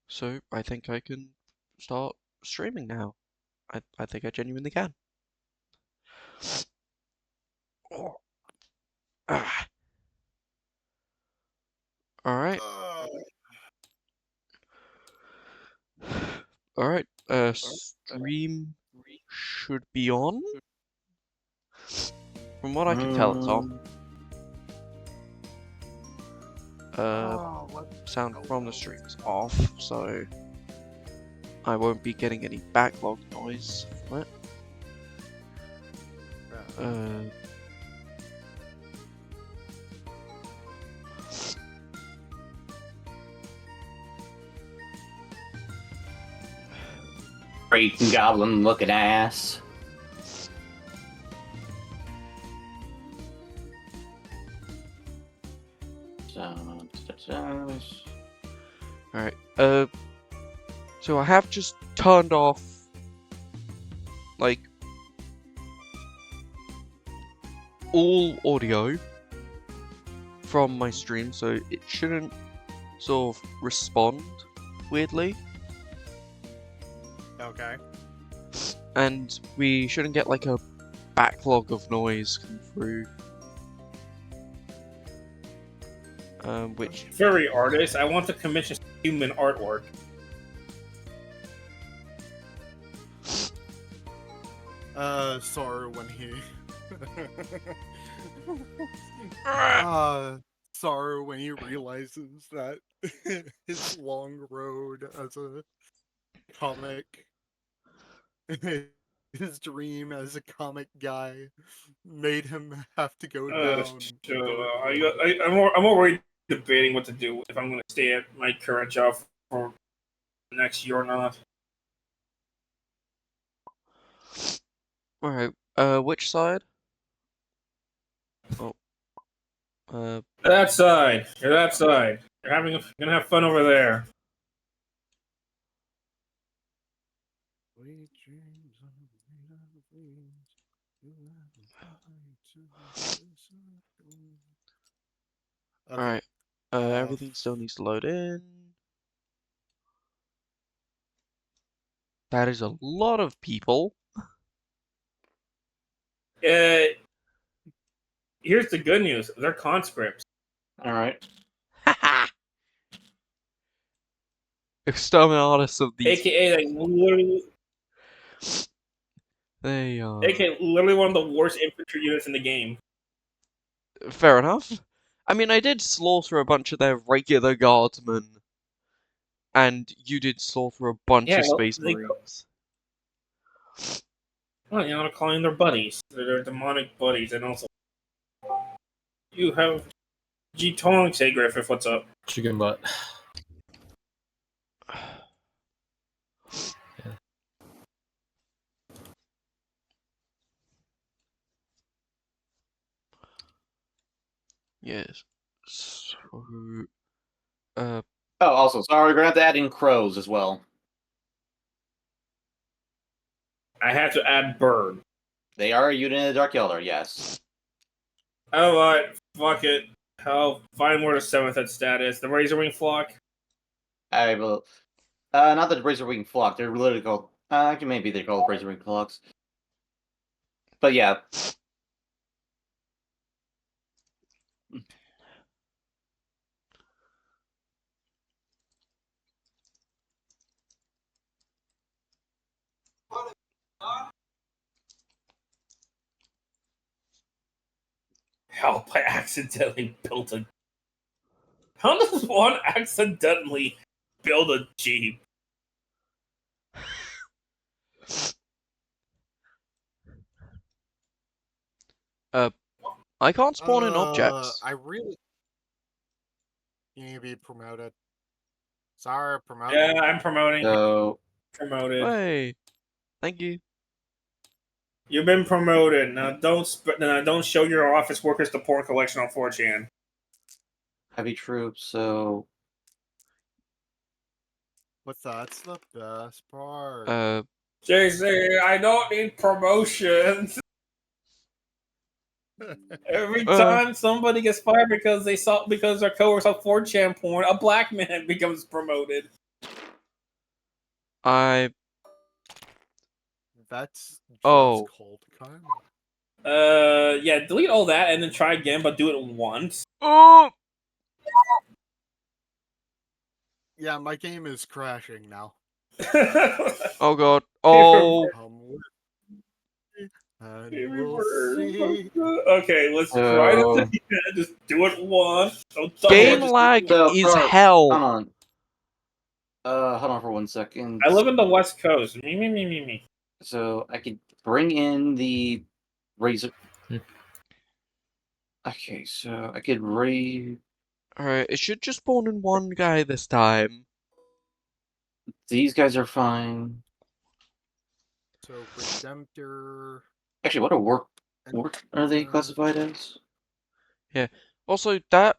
So I think I can start streaming now. I think I genuinely can. Oh. Ah. All right. All right. Stream should be on. From what I can tell, it's on. Sound from the stream is off, so I won't be getting any backlog noise from it. Freaking goblin looking ass. Alright, so I have just turned off, like, all audio from my stream, so it shouldn't sort of respond weirdly. Okay. And we shouldn't get like a backlog of noise come through. Which Furry artist, I want to commission human artwork. Sorry when he sorry when he realizes that his long road as a comic, his dream as a comic guy, made him have to go down. I'm already debating what to do, if I'm going to stay at my current job for next year or not. alright, which side? Oh. That side. You're that side. You're gonna have fun over there. Alright, everything still needs to load in. That is a lot of people. Here's the good news. They're conscripts. Alright. Exterminatus of these. AKA, like, literally... They are... AKA, literally one of the worst infantry units in the game. Fair enough. I mean, I did slaughter a bunch of their regular guardsmen. And you did slaughter a bunch of Space Marines. Well, you know, they're calling their buddies. They're demonic buddies, and also... You have... G-Tonks, hey Griffith, what's up? Chicken butt. Yes. So, Oh, also, sorry, we're gonna have to add in crows as well. I have to add bird. They are a unit in the Dark Elder, yes. Alright, fuck it. Hell, find where the 7th at status. The Razorwing Flock? I will. Not the Razorwing Flock. They're literally called. Actually, maybe they're called Razorwing Flocks. But yeah. Help, I accidentally built a... How does one accidentally build a Jeep? I can't spawn in objects. I really... You need to be promoted. Sorry, promoted. Yeah, I'm promoting. So... Promoted. Hey, thank you. You've been promoted. Now don't show your office workers the porn collection on 4chan. Heavy troops, so... But that's the best part. JC, I don't need promotions. Every time somebody gets fired because their coworkers saw 4chan porn, a black man becomes promoted. I That's just Oh. cold kind. Yeah, delete all that and then try again, but do it once. Oh. Yeah, my game is crashing now. Oh god. Oh. Come with me, and we'll see. Okay, let's try this So, again. Just do it once. Don't double Game it, just lag do it. is hold hell. on. Hold on for 1 second. I live in the West Coast. Me. So I could bring in the razor. Okay, so I could raise. Alright, it should just spawn in one guy this time. These guys are fine. So Redemptor. Actually, what are they classified as? Also, that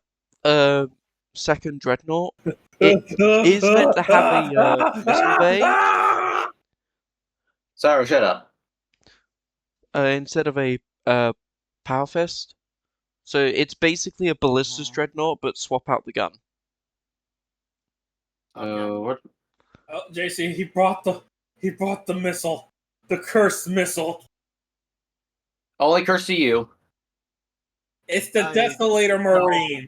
second dreadnought, it is meant to have a missile bay Sorry, shut up. instead of a power fist. So it's basically a ballistas dreadnought, but swap out the gun. What? Oh, JC, he brought the missile, the cursed missile. Only curse to you. It's the I- Desolator Marine.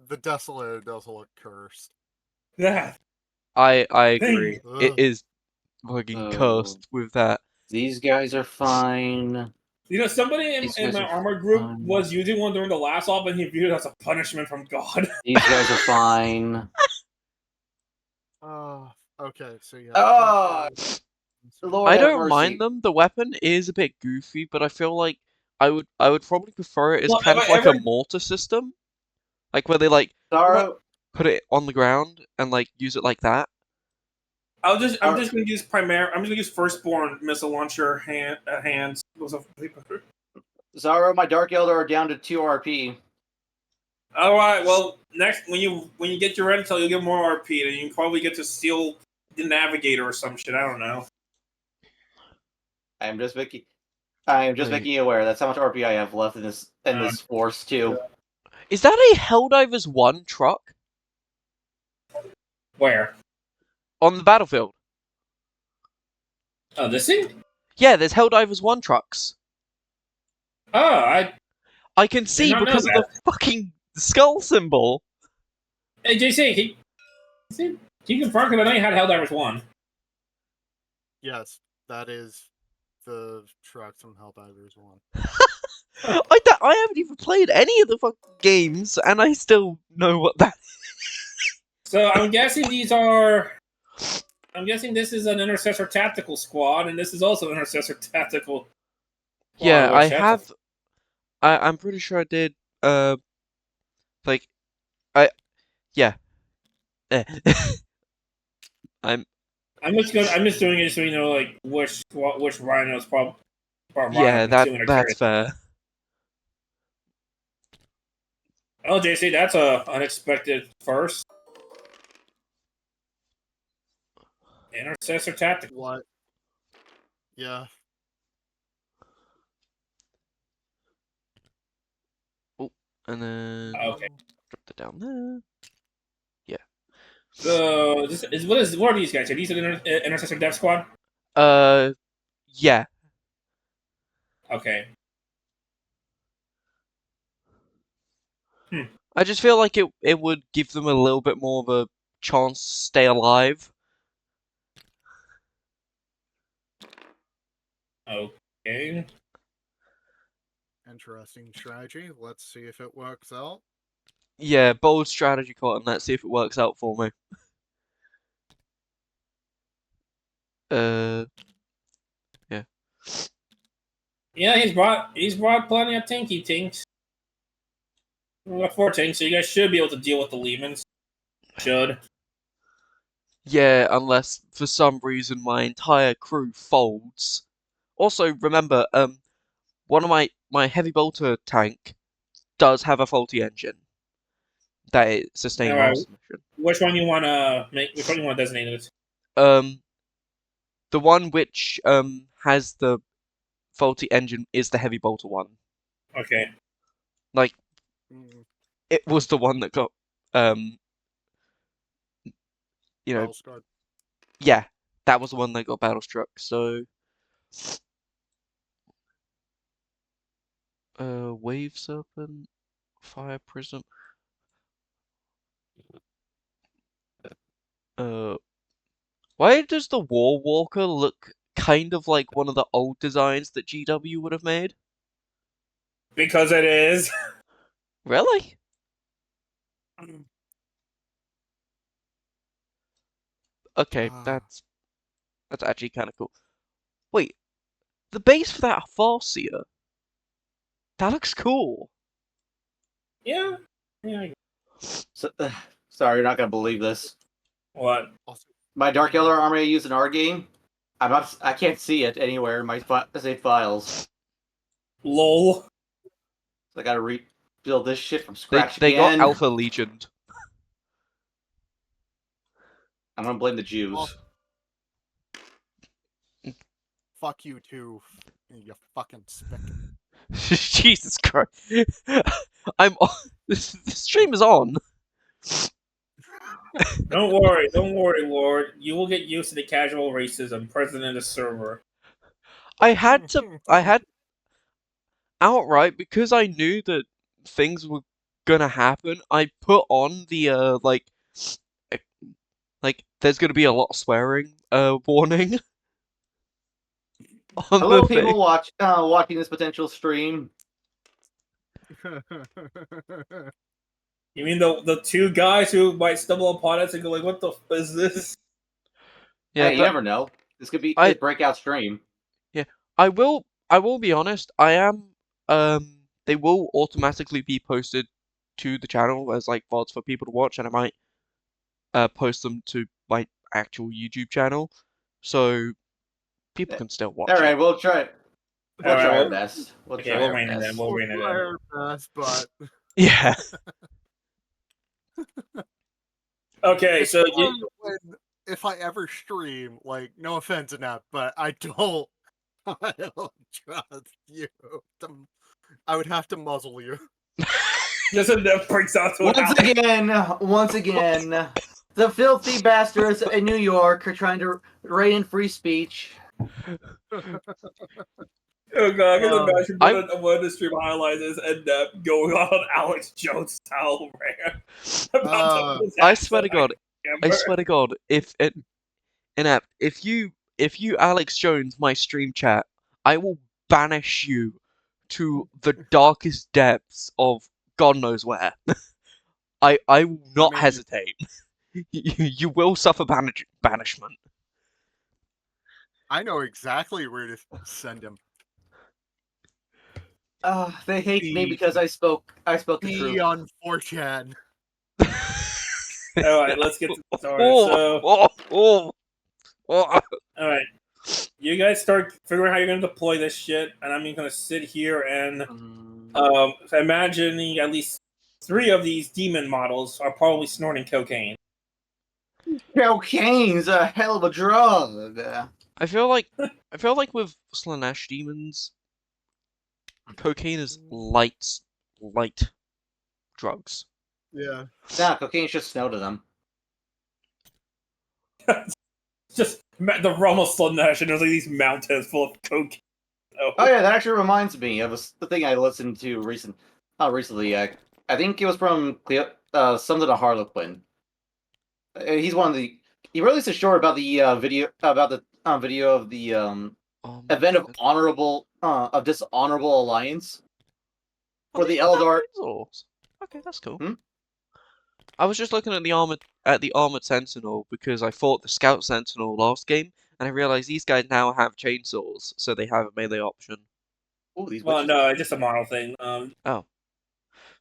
The Desolator does look cursed. Yeah. I agree. Ugh. It is fucking cursed with that. These guys are fine. You know, somebody in These guys my are armor group fine. was using one during the last op, and he viewed it as a punishment from God. These guys are fine. Okay, so yeah. Ah! Lord I have don't mercy. mind them. The weapon is a bit goofy, but I feel like I would probably prefer it as Well, kind of if I like a ever- mortar system, like where they like Sorrow. put it on the ground and like use it like that. I'm just gonna use I'm just gonna use firstborn missile launcher hands. Zaro, my Dark Elder are down to 2 RP. All right. Well, next when you get your intel, you'll get more RP, and you can probably get to steal the navigator or some shit. I don't know. I am just making Wait. you aware. That's how much RP I have left in this force too. Is that a Helldivers 1 truck Where? on the battlefield? Oh, this thing? Yeah, there's Helldivers 1 trucks. Oh, I can see not know because of the fucking skull symbol. Hey, JC, can you confirm? Because I know you had Helldivers 1. Yes, that is the truck from Helldivers 1. I haven't even played any of the fucking games, and I still know what that is. So I'm guessing these are. I'm guessing this is an Intercessor Tactical Squad, and this is also an Intercessor Tactical. Yeah, I which that's have. I'm pretty sure I did. Yeah. I'm just doing it so you know, like which Rhino's probably. Yeah, that's fair. Oh, JC, that's a unexpected first. Intercessor Tactical. What? Yeah. And then Okay. drop it down there. Yeah. So what are these guys? Are these an Intercessor Death Squad? Yeah. Okay. I just feel like it would give them a little bit more of a chance to stay alive. Okay. Interesting strategy. Let's see if it works out. Yeah, bold strategy, Cotton. Let's see if it works out for me. Yeah. Yeah, he's brought plenty of tinky tinks. We've got 4 tinks, so you guys should be able to deal with the Lehmans. Should. Yeah, unless for some reason my entire crew folds. Also, remember, one of my heavy bolter tank does have a faulty engine. That it sustained Alright. last mission. Which one you wanna make? Which one you want designated? The one which has the faulty engine is the heavy bolter one. Okay. Like, Mm, it was the one that got you know, well, Scott. Yeah, that was the one that got battle struck. So, wave serpent, fire prism. Why does the War Walker look kind of like one of the old designs that GW would have made? Because it is. Really? Okay, that's actually kind of cool. Wait, the base for that Farseer, that looks cool. Yeah. Yeah. So, sorry, you're not gonna believe this. What? My Dark Elder army I use in our game, I can't see it anywhere in my save files. Lol. So I gotta rebuild this shit from They scratch they got again. Alpha Legion. I'm gonna blame the Jews. Fuck you too, you fucking spick. Jesus Christ. I'm on. The stream is on. Don't worry, Lord. You will get used to the casual racism present in the server. I had outright, because I knew that things were gonna happen, I put on the eh, like there's gonna be a lot of swearing warning on Hello, the thing. people watching this potential stream. You mean the two guys who might stumble upon us and go like, "What the f is this?" Yeah, Hey, you but never know. This could be I a breakout stream. I will be honest, I am they will automatically be posted to the channel as like VODs for people to watch, and I might post them to my actual YouTube channel, so people can still watch All right, it. we'll try. We'll Alright, try our well- best. We'll Okay, try we'll our rein it in. best. We'll rein it try in. our best, but Yeah. Okay, so if I ever stream, like, no offense, Inept, but I don't trust you. I would have to muzzle you. just enough breaks out to Once again, the filthy bastards in New York are trying to rein in free speech. Oh god, I can imagine I- one of the stream highlights is end up going on Alex Jones style rant about the I swear to God, I swear to God, if it Inept, if you Alex Jones my stream chat, I will banish you to the darkest depths of God knows where. I will not mean- hesitate. You will suffer banishment. I know exactly where to send him. They hate me because I spoke the Be truth. on 4chan. Alright, let's get started. So oh. alright. You guys start figuring out how you're gonna deploy this shit, and I'm gonna sit here and imagining at least 3 of these demon models are probably snorting cocaine. Cocaine's a hell of a drug. I feel like with Slanesh demons, cocaine is light drugs. Yeah. Nah, cocaine's just snow to them. Just the realm of Slanesh, and there's like these mountains full of cocaine. Oh yeah, that actually reminds me of the thing I listened to recently. I think it was from something to Harlequin. He's one of the. He released a short about the video of the event of dishonorable alliance for the Eldar. Okay, that's cool. Hmm? I was just looking at the armored sentinel because I fought the scout sentinel last game, and I realized these guys now have chainsaws, so they have a melee option. Ooh, these Well, witches. no, it's just a model thing.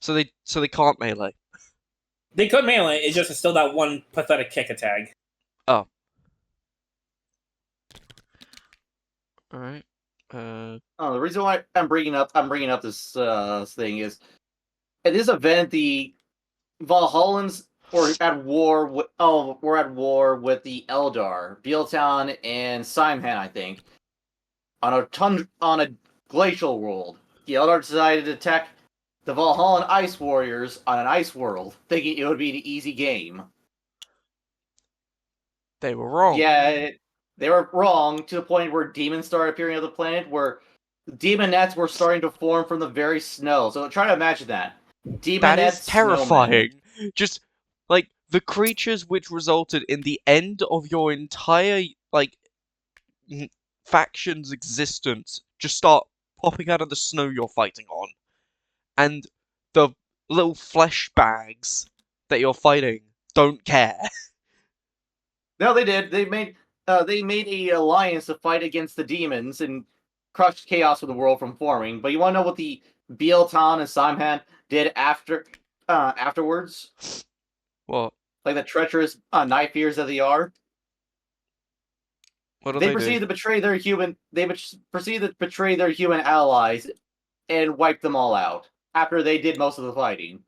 So they can't melee. They could melee. It's just still that one pathetic kick attack. Oh. All right. Oh, the reason why I'm bringing up this thing is at this event the Valhallans were at war with the Eldar, Bealtown and Simhan, I think, on a glacial world. The Eldar decided to attack the Valhallan Ice Warriors on an ice world, thinking it would be an easy game. They were wrong. Yeah, they were wrong to the point where demons started appearing on the planet, where demonettes were starting to form from the very snow. So try to imagine that. That Demonettes, is snowmen. terrifying. Just like the creatures which resulted in the end of your entire faction's existence just start popping out of the snow you're fighting on, and the little flesh bags that you're fighting don't care. No, they did. They made a alliance to fight against the demons and crush chaos with the world from forming. But you want to know what the Bieltan and Simhan did afterwards? What? Like the treacherous knife ears that they are. What do They they do? proceeded to betray their human. Proceeded to betray their human allies and wipe them all out after they did most of the fighting.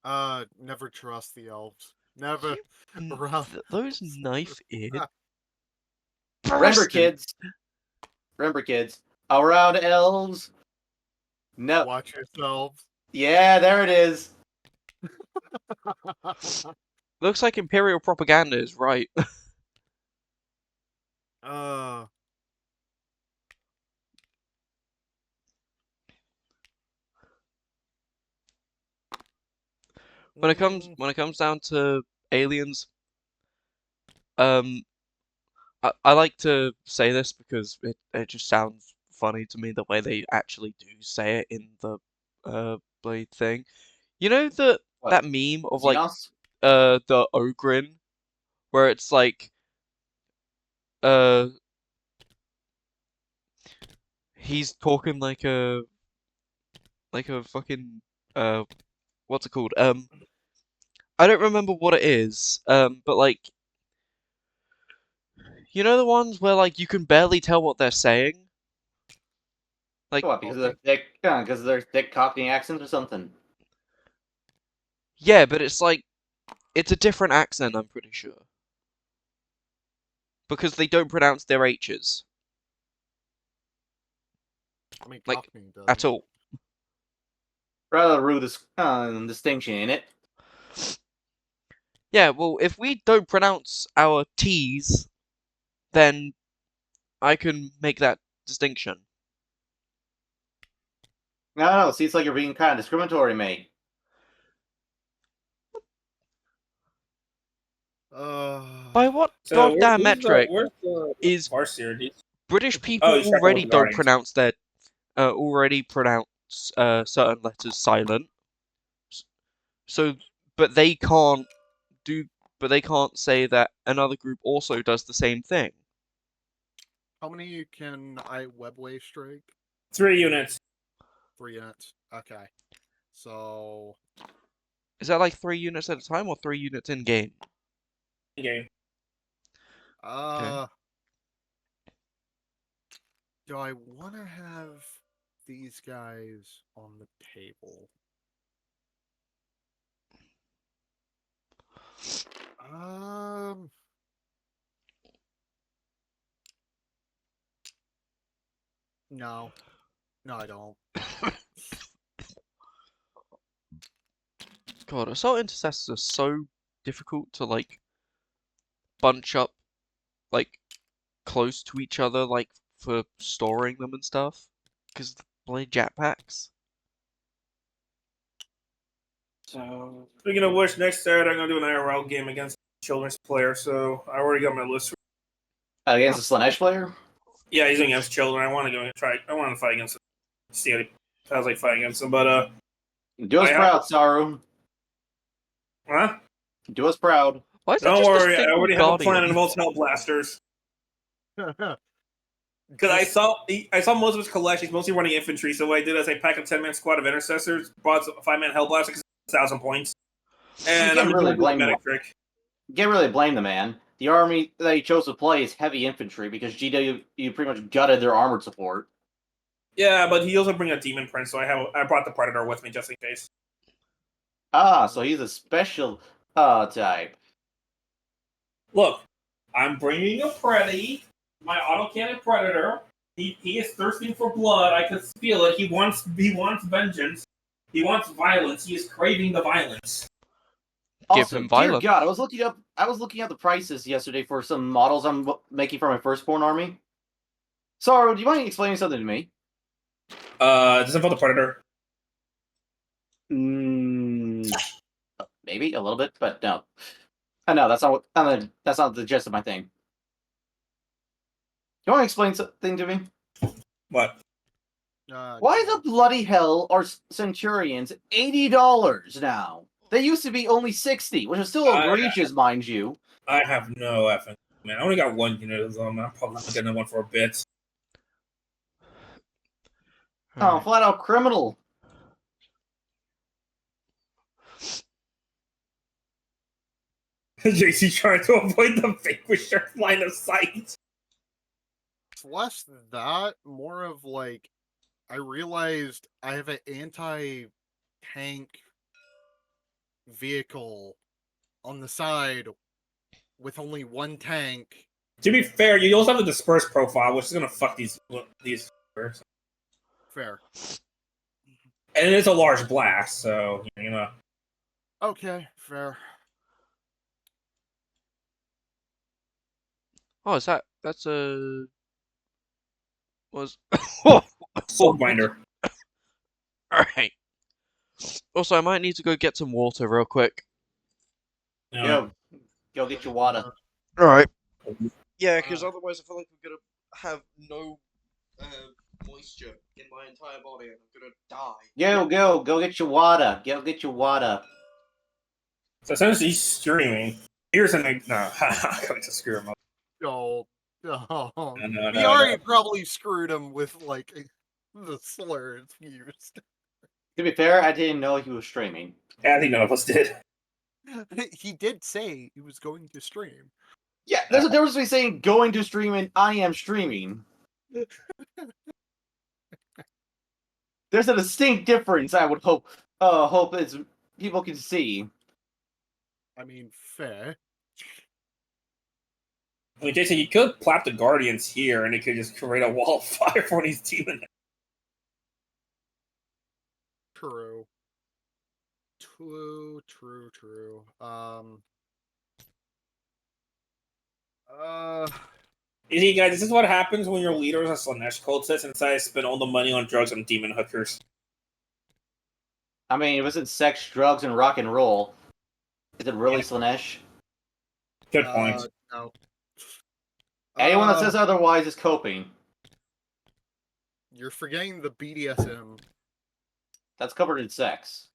Never trust the elves. Never. Those knife-eared Remember, bastards. kids. Remember, kids. Around elves. No. Watch yourselves. Yeah, there it is. Looks like Imperial propaganda is right. When it comes down to aliens, I like to say this because it just sounds funny to me the way they actually do say it in the blade thing. You know that What? meme of Xenos? the Ogrin where it's like uh he's talking like a fucking what's it called? I don't remember what it is. But like you know the ones where like you can barely tell what they're saying? Like What? Because of their thick Cockney accents or something? yeah, but it's like it's a different accent, I'm pretty sure. Because they don't pronounce their H's. I mean, Like, Cockney does. at all. Rather rude distinction in it. Yeah, well, if we don't pronounce our T's, then I can make that distinction. No, see, it's like you're being kind of discriminatory, mate. By what So goddamn metric where's the is Farseer? British Oh, people he's checking with already the don't Guardians. pronounce their certain letters silent. So, but they can't say that another group also does the same thing. How many can I webwave strike? 3 units. 3 units. Okay. So Is that like 3 units at a time or 3 units in game? Game. do I want to have these guys on the table? No. No, I don't. God, assault intercessors are so difficult to like bunch up like close to each other, like for storing them and stuff, because the bloody jetpacks. So, Speaking of which, next Saturday I'm gonna do an IRL game against a children's player, so I already got my list. against the Slanesh player? Yeah, he's against children. I want to go and try. I want to fight against him. See how he sounds like fighting against him, but Do us proud, Saru. huh? Do us proud. Why is that Don't just a worry, I single already have a plan guardian? and involves hell blasters. Because I saw most of his collection. He's mostly running infantry. So what I did is I packed a 10-man squad of intercessors, brought a 5-man hellblaster because it's 1,000 points, and I'm really really blame medic trick. You can't really blame the man. The army that he chose to play is heavy infantry because GW you pretty much gutted their armored support. Yeah, but he also bring a demon prince, so I brought the predator with me just in case. Ah, so he's a special type. Look, I'm bringing a Predi, my autocannon predator. He is thirsting for blood. I can feel it. He wants vengeance. He wants violence. He is craving the violence. Give Also, him dear violence. God, I was looking up I was looking at the prices yesterday for some models I'm making for my firstborn army. Sorry, do you mind explaining something to me? Does it involve the Predator? Maybe a little bit, but no. No, that's not what. That's not the gist of my thing. You want to explain something to me? What? Why the bloody hell are Centurions $80 now? They used to be only 60, which is still egregious, mind you. I have no effing. Man, I only got one unit of them. I'm probably not getting one for a bit. Oh, flat out criminal. JC trying to avoid the Vanquisher line of sight. It's less than that, more of like, I realized I have an anti-tank vehicle on the side with only one tank. To be fair, you also have the disperse profile, which is gonna fuck these. Fair. And it is a large blast, so you know. Okay, fair. Oh, that's a was Soul binder. Alright. Also, I might need to go get some water real quick. Go get your water. Alright. Yeah, because otherwise I feel like we're gonna have no moisture in my entire body and I'm gonna die. Go get your water. Go get your water. So since he's streaming, here's an no. I'm going to screw him up. No. No, We already probably screwed him with like the slurs used. To be fair, I didn't know he was streaming. I think none of us did. He did say he was going to stream. Yeah, there's a difference between saying going to stream and I am streaming. There's a distinct difference. I would hope it's people can see. I mean, fair. I mean, Jason, you could plap the Guardians here, and it could just create a wall of fire for these demons. True. True. You see, guys, this is what happens when your leader is a Slanesh cultist and decides to spend all the money on drugs and demon hookers. I mean, it wasn't sex, drugs, and rock and roll. Is it really Slanesh? Good point. No. Anyone that says otherwise is coping. You're forgetting the BDSM. That's covered in sex.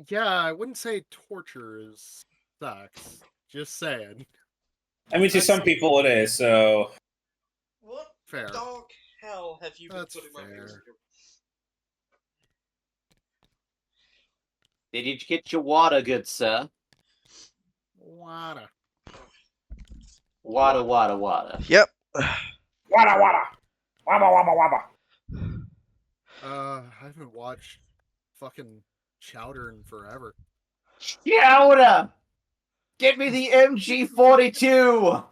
Yeah, I wouldn't say torture is sex. Just saying. I mean, to some people it is, so... What Fair. dark hell have you been That's putting my fingers fair. through? Did you get your water, good sir? Water. Water. Yep. Wada! Waba! I haven't watched fucking Chowder in forever. Chowder! Give me the MG42!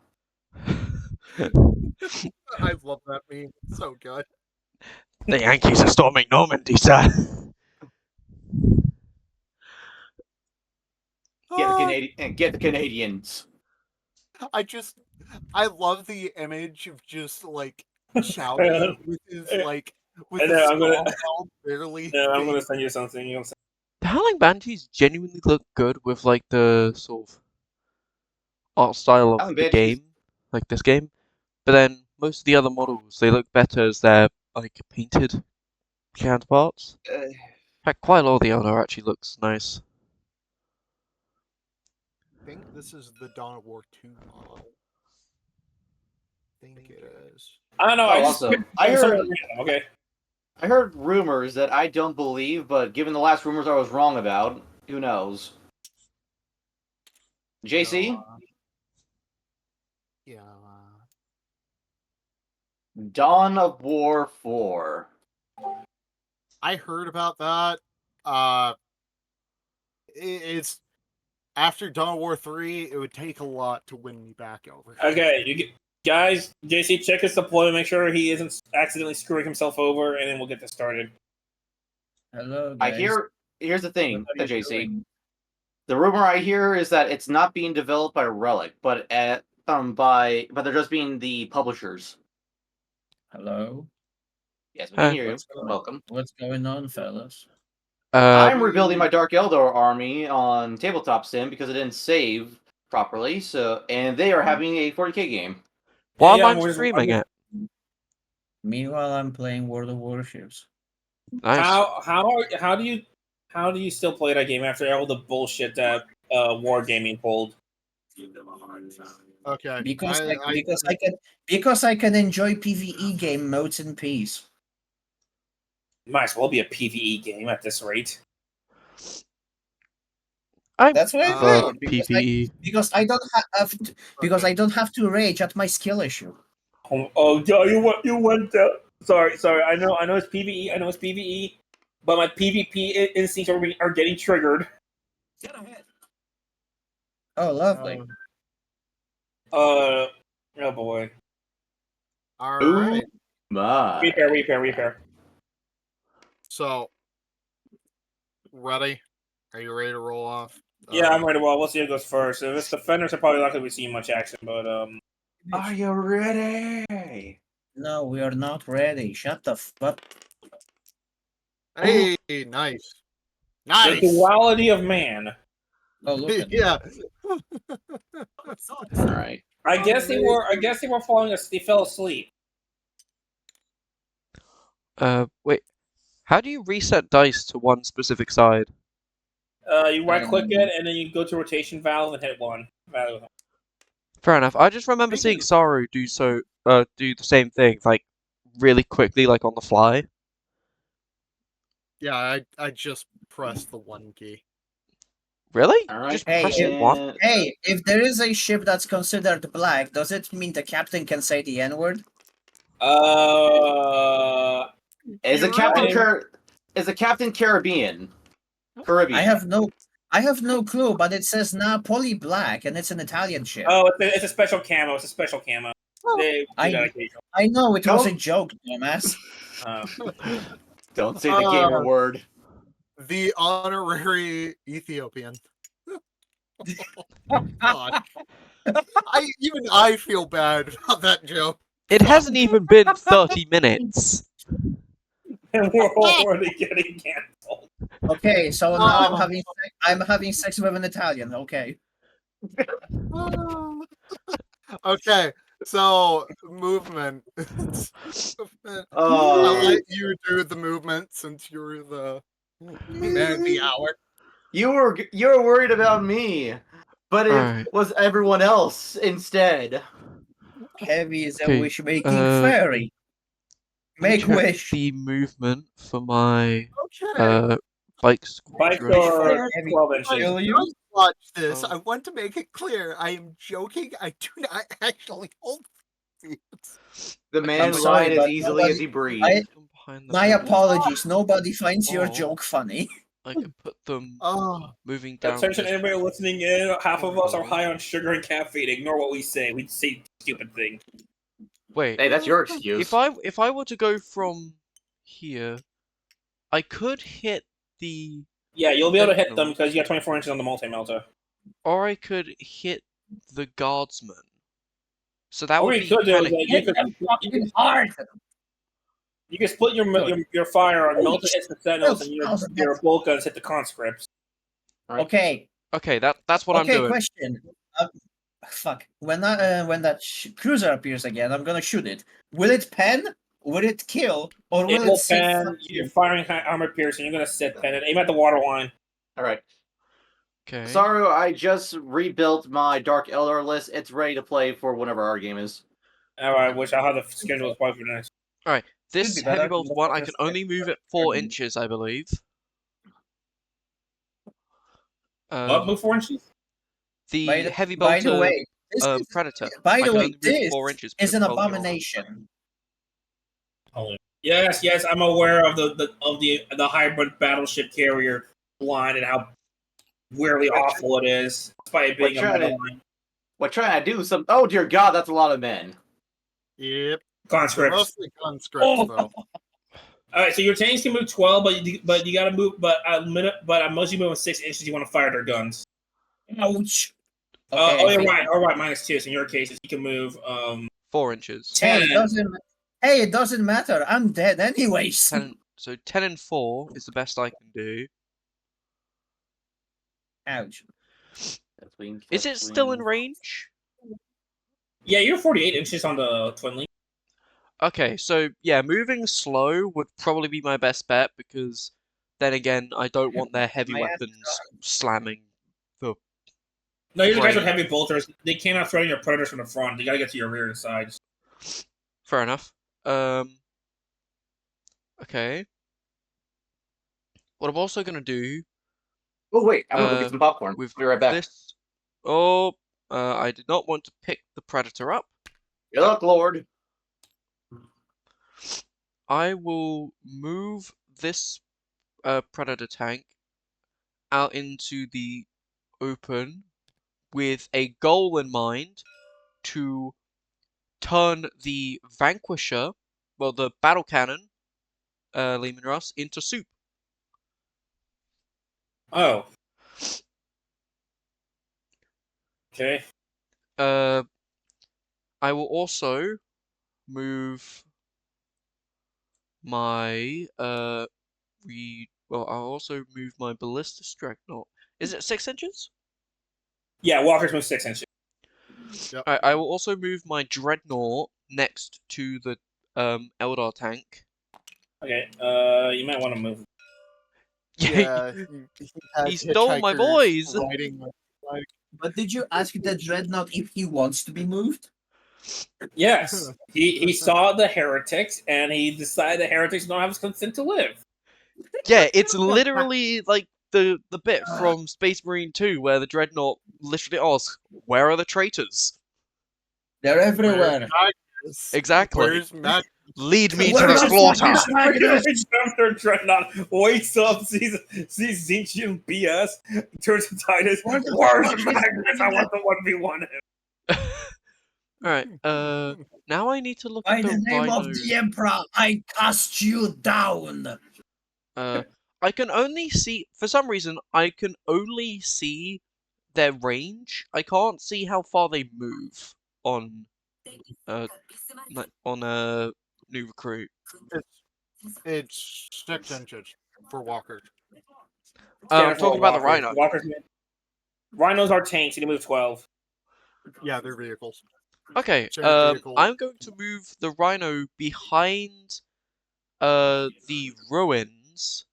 I love that meme. It's so good. The Yankees are storming Normandy, sir. Get the Canadians. I love the image of just like Chowder with his like with his I'm gonna- skull barely. I'm going to send you something. You know what The Howling Banshees genuinely look good with like the sort of art style of Howling the Banshees- game, like this game. But then most of the other models, they look better as their like painted counterparts. In fact, quite a lot of the other actually looks nice. I think this is the Dawn of War 2 model. I think it is. I don't know. I heard rumors that I don't believe, but given the last rumors I was wrong about, who knows? JC? Yeah. Dawn of War 4. I heard about that. It's after Dawn of War 3, it would take a lot to win me back over. Okay, guys, JC, check his deployment, make sure he isn't accidentally screwing himself over, and then we'll get this started. Hello, guys. Here's the thing, What are you JC. doing? The rumor I hear is that it's not being developed by Relic, but but they're just being the publishers. Hello. Yes, we can Huh. hear you. Welcome. What's going on, fellas? I'm rebuilding my Dark Eldar army on Tabletop Sim because it didn't save properly. And they are having a 40k game. while Yeah, I'm streaming it. Meanwhile, I'm playing World of Warships. Nice. How do you still play that game after all the bullshit that Wargaming pulled? Okay. Because I can enjoy PvE game modes in peace. Might as well be a PvE game at this rate. That's what I prefer do. Because PvE. I don't have to rage at my skill issue. You went there. Sorry. I know it's PvE. I know it's PvE, but my PvP instincts are getting triggered. Oh, lovely. Oh boy. All right. My. Repair. So, ready? Are you ready to roll off? Yeah, I'm ready. Well, we'll see who goes first. If it's defenders, are probably not going to be seeing much action, but Are you ready? No, we are not ready. Shut the fuck. Hey, nice. the Nice. duality of man. Oh, look at Yeah. All right. I guess they were falling asleep. They fell asleep. Wait. How do you reset dice to one specific side? You right click it and then you go to rotation valve and hit one. Fair enough. I just remember seeing Saru do the same thing, like really quickly, like on the fly. Yeah, I just pressed the 1 key. Really? All right. Just Hey, press it once? Hey, if there is a ship that's considered black, does it mean the captain can say the N-word? Is a Captain Caribbean? I have no clue, but it says Napoli black, and it's an Italian ship. Oh, it's a special camo. It's a special camo. They do that occasionally. I know it was a Don't- joke, dumbass. Don't say the gamer word. The honorary Ethiopian. God. I feel bad about that joke. It hasn't even been 30 minutes. And we're already getting canceled. Okay, so now I'm having sex with an Italian. Okay. Okay, so movement. I'll let you do the movement since you're the man of the hour. You were worried about me, but it Alright. was everyone else instead. Heavy is a Okay, wish-making fairy. Make Check wish. the movement for my Okay. bike Bikes squadron. are Heavy 12 I inches. just watched this. Oh. I want to make it clear. I am joking. I do not actually hold these. The man sorry, lied as but easily as he breathed. My apologies. Nobody finds your Oh. joke funny. I could put them Oh, moving down. Attention, this anybody listening in, half of us are corridor. high on sugar and caffeine. Ignore what we say. We say stupid things. Wait, Hey, that's your excuse. if I were to go from here, I could hit the, Yeah, you'll be able to hit them because you got 24 inches on the multi-melter. or I could hit the guardsman. So that What would we be could do kind is of. Hit them fucking hard. you can split your fire on Holy melter hits the sentinels and your bolt guns hit the conscripts. Right. Okay. Okay, that's what I'm Okay. doing. Question. Fuck. When that cruiser appears again, I'm gonna shoot it. Will it pen? Will it kill? Or It will will it sit? pen. You're firing armor piercing. You're gonna sit pen and aim at the water line. All right. Okay. Saru, I just rebuilt my Dark Eldar list. It's ready to play for whenever our game is. All right, which I'll have the schedule for next. This be heavy better. bolt one, I can only move it 4 inches, I believe. What? Move 4 inches? The heavy By the bolter way, this is, predator. by I the can way, only move it this 4 inches. is because an it tells me on the abomination. Yes, I'm aware of the hybrid battleship carrier line and how weirdly awful it is, despite being a meta line. We're trying to do some. Oh dear God, that's a lot of men. yep. Conscripts. Mostly conscripts, though. All right, so your tanks can move 12, but you got to move. But unless you move 6 inches, you want to fire their guns. Ouch. Oh, you're Okay. right. All right, -2. So in your case, you can move 4 inches. 10. Hey, it doesn't matter. I'm dead anyways. 10. So 10 and 4 is the best I can do. Ouch. Is it still in range? Yeah, you're 48 inches on the twin link. Okay, so yeah, moving slow would probably be my best bet because then again, I don't want their heavy My ass weapons slamming the. No, you're the guys Brain. with heavy bolters. They cannot threaten your predators from the front. They gotta get to your rear and sides. Fair enough. Okay. What I'm also gonna do Oh wait, I'm gonna go get some popcorn. with Be right back. this. Oh, I did not want to pick the predator up. Good luck, Lord. I will move this predator tank out into the open with a goal in mind to turn the Vanquisher, well, the battle cannon, Lehman Russ, into soup. Oh. Okay. I will also move my I'll also move my Ballistus Dreadnought. Is it 6 inches? Yeah, walkers move 6 inches. Yep. Alright, I will also move my Dreadnought next to the Eldar tank. Okay. You might want to move. Yeah, he stole my boys! But did you ask the Dreadnought if he wants to be moved? Yes. he saw the heretics and he decided the heretics don't have his consent to live. Yeah, it's literally like the bit from Space Marine 2 where the Dreadnought literally asks, "Where are the traitors?" They're everywhere. Exactly. Where's Matt? Lead me to Where the is slaughter! Their dreadnought wakes up, sees Zinchian BS, turns to Titus. Where's Magnus? I want the 1v1 him. Alright, now I need to look By at the the name Rhino. of the Emperor, I cast you down. I can only see, for some reason, I can only see their range. I can't see how far they move on a new recruit. It's 6 inches for walkers. I'm talking about the Rhino. Rhinos are tanks. You can move 12. Yeah, they're vehicles. Okay, Giant vehicles. I'm going to move the Rhino behind the ruins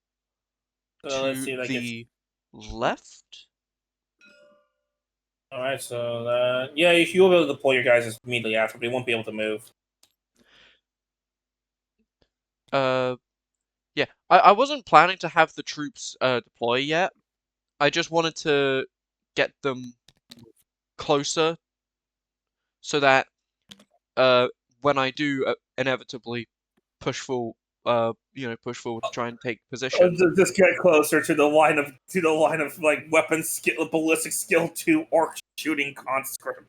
So let's see to if that the left. Alright, so yeah, you will be able to deploy your guys immediately after, but you won't be able to move. Yeah, I wasn't planning to have the troops deploy yet. I just wanted to get them closer so that when I do inevitably push forward to try and take position. Just get closer to the line of like weapon skill, ballistic skill 2 orc shooting conscript.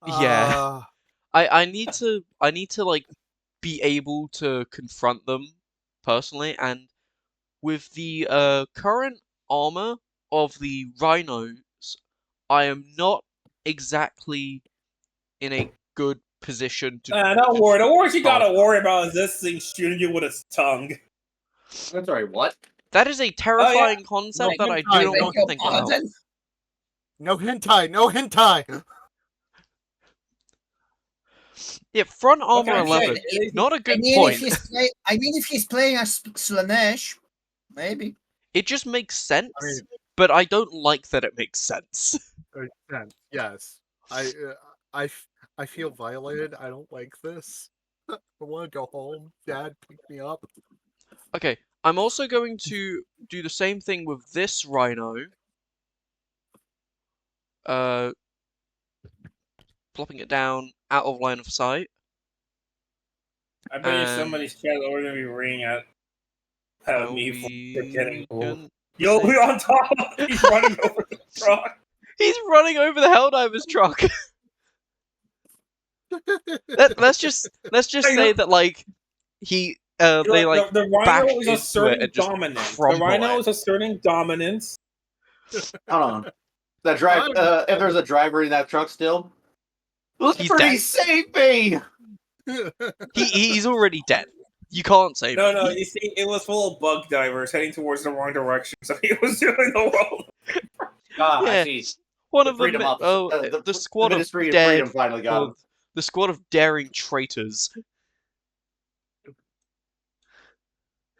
Yeah. I need to like be able to confront them personally, and with the current armor of the rhinos, I am not exactly in a good position to. Don't worry. The worst you gotta worry about is this thing shooting you with its tongue. I'm sorry, what? That is a terrifying concept that I do not want to think about. No hentai, no hentai. Yeah, front armor Okay, 11, yeah, not a good point. If he's playing as Slanesh, maybe. It just makes sense, I mean, but I don't like that it makes sense. yes, I feel violated. I don't like this. I want to go home. Dad, pick me up. Okay, I'm also going to do the same thing with this rhino. Plopping it down out of line of sight. I bet you somebody's chat are gonna be ringing at me for getting old. Yo, we're on top! He's running over the truck! He's running over the Helldiver's truck! let's just say that, like, he, they, like, the bash rhino is into it asserting and just dominance. The crumble rhino it. is asserting dominance. Hold on. That drive. I'm- If there's a driver in that truck still, He's Liberty, dead. save me! He's already dead. You can't save No, him. no. You see, it was full of bug divers heading towards the wrong direction, so he was doing the world. Ah, Yeah. I see. One The of them. freedom officer, Oh, the squad the of Ministry of dead. Freedom finally got him. The squad of daring traitors.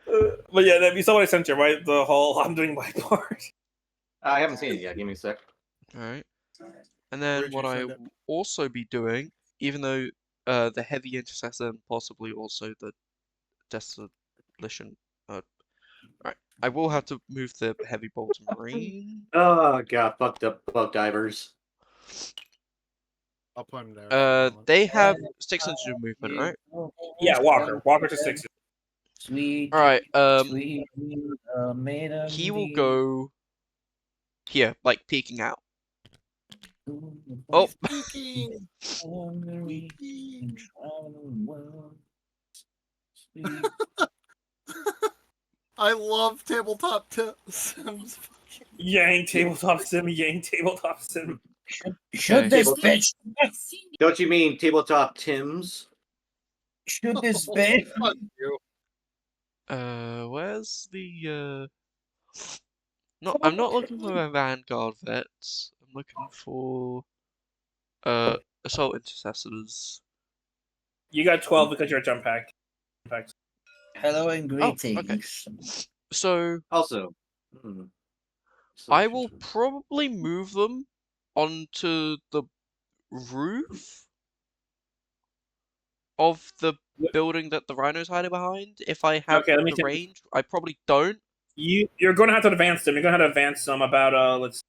But yeah, you saw what I sent you, right? The whole I'm doing my part. I haven't seen it yet. Give me a sec. All right. And then Where'd what you I send it? will also be doing, even though the heavy intercessor and possibly also the desolation. Right. I will have to move the heavy bolter marine. Oh god, fucked up bug divers. I'll put him there. for the moment. They have 6 inches of movement, right? Yeah, Walker. Walker to 6. Sweet. All right. Sweet. Maiden He will be- go here, like peeking out. Oh, Speaking. I love tabletop sims. Yang tabletop sim. Yang tabletop sim. Shoot this Table- bitch! Don't you mean tabletop Tims? Shoot this bitch! Fuck you. where's the No, I'm not looking for my vanguard vets. I'm looking for assault intercessors. You got 12 because you're a jump pack. Hello and Oh, okay. greetings. So Also, I will probably move them onto the roof of the building that the rhino's hiding behind. If I have Okay, let me the think. range, I probably don't. You're going to have to advance them. You're going to have to advance them about let's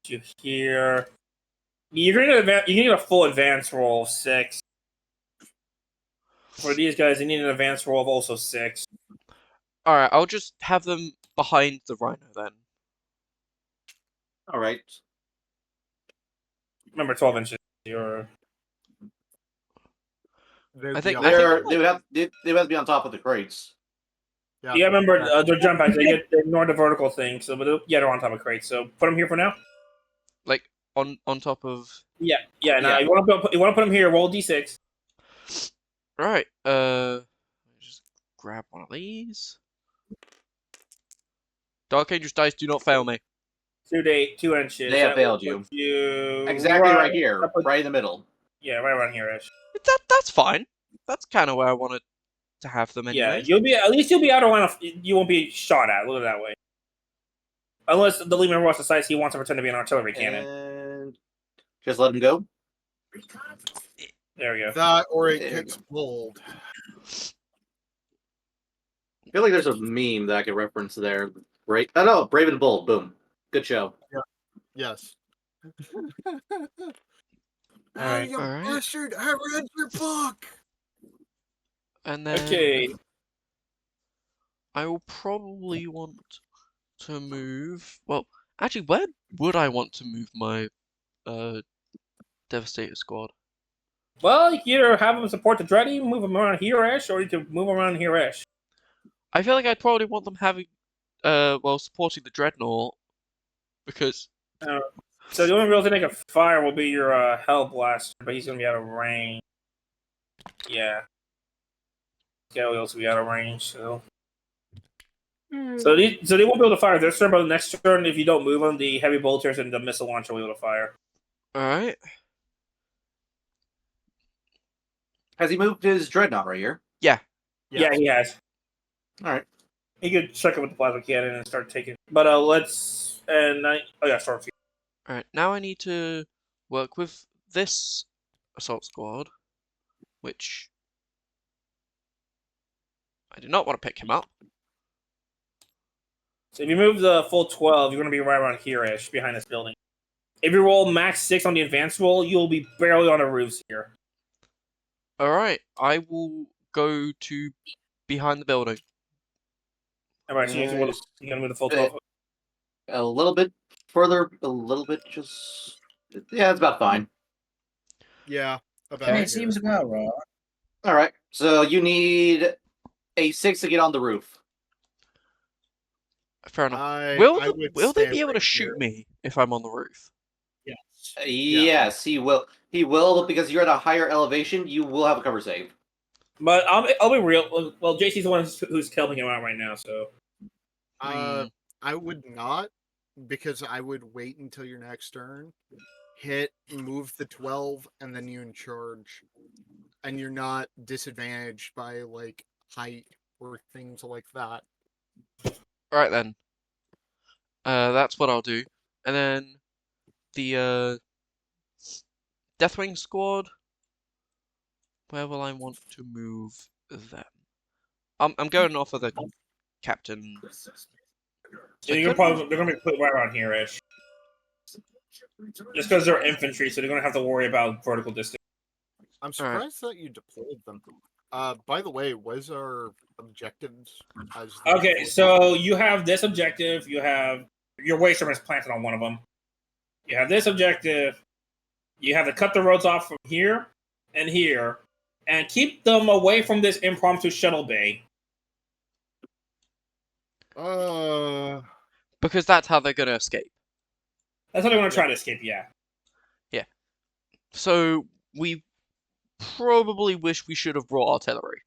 to here. You're going to advance. You need a full advance roll of 6. For these guys, you need an advance roll of also 6. All right, I'll just have them behind the rhino then. all right. Remember, 12 inches. You're They'd I be think- all I think They're, I'm, they would have they would have to be on top of the crates. Yeah. yeah. Remember, they're jump packs. They ignore the vertical thing. So, but they're on top of crates. So put them here for now. like on top of. Yeah. Now Yeah. you want to put them here. Roll d6. All right. Just grab one of these. Dark Angel's dice do not fail me. 2 inches. They have That failed will you. put you Exactly right here, that puts- right in the middle. Yeah, right around here, ish. That's fine. That's kind of where I wanted to have them Yeah, anyway. at least you'll be out of line. You won't be shot at. Look at it that way. Unless the Lehman Ross decides he wants to pretend to be an artillery cannon. And just let him go. There we go. That or it There you gets bold. I feel like there's a meme that I could reference there. Right? Oh no, Brave and Bold. Boom. Good show. Yes. Alright. You Alright. bastard! I read your book. And then Okay. I will probably want to move. Well, actually, where would I want to move my Devastator squad? Well, you can either have them support the Dreddy, move them around here-ish, or you can move them around here-ish. I feel like I'd probably want them having supporting the Dreadnought because So the only real thing they can fire will be your Hell Blaster, but he's going to be out of range. Yeah. Yeah, will also be out of range, so... So they won't be able to fire this turn, but the next turn, if you don't move them, the heavy bolters and the missile launcher will be able to fire. Alright. Has he moved his dreadnought right here? Yeah, he has. All right. He could check it with the plasma cannon and start taking. But let's start. Alright, now I need to work with this assault squad, which I do not want to pick him up. So if you move the full 12, you're going to be right around here-ish, behind this building. If you roll max 6 on the advanced roll, you'll be barely on the roofs here. Alright, I will go to behind the building. All right, so you're going to move the full 12. A little bit further. A little bit. Just yeah, it's about fine. Yeah. About Okay, here. it seems about right. All right. So you need a 6 to get on the roof. Fair enough. I would Will they stay be able to right shoot here. me if I'm on the roof? Yes. Yes, he will. He will, because you're at a higher elevation. You will have a cover save. But I'll be real. Well, JC's the one who's helping him out right now, so. I would not, because I would wait until your next turn, hit, move the 12, and then you in charge. And you're not disadvantaged by like height or things like that. Alright then. That's what I'll do. And then the Deathwing squad. Where will I want to move them? I'm going off of the captain. So they're gonna be put right around here ish. Just because they're infantry, so they're gonna have to worry about vertical distance. I'm surprised that you deployed them. By the way, what is our objectives? Okay, so you have this objective. You have your wasteland is planted on one of them. You have this objective. You have to cut the roads off from here and here, and keep them away from this impromptu shuttle bay. Because that's how they're gonna escape. That's how they're gonna try to escape. Yeah. So we probably wish we should have brought artillery.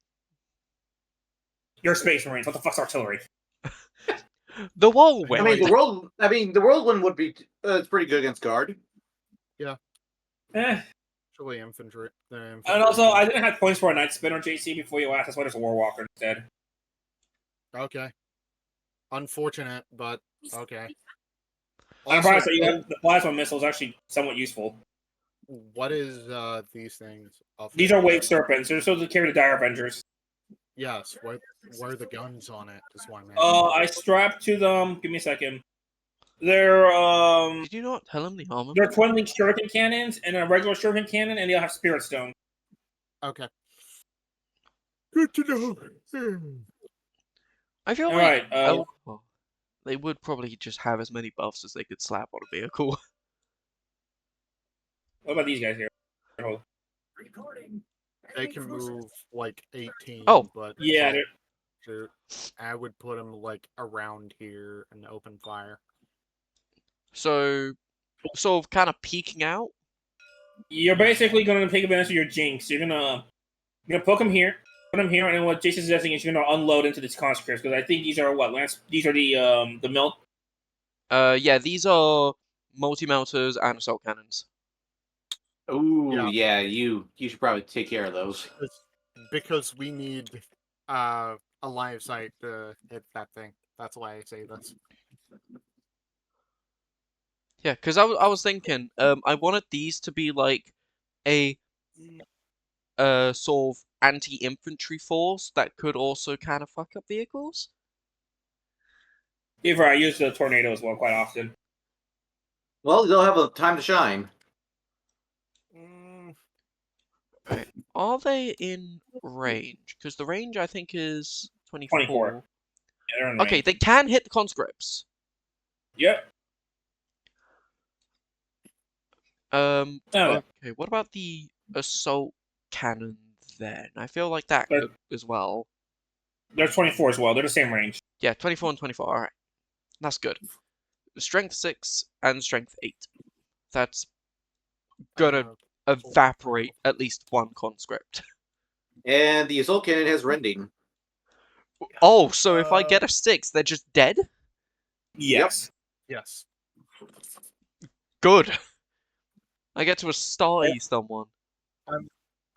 You're space marines. What the fuck's artillery? The whirlwind. The whirlwind would be it's pretty good against guard. Eh. Actually, infantry. And also, I didn't have points for a night spinner, JC. Before you asked, that's why there's a warwalker instead. Okay. Unfortunate, but okay. I'm surprised that you have the plasma missiles actually somewhat useful. What is these things? These are wave serpents. They're supposed to carry the Dire Avengers. Yes. What are the guns on it? Is one man. I strapped to them. Give me a second. They're Did you not tell him the armor? they're twin-link shuriken cannons and a regular shuriken cannon, and they'll have spirit stone. Okay. Good to know. I feel All like right. well, they would probably just have as many buffs as they could slap on a vehicle. What about these guys here? Hold. They can move like 18. Oh. But Yeah. I would put them like around here and open fire. So, sort of kind of peeking out. You're basically going to take advantage of your jinx. You're gonna poke them here, put them here, and then what Jason's suggesting is you're gonna unload into these conscripts because I think these are what Lance. These are the milk. Yeah, these are multi-melters and assault cannons. Ooh, yeah. You should probably take care of those. Because we need a line of sight to hit that thing. That's why I say this. Yeah, because I was thinking, I wanted these to be like a sort of anti-infantry force that could also kind of fuck up vehicles. I use the tornado as well quite often. Well, they'll have a time to shine. Right. Are they in range? Because the range I think is 24. 24. Yeah, they're in Okay, range. they can hit the conscripts. Yep. Oh. Okay, what about the assault cannon then? I feel like that could as well. They're 24 as well. They're the same range. Yeah, 24 and 24. All right, that's good. Strength 6 and strength 8. That's gonna evaporate at least one conscript. And the assault cannon has rending. Oh, so if I get a 6, they're just dead? Yes. Yes. Good. I get to astay someone.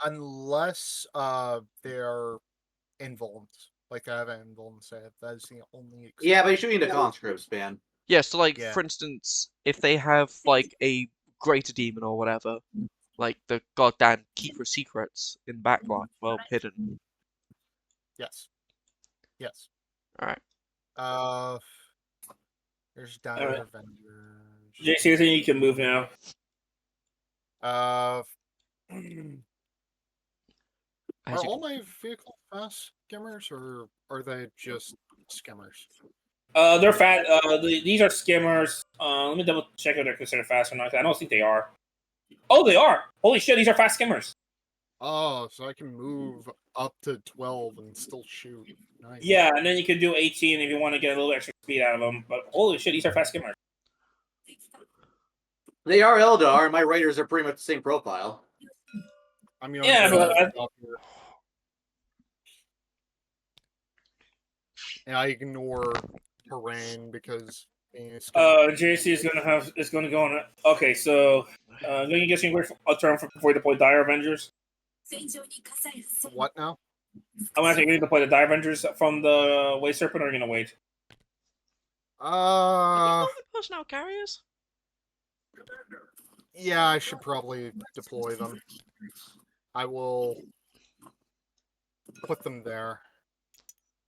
Unless they're invulns. Like I have an invuln save. That is the only Yeah, but you're shooting the conscripts, man. Yeah, so like Yeah. for instance, if they have like a greater demon or whatever, like the goddamn keeper secrets in backline, well hidden. Yes. Yes. Alright. There's Dire Alright. Avengers. JC, I think you can move now. Are As you all my vehicles fast skimmers, or are they just skimmers? They're fat. These are skimmers. Let me double check if they're considered fast or not. I don't think they are. Oh, they are. Holy shit, these are fast skimmers. Oh, so I can move up to 12 and still shoot. Nice. Yeah, and then you can do 18 if you want to get a little extra speed out of them. But holy shit, these are fast skimmers. They are Eldar, and my raiders are pretty much the same profile. I'm going Yeah, to but up here. And I ignore terrain because JC is gonna go on. Okay, so then you guys can wait for a turn before you deploy Dire Avengers. What now? I'm actually going to deploy the Dire Avengers from the Way Serpent, or are you gonna wait? Are these not the personnel carriers? Yeah, I should probably deploy them. I will put them there.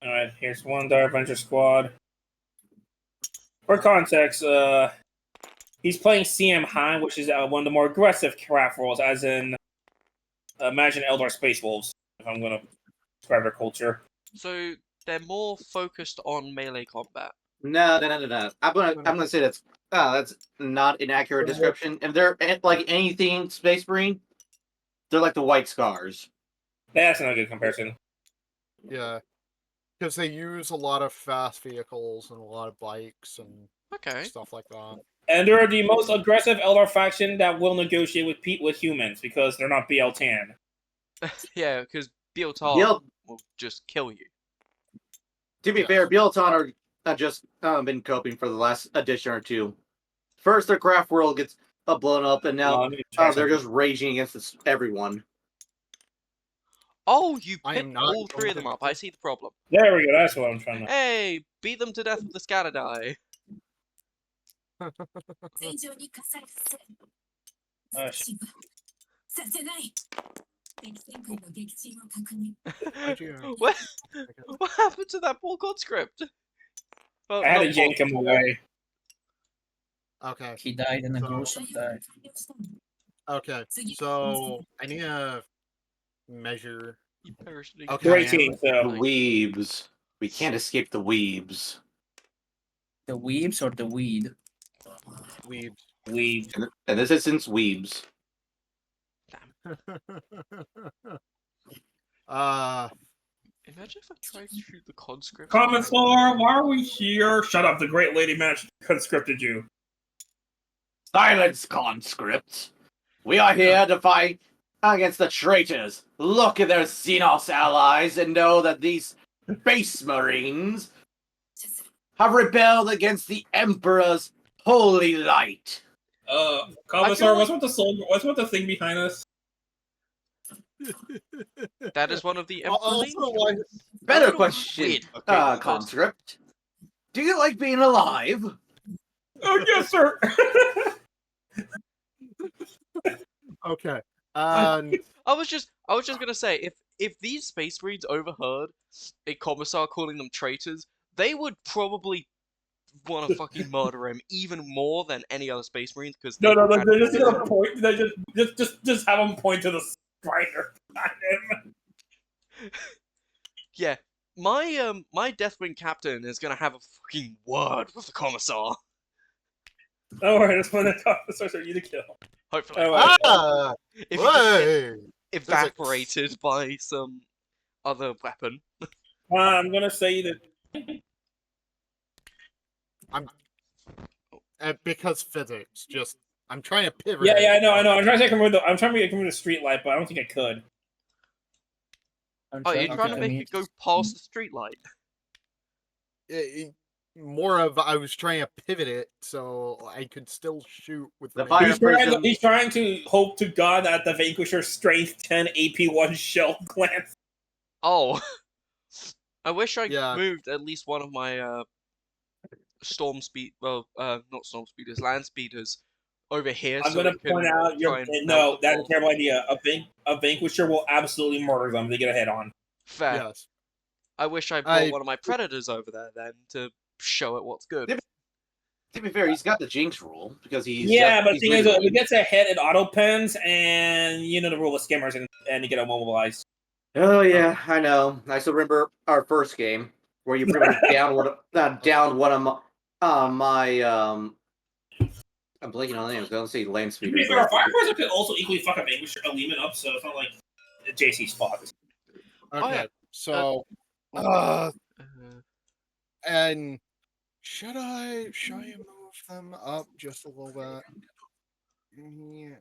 Alright, here's one Dire Avenger squad. For context, he's playing CM High, which is one of the more aggressive craft roles, as in imagine Eldar Space Wolves, if I'm gonna describe their culture. So they're more focused on melee combat. No. I'm gonna say that's not an accurate description. If they're like anything Space Marine, they're like the White Scars. That's not a good comparison. Yeah. Because they use a lot of fast vehicles and a lot of bikes and Okay. stuff like that. And they're the most aggressive Eldar faction that will negotiate with humans because they're not BL-10. Yeah, because Biotar Biel- will just kill you. To be fair, Bielton are just been coping for the last edition or two. First, their craft world gets blown up, and now they're just raging against everyone. Oh, you I am picked not all three of them going up. I see the problem. There we go, that's what I'm trying to... Hey, beat them to death with the scatter die. what? What happened to that poor conscript? Well, I had to not yank poor. him away. Okay. He died in a So- gruesome death. Okay. So I need to measure. He perished in Okay. Great team, The so... weebs. We can't escape the weebs. The weebs or the weed? Weebs. We... And this instance, weebs. Imagine if I tried to shoot the conscript. Commissar, why are we here? Shut up, the great lady match conscripted you. Silence, conscripts. We are here to fight against the traitors. Look at their Xenos allies and know that these Space Marines have rebelled against the Emperor's holy light. Commissar, like- what's with the thing behind us? That is one of the Also, Emperor like, Better That's question, weird, okay, because- conscript. Do you like being alive? Oh, yes, sir! okay. I was just gonna say, if these Space Marines overheard a commissar calling them traitors, they would probably want to fucking murder him even more than any other Space Marines because No, they're just gonna point. They just have him point to the spider behind him. Yeah, my Deathwing captain is gonna have a fucking word with the commissar. Don't worry, that's when the commissars are you to kill. Hopefully, Ah! if he doesn't Hey! get evaporated by some other weapon. I'm gonna say that. Because physics. Just I'm trying to pivot. Yeah, I know. I'm trying to remove the street light, but I don't think I could. Oh, you're trying to make it go past the street light. More of I was trying to pivot it so I could still shoot with The the fire prism. He's trying to hope to God that the Vanquisher Strength 10 AP1 shell glance. Oh, I wish I Yeah. moved at least one of my storm speed. Well, not storm speeders, land speeders over here. I'm so gonna we can point out try and no, melt the that's a walls. terrible idea. A Vanquisher will absolutely murder them. They get a head on. Fair. Yes. I wish I brought one of my predators over there then to show it what's good. Yep. To be fair, he's got the Jinx rule because he's Yeah, but he's the thing is, really- it gets a hit at auto pens, and you know the rule of skimmers, and you get immobilized. Oh yeah, I know. I still remember our first game where you pretty much downed one of my I'm blanking on the names. I don't say land To be speeders. fair, Fire Prison could also equally fuck a Vanquisher, a Lehman up, so it's not like JC's fault. Okay, yeah. so Uh, and should I move them up just a little bit? Yeah.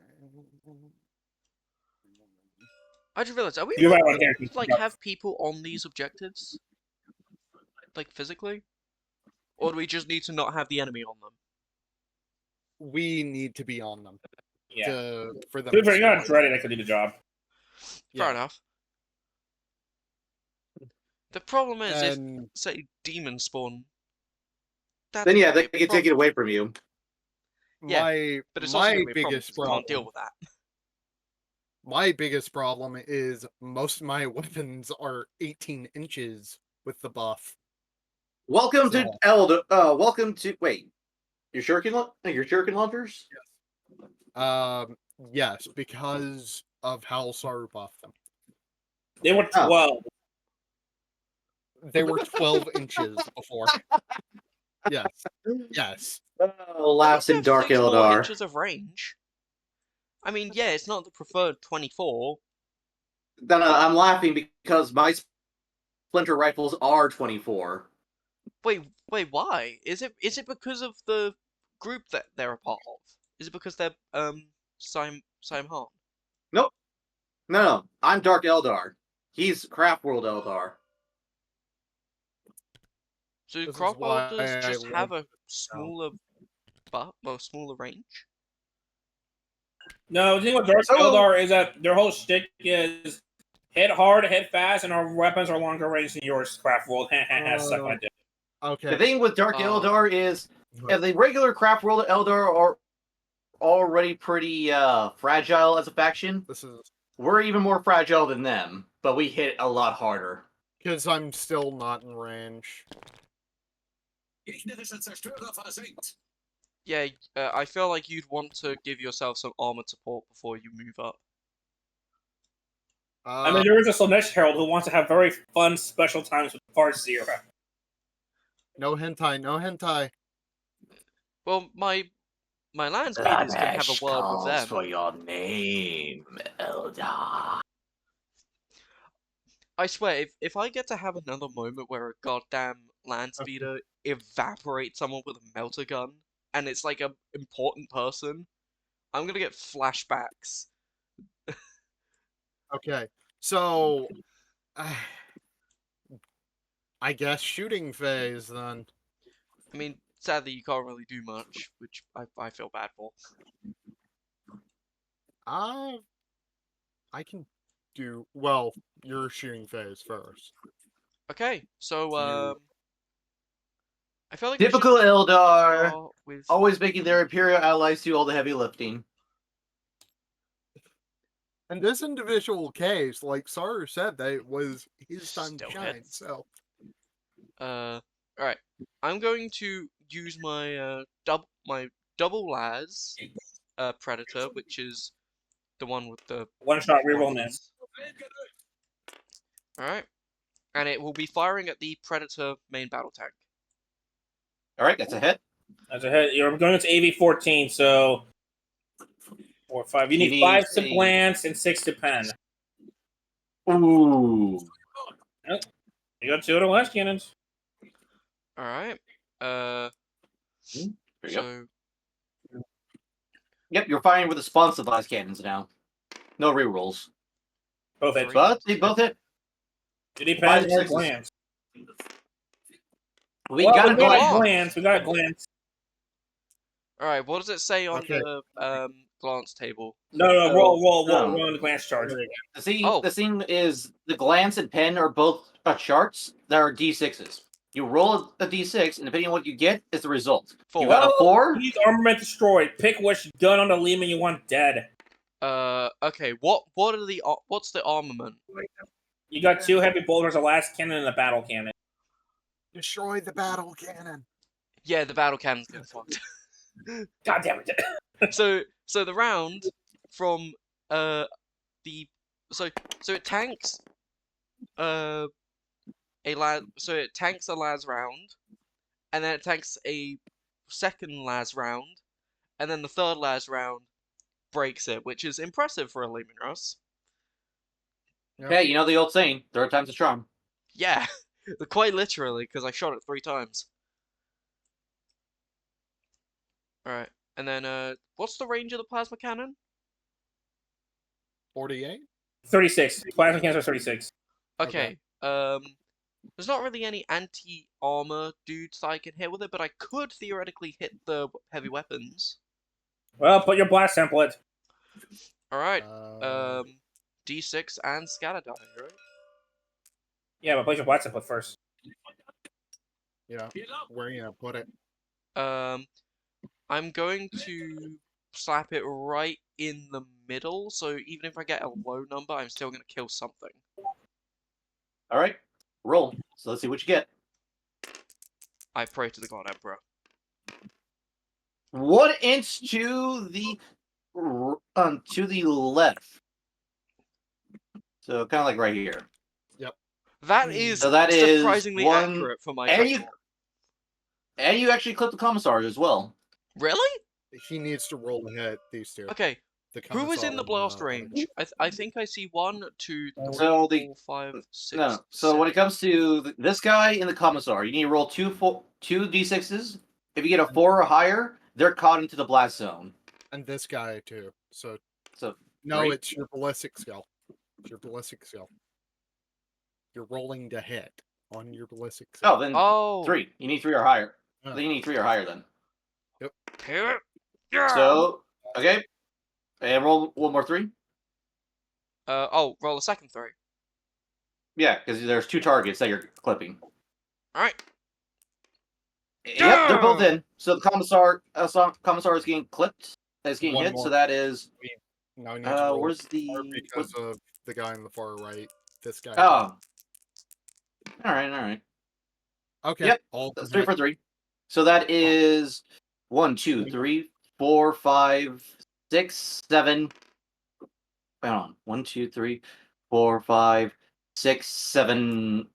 I just realized, are we You're right allowed on there. to like have people on these objectives, like physically, or do we just need to not have the enemy on them? We need to be on them Yeah. for them. If To you're not spawn. dreaded, I could do the job. Fair Yeah. enough. The problem is, if And say demons spawn, that's Then yeah, gonna they be a can take it problem. away from you. Yeah, my But it's also my gonna be a problem biggest 'cause we can't deal problem. with that. My biggest problem is most of my weapons are 18 inches with the buff. Welcome to So- Elder. Welcome to your shuriken launchers. Yes, because of how Saru buffed them. They were 12. They were 12 inches before. Yes. Yes. Oh, laughs They in have Dark 34 Eldar. inches of range. I mean, yeah, it's not the preferred 24. No, I'm laughing because my splinter rifles are 24. Wait, why? Is it because of the group that they're a part of? Is it because they're Sim Han? Nope. No, I'm Dark Eldar. He's Craft World Eldar. So This is Crop why does I just have love a smaller smaller range? No, the thing with Dark So- Eldar is that their whole shtick is hit hard, hit fast, and our weapons are longer range than yours, Craft World. Suck my dick. Okay. The thing with Dark Uh, Eldar is, if the regular Craft World Eldar are already pretty fragile as a faction, This is we're even more fragile than them, but we hit a lot harder. because I'm still not in range. Yeah, I feel like you'd want to give yourself some armored support before you move up. I mean, there is a Slanesh Herald who wants to have very fun special times with Farseer. No hentai, no hentai. Well, my land speeders can have a word with them. for your name, Eldar. I swear, if I get to have another moment where a goddamn land speeder evaporates someone with a melter gun, and it's like a important person, I'm gonna get flashbacks. Okay. So I guess shooting phase then. I mean, sadly, you can't really do much, which I feel bad for. I can do well, you're shooting phase first. Okay, so You- I feel like we should Typical Eldar, start with always making their Imperial allies do all the heavy lifting. In this individual case, like Saru said, that it was his time to Still shine. hits. So Alright. I'm going to use my double las predator, which is the one with the One shot reroll miss. Alright. And it will be firing at the predator main battle tank. Alright, that's a hit. That's a hit. You're going into AV-14, so 4, 5. You He need 5 needs to a- glance and 6 to pen. Ooh. You got 2 of the last cannons. Alright. There you go. So Yep, you're firing with the spawn supplies cannons now. No rerolls. Both hits. But they both hit. It depends 5 on our sixes. glance. We Well, got we a got a glance. glance. We got a glance. alright, what does it say on Okay. the glance table? No, So, roll um, on the glance charge. The thing is, the glance and pen are both charts that are d6s. You roll a d6, and depending on what you get, is the result. 4. You got a 4? He's armament destroyed. Pick which gun on the Lehman you want dead. Okay, what are the what's the armament? You got 2 heavy bolters, a last cannon, and a battle cannon. destroy the battle cannon. Yeah, the battle cannon's getting fucked. God damn it. So the round from the so it tanks it tanks a las round, and then it tanks a second las round, and then the third las round breaks it, which is impressive for a Lehman Russ. Yep. Hey, you know the old saying, third time's a charm. Yeah, quite literally, because I shot it 3 times. Alright, and then, what's the range of the plasma cannon? 48? 36. Plasma cancer 36. Okay, there's not really any anti-armor dudes that I can hit with it, but I could theoretically hit the heavy weapons. Well, put your blast sample it. Alright, Uh, D6 and scatter die, right? Yeah, but place your blast sample first. yeah. Where are you gonna put it? I'm going to slap it right in the middle, so even if I get a low number, I'm still gonna kill something. Alright, roll. So let's see what you get. I pray to the God Emperor. 1 inch to the left. So kind of like right here. That is So that is surprisingly one, accurate for my and you type. and you actually clip the commissars as well. Really? He needs to roll to hit these two. Okay, The who is in the commissar blast and range? I think I see 1, 2, 3, So 4, 5, 6, No. So when it 7. comes to this guy in the commissar, you need to roll two d6s. If you get a 4 or higher, they're caught into the blast zone. and this guy too. So So no, 3. it's your ballistic skill. It's your ballistic skill. You're rolling to hit on your ballistic skill. Oh, then Oh. 3. You need 3 or higher. Oh. Then you need 3 or higher then. Yeah. So okay, and roll one more 3. Roll a second 3. Yeah, because there's 2 targets that you're clipping. Alright. Yep, they're both in. So the commissar is getting clipped. Is getting One hit. more. So that is. Now we need to roll Where's the? more because of the guy on the far right. This guy. Oh. All right. Okay. Yep. All That's 3 for 3. So that is 1, 2, 3, 4, 5, 6, 7. Wait on. 1, 2, 3, 4, 5, 6, 7,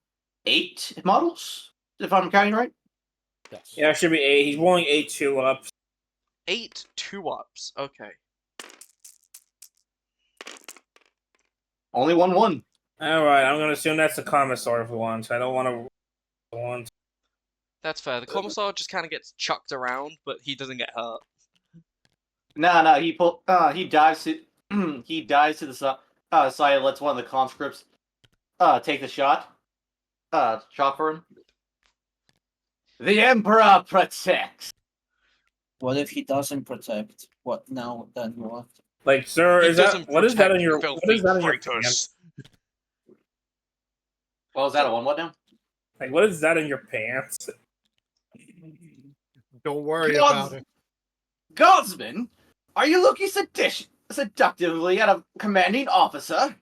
8 models. If I'm counting right. Yes. Yeah, it should be 8. He's rolling 8 2 up. 8 2-ups. Okay. Only 1 1. Alright, I'm gonna assume that's the commissar for once. I don't want to. Once. That's fair. The commissar just kind of gets chucked around, but he doesn't get hurt. No. He dives to. He dives to the side. Side lets one of the conscripts. Take the shot. Shot for him. The Emperor protects. What if he doesn't protect? What now? Then what? Like, sir, He is that doesn't what is that protect in your filthy what is that in your traitors. pants? What was that? A 1-1 now? Like, what is that in your pants? Don't worry Gods- about it. Guardsman, are you looking seductively at a commanding officer?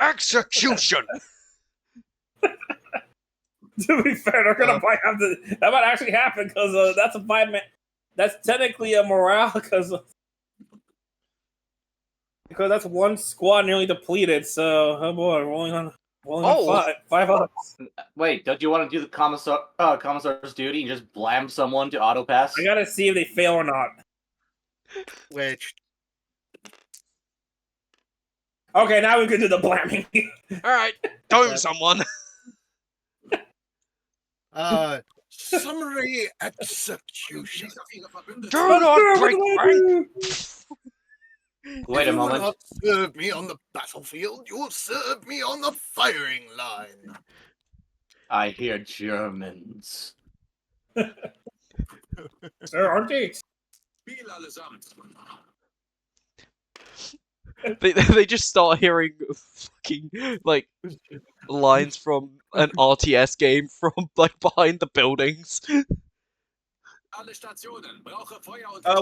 Execution! To be fair, they're gonna probably have to. That might actually happen because that's a 5-man. That's technically a morale because that's one squad nearly depleted. So, oh boy, rolling on five ups. Wait, don't you want to do the commissar's duty and just blam someone to auto pass? I gotta see if they fail or not. Which Okay, now we can do the blamming. Alright, dome someone! summary execution. Do not break rank! Wait a If you will moment. not serve me on the battlefield, you will serve me on the firing line. I hear Germans. Sir, aren't they? They just start hearing fucking, like, lines from an RTS game from, like, behind the buildings. Oh,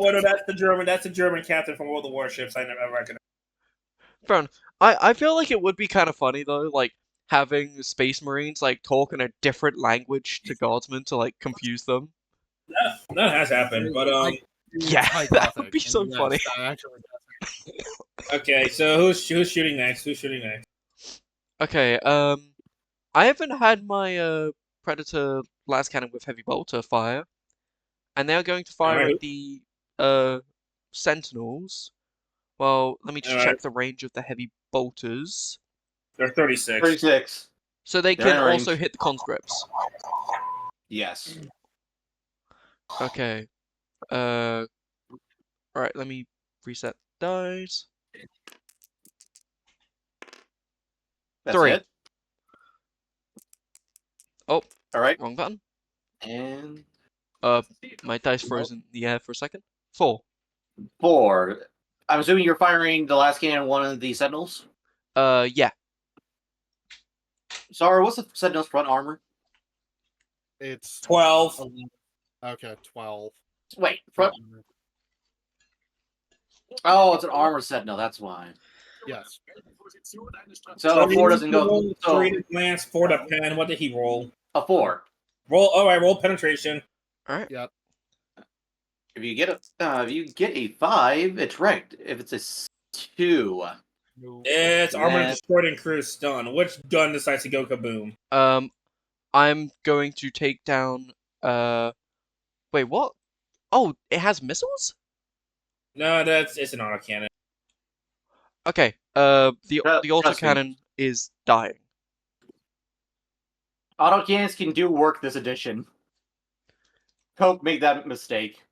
well, no, that's the German. That's the German captain from World of Warships. I never recognized. Brown, I feel like it would be kind of funny, though, like, having Space Marines, like, talk in a different language to Guardsmen to, like, confuse them. That has happened, but Yeah, that would be so funny. Okay, so who's shooting next? Who's shooting next? Okay, I haven't had my, Predator blast cannon with heavy bolter fire, and they're going to fire Alright. at the, Sentinels. Well, let me just check Alright. the range of the heavy bolters. They're 36. 36. So they They're can in also range. hit the conscripts. Yes. Okay. Alright, let me reset dice. That's 3. it. Oh, All right. wrong button. And My dice froze in the air for a second. 4. 4. I'm assuming you're firing the last cannon on one of the sentinels. Yeah. Sorry, what's the sentinel's front armor? It's 12. okay, 12. Wait, front. Oh, it's an armor sentinel. That's why. Yes. So a 4 doesn't go. Roll So 3 to glance, 4 to pen. What did he roll? a 4. Roll. All right, roll penetration. Alright. Yep. If you get a 5, it's wrecked. If it's a 2, It's armor Nah. destroyed and crew stunned. Which gun decides to go kaboom? I'm going to take down, wait, what? Oh, it has missiles? No, it's an autocannon. Okay, the Trust me. autocannon is dying. autocannons can do work this edition. Coke made that mistake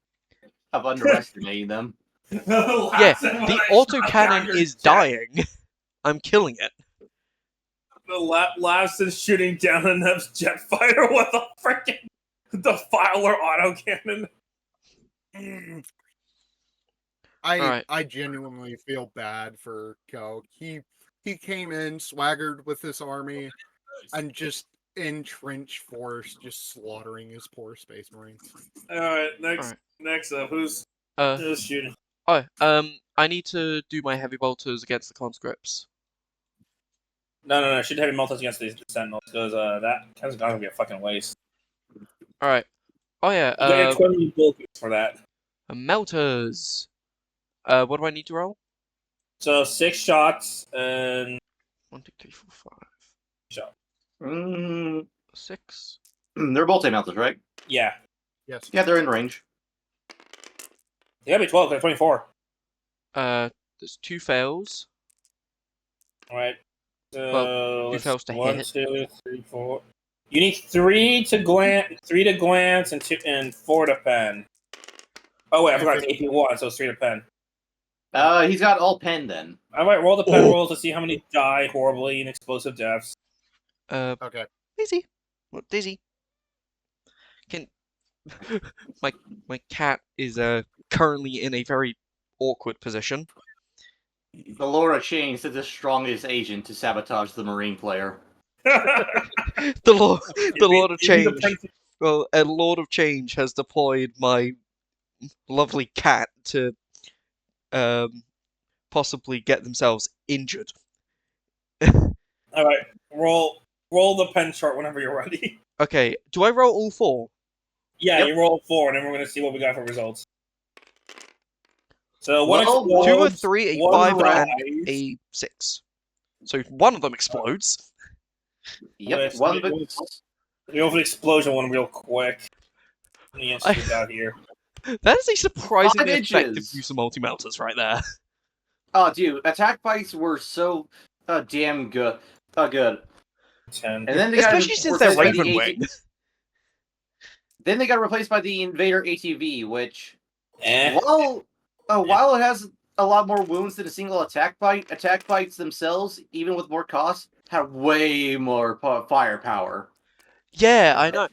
of underestimating them. Yeah, the autocannon is dying. I'm killing it. The Lavson's shooting down enough jet fighter with a freaking Defiler autocannon. Alright. I genuinely feel bad for Coke. He came in swaggered with this army and just in trench force, just slaughtering his poor space marines. All right, Alright. next up, who's shooting? Oh, I need to do my heavy bolters against the conscripts. No. Should heavy melters against these sentinels because that's gonna be a fucking waste. Alright. Oh yeah, You get 20 bulkers for that. melters. What do I need to roll? So 6 shots and 1, 2, 3, 4, 5. shot. 6. They're multi-melters, right? Yeah, Yes. Yeah, they're in range. they gotta be 12. They're 24. There's 2 fails. All right. So Well, 2 fails to 1, hit. 2, 3, 4. You need 3 to glance, and 4 to pen. Oh wait, I forgot it's AP1, so it's 3 to pen. He's got all pen then. All right, roll the pen rolls to see how many die horribly in explosive deaths. Okay. Daisy. What, Daisy? Can my cat is currently in a very awkward position. The Lord of Change is the strongest agent to sabotage the Marine player. The Lord of Change. Well, a Lord of Change has deployed my lovely cat to possibly get themselves injured. All right, roll the pen chart whenever you're ready. Okay, do I roll all 4? Yeah, Yep. you roll 4, and then we're gonna see what we got for results. So Well, one 2 or explodes, 3, a one 5, dies. and a 6. So one of them explodes. Yep. Let's One of see, it's We go for the explosion one real quick. How many inches we got here? That is a surprisingly 5 effective inches. use of multi-melters right there. Oh, dude, attack fights were so damn good. Good. 10. And then they got Especially since they're replaced by Raven the Wing. Then they got replaced by the Invader ATV, which Eh. while it has a lot more wounds than a single attack fights themselves, even with more cost, have way more firepower. Yeah, I know.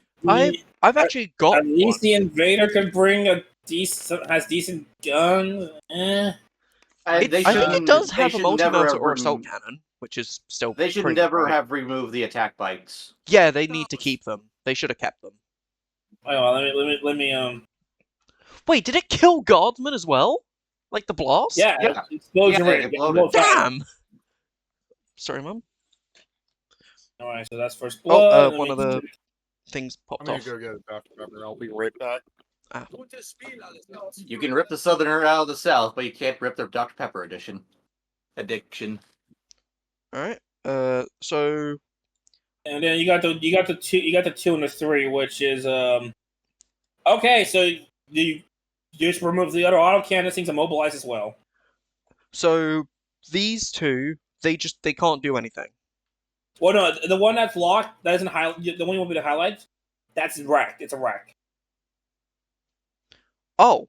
I've actually got At least one. the invader could bring has decent guns. Eh. And I think it does have a should multi-melter never or have assault cannon, which is still They should pretty never right. have removed the attack bikes. Yeah, they need to keep them. They should have kept them. Wait, well, let me Wait, did it kill Guardsmen as well? Like the blast? Yeah. explosion Yeah, rate. it exploded. Damn! Sorry, Mum. Alright, so that's first Oh, blood. one of the things I'm popped gonna off. go get a Dr. Pepper. I'll be right back. You can rip the Southerner out of the South, but you can't rip the Dr. Pepper addiction. Alright. So And then you got the 2 and the 3, which is okay. So you just remove the other autocannon. Things immobilize as well. So these two, they can't do anything. Well, no, the one that's locked, that isn't highlight. The one you want me to highlight, that's wrecked. It's a wreck. Oh,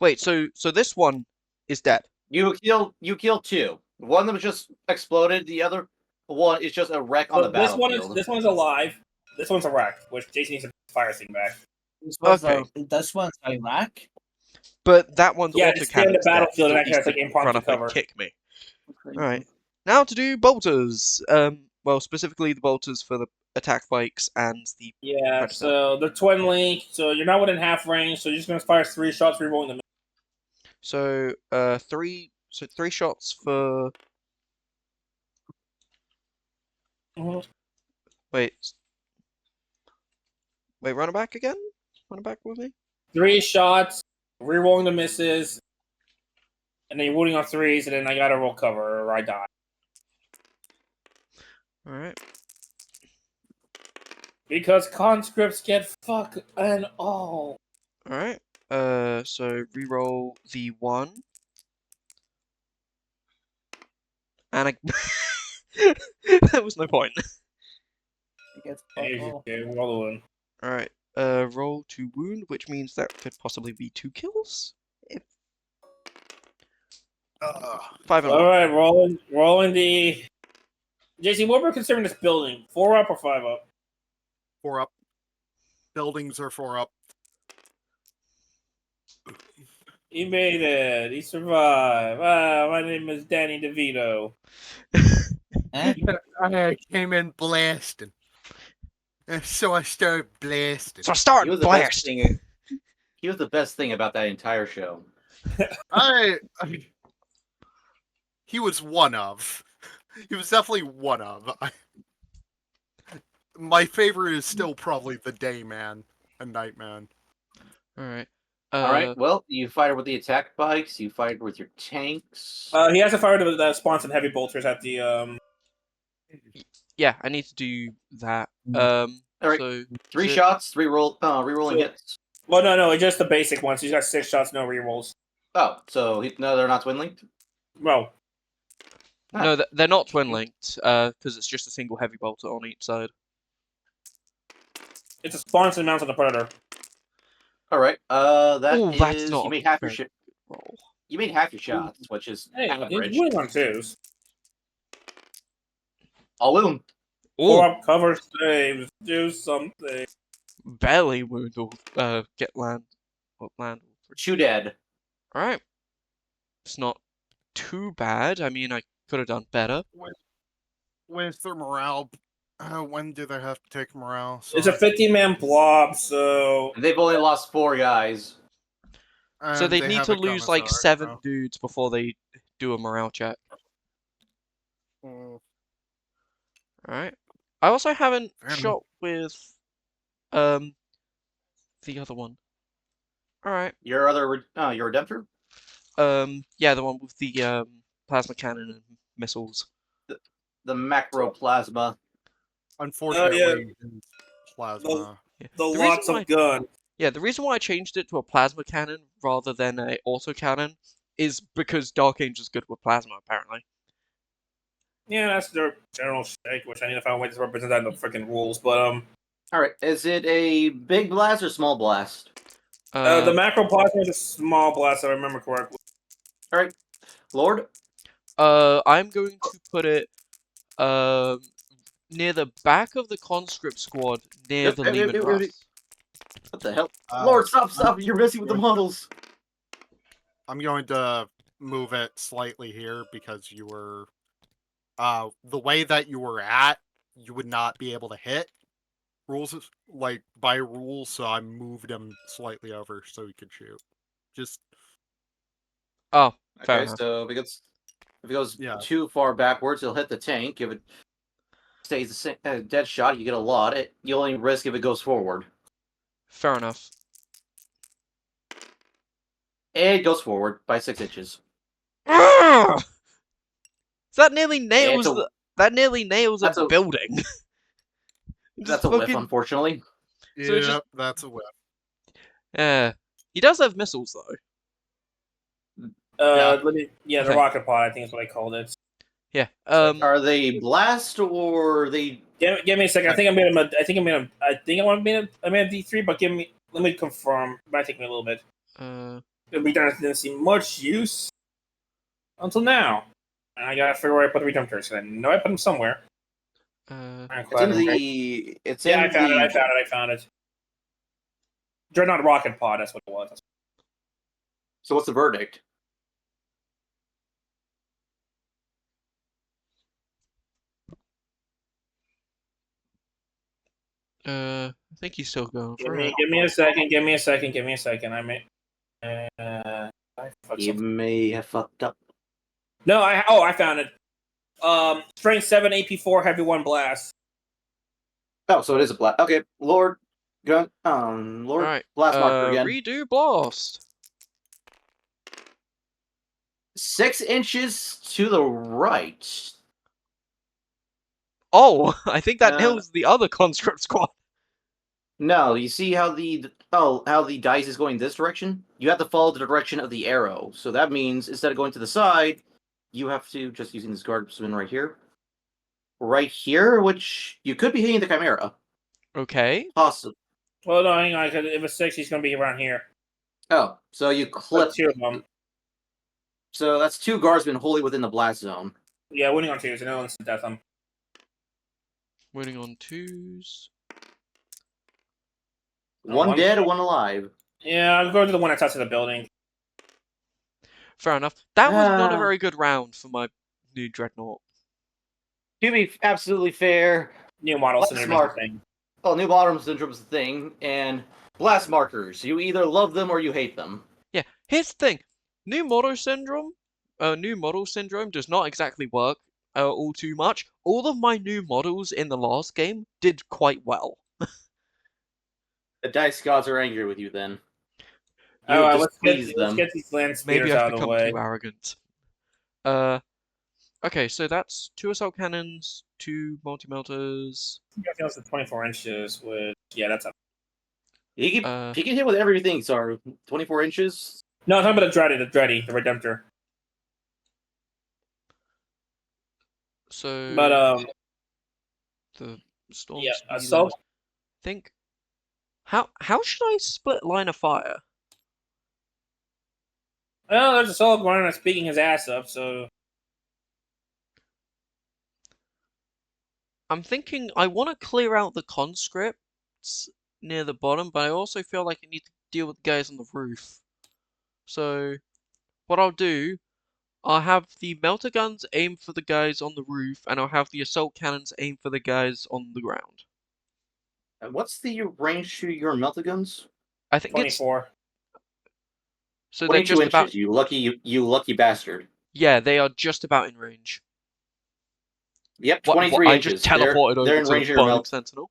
wait. So this one is dead. You kill two. One of them just exploded. The other one is just a wreck on the So battlefield. this one's alive. This one's a wreck, which Jason needs to fire thing back. This one's Iraq. But that one's Yeah, just stay on autocannon. the battlefield and It actually needs has to like impromptu run up and cover. kick me. Okay. All right. Now to do bolters. Well, specifically the bolters for the attack bikes and the Yeah, Predator. so they're twin link, so you're not within half range, so you're just gonna fire 3 shots, rerolling them. So three shots for. Wait, run it back again. Run it back with me. 3 shots, rerolling the misses, and then you're wounding on 3s, and then I gotta roll cover or I die. All right. Because conscripts get fuck and all. All right. So reroll the 1. And I. There was no point. Okay, roll the 1. All right. Roll to wound, which means that could possibly be 2 kills. If 5 and All 1. right, rolling the. JC, what we're considering this building? 4 up or 5 up? 4 up. Buildings are 4 up. He made it. He survived. My name is Danny DeVito. I came in blasting. So I started blasting. So start He was the best blast. thing. He was the best thing about that entire show. He was one of. He was definitely one of. My favorite is still probably the Dayman and Nightman. All right. All right. Well, you fight with the attack bikes. You fight with your tanks. He has to fire the sponsored heavy bolters at the Yeah, I need to do that. All right. So 3 so- shots, 3 rerolling hits. Well, no, it's just the basic ones. He's got 6 shots, no rerolls. Oh, so no, they're not twin linked. Well, No, they're not twin linked. Because it's just a single heavy bolter on each side. it's a sponsored mount on the Predator. All right. Ooh, that's not you made half your very shit. Roll. You made half your shots, which is Hey, average. he's winning on 2s. I'll wound. 4 Ooh, up, cover, saves, do something. barely wound or get land. Or land. Shoot dead. All right. It's not too bad. I mean, I could have done better. Where's their morale? When do they have to take morale? It's a 15-man blob, so And they've only lost 4 guys. So they need have to a lose like commissar, 7 so- dudes before they do a morale check. Mm, Alright. I also haven't Fair enough. shot with the other one. Alright. Your Redemptor? Yeah, the one with the plasma cannon and missiles. The macro plasma. Unfortunately, plasma. Yeah. the reason lots why- of gun. Yeah, the reason why I changed it to a plasma cannon rather than a autocannon is because Dark Angel's good with plasma, apparently. Yeah, that's their general shake, which I need to find a way to represent that in the freaking rules. But All right. Is it a big blast or small blast? the macro plasma is a small blast, if I remember correctly. All right, Lord. I'm going to put it near the back of the conscript squad, near Yep, the yep, Lehman yep, Russ. yep. What the hell? Uh, Lord, stop! You're messing with the models. I'm going to move it slightly here because you were the way that you were at, you would not be able to hit. Rules like by rules, so I moved him slightly over so he could shoot. Just Oh, fair Okay, enough. so if it goes Yeah. too far backwards, it'll hit the tank. If it stays the same, dead shot, you get a lot. You only risk if it goes forward. Fair enough. It goes forward by 6 inches. So that nearly nails a- that nearly nails that's a a- building. That's a whiff, unfortunately. So it just- that's a whip. Yeah, he does have missiles though. Yeah. The Okay. rocket pod, I think is what I called it. Yeah. Are they blast or they? Give me a second. I think I made him. I think I want to made a D3, but let me confirm. It might take me a little bit. The return didn't see much use until now. And I gotta figure where I put the redemptors. I know I put them somewhere. It's in the. It's yeah, in I found it. Dreadnought rocket pod. That's what it was. So what's the verdict? I think he's still going for it. Give me a second. I may. You may have fucked up. No, I found it. Strength 7, AP 4, heavy 1 blast. Oh, so it is a blast. Okay, Lord, Lord, Alright, blast marker again. redo blast. 6 inches to the right. Oh, I think that nails the other conscript squad. No, you see how the dice is going this direction? You have to follow the direction of the arrow. So that means instead of going to the side, you have to just using this guardsman right here. Right here, which you could be hitting the Chimera. Okay. Possibly. Well, no, hang on, because if it's 6, he's going to be around here. Oh, so you clip. Two of them. So that's 2 guardsmen wholly within the blast zone. Yeah, winning on 2s, and no one's to death them. Winning on 2s. One dead, one alive. Yeah, I'll go to the one attached to the building. Fair enough. That was not a very good round for my new dreadnought. To be absolutely fair, New model blast syndrome is the thing. Well, new model syndrome is the thing, and blast markers. You either love them or you hate them. Yeah, here's the thing. New model syndrome does not exactly work all too much. All of my new models in the last game did quite well. The dice gods are angry with you then. Let's get these land speeders Maybe out I've of the become way. too arrogant. Okay, so that's 2 assault cannons, 2 multi-melters. I think that's the 24 inches with... Yeah, that's up. He can hit with everything, so 24 inches? No, I'm talking about the Dreddy, the Redemptor. So... But, the storm yeah, speed assault... think... How should I split line of fire? Well, there's assault going on speaking his ass up, so... I'm thinking I want to clear out the conscripts near the bottom, but I also feel like I need to deal with the guys on the roof. So, what I'll do, I'll have the melter guns aim for the guys on the roof, and I'll have the assault cannons aim for the guys on the ground. And what's the range to your melter guns? I think 24. So they're 22 just inches, about... you lucky bastard. Yeah, they are just about in range. Yep, 23 I inches. just teleported they're over in to range the of your Burning melt. Sentinel.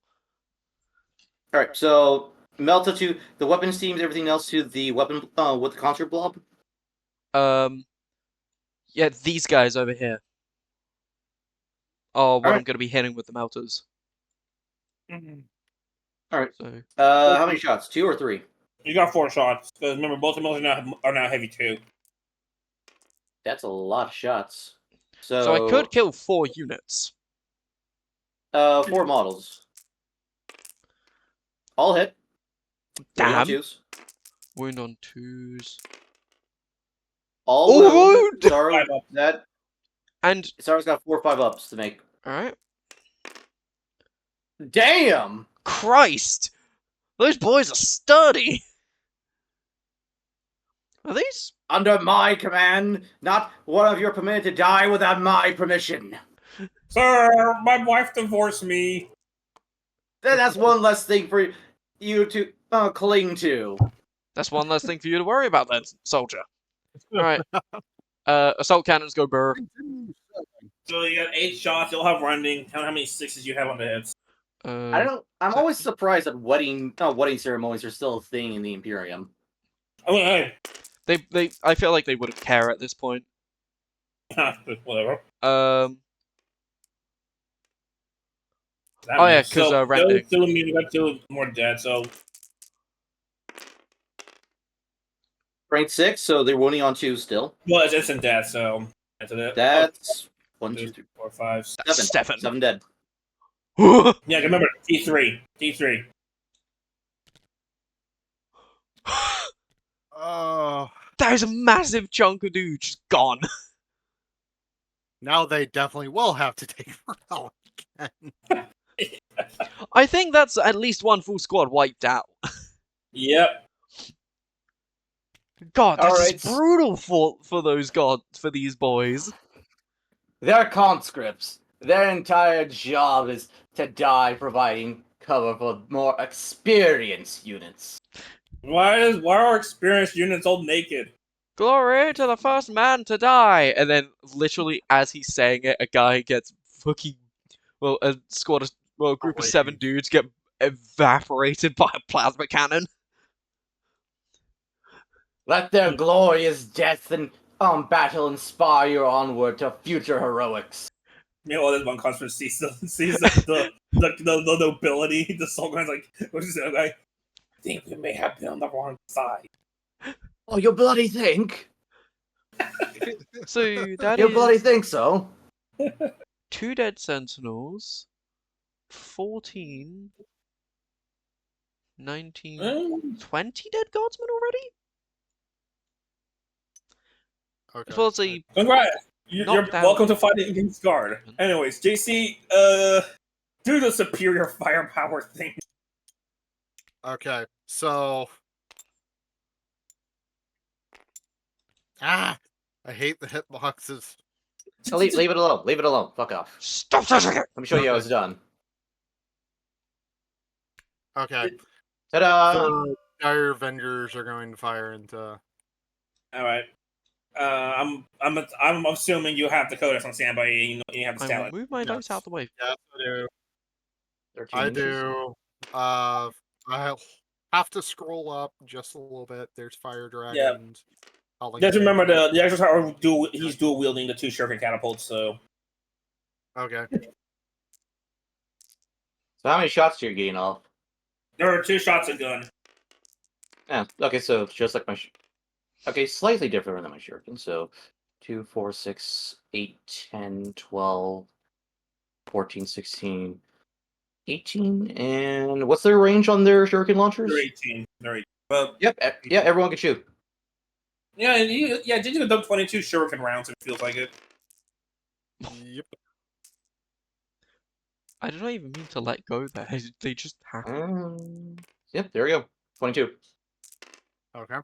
Alright, so Melta to the weapons teams, everything else to the weapon with the concert blob? Yeah, these guys over here are what Alright. I'm going to be hitting with the melters. Alright. So, how many shots? 2 or 3? You got 4 shots. Because remember, both of them are now heavy too. That's a lot of shots. so I could kill 4 units. 4 models. All hit. Damn. Wound on 2s. Wound on 2s. All wound. Sorry, that. And Sarah's got 4 or 5 ups to make. alright. Damn! Christ! Those boys are sturdy! Are these? Under my command, not one of you are permitted to die without my permission. Sir, my wife divorced me. That's one less thing for you to cling to. That's one less thing for you to worry about then, soldier. Alright. Assault cannons go burr. So you got 8 shots, you'll have running. Count how many 6s you have on the hits. I'm always surprised that wedding ceremonies are still a thing in the Imperium. I mean, hey. I feel like they wouldn't care at this point. Whatever. Oh yeah, because renting. We got 2 more dead, so... Rank 6, so they're winning on 2 still. Well, it's instant death, so... That's 1, 2, 2, 3, 4, 5. 7. 7 dead. Yeah, remember D3. D3. Oh, That is a massive chunk of dude just gone. now they definitely will have to take morale again. I think that's at least one full squad wiped out. Yep. God, that's Alright. just brutal for these boys. They're conscripts. Their entire job is to die providing cover for more experienced units. Why are our experienced units all naked? Glory to the first man to die! And then, literally, as he's saying it, a guy gets fucking. Well, a group of 7 dudes get evaporated by a plasma cannon. Let their glorious death and battle inspire you onward to future heroics. Meanwhile, this one constantly sees the nobility. The Soulgrine's like, what is it? I think we may have been on the wrong side. Oh, you bloody think? So, that You bloody is think so? 2 dead sentinels, 14, 19, 20 dead guardsmen already? Okay. As well as a Congrats! You're knocked out- welcome to fighting against Guard. Anyways, JC, do the superior firepower thing. Okay, so I hate the hitboxes. No, leave it alone. Leave it alone. Fuck off. Stop touching it! Let me show you how it's done. Okay, Ta-da! so our Avengers are going to fire into. All right. I'm assuming you have the codex on standby. You have the I will talent. move my dice out the way. Yes, I do. 13 I inches. do. I have to scroll up just a little bit. There's fire dragons. I'll link Just to remember it. the extras are he's dual wielding the 2 shuriken catapults. So Okay. So how many shots do you gain off? there are 2 shots a gun. Yeah, okay, so just like my... Okay, slightly different than my shuriken. So 2, 4, 6, 8, 10, 12, 14, 16, 18, and what's their range on their shuriken launchers? They're 18. They're 18. Well, Yep, yeah, everyone can shoot. yeah, did you dump 22 shuriken rounds? It feels like it. Yep. I don't even mean to let go there. They just happen. Yep, there we go. 22. Okay.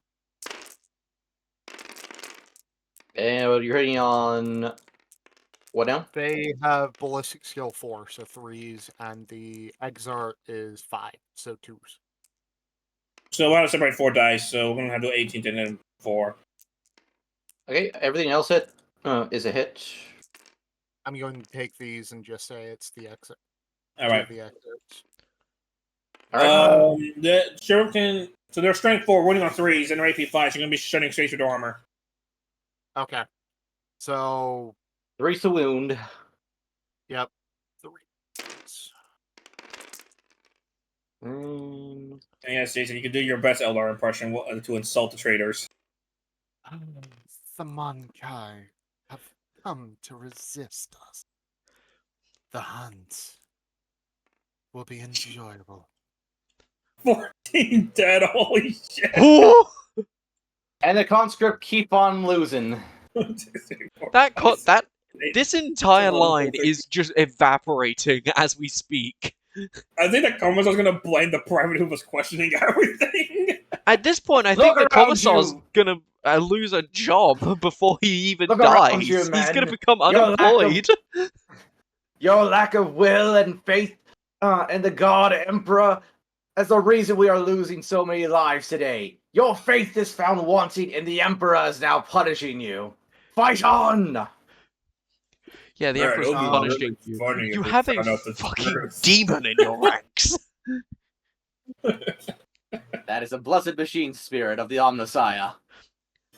And you're hitting on... What now? They have ballistic skill 4, so 3s, and the Exart is 5, so 2s. So I want to separate 4 dice. So we're gonna have to do 18 and then 4. Okay, everything else is a hit. I'm going to take these and just say it's the exit. All right. The exits. Alright. The shuriken. So they're strength 4, winning on 3s, and their AP 5. So you're gonna be shutting straight through the armor. Okay. So, 3 to wound. yep. 3. Mm, And yes, Jason, you can do your best Eldar impression to insult the traitors. The Mankai have come to resist us. The hunt will be enjoyable. 14 dead. Holy shit. Ooh! and the conscript keep on losing. This entire line is just evaporating as we speak. I think the commissar's gonna blame the private who was questioning everything. At this point, I Look think the around commissar's you. gonna lose a job before he even Look around dies. you, He's man. gonna become Your lack of- unemployed. Your lack of will and faith in the God Emperor is the reason we are losing so many lives today. Your faith is found wanting, and the Emperor is now punishing you. Fight on! Yeah, the Right, Emperor's it'll be punishing really you. funny if You we have a found out the fucking truth. demon in your ranks. That is a blessed machine spirit of the Omnissiah.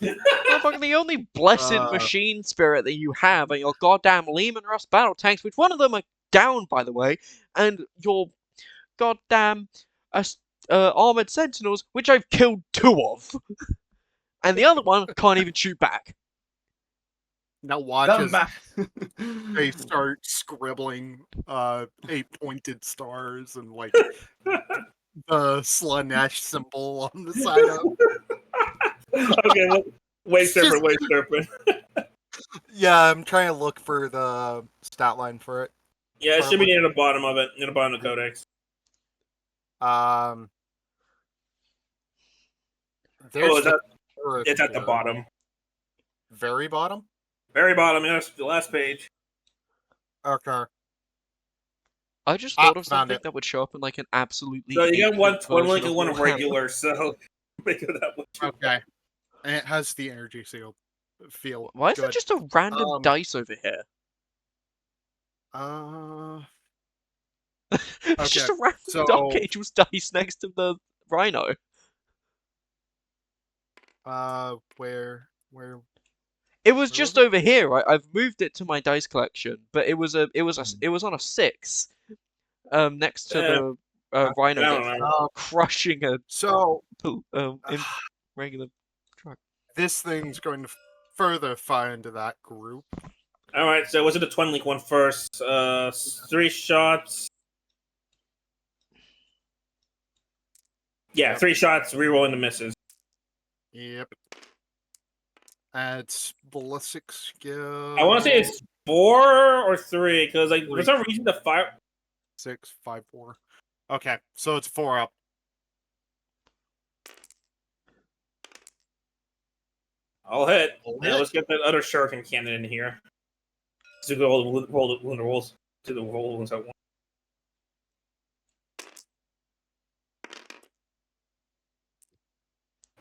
Motherfucker, the only blessed machine spirit that you have are your goddamn Lehman Russ battle tanks, which one of them are down, by the way, and your goddamn armored sentinels, which I've killed 2 of. And the other one can't even shoot back. Now watch The as ma- they start scribbling 8-pointed stars and like the Slanesh symbol on the side of. Okay, well, way It's serpent, just- way serpent. Yeah, I'm trying to look for the stat line for it. Yeah, it should be near the bottom of it, near the bottom of the codex. There's It's the at the bottom. Very bottom? Very bottom, yes, the last page. Okay. I just thought of found something it. that would show up in like an absolutely. So you got one 8-bit twin version link of and one Warhammer. regular, so make it that one. Okay. And it has the energy seal feel. Why is there good. just a random Um, dice over here? It's just Okay, a random so- Dark Angels dice next to the Rhino. Where? It was Where just was it? over here, right? I've moved it to my dice collection, but it was on a 6, next to the Rhino I don't that's know. crushing a So regular truck. this thing's going to further fire into that group. All right, so was it the twin link one first? 3 shots. Yeah, 3 shots, rerolling the misses. Yep. It's ballistic skill. I want to say it's 4 or 3 because like for 3. some reason the fire. 6, 5, 4. Okay, so it's 4 up. I'll hit. I'll Now hit. let's get that other shuriken cannon in here. So go roll the rolls to the rolls at once.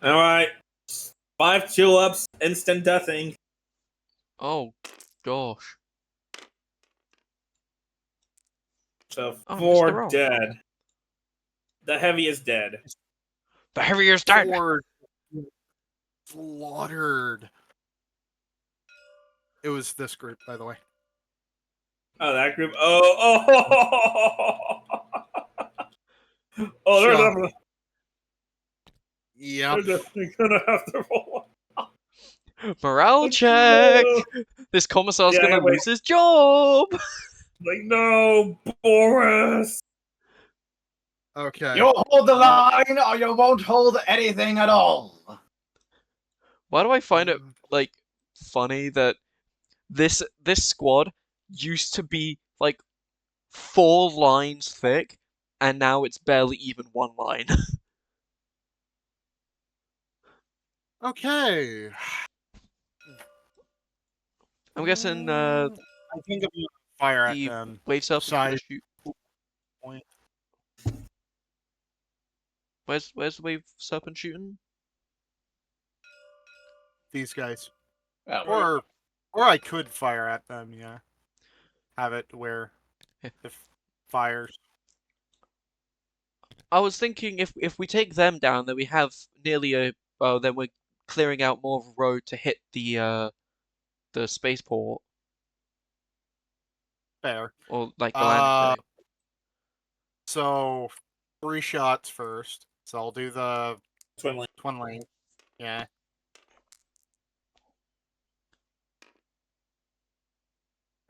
All right, 5 tulips, instant deathing. Oh gosh. So Oh, 4 Mr. Roll. dead. The heavy is dead. The heaviest dead. 4 slaughtered. It was this group, by the way. Oh, that group. Oh, they're Shot. definitely, Yep. they're definitely gonna have to roll. Morale check. This commissar's Yeah, gonna wait. lose his job. Like, no, Boris. Okay. You'll hold the line, or you won't hold anything at all. Why do I find it like funny that this squad used to be like 4 lines thick, and now it's barely even 1 line. Okay. I'm guessing I think I'm gonna fire at the them. wave serpent's gonna Side shoot. point. Where's the wave serpent shooting? These guys. Yeah, Or I could fire at them, yeah. Have it where Yeah. if fires. I was thinking if we take them down, then we have nearly a then we're clearing out more of a road to hit the spaceport Fair. or like the landing. So 3 shots first. So I'll do the Twin link. twin lane. Yeah.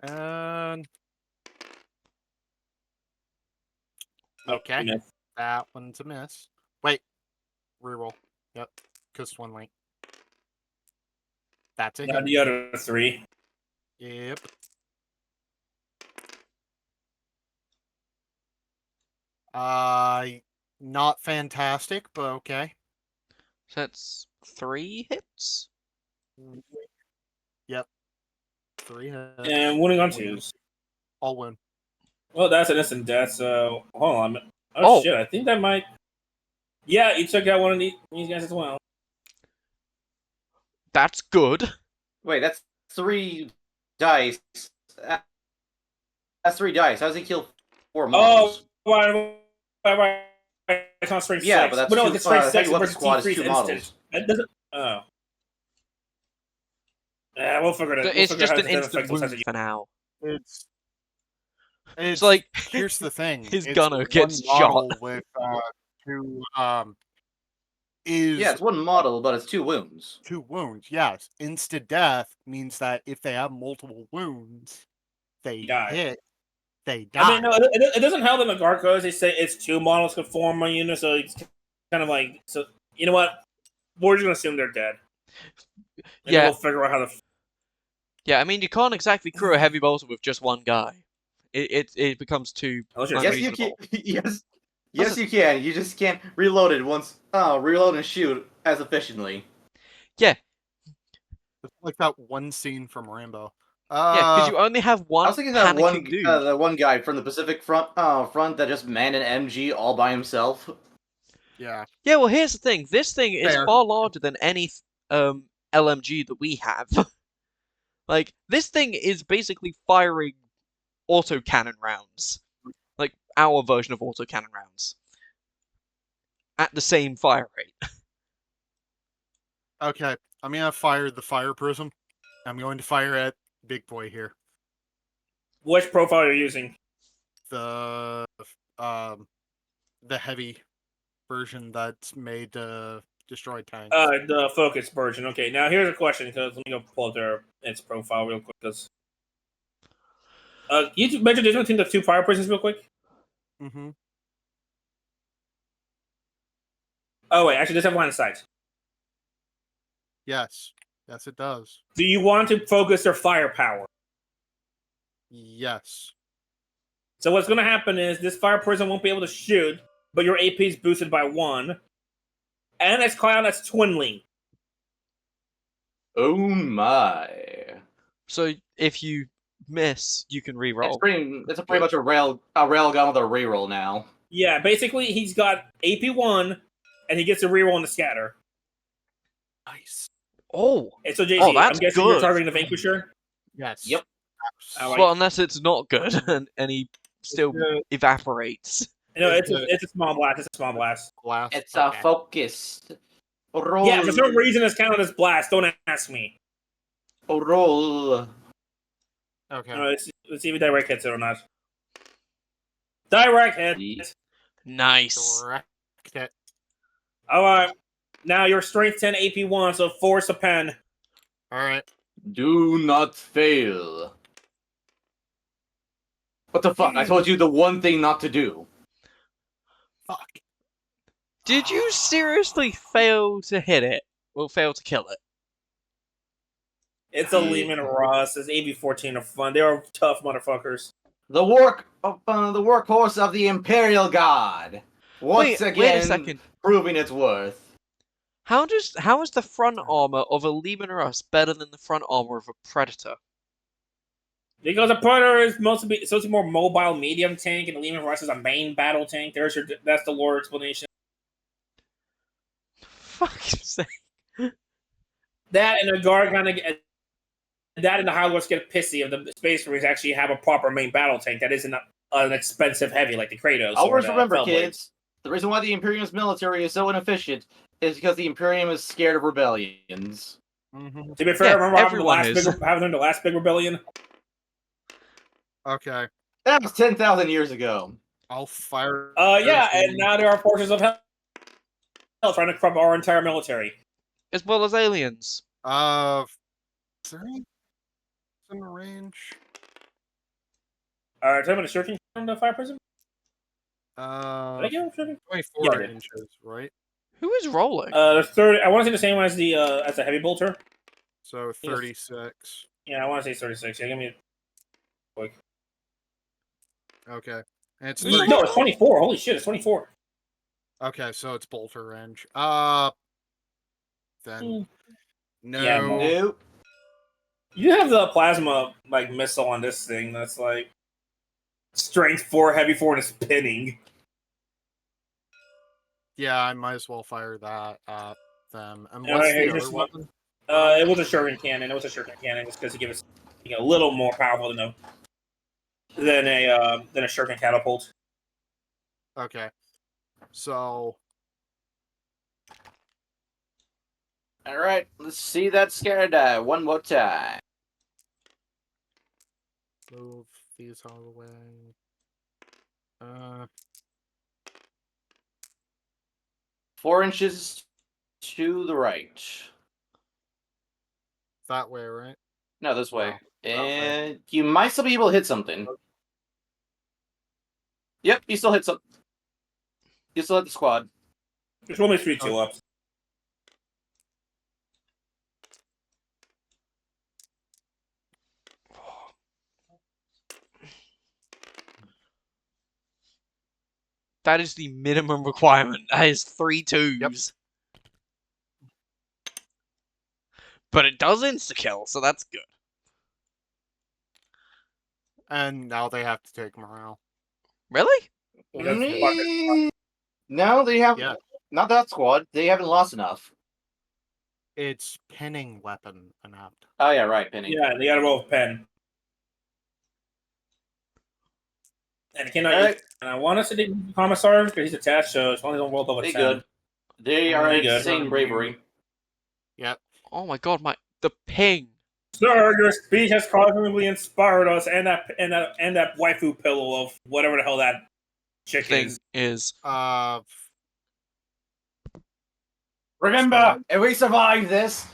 And okay. Miss. That one's a miss. Wait. Reroll. Yep. Because twin lane. That's it. Now the other 3. Yep. Not fantastic, but okay. So that's 3 hits. Yep. 3 hits. And winning on 2s. I'll win. Well, that's an instant death, so hold on. Oh. Shit, I think that might. Yeah, you took out one of these guys as well. That's good. Wait, that's 3 dice. That's 3 dice. How does he kill 4 Oh, models? right. It's not strength Yeah, 6. but that's no, two- it's strength heavy 6 weapon versus squad is T3's 2 instant. models. That doesn't. Oh. Yeah, we'll figure it out. It's We'll figure just out an how to instant affect those wound types for now. It's like here's the thing. his it's gunner one gets model shot. with 2 is Yeah, it's one model, but it's 2 wounds. 2 wounds. Yes, insta death means that if they have multiple wounds, they Die. hit, they die. I mean, no, it doesn't help in the guard codes. They say it's 2 models could form a unit, so it's kind of like, so you know what? We're just gonna assume they're dead. And then Yeah, we'll figure out how to. yeah. I mean, you can't exactly crew a heavy bolter with just one guy. It becomes too Unless you're Yes, you unreasonable. can. Yes, That's yes, you can. You just can't reload it once. Reload and shoot as efficiently. Yeah, It's like that one scene from Rambo. yeah, because you only have I one was thinking that panicking dude. that one guy from the Pacific Front, that just manned an MG all by himself. Yeah. Yeah, well, here's the thing. This thing is Fair. far larger than any LMG that we have. Like, this thing is basically firing autocannon rounds. Like, our version of autocannon rounds. At the same fire rate. Okay, I'm gonna fire the fire prism. I'm going to fire at Big Boy here. Which profile you're using? The heavy version that's made to destroy tanks. The focus version. Okay, now here's a question. Because let me go pull up its profile real quick. Because you mentioned difference between the 2 fire prisons real quick. Mm-hmm. Oh wait, actually, does have line of sight. Yes. Yes, it does. Do you want to focus their firepower? Yes. So what's going to happen is this fire prison won't be able to shoot, but your AP is boosted by 1, and it's cloud that's twinling. Oh my! So, if you miss, you can reroll. It's pretty much a railgun with a reroll now. Yeah, basically he's got AP 1, and he gets a reroll on the scatter. Nice. Oh! And so JC, Oh, that's I'm guessing you're good. targeting the Vanquisher. Yes. Yep. Alright. Well, unless it's not good, and he still the- evaporates. No, It's it's a small blast. It's a small blast. Blast. It's okay. focused. Roll. Yeah, for some reason it's counted as blast. Don't ask me. Roll. Okay. Let's see if direct hits it or not. Direct hit. Ye- Nice. Direct it. Alright. Now your strength 10 AP 1, so force a pen. All right. Do not fail. What the fuck? I told you the one thing not to do. Fuck. Did you seriously fail to hit it? Or fail to kill it? It's a Yeah. Lehman Ross. It's AB-14 are fun. They are tough motherfuckers. The workhorse of the Imperial Guard. Once Wait again, a second. proving its worth. How is the front armor of a Lehman Russ better than the front armor of a Predator? Because a Predator is mostly a more mobile medium tank, and the Lehman Russ is a main battle tank. That's the lore explanation. Fuck's sake. That and the guard kind of that and the High Lords get pissy if the Space Marines actually have a proper main battle tank that isn't an expensive heavy like the Kratos. Always or the remember, Fellblade. kids, the reason why the Imperium's military is so inefficient is because the Imperium is scared of rebellions. Mm-hmm. To be fair, Yeah, remember everyone is. having the last big rebellion? Okay. That was 10,000 years ago. I'll fire. Yeah, and now there are forces of hell trying to corrupt our entire military. As well as aliens. Is there any in the range? Tell me the searching from the fire prison? Did I get a searching? 24 Yeah, I did. inches, right? Who is rolling? The third. I want to say the same one as the heavy bolter. So 36. Yeah, I want to say 36. Yeah, give me. Okay. And it's No, 30. it's 24. Holy shit, it's 24. Okay, so it's bolter range. Then no. Yeah, no. Nope. You have the plasma like missile on this thing. That's like strength 4, heavy 4, and it's pinning. Yeah, I might as well fire that at them. And Yeah, what's hey, the just other weapon? It was a shuriken cannon. It was a shuriken cannon just because it gives us a little more powerful than a shuriken catapult. Okay. So Alright, let's see that scare die one more time. move these out of the way. 4 inches to the right. That way, right? No, this way. No, that way. And you might still be able to hit something. Yep, you still hit some. You still hit the squad. Just roll me 3 tulips. That is the minimum requirement. That is 3 twos. Yep. But it does insta-kill, so that's good. And now they have to take morale. Really? That's fucking- No, they have Yeah. not that squad. They haven't lost enough. It's pinning weapon inapt. Oh yeah, right, Penny. Yeah, they gotta roll with pen. And it cannot Alright. use. And I want to say the commissar because he's attached, so it's only don't roll over They 10. good. They are They at good. insane bravery. Yep. Oh my god, the ping Sir, your speech has constantly inspired us, and that waifu pillow of whatever the hell that chick thing is. is. Remember, if we survive this,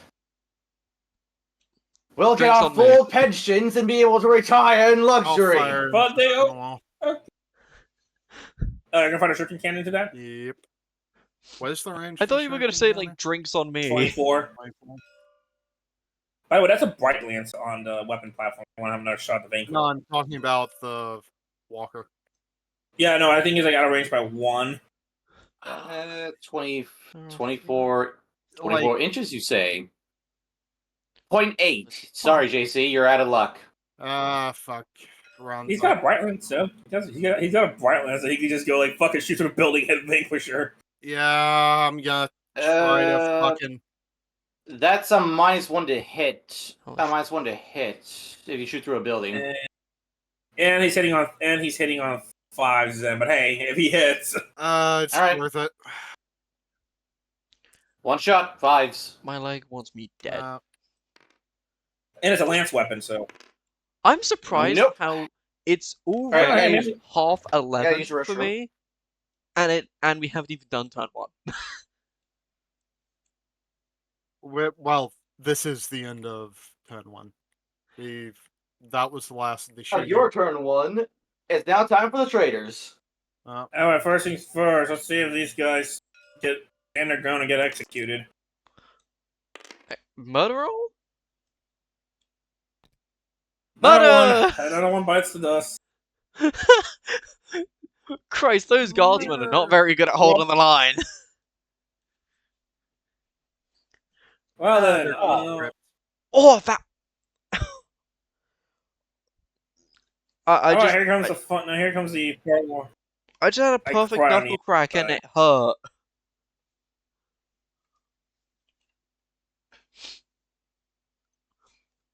we'll get Drinks our on full pensions and be able to retire in luxury. But they Oh. I can find a shuriken cannon to that. Yep. What is the range? I for thought you were gonna shuriken say cannon? like drinks on me. 24. By the way, that's a bright lance on the weapon platform. I want to have another shot at the vein. No, I'm talking about the walker. Yeah, no, I think he's like out of range by 1. 20, 24 inches, you say? 0.8. Sorry, JC, you're out of luck. Fuck. Round He's got a bright lance, so he's got a bright lance that he can just go like fucking shoot through the building hit Vanquisher. Yeah, I'm gonna try to fucking. That's a -1 to hit. Holy A -1 to hit if you shoot through a building. And he's hitting on 5s then, but hey, if he hits. It's Alright. worth it. One shot, 5s. My leg wants me dead. And it's a lance weapon, so I'm surprised Nope. how it's Alright, already maybe- half 11 use your for restroom. me, and we haven't even done turn 1. Well, this is the end of turn 1. That was the last of the shooting. Your turn 1. It's now time for the traders. Alright, first things first, let's see if these guys get and they're gonna get executed. Murder roll? Another one bites the dust. Christ, those guardsmen are not very good at holding the line. Well then, They're all ripped. Oh, that. I alright, just here comes the fun. Now here comes the part more. I just had a I perfect cried on knuckle the crack and inside. it hurt.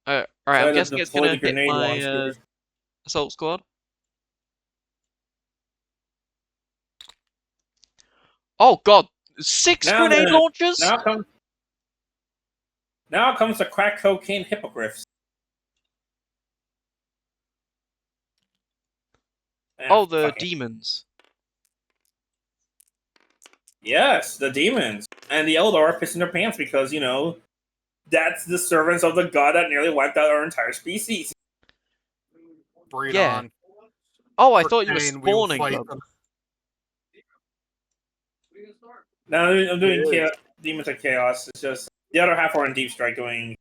Alright, I'm So guessing it's deploy gonna the hit grenade my launchers. assault squad. Oh god, 6 Now grenade then, launchers? Now comes the crack cocaine hippogriffs. Oh, the fucking- demons. Yes, the demons. And the Eldar are pissing their pants because, that's the servants of the god that nearly wiped out our entire species. Breed Yeah. on. Oh, I For thought you were Kane, we will spawning fight them. them. Now I'm doing It is. Demons of Chaos. It's just the other half are in Deep Strike doing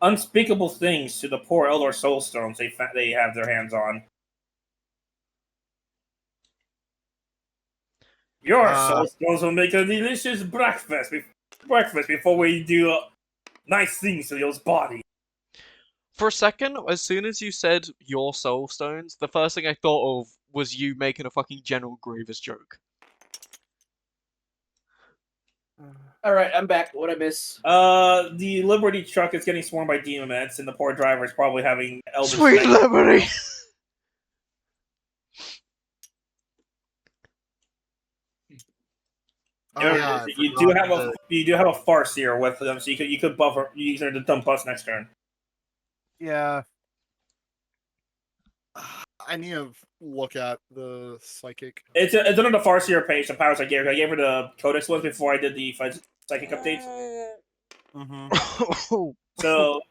unspeakable things to the poor Eldar Soulstones they have their hands on. Your Soulstones will make a delicious breakfast before we do nice things to those bodies. For a second, as soon as you said your soul stones, the first thing I thought of was you making a fucking General Grievous joke. Alright, I'm back. What'd I miss? The Liberty truck is getting swarmed by demons, and the poor driver is probably having Elder Sweet Snake. Liberty! Oh, yeah, I you forgot do have a farce here with them, so you could buffer. You use the dump bus next turn. Yeah. I need to look at the psychic. It's under the Farseer page. The powers I gave her. I gave her the Codex ones before I did the psychic update. Mm-hmm. So,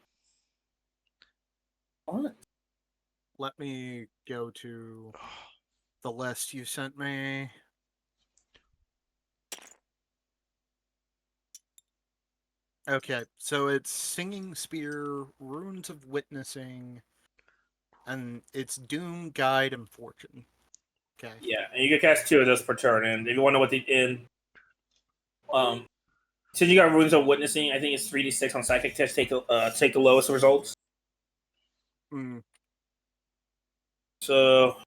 what? Let me go to the list you sent me. Okay, so it's Singing Spear, Runes of Witnessing, and it's Doom, Guide, and Fortune. Okay. Yeah, and you can cast 2 of those per turn. And if you want to know what since you got Runes of Witnessing, I think it's 3d6 on psychic test. Take the lowest results. Mm. So,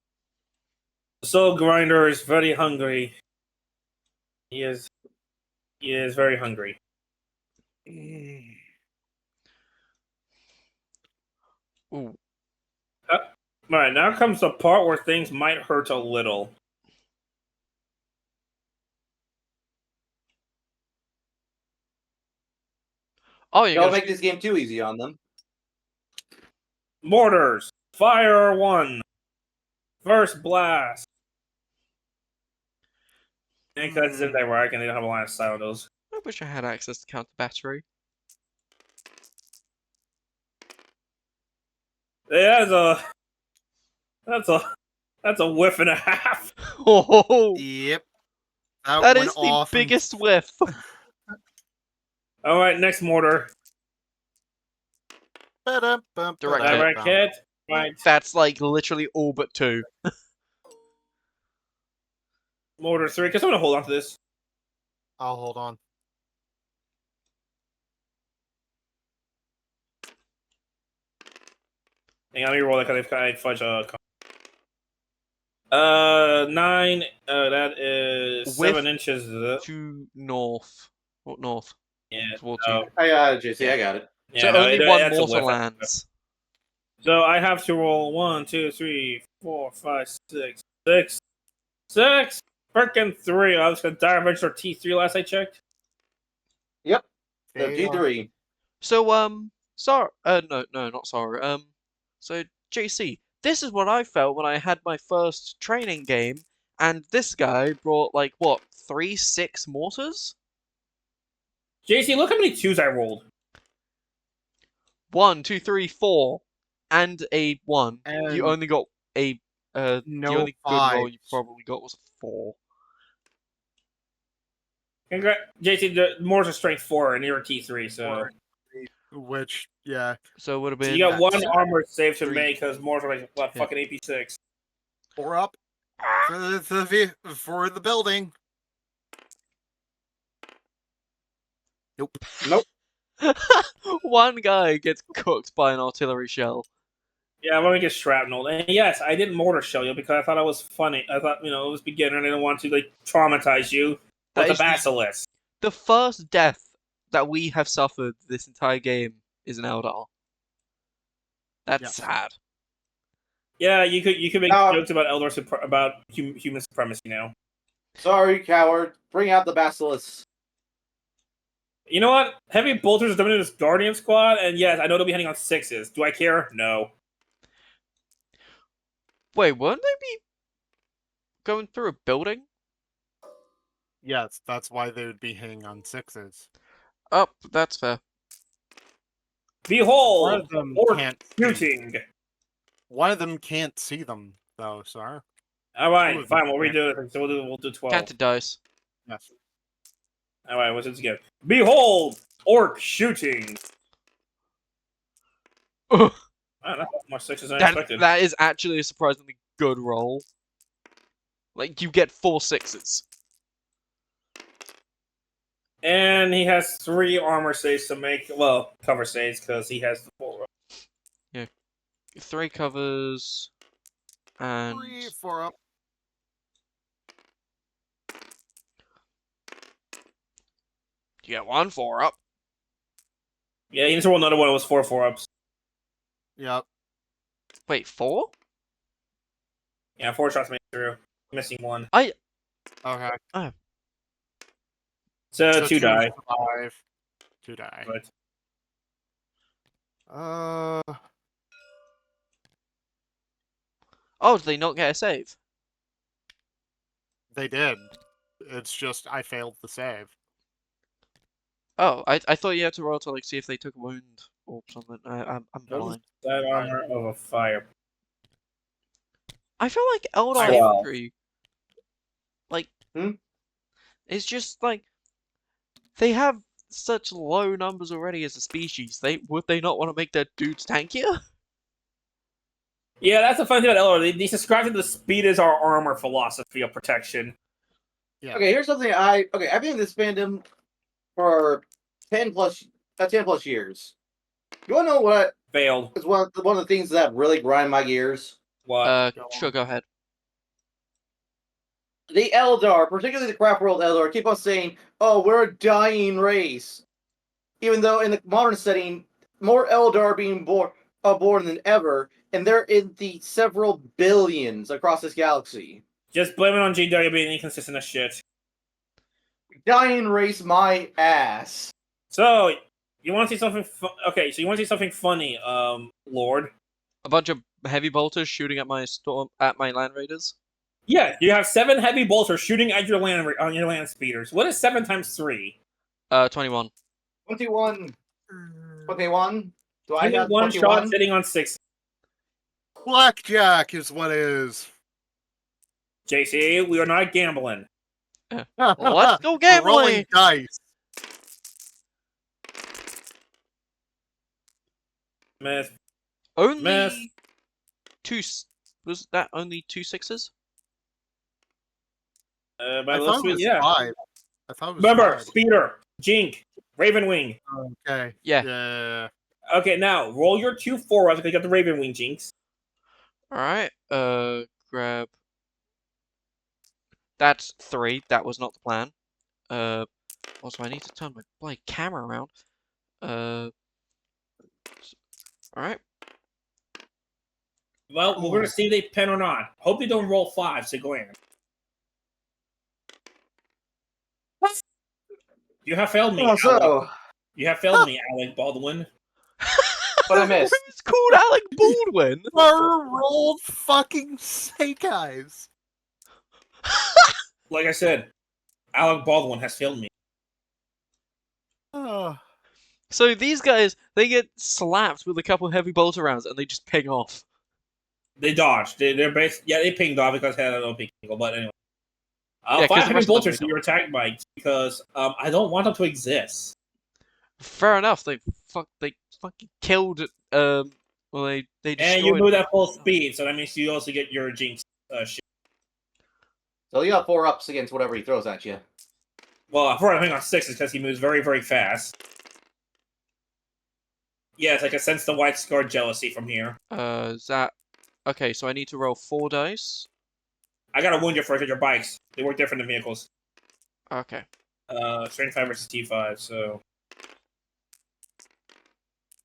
the Soul Grinder is very hungry. He is very hungry. Ooh. Alright, now comes the part where things might hurt a little. Oh, you're Don't gonna make this game too easy on them. Mortars! Fire 1! First blast! And because if they work and they don't have a line of sight on those. I wish I had access to counter battery. Yeah, that's a whiff and a half. Oh, Yep. that went is the off and- biggest whiff. Alright, next mortar. Direct Direct hit. Right. That's like literally all but 2. Mortar 3. Because I'm gonna hold on to this. I'll hold on. Hang on, let me roll that because I fudge 9. That is With 7 inches. To north. What north? Yeah. Towards No. you. I got it, JC. I got it. Yeah, So no, only one that's a mortar whiff. lands. So I have to roll 1, 2, 3, 4, 5, 6, 6, 6. Freaking 3. I was gonna die Adventure T3 last I checked. Yep. The Okay, G3. So sorry. No, not sorry. So JC, this is what I felt when I had my first training game, and this guy brought like what 3-6 mortars. JC, look how many 2s I rolled. 1, 2, 3, 4, and a 1. And You only got a the no only good roll you fives. probably got was a 4. JC, the mortars are strength 4 and you're a T3, so. Which, yeah. So it would have So been. you got 1 That's- armor save to 3. make because mortars are like what, Yeah. fucking AP6. 4 up for the building. Nope. One guy gets cooked by an artillery shell. Yeah, I'm gonna get shrapnel. And yes, I didn't mortar shell you because I thought it was funny. I thought, it was beginner and I didn't want to like traumatize you That with a is the- basilisk. The first death that we have suffered this entire game is an Eldar. That's Yes. sad. Yeah, you could make Now- jokes about human supremacy now. Sorry, coward. Bring out the basilisk. You know what? Heavy bolters are coming in this Guardian squad, and yes, I know they'll be heading on 6s. Do I care? No. Wait, won't they be going through a building? Yes, that's why they would be hitting on 6s. Oh, that's fair. One Behold, of them orc can't. shooting. One of them can't see them, though, sir. All right, Two of fine. them We'll can't. redo it. So we'll do 12. Counted dice. Yes. All right, what's it again? Behold, orc shooting. Ugh, Wow, that's more 6s than I expected. that is actually a surprisingly good roll. Like, you get 4 6s. And he has 3 armor saves to make. Well, cover saves because he has the 4. 3 covers. And 3, 4 up. you get 1 4 up. Yeah, he needs to roll another one. It was 4 4-ups. Yep. Wait, 4? Yeah, 4 shots made through. Missing 1. Okay. So 2 die. Survive. 2 die. But Oh, did they not get a save? They did. It's just I failed the save. Oh, I thought you had to roll to like see if they took a wound or something. I'm Notice blind. that armor of a fire. I feel like Eldar Wow. infantry, like, Hmm? it's just like they have such low numbers already as a species. Would they not want to make their dudes tankier? Yeah, that's the fun thing about Eldar. They subscribe to the speed is our armor philosophy of protection. Yeah. Okay, here's something I've been in this fandom for 10 plus years. You wanna know what Failed. is one of the things that really grind my gears? What? Sure, go ahead. The Eldar, particularly the craft world Eldar, keep on saying, "Oh, we're a dying race," even though in the modern setting, more Eldar are being born than ever, and they're in the several billions across this galaxy. Just blame it on GW being inconsistent as shit. Dying race, my ass. So, you want to see something? Okay, so you want to see something funny, Lord? A bunch of heavy bolters shooting at my land raiders. Yeah, you have 7 heavy bolters shooting at your land speeders. What is 7 times 3? 21. 21. 21? Do I have 21 21? shots hitting on 6. Blackjack is what it is. JC, we are not gambling. Let's go We're gambling! rolling dice. Miss. Only Miss. Was that only 2 6s? By I the thought looks it of was it, yeah. 5. I thought it was Remember, 5. speeder, Jink, Ravenwing. Okay. Yeah. Yeah. Okay, now roll your 2 forwards because you got the Ravenwing Jinx. Alright, grab. That's 3. That was not the plan. Also, I need to turn my bloody camera around. Alright. Well, we're gonna see if they pen or not. Hope they don't roll 5, so go in. You have failed me, Alec. So, You have failed me, Alec Baldwin. what I missed. It's called Alec Baldwin! For rolled fucking snake eyes. Like I said, Alec Baldwin has failed me. Oh. So these guys, they get slapped with a couple heavy bolter rounds and they just ping off. They dodged. They're they pinged off because they had an OP angle, but anyway. Yeah, 'cause 5 the heavy rest of them bolters did to your attack bikes because I don't want them to exist. Fair enough, they fucking killed well they destroyed. And you move at full speed, so that means you also get your Jinx shit. So you got 4 ups against whatever he throws at you. Well, for hang on 6 is because he moves very, very fast. Yes, I can sense the white scar jealousy from here. Is that okay, so I need to roll 4 dice. I gotta wound you first with your bikes. They work different than vehicles. Okay. Strength 5 versus T5, so.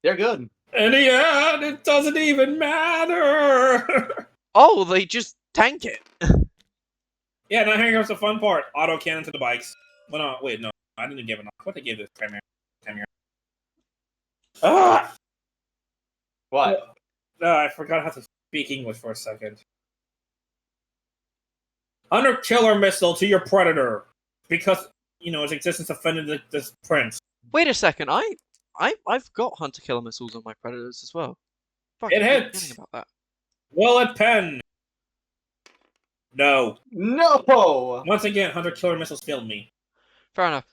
They're good. In the end, it doesn't even matter! Oh, they just tank it. Yeah, now here comes the fun part. Auto cannon to the bikes. Well, no, wait, no. I didn't give it. What they gave this primary. Ah! What? No, I forgot how to speak English for a second. Hunter killer missile to your predator. Because, its existence offended this prince. Wait a second, I've got hunter killer missiles on my predators as well. Fuck, It I keep hits. forgetting about that. Will it pen? No. No! Once again, Hunter killer missiles failed me. Fair enough.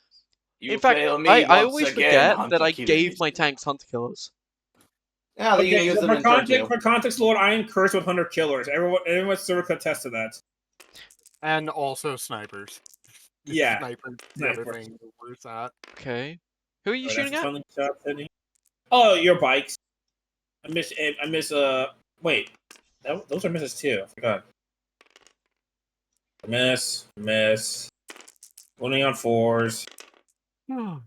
You In fact, fail me I once always again, forget Hunter that I Killer gave my Missile. tanks hunter killers. Yeah, you can use them in turn 2. For context, Lord, I am cursed with Hunter killers. Everyone Sir could attest to that. And also snipers. Yeah. Snipers. The other thing we're at. Okay. Who are you shooting at? Oh, your bikes. I miss, wait. Those are misses too. I forgot. Miss. Only on 4s. Only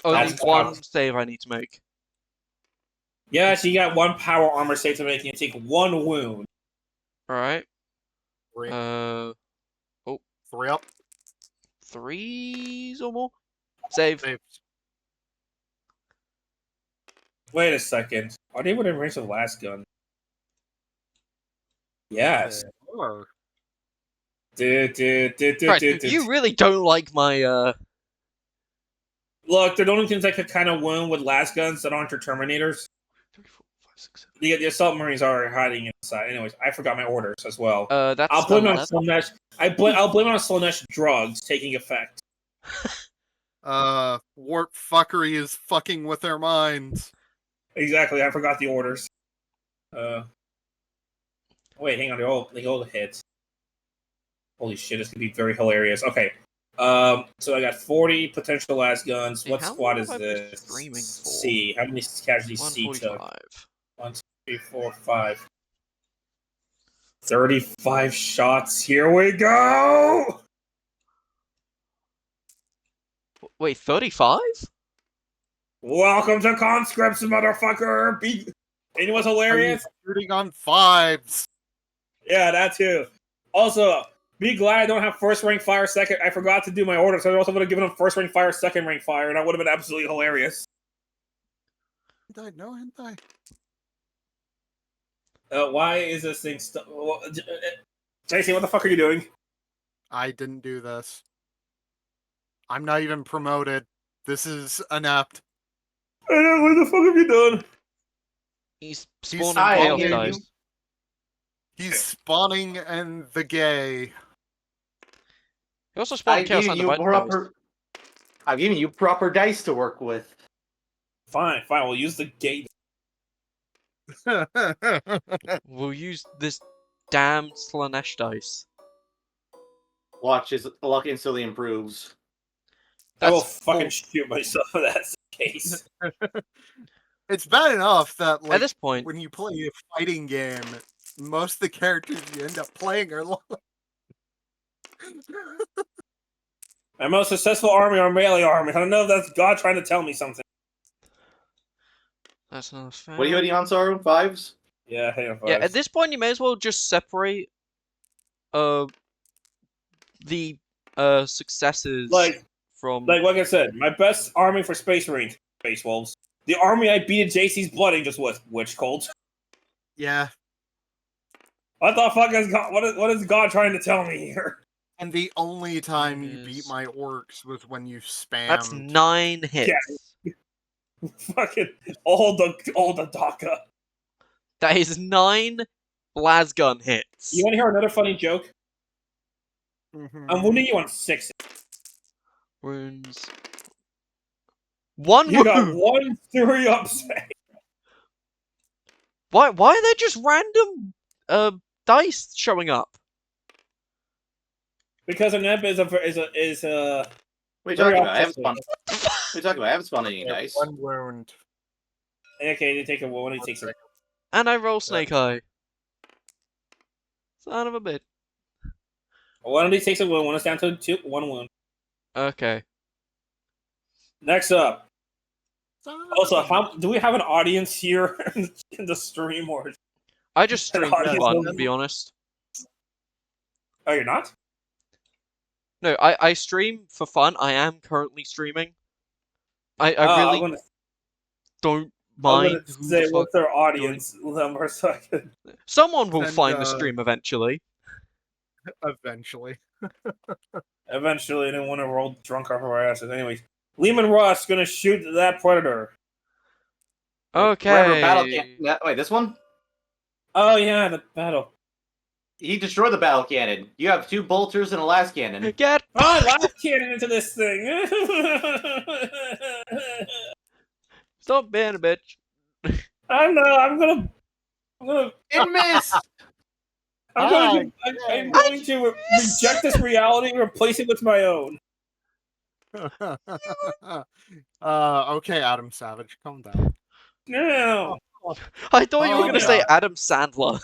That's one tough. save I need to make. Yeah, so you got 1 power armor save to make you take 1 wound. Alright. 3 3 up. 3s or more? Save. Saves. Wait a second. Are they within range of the last gun? Yes. Or Right, you really don't like my Look, they're the only things that could kind of win with last guns that aren't your Terminators. 3, 4, 5, 6, 7. The assault marines are hiding inside. Anyways, I forgot my orders as well. That's I'll blame it on 11. Slanesh. I'll blame it on Slanesh drugs taking effect. Warp fuckery is fucking with their minds. Exactly, I forgot the orders. Wait, hang on, they all hit. Holy shit, this could be very hilarious. Okay. So I got 40 potential last guns. Hey, What how squad long is have I been this? streaming for? C. How many casualties C took? 145. 1, 2, 3, 4, 5. 35 shots. Here we go! Wait, 35? Welcome to conscripts, motherfucker! You know what's hilarious? Shooting on 5s. Yeah, that too. Also, be glad I don't have first rank fire second. I forgot to do my order, so I also would have given them first rank fire, second rank fire, and that would have been absolutely hilarious. Hentai, no hentai. Why is this thing JC, what the fuck are you doing? I didn't do this. I'm not even promoted. This is inept. I know, what the fuck have you done? He's spawning I chaos hear you. dice. He's spawning and the gay. He also spawned chaos and divided dice. I've given you proper dice to work with. Fine, we'll use the gate. We'll use this damn Slanesh dice. Watch, his luck instantly improves. I will That's fucking full- shoot myself if that's the case. It's bad enough that, like, At this point, when you play a fighting game, most of the characters you end up playing are My most successful army are melee armies. I don't know if that's God trying to tell me something. that's not fair. What are you hitting on, Saru? 5s? Yeah, hang on. Yeah, at this point you may as well just separate the successes from Like I said, my best army for Space Marines, Space Wolves. The army I beat at JC's Blooding just was Witch Cult. Yeah. What the fuck is God? What is God trying to tell me here? And the only time you Yes. beat my orcs was when you spammed. that's 9 hits. Fucking all the DACA. That is 9 Blasgun hits. You want to hear another funny joke? Mhm. I'm wounding you on 6. Wounds. 1 You got wound. 1 theory upset. Why are there just random dice showing up? Because an imp is a What are you Very talking about? I haven't upsetting. spawned. What are you talking about? I haven't spawned any Yeah, dice. 1 wound. okay. You take a one. He takes a And I roll Snake Eye. Son of a bit. one. He takes a wound. One is down to 1 wound. Okay. Next up. Also, do we have an audience here in the stream, or I just stream for audience fun, member. to be honest. oh, you're not? No, I stream for fun. I am currently streaming. I really don't I'm mind gonna who say the fuck. what's their audience number so I can... Someone will And, find the stream eventually. Eventually. Eventually, I didn't want to roll drunk off our asses. Anyways, Lehman Ross gonna shoot that predator. Remember battle Okay. wait, this one? Oh yeah, the battle. He destroyed the battle cannon. You have 2 bolters and a last cannon. Get Oh, last cannon into this thing. Stop being a bitch. I'm gonna. It missed! I'm going to reject this reality and replace it with my own. Okay, Adam Savage, calm down. No, I thought you were Oh, gonna say yeah. Adam Sandler.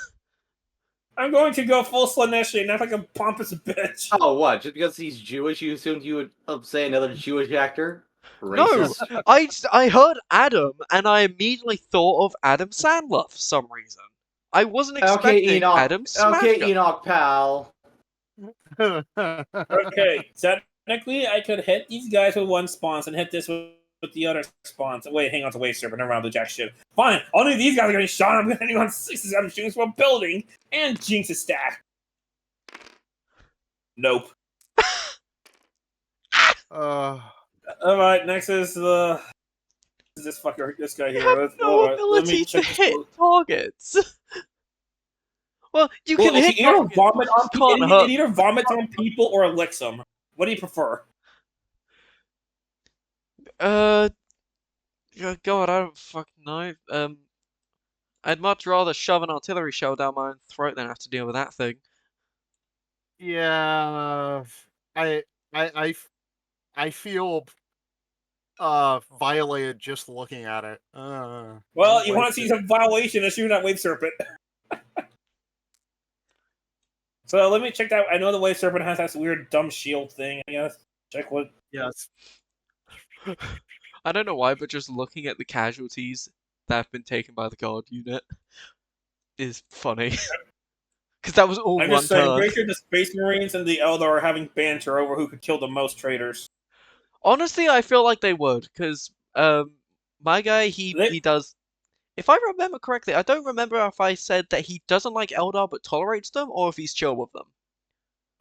I'm going to go full Slaneshi and act like a pompous bitch. Oh, what? Just because he's Jewish, you assumed you would say another Jewish actor? No, Racist. I heard Adam and I immediately thought of Adam Sandler for some reason. I wasn't expecting Okay, Enoch. Adam Smasher. Okay, Enoch, pal. Okay, technically I could hit these guys with 1 spawns and hit this with the other spawns. Wait, hang on to wait, sir, but never mind, the jack shit. Fine, only these guys are getting shot. I'm getting on 67 shootings from a building and Jinx is stacked. Nope. All right, next is this fucker, this guy You here. have no Let me ability to check this. hit targets. Well, you Well, can it hit can either targets, vomit but on you can't it hurt. either vomits on people or licks them. What do you prefer? Yeah, God, I don't fucking know. I'd much rather shove an artillery shell down my own throat than have to deal with that thing. Yeah, I I I feel violated just looking at it. Well, you want to see some violation of shooting that wave serpent. So let me check that. I know the wave serpent has that weird dumb shield thing. I guess check what. Yes. I don't know why, but just looking at the casualties that have been taken by the guard unit is funny. Because that was all I'm one just saying, turn. pretty sure the Space Marines and the Eldar are having banter over who could kill the most traitors. Honestly, I feel like they would, because my guy, he does. If I remember correctly, I don't remember if I said that he doesn't like Eldar but tolerates them, or if he's chill with them.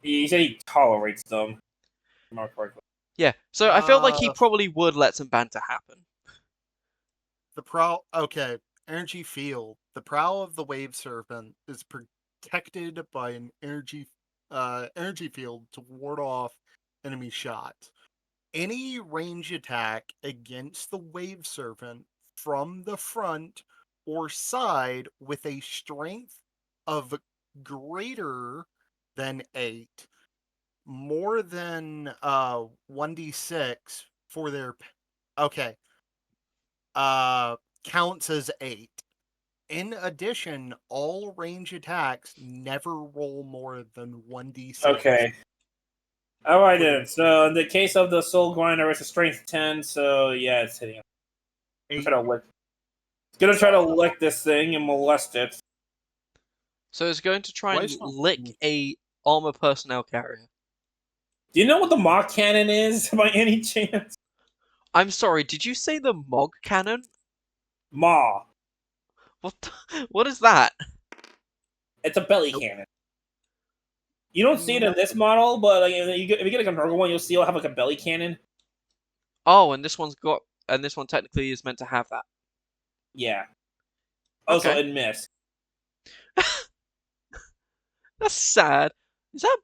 He said he tolerates them. Not correctly. Yeah, so I feel like he probably would let some banter happen. Okay, energy field. The prow of the wave serpent is protected by an energy field to ward off enemy shots. Any range attack against the wave serpent from the front or side with a strength of greater than 8, more than 1d6 for their okay, counts as 8. In addition, all range attacks never roll more than 1d6. Okay. Alright then. So in the case of the Soul Grinder, it's a strength 10, so yeah, it's hitting him. It's gonna try to lick this thing and molest it. So it's going to try Why and is not- lick a armor personnel carrier. Do you know what the Mach Cannon is, by any chance? I'm sorry, did you say the Mog Cannon? Maw. What is that? It's a belly cannon. You don't see it in this model, but like, if you get a normal one, you'll see it'll have like a belly cannon. Oh, and this one technically is meant to have that. Yeah. Also, Okay. it missed. That's sad. Is that?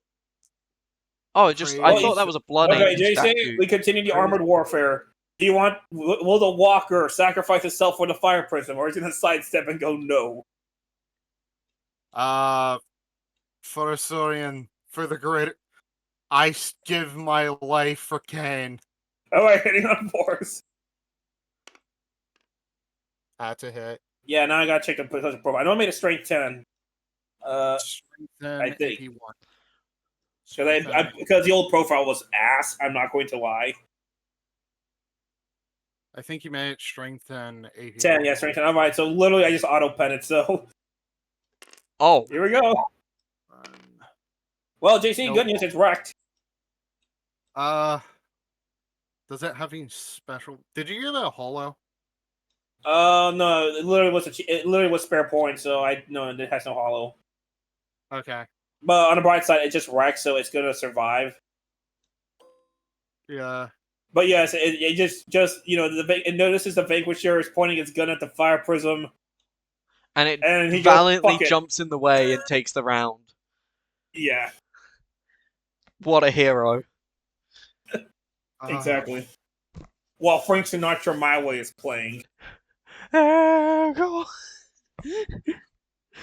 Oh, Praise- I thought that was a blood Okay, angel JC, statue. we continue the armored warfare. Do you want? Will the walker sacrifice himself for the fire prism, or is he gonna sidestep and go no? For Asorian, for the greater, give my life for Kane. All right, hitting on force. That's a hit. Yeah, now I gotta check the profile. I know I made a strength 10. Strengthen I think. if he wants. Because the old profile was ass. I'm not going to lie. I think you made it strengthen AP. 10, yeah, strength 10. All right, so literally I just auto pen it. So Oh, here we go. Well, JC, Nope. good news. It's wrecked. Does it have any special? Did you get a holo? No, it literally was spare point. So it has no hollow. Okay. But on the bright side, it just wrecked, so it's gonna survive. Yeah. But yes, it just notices the Vanquisher is pointing its gun at the fire prism, and it he valiantly goes, "Fuck it." jumps in the way and takes the round. Yeah, What a hero. exactly. While Frank Sinatra My Way is playing.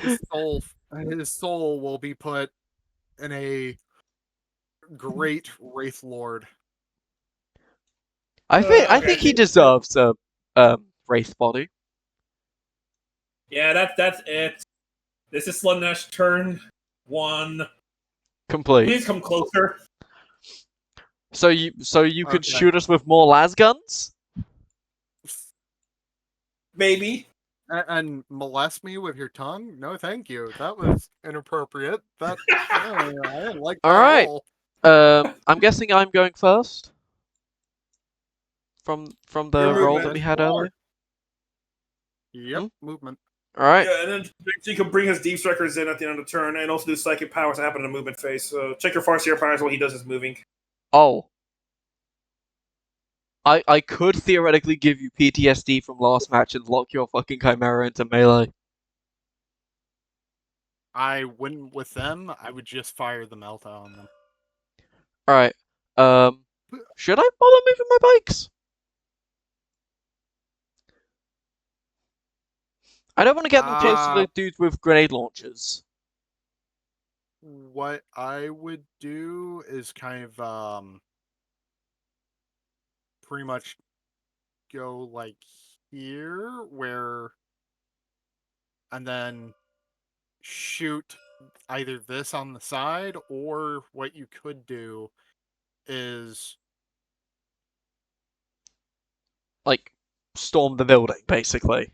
His soul will be put in a great Wraith Lord. I think okay, he deserves a wraith body. Yeah, that's it. This is Sludnash turn 1. Complete. Please come closer. So you could Okay. shoot us with more las guns? Maybe. And molest me with your tongue? No, thank you. That was inappropriate. That I didn't like that All right. at all. I'm guessing I'm going first. From the Your roll movement. that we had earlier. Yep, movement. All right. Yeah, and then he can bring his deep strikers in at the end of the turn, and also do psychic powers that happen in the movement phase. So check your Farseer powers while he does his moving. Oh. I could theoretically give you PTSD from last match and lock your fucking Chimera into melee. I wouldn't with them. I would just fire the Melta on them. Alright. Should I bother moving my bikes? I don't want to get them close to the dudes with grenade launchers. What I would do is kind of pretty much go like here, where, and then shoot either this on the side, or what you could do is Like, storm the building, basically.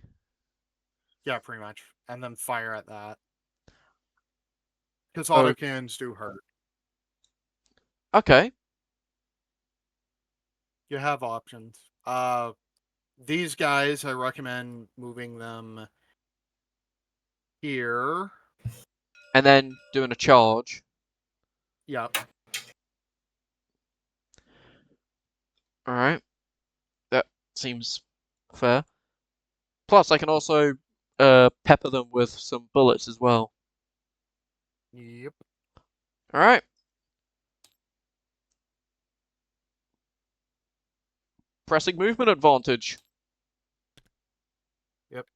yeah, pretty much, and then fire at that. Because Oh. autocannons do hurt. Okay. You have options. These guys, I recommend moving them here. And then doing a charge. Yep. Alright. That seems fair. Plus, I can also pepper them with some bullets as well. Yep. Alright. Pressing movement advantage. Yep.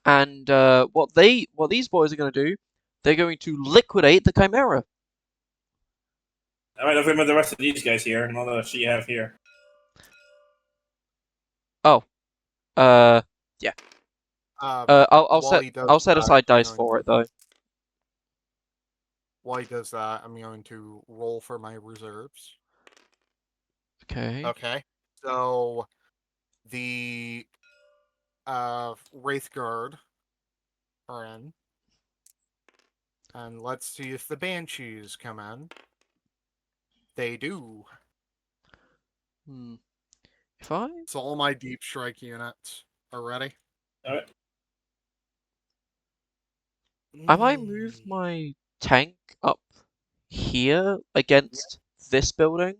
And what these boys are going to do, they're going to liquidate the Chimera. Alright, let's remember the rest of these guys here, and all the shit you have here. Yeah. While I'll set aside dice for it though. While he does that, I'm going to roll for my reserves. Okay. Okay. So the Wraith Guard are in. And let's see if the Banshees come in. They do. If I So all my deep strike units are ready. Alright. I might move my tank up here against this building.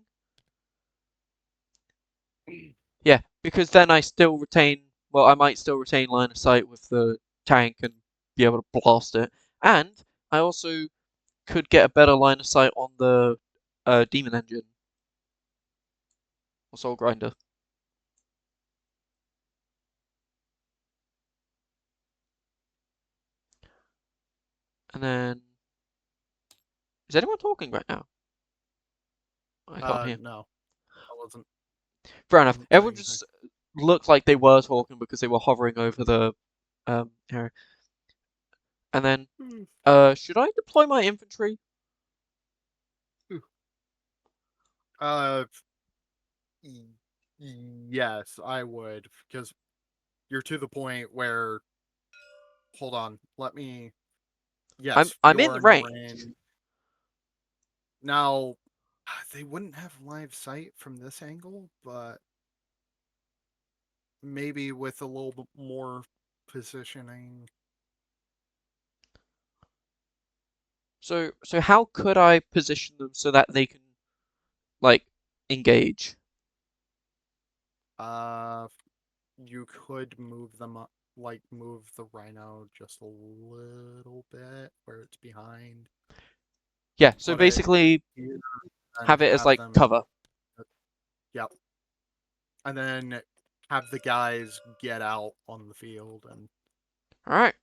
Yeah, because then I still retain. Well, I might still retain line of sight with the tank and be able to blast it. And I also could get a better line of sight on the demon engine or soul grinder. And then, is anyone talking right now? I can't hear. No. I wasn't. Fair enough. wasn't saying Everyone just looked like they were talking because they were hovering over the area. And then, should I deploy my infantry? Yes, I would, because you're to the point where. Hold on, let me. Yes, I'm in you're range. Now, they wouldn't have live sight from this angle, but maybe with a little bit more positioning. So how could I position them so that they can, like, engage? You could move them up, like move the Rhino just a little bit where it's behind. Yeah, so Put it basically here and have it as like them- cover. Yep. And then have the guys get out on the field and. All right.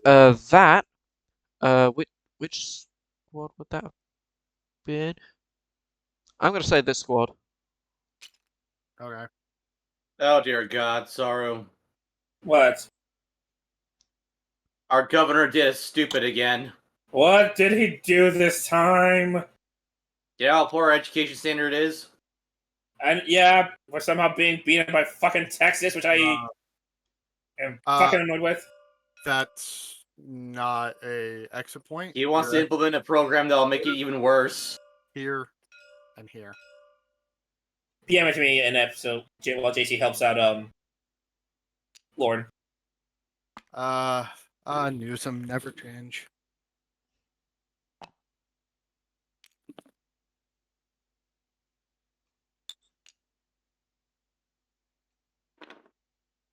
That which squad would that have been? I'm gonna say this squad. Okay. Oh dear God, Sorrow. What? Our governor did us stupid again. What did he do this time? You know how poor our education standard is? And yeah, we're somehow being beaten by fucking Texas, which I am fucking annoyed with. That's not a exit point. He wants to implement a program that'll make it even worse. Here and here. PM it to me in episode while JC helps out Lord. Newsom never change.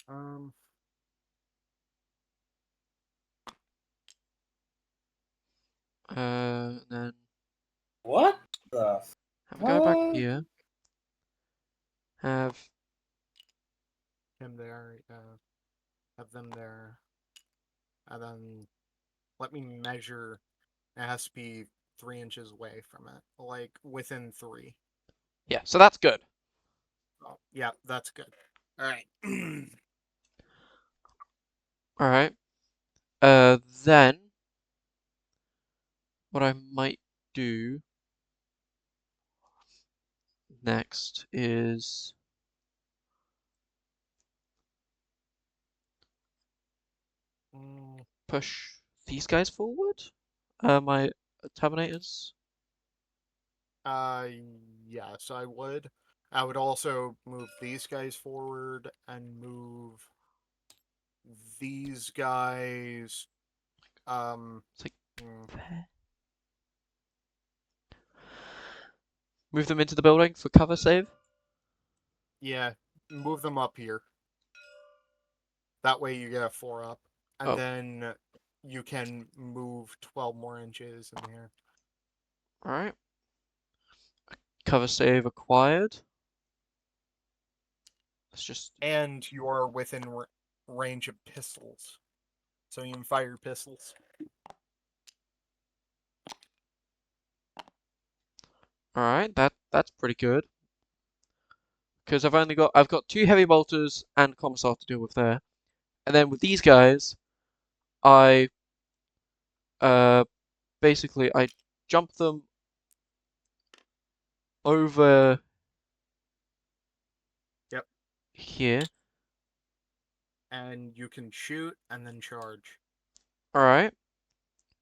Um, And then What the? have a go back Fuck? here. Have him there. Have them there, and then let me measure. It has to be 3 inches away from it, like within 3. yeah. So that's good. Oh, yeah, that's good. All right. All right. Then what I might do next is push these guys forward. My Terminators. Uh, yes, I would. I would also move these guys forward and move these guys. It's like mm, there. Move them into the building for cover save. yeah, move them up here. That way you get a 4 up, and Oh. then you can move 12 more inches in here. All right. Cover save acquired. Let's just. And you're within range of pistols, so you can fire pistols. All right. That's pretty good. Because I've got 2 heavy bolters and commissar to deal with there, and then with these guys, I basically I jump them over Yep. here. And you can shoot and then charge. All right.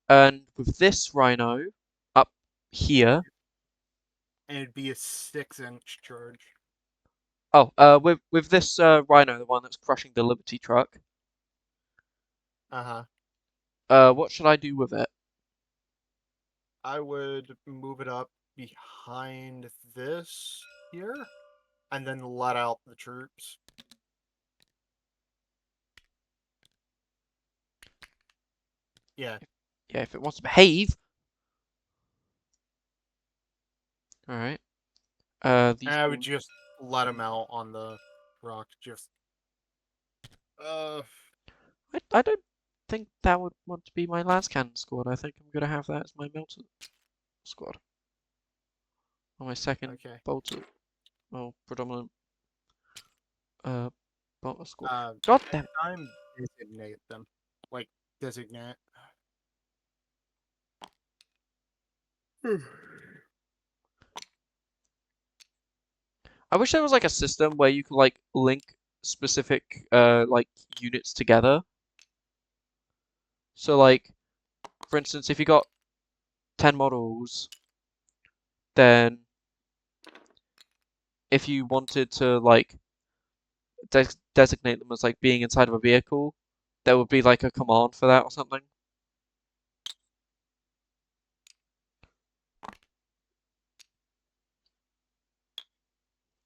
And with this rhino up here. And it'd be a 6-inch charge. Oh, with this rhino, the one that's crushing the Liberty truck. What should I do with it? I would move it up behind this here, and then let out the troops. Yeah. Yeah, if it wants to behave. All right. These And I would ones. just let them out on the rock. Just. I don't think that would want to be my last cannon squad. I think I'm gonna have that as my melter squad. Or my second Okay. bolter. Well, predominant bolter squad. Uh, God damn it. I'm designate them. Like, designate. I wish there was like a system where you could like link specific like units together. So like, for instance, if you got 10 models, then if you wanted to like designate them as like being inside of a vehicle, there would be like a command for that or something.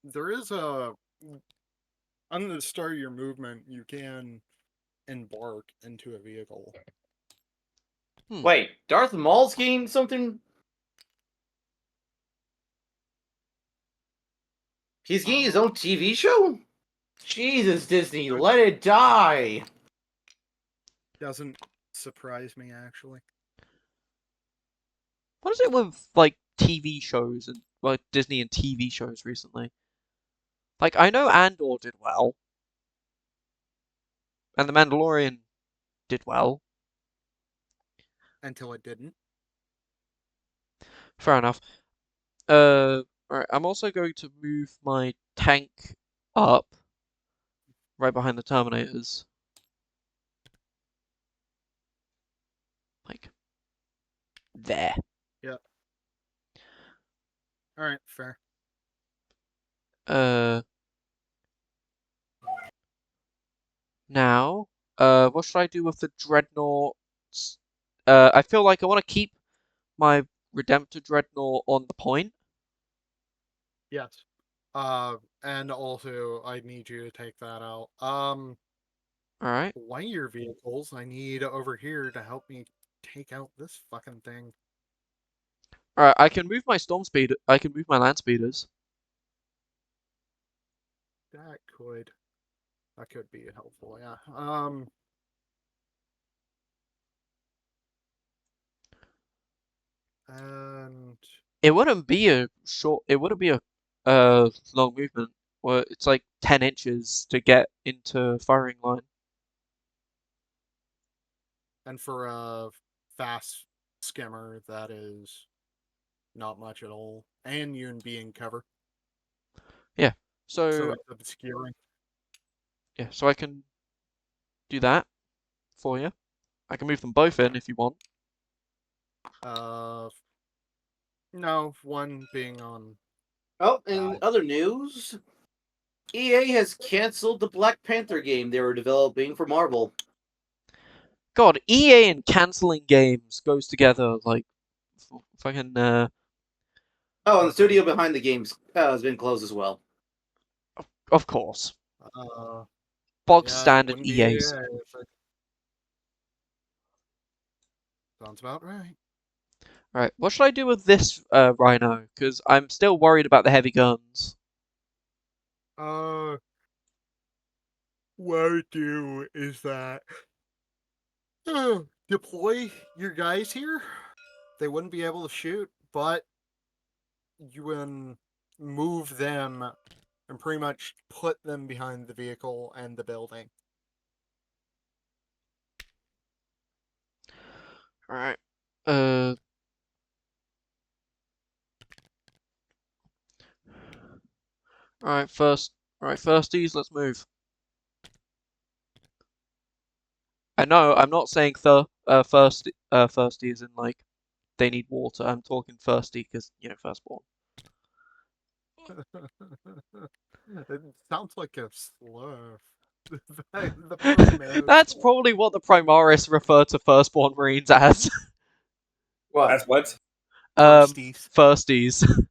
There is a. On the start of your movement, you can embark into a vehicle. Wait, Darth Maul's getting something? He's getting his own TV show? Jesus, Disney, let it die! Doesn't surprise me, actually. What is it with like TV shows and like Disney and TV shows recently? Like I know Andor did well, and The Mandalorian did well. Until it didn't. Fair enough. Alright, I'm also going to move my tank up right behind the Terminators. Like there. Yep. Alright, fair. Now What should I do with the dreadnoughts? I feel like I want to keep my Redemptor dreadnought on the point. Yes. And also I need you to take that out. Alright. One of your vehicles I need over here to help me take out this fucking thing. Alright, I can move my storm speed. I can move my land speeders. That could be helpful, yeah. And It wouldn't be a short. It wouldn't be a long movement. Well, it's like 10 inches to get into firing line. for a fast skimmer, that is not much at all. And you can be in cover, Yeah. so So it's obscuring. yeah. So I can do that for you. I can move them both in if you want. No, one being on. Oh, in other news, EA has canceled the Black Panther game they were developing for Marvel. God, EA and canceling games goes together like fucking. Oh, and the studio behind the games has been closed as well. Of course. Bog Yeah, it standard wouldn't be EA's. Sounds about right. Alright, what should I do with this Rhino? Because I'm still worried about the heavy guns. What I would do is that deploy your guys here. They wouldn't be able to shoot, but you can move them and pretty much put them behind the vehicle and the building. Alright. Alright, firsties, let's move. I know, I'm not saying firsties in like they need water. I'm talking thirsty because, you know, firstborn. It sounds like a slur. The Primaris That's one. probably what the Primaris refer to firstborn marines as. What? That's what. Thirsties. Firsties.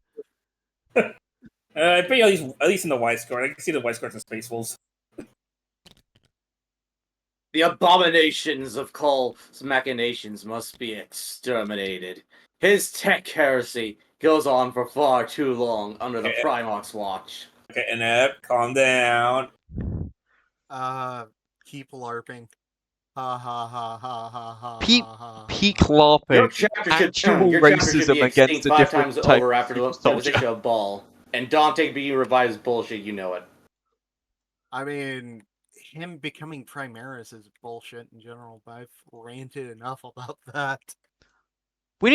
I think at least in the White Squad. I can see the White Squads in Space Wolves. The abominations of Cole's machinations must be exterminated. His tech heresy goes on for far too long under the Okay. Primarch's watch. Okay, Inept, calm down. Keep larping. Ha ha ha ha ha ha Peak, ha ha. peak Your LARPing. chapter Actual your chapter should be racism against extinct a 5 times different type over of after the super soldier. devastation of Ball. And Dante being revived is bullshit, you know it. I mean, him becoming Primaris is bullshit in general, but I've ranted enough about that. We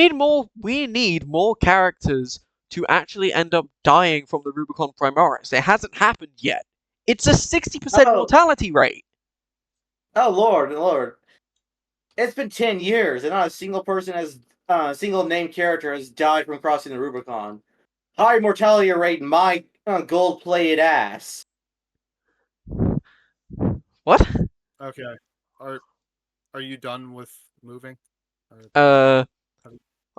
need more characters to actually end up dying from the Rubicon Primaris. It hasn't happened yet. It's a 60% Oh. mortality rate. Oh Lord. It's been 10 years and not a single person single named character has died from crossing the Rubicon. High mortality rate in my gold-plated ass. What? Okay. Are you done with moving? I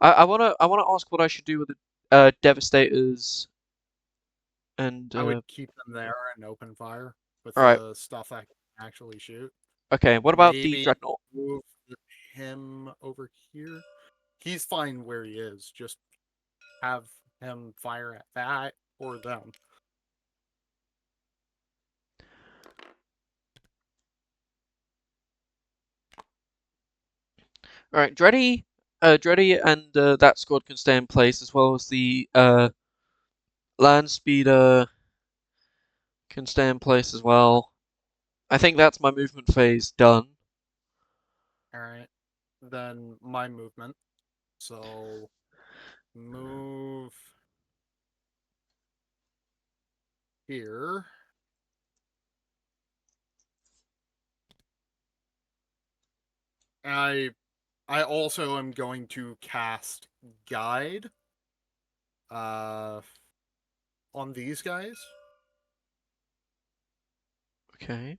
wanna ask what I should do with the Devastators and I would keep them there and open fire with Alright. the stuff that can actually shoot. Okay, what about the Maybe Dreadnought? move him over here. He's fine where he is. Just have him fire at that or them. Alright, Dreddy and that squad can stay in place as well as the Land Speeder can stay in place as well. I think that's my movement phase done. Alright. Then my movement. So move here. I also am going to cast Guide on these guys. Okay.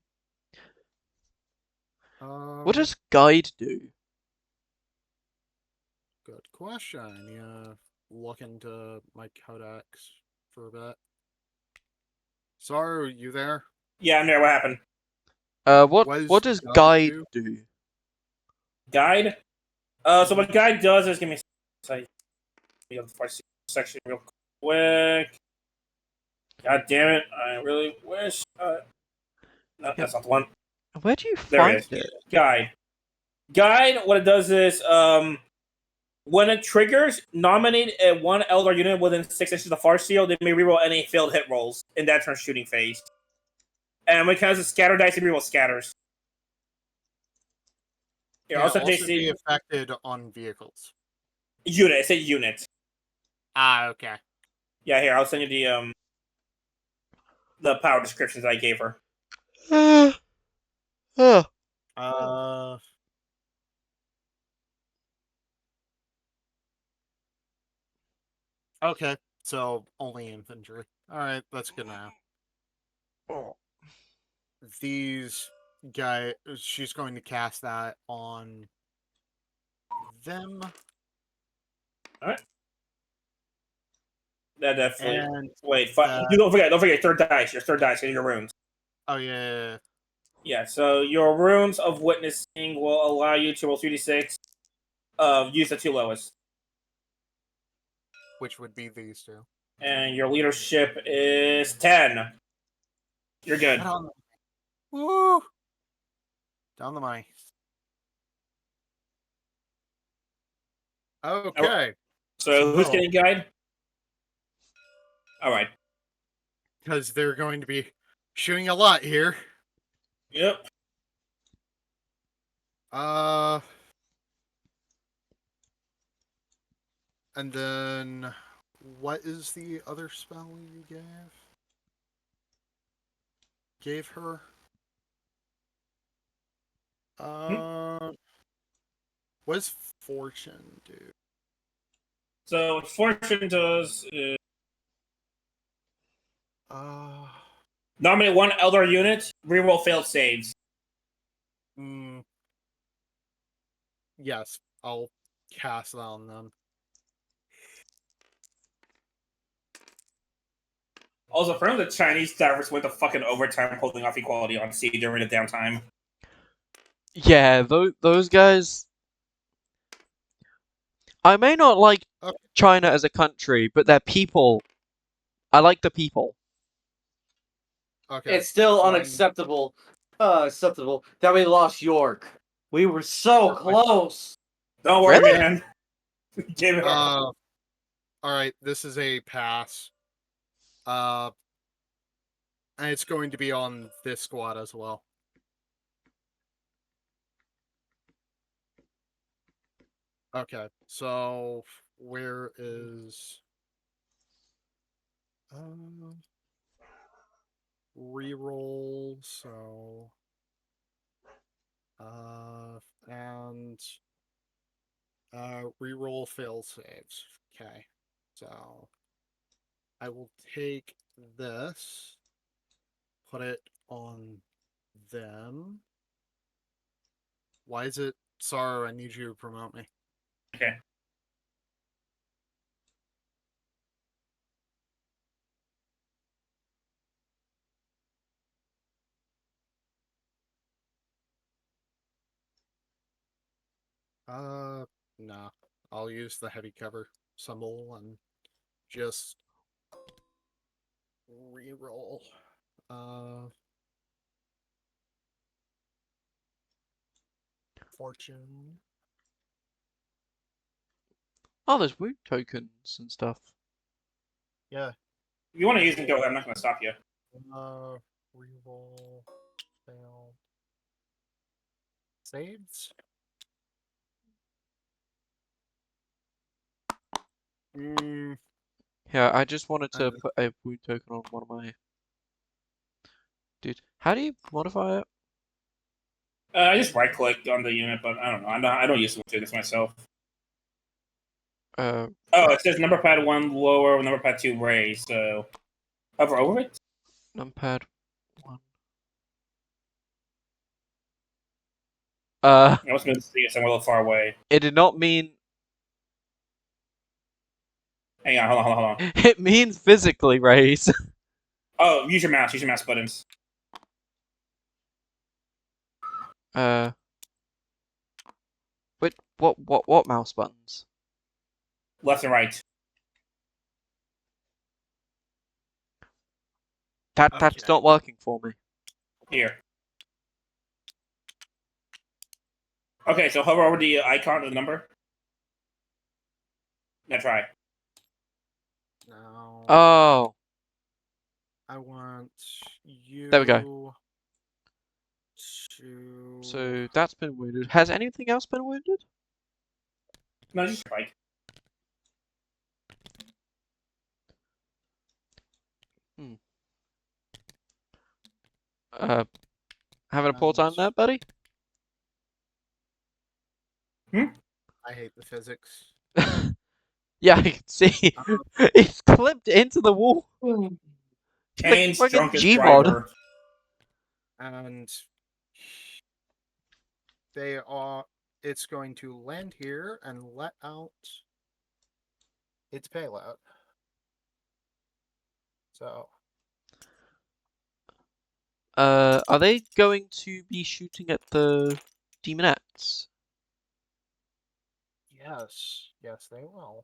What does guide do? Good question. Yeah, look into my codex for a bit. Sorry, you there? Yeah, I'm there. What happened? What does guide do? Guide? So what guide does is give me the first section real quick. God damn it! I really wish. No, that's not the one. Where do you There it find is. it? Guide. Guide. What it does is, when it triggers, nominate one Eldar unit within 6 inches of the far seal. They may reroll any failed hit rolls in that turn's shooting phase. And when it comes to scatter dice, they reroll scatters. Here, Can I'll it send also be JC affected on vehicles? unit. It's a unit. Ah, okay. Yeah, here I'll send you the power descriptions I gave her. Oh, Okay, so only infantry. Alright, that's good now. oh. These guy, she's going to cast that on them. Alright. That definitely. And Wait, don't forget third dice. Your third dice in your runes. oh yeah. Yeah, so your runes of witnessing will allow you to roll 3d6. Use the 2 lowest. Which would be these two. And your leadership is 10. You're good. Down the, woo! Down the mice. Okay. So who's getting guide? Alright. Because they're going to be shooting a lot here. Yep. And then what is the other spell you gave her? What does fortune do? So what fortune does is nominate one Eldar unit, reroll failed saves. Yes, I'll cast that on them. Also, from the Chinese divers went to fucking overtime holding off equality on sea during the downtime. Yeah, those guys. I may not like China as a country, but their people. I like the people. Okay. It's still unacceptable. Acceptable that we lost York. We were so close. Don't worry, Really? man. Give it up. Alright, this is a pass. And it's going to be on this squad as well. Okay, so where is reroll? So and reroll fail saves. Okay, so I will take this, put it on them. Why is it? Sorry, I need you to promote me. Okay. No. I'll use the heavy cover symbol and just reroll. Fortune. Oh, there's wound tokens and stuff. Yeah. If you want to use them, go ahead. I'm not going to stop you. Reroll. Fail. Saves. Yeah, I just wanted to put a wound token on one of my. Dude, how do you modify it? I just right click on the unit, but I don't know. I don't use wound tokens myself. Oh, it says number pad 1 lower, number pad 2 raise. So hover over it. Numpad 1. Uh, I must have been somewhere a little far away. it did not mean. Hang on, hold on. It means physically raise. Oh, use your mouse. Use your mouse buttons. Wait, what mouse buttons? Left and right. That's Okay. not working for me. Here. Okay, so hover over the icon of the number. Now try. No. Oh, I want you. There we go. To. so that's been wounded. Has anything else been wounded? No, just strike. Having a poor time there, buddy? I hate the physics. Yeah, I can see. It's clipped into the wall. Kane's Like fucking drunkest Gmod. driver. And they are. It's going to land here and let out its payload. So. Are they going to be shooting at the demonettes? Yes, they will.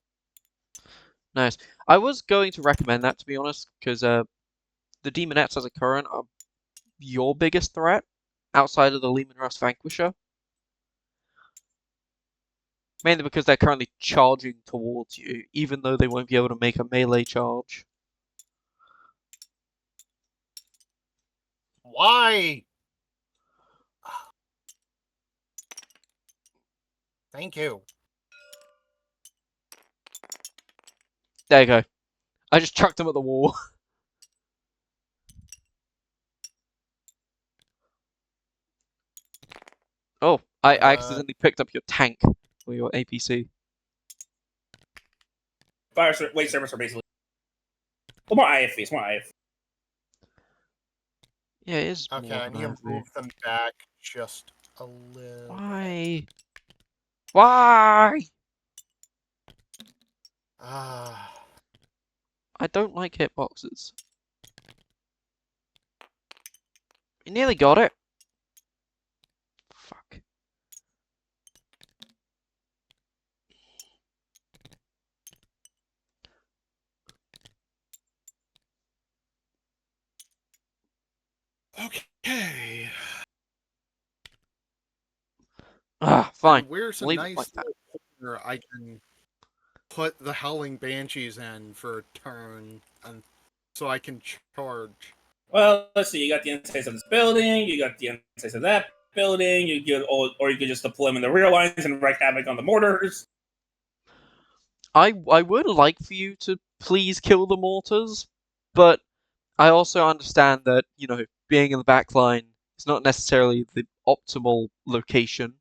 Nice. I was going to recommend that, to be honest, because the demonettes as a current are your biggest threat outside of the Lehman Russ Vanquisher. Mainly because they're currently charging towards you, even though they won't be able to make a melee charge. Why? Thank you. There you go. I just chucked them at the wall. Oh, I accidentally picked up your tank or your APC. Fire wait service are basically. A little more IFV. It's more IFV. Yeah, it is. Okay, more I than need to IFV. move them back just a little. Why? Why? Ah. I don't like hitboxes. You nearly got it. Fuck. Okay. Ah, fine. And where's a Leave it nice like that. little corner I can put the Howling Banshees in for a turn, and so I can charge. Well, let's see. You got the insights of this building. You got the insights of that building. You could, or you could just deploy them in the rear lines and wreak havoc on the mortars. I would like for you to please kill the mortars, but I also understand that, you know, being in the back line is not necessarily the optimal location.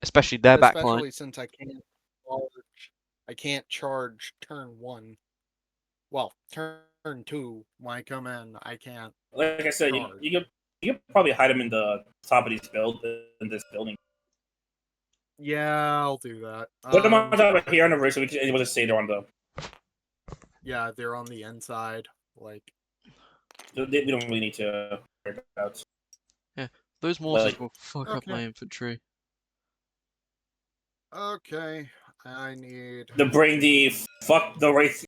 Especially their back line. Especially since I can't charge turn 1. Well, turn 2 when I come in, I can't. Like I said, charge. you could probably hide them in the top of these in this building. Yeah, I'll do that. Put them on top of here on the roof, so we can just say they're on the. Yeah, they're on the inside. Like, We don't really need to worry about. Yeah, those mortars Like- will fuck up my infantry. okay, I need. The brain the fuck the race.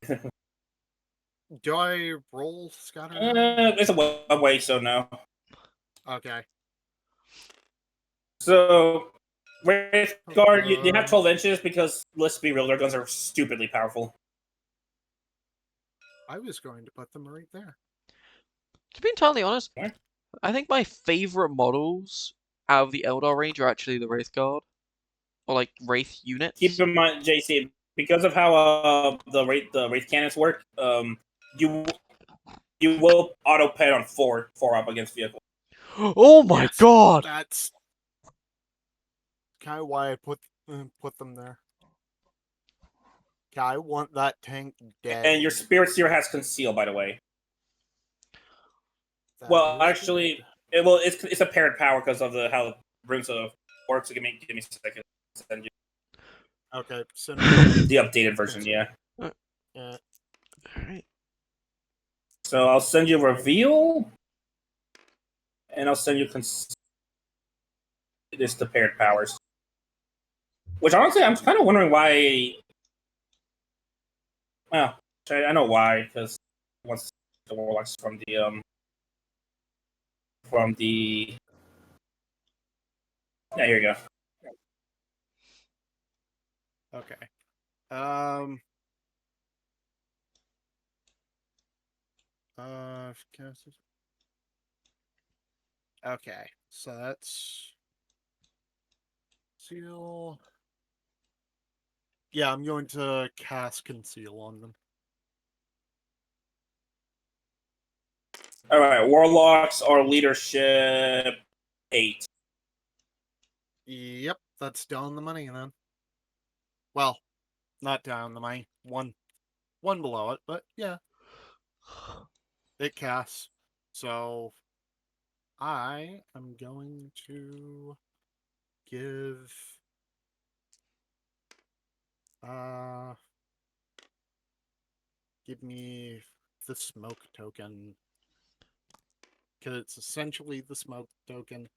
Do I roll scatter? It's a way, so no. Okay. So, Wraith Guard, they have 12 inches because, let's be real, their guns are stupidly powerful. I was going to put them right there. To be entirely honest, What? I think my favorite models out of the Eldar range are actually the Wraith Guard. Or like Wraith units. Keep in mind, JC, because of how the Wraith cannons work, you will auto pet on 4 up against vehicles. Oh my Yes, god! That's kind of why I put them there. Okay, I want that tank dead. And your Spirit Seer has conceal, by the way. That Well, is actually, good. it's a paired power because of how bring to the work. So give me a second. Send you Okay, so the updated version. Yeah. yeah. Alright. So I'll send you reveal, and I'll send you this the paired powers. Which honestly, I'm kind of wondering why. Well, I know why, because once the warlocks from the yeah, here you go. Okay. Um. Okay, so that's seal. Yeah, I'm going to cast conceal on them. All right, warlocks are leadership 8. Yep, that's down the money then. Well, not down the money. One below it, but yeah, it casts. So I am going to give give me the smoke token. Because it's essentially the smoke token.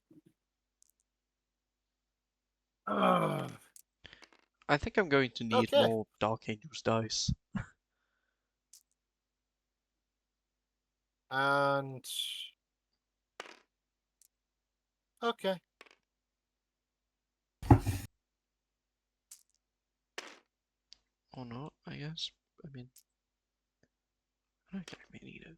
I think I'm going to need Okay. more Dark Angels dice. And okay. Or not, I guess. I mean, I don't think I may need it.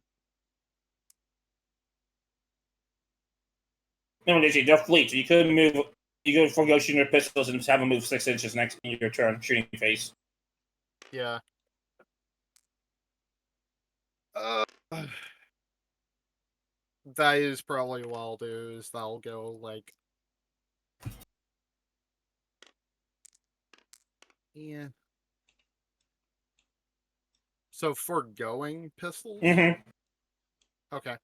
No, they're fleet. So you could move. You could forego shooting your pistols and just have them move 6 inches next in your turn, shooting phase. Yeah. That is probably what I'll do, is that'll go like... Yeah. So foregoing pistols? Mm-hmm. Okay.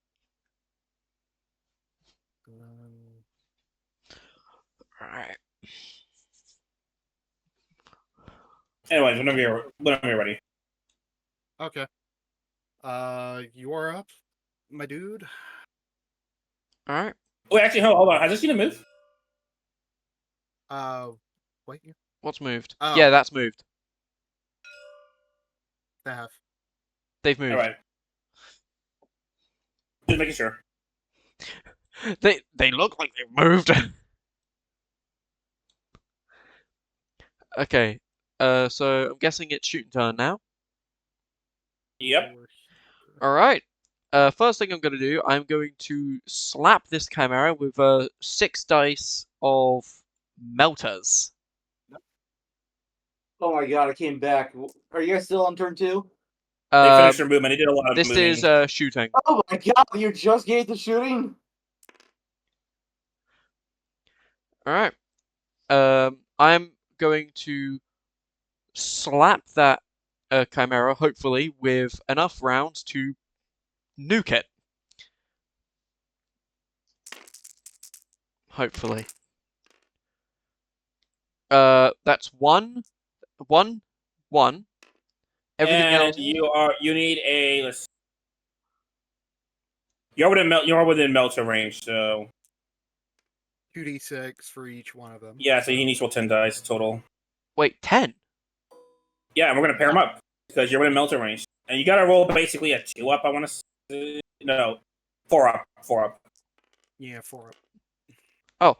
Alright. Anyways, whenever you're ready. Okay. You are up, my dude. Alright. Wait, actually, hold on. Has this seen a move? Wait. What's moved? Oh. Yeah, that's moved. They have. They've moved. All right. Just making sure. They look like they've moved. Okay. So I'm guessing it's shooting turn now. Yep. Alright. First thing I'm going to do, I'm going to slap this chimera with 6 dice of melters. Oh my god, I came back. Are you guys still on turn 2? They finished their movement. They did a lot of This moving. is shooting. Oh my god, you just gave the shooting? Alright. I'm going to slap that chimera, hopefully, with enough rounds to nuke it. Hopefully. That's one. Everything And else. you need a. You're within melter range, so 2d6 for each one of them. yeah. So you need to roll 10 dice total. Wait, 10. Yeah, and we're gonna pair them up because you're within melter range, and you gotta roll basically a 2 up. I want to say no, 4 up, 4 up. Yeah, 4 up. Oh.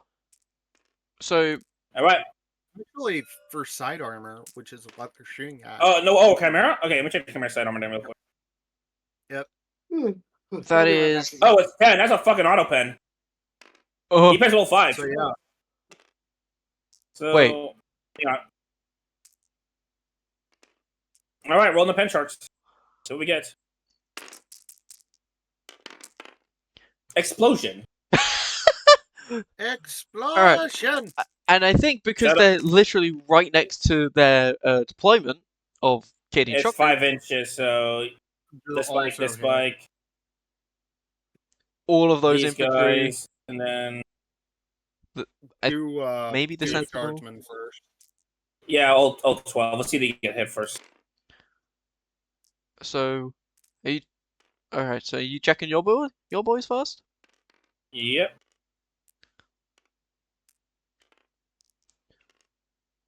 So. All right. Actually, for side armor, which is what they're shooting at. Oh no! Oh, chimera. Okay, let me check the chimera side armor name real quick. Yep. That is. Oh, it's 10. That's a fucking auto pen. Oh. He pens roll 5. So yeah. So Wait. yeah. All right, rolling the pen charts. See what we get. Explosion. Explosion! And I think because they're literally right next to their deployment of Katie It's 5 inches, so this spike, all of those these infantry. guys, and then Maybe the do sentinel. guardsmen first. Yeah, all 12. Let's see if they get hit first. So, are you alright? So you checking your boys first? Yep.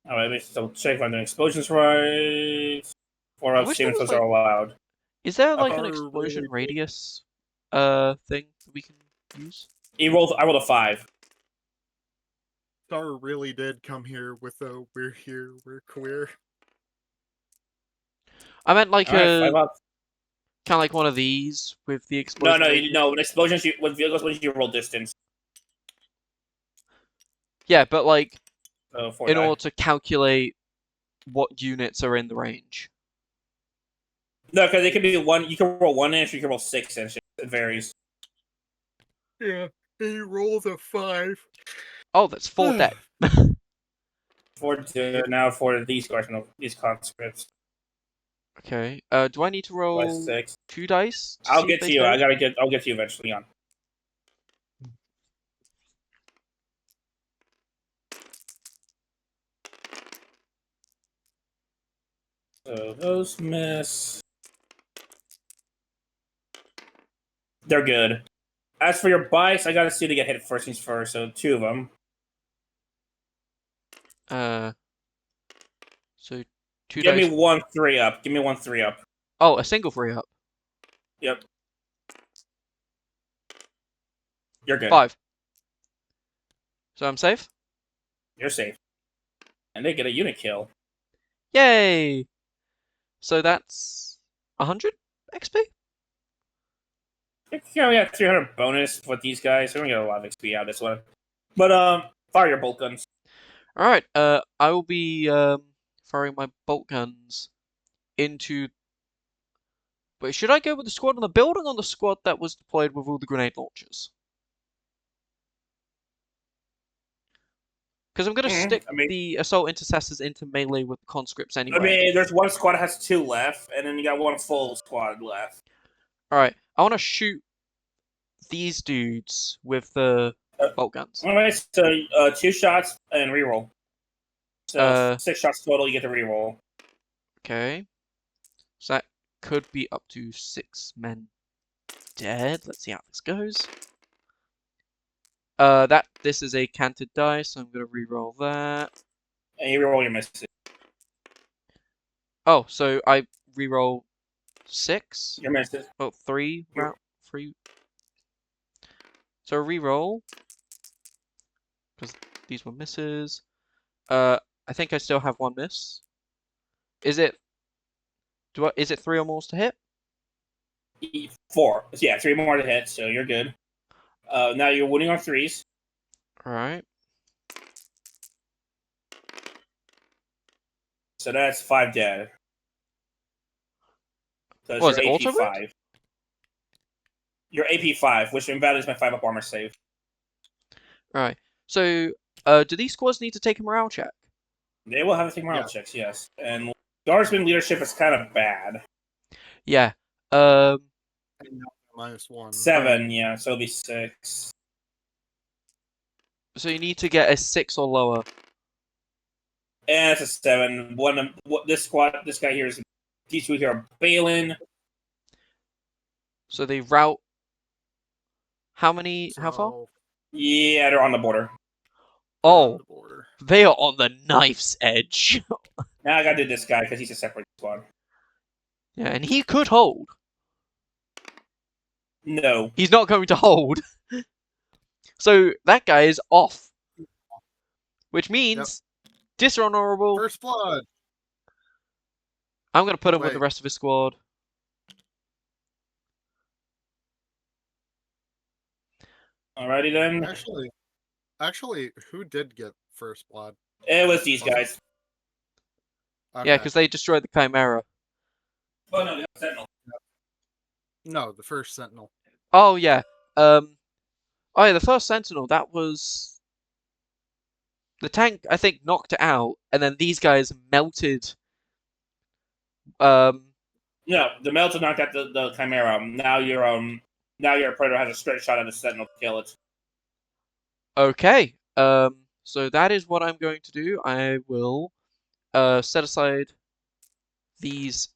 Alright, let me double check if I'm doing explosions right. 4 I out of wish there 7 was those are allowed. Is there like an Are explosion really radius thing that we can use? I rolled a 5. Star really did come here with a "we're here, we're queer." I meant like Alright, 5 a out. kind of like one of these with the No, explosion no, radius. no. With explosions, with vehicle explosions, you roll distance. Yeah, but like 4 in die. order to calculate what units are in the range. No, because it could be one. You can roll 1 inch, or you can roll 6 inches. It varies. Yeah, he rolled a 5. Oh, that's 4 dead. Now for these conscripts. Okay. Do I need to roll 6. 2 dice to I'll see if get they to you. fail? I'll get to you eventually. On. So those miss. They're good. As for your bites, I gotta see to get hit first things first. So 2 of them. So 2 Give me dice. 1 3 up. Give me 1 3 up. Oh, a single 3 up. Yep. You're good. 5. So I'm safe? You're safe. And they get a unit kill. Yay! So that's 100 XP? Yeah, 300 bonus with these guys. We're gonna get a lot of XP out of this one. But fire your bolt guns. Alright, I will be firing my bolt guns into. Wait, should I go with the squad on the building or the squad that was deployed with all the grenade launchers? Because I'm gonna stick the assault intercessors into melee with the conscripts anyway. I mean, there's one squad that has 2 left, and then you got 1 full squad left. Alright, I want to shoot these dudes with the bolt guns. Alright, so 2 shots and reroll. So 6 shots total, you get to reroll. Okay. So that could be up to 6 men dead. Let's see how this goes. This is a canted die, so I'm gonna reroll that. And you reroll your misses. Oh, so I reroll 6? Your misses. Oh, 3. 3. So reroll. Because these were misses. I think I still have 1 miss. Is it... Is it 3 or more to hit? 4. Yeah, 3 more to hit, so you're good. Now you're winning on 3s. Alright. So that's 5 dead. So What, is your it AP auto 5. Your AP 5, which invalidates my 5 up armor save. Alright. So, do these squads need to take a morale check? They will have to take morale checks, yes. And Guardsman leadership is kind of bad. Yeah. -1. 7, yeah, so it'll be 6. So you need to get a 6 or lower. And it's a 7. This guy here is. These 2 here are Balin. So they route. How many? How far? Yeah, they're on the border. Oh, they are on the knife's edge. Now I gotta do this guy because he's a separate squad. Yeah, and he could hold. No. He's not going to hold. So that guy is off. Which means dishonorable. First blood. I'm going to put him with the rest of his squad. Alrighty then. Actually, who did get first blood? It was these guys. Okay. Yeah, because they destroyed the Chimera. Oh no, the Sentinel. No, the first Sentinel. Oh yeah. Oh yeah, the first Sentinel. That was the tank. I think knocked it out, and then these guys melted. No, the Melta knocked out the Chimera. Now your Predator has a straight shot at the Sentinel to kill it. Okay. So that is what I'm going to do. I will set aside these.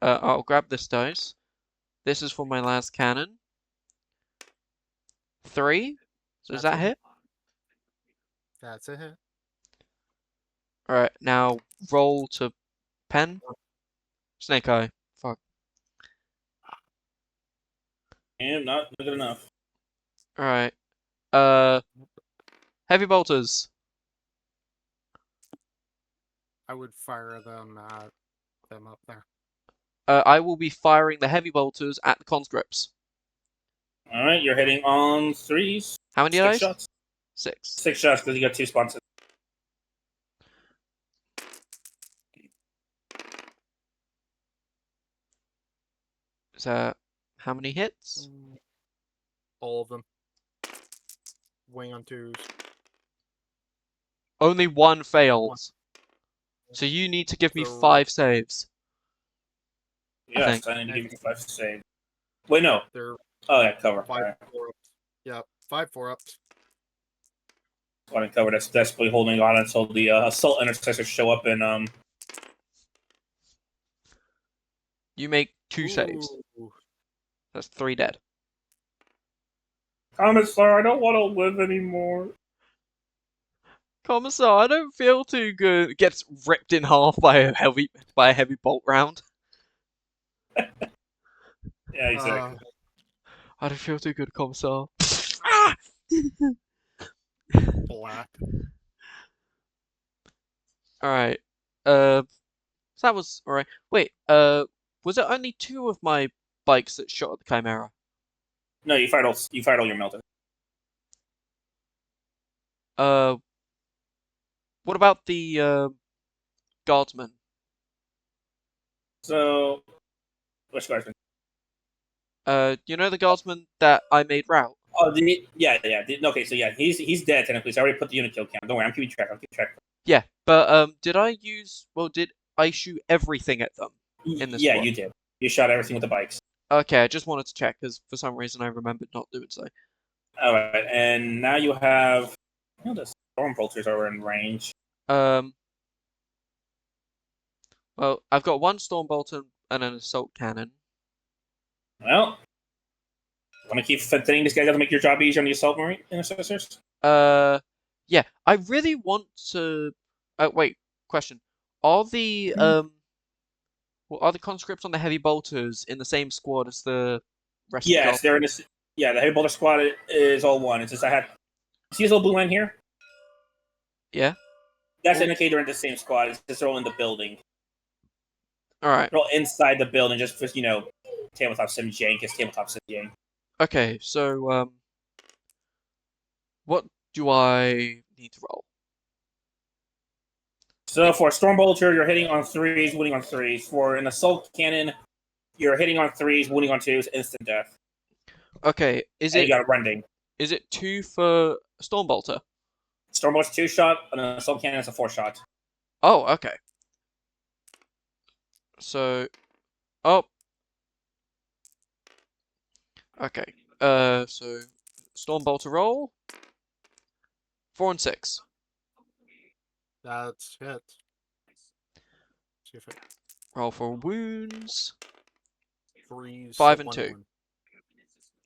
I'll grab this dice. This is for my last cannon. 3. So does That's that a hit? That's a hit. Alright, now roll to pen. Snake eye. Fuck. And not good enough. Alright. Heavy bolters. I would fire them at them up there. I will be firing the heavy bolters at the conscripts. All right, you're hitting on 3s. How many 6 dice? shots. 6. 6 shots because you got 2 sponsors. Is that how many hits? All of them. Wing on 2s. Only one fails. So you need to give me So- 5 saves. Yes, I need to give you 5 save. Wait, no. They're Oh, yeah, cover. 5 Alright. 4-ups. Yep, 5 4-ups. One cover that's desperately holding on until the assault intercessors show up and You make 2 saves. Ooh. That's 3 dead. Commissar, I don't want to live anymore. Commissar, I don't feel too good. Gets ripped in half by a heavy bolt round. Yeah, exactly. I don't feel too good, Commissar. Ah! Black. Alright. So that was alright. Wait, was it only 2 of my bikes that shot at the Chimera? No, you fired all your melters. What about the guardsmen? So, which guardsman? You know the guardsman that I made route? Oh, yeah. Okay, so yeah, he's dead technically. So I already put the unit kill count. Don't worry, I'm keeping track. Yeah, but did I shoot everything at them in this Yeah, one? you did. You shot everything with the bikes. Okay, I just wanted to check because for some reason I remembered not doing so. All right, and now you have. The storm bolters are in range. Well, I've got 1 storm bolter and an assault cannon. Well, want to keep fitting these guys out to make your job easier on the assault marine intercessors? Yeah, I really want to. Wait, question: Are the are the conscripts on the heavy bolters in the same squad as the rest of the Yes, they're in this. Yeah, the heavy bolter squad is all one. It's just I had. See this little blue line here? Yeah. That's an indicator in the same squad. It's just they're all in the building. All right. They're all inside the building, just for tabletop sim jank. It's tabletop sim jank. Okay, so what do I need to roll? So for a storm bolter, you're hitting on 3s, wounding on 3s. For an assault cannon, you're hitting on 3s, wounding on 2s, instant death. Okay, is And it you got a rending. is it 2 for storm bolter? Storm bolter's 2-shot, and an assault cannon is a 4-shot. Oh, okay. So, oh, okay. So storm bolter roll. 4 and 6. That's hit. See if it Roll for wounds. 3s. 5 and 2. 1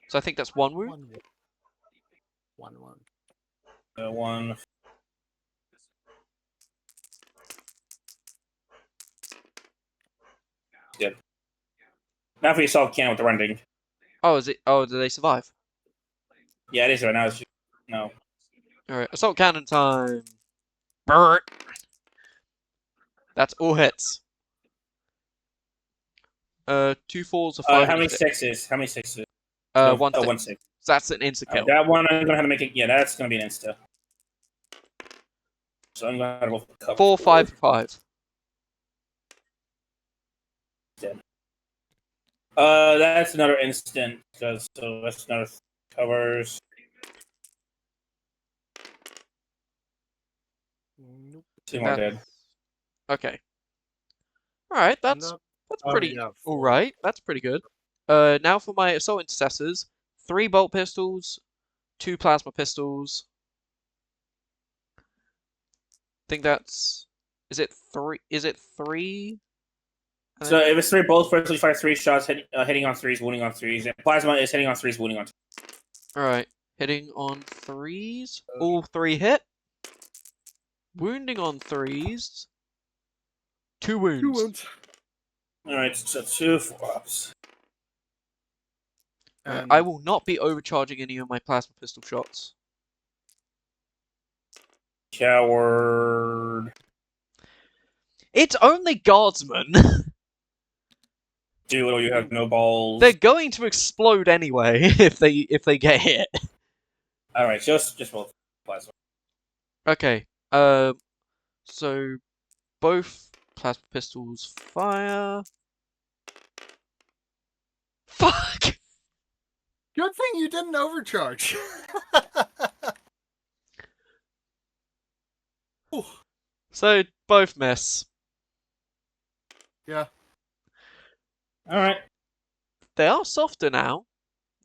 So I think that's 1 wound. 1 1. 1. Good. Now for your assault cannon with the rending. Oh, is it? Oh, do they survive? Yeah, it is right now. No. All right, assault cannon time. Brrrt. That's all hits. 2 4s, a 5, How and many a 6. 6s? How many 6s? 1 6. 1 6. So that's an insta kill. That one I'm gonna have to make it. Yeah, that's gonna be an insta. So I'm gonna go for cover 4 5 5. That's another instant because so that's another covers. Nope. 2 more dead. Okay. All right, that's pretty yeah, all 4. right. That's pretty good. Now for my assault intercessors: 3 bolt pistols, 2 plasma pistols. Think that's... Is it 3? Is it 3? So if it's 3 bullets, first you fire 3 shots, hitting on 3s, wounding on 3s. And plasma is hitting on 3s, wounding on 2s. Alright, hitting on 3s. All 3 hit. Wounding on 3s. 2 wounds. 2 wounds. Alright, so 2 flops. I will not be overcharging any of my plasma pistol shots. Coward. It's only guardsmen. Doolittle, you have no balls. They're going to explode anyway if they get hit. Alright, just roll plasma. Okay. So both plasma pistols fire. Fuck. Good thing you didn't overcharge. So both miss. Yeah. Alright. They are softer now.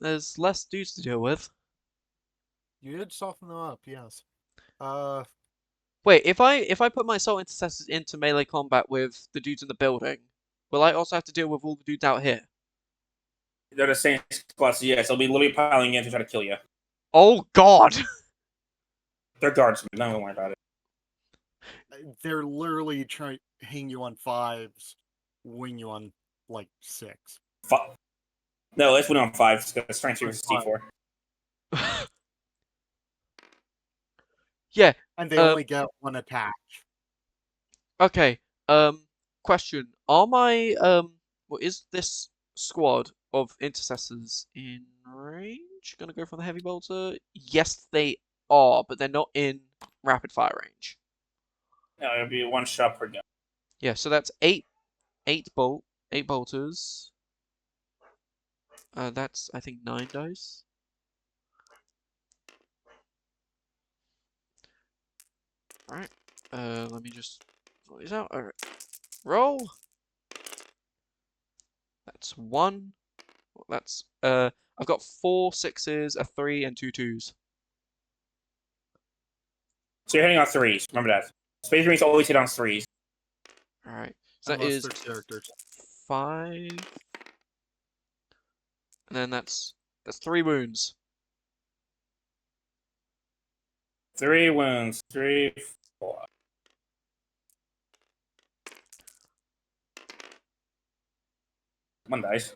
There's less dudes to deal with. You did soften them up, yes. Wait, if I put my assault intercessors into melee combat with the dudes in the building, will I also have to deal with all the dudes out here? They're the same squad, so yes, they'll be literally piling in to try to kill you. Oh God! They're guardsmen, don't worry about it. They're literally trying to hang you on 5s, wing you on, like, 6. No, let's win on 5, because strength versus D4. Yeah. And they only get 1 attack. Okay. Question: Are my what is this squad of intercessors in range? Gonna go from the heavy bolter? Yes, they are, but they're not in rapid fire range. No, it'll be 1 shot per gun. Yeah, so that's 8 bolters. That's I think 9 dice. Alright. Let me just sort these out. Alright. Roll. That's 1. That's I've got 4 6s, a 3, and 2 2s. So you're hitting on 3s, remember that. Space Marines always hit on 3s. Alright. So that Unless is they're characters. 5. And then that's 3 wounds. 3 wounds. 3, 4. One dice.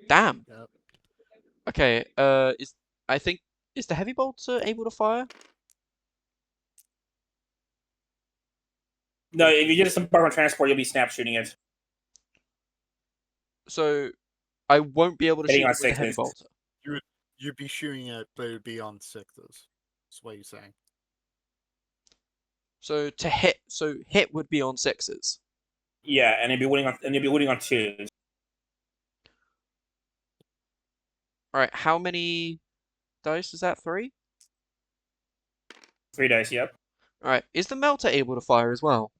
Damn. Yep. Okay, is the heavy bolter able to fire? No, if you get some bomber transport, you'll be snap shooting it. So I won't be able to Hitting shoot on it with the heavy 6s. bolter. You'd be shooting it, but it'd be on 6s. That's what you're saying. So hit would be on 6s. Yeah, and you'll be winning on 2s. Alright, how many dice is that? 3? 3 dice, yep. Alright, is the melter able to fire as well?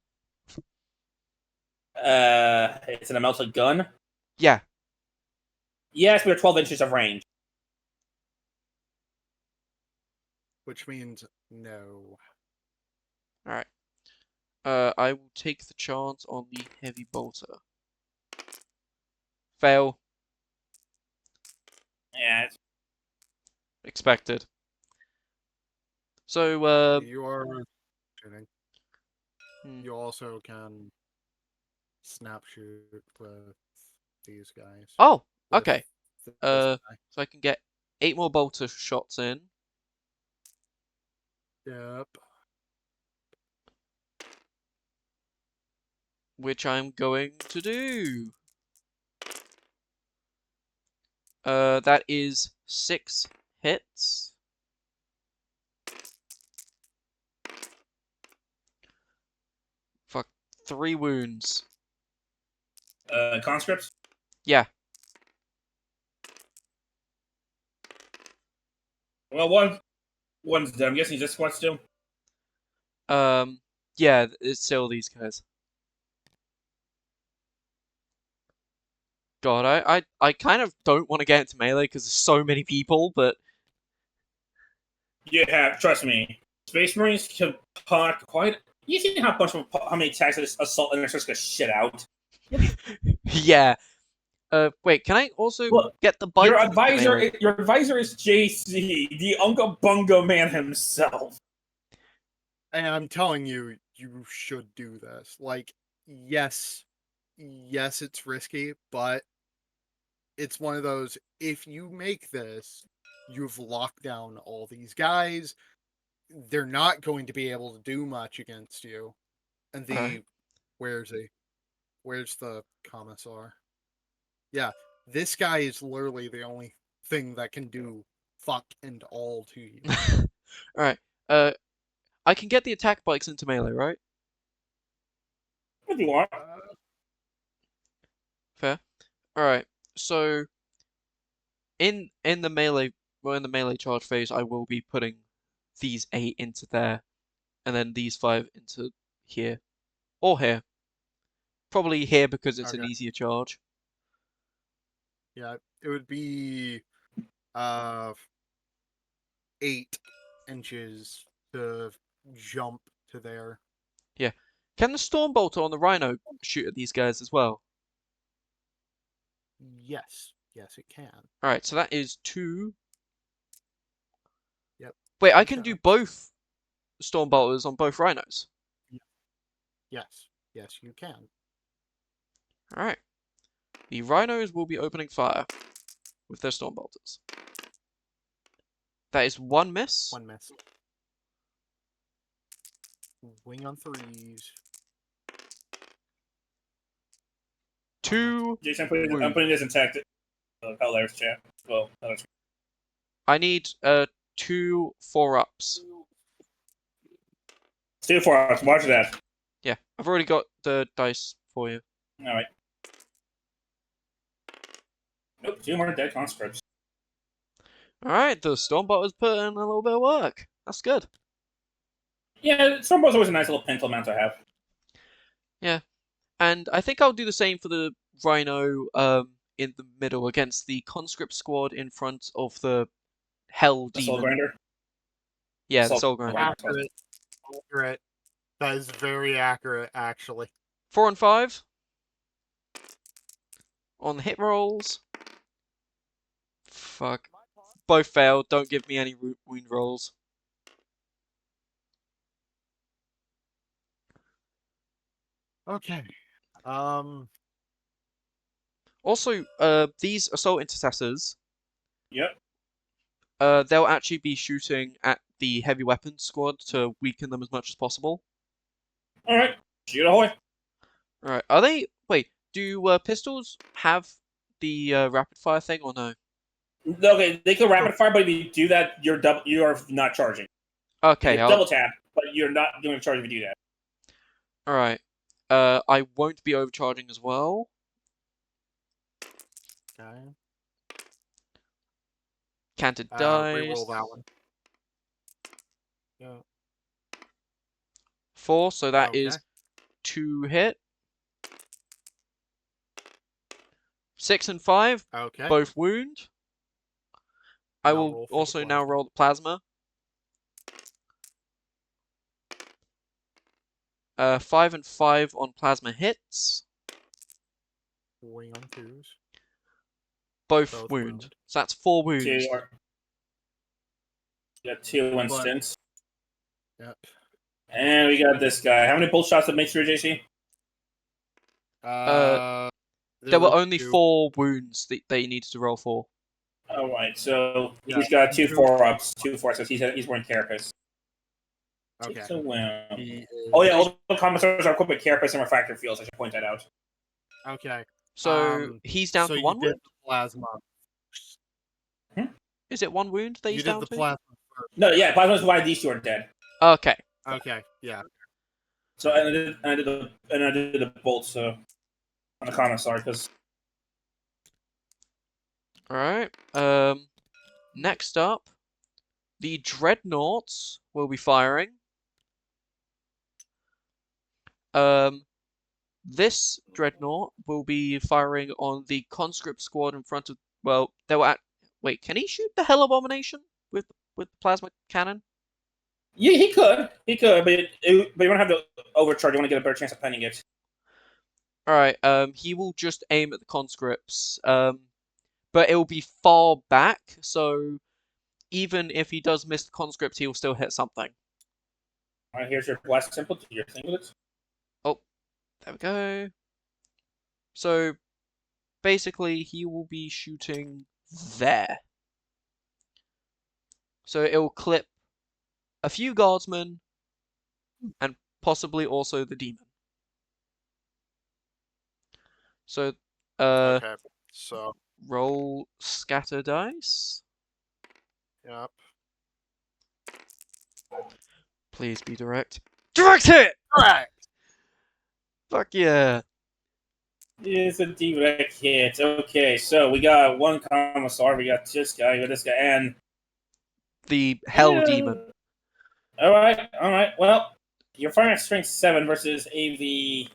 It's an melted gun. Yeah. Yes, we're 12 inches of range. Which means no. Alright. I will take the chance on the heavy bolter. Fail. Yeah, Expected. So, You are shooting. Hmm. You also can snap shoot with these guys. Oh, With okay. this So guy. I can get 8 more bolter shots in. Yep. Which I'm going to do. That is 6 hits. Fuck, 3 wounds. conscripts? Yeah. Well, one's dead. I'm guessing he's this squad still. Yeah, it's still these guys. God, I kind of don't want to get into melee because there's so many people, but Yeah, trust me. Space Marines can talk quite. You see how many attacks this assault interceptors can shit out. Yeah. Wait, can I also Look, get the bike? Your advisor is JC, the Unga Bunga man himself. And I'm telling you, you should do this. Like, yes, it's risky, but it's one of those, if you make this, you've locked down all these guys. They're not going to be able to do much against you. And Alright. where's the commissar? Yeah, this guy is literally the only thing that can do fuck and all to you. Alright. I can get the attack bikes into melee, right? If you want. Fair. Alright. So in the melee charge phase, I will be putting these 8 into there, and then these 5 into here. Or here. Probably here because it's an Okay. easier charge. Yeah, it would be 8 inches to jump to there. Yeah. Can the Stormbolter on the Rhino shoot at these guys as well? Yes, it can. Alright, so that is 2. Yep. Wait, I 2 can do shots. both Stormbolters on both Rhinos. Yes, you can. Alright. The Rhinos will be opening fire with their Stormbolters. That is 1 miss. 1 miss. Wing on 3s. 2. Jason, I'm putting this in text. Colors chat. Well, colors. I need 2 4-ups. 2 for us. Watch that. Yeah, I've already got the dice for you. All right. Nope. 2 more dead conscripts. Alright, the Stormbolter's put in a little bit of work. That's good. Yeah, Stormbolt's always a nice little pencil mount to have. Yeah. And I think I'll do the same for the Rhino in the middle against the conscript squad in front of the Hell The Soul Demon. Grinder. Yeah, the Soul Soul Grinder. Accurate. That is very accurate, actually. 4 and 5. On the hit rolls. Fuck. Both failed. Don't give me any wound rolls. Okay. Also, these assault intercessors, Yep. they'll actually be shooting at the heavy weapons squad to weaken them as much as possible. All right. Shoot ahoy. Alright, are they... Wait, do pistols have the rapid fire thing or no? Okay, they can rapid fire, but if you do that, you are not charging. Okay, You double tap, but you're not doing a charge if you do that. Alright. I won't be overcharging as well. Okay. Canted dice. Reroll that one. Yeah. 4, so that is Okay. 2 hit. 6 and 5, Okay. both wound. I Now will roll for the also now plasma. roll the plasma. 5 and 5 on plasma hits. Wing on 2s. Both wound. So that's 4 wounds. 2 or... You got 2 instants. Yep. And we got this guy. How many bolt shots that makes through, JC? There were only 4 wounds that you needed to roll for. All right, so Yeah. he's got 2 4-ups, 2 4s. He's wearing carapace. Okay. Takes a wound. He is- Oh yeah, all the commissars are equipped with carapace and refractor fields. I should point that out. Okay. So he's down so to you 1 did wound? the plasma. Is it 1 wound that he's You did down the to? plasma first. No, yeah, plasma's why these 2 are dead. Okay. Okay. Yeah. So and I did the bolts on the commissar because Alright. Next up, the Dreadnoughts will be firing. This Dreadnought will be firing on the conscript squad in front of... Well, they were at... Wait, can he shoot the Hell Abomination with with the plasma cannon? Yeah, he could, but you don't have to overcharge. You want to get a better chance of penning it. All right. He will just aim at the conscripts. But it will be far back, so even if he does miss the conscript, he will still hit something. All right, here's your blast symbol. Do your thing with it. Oh, there we go. So basically, he will be shooting there. So it will clip a few guardsmen and possibly also the demon. So, Okay. So, roll scatter dice. yep. Please be direct. Direct hit! Alright. Fuck yeah. It's a direct hit. Okay, so we got one commissar. We got this guy. We got this guy, and The hell demon. All right. Well, you're firing at strength 7 versus AV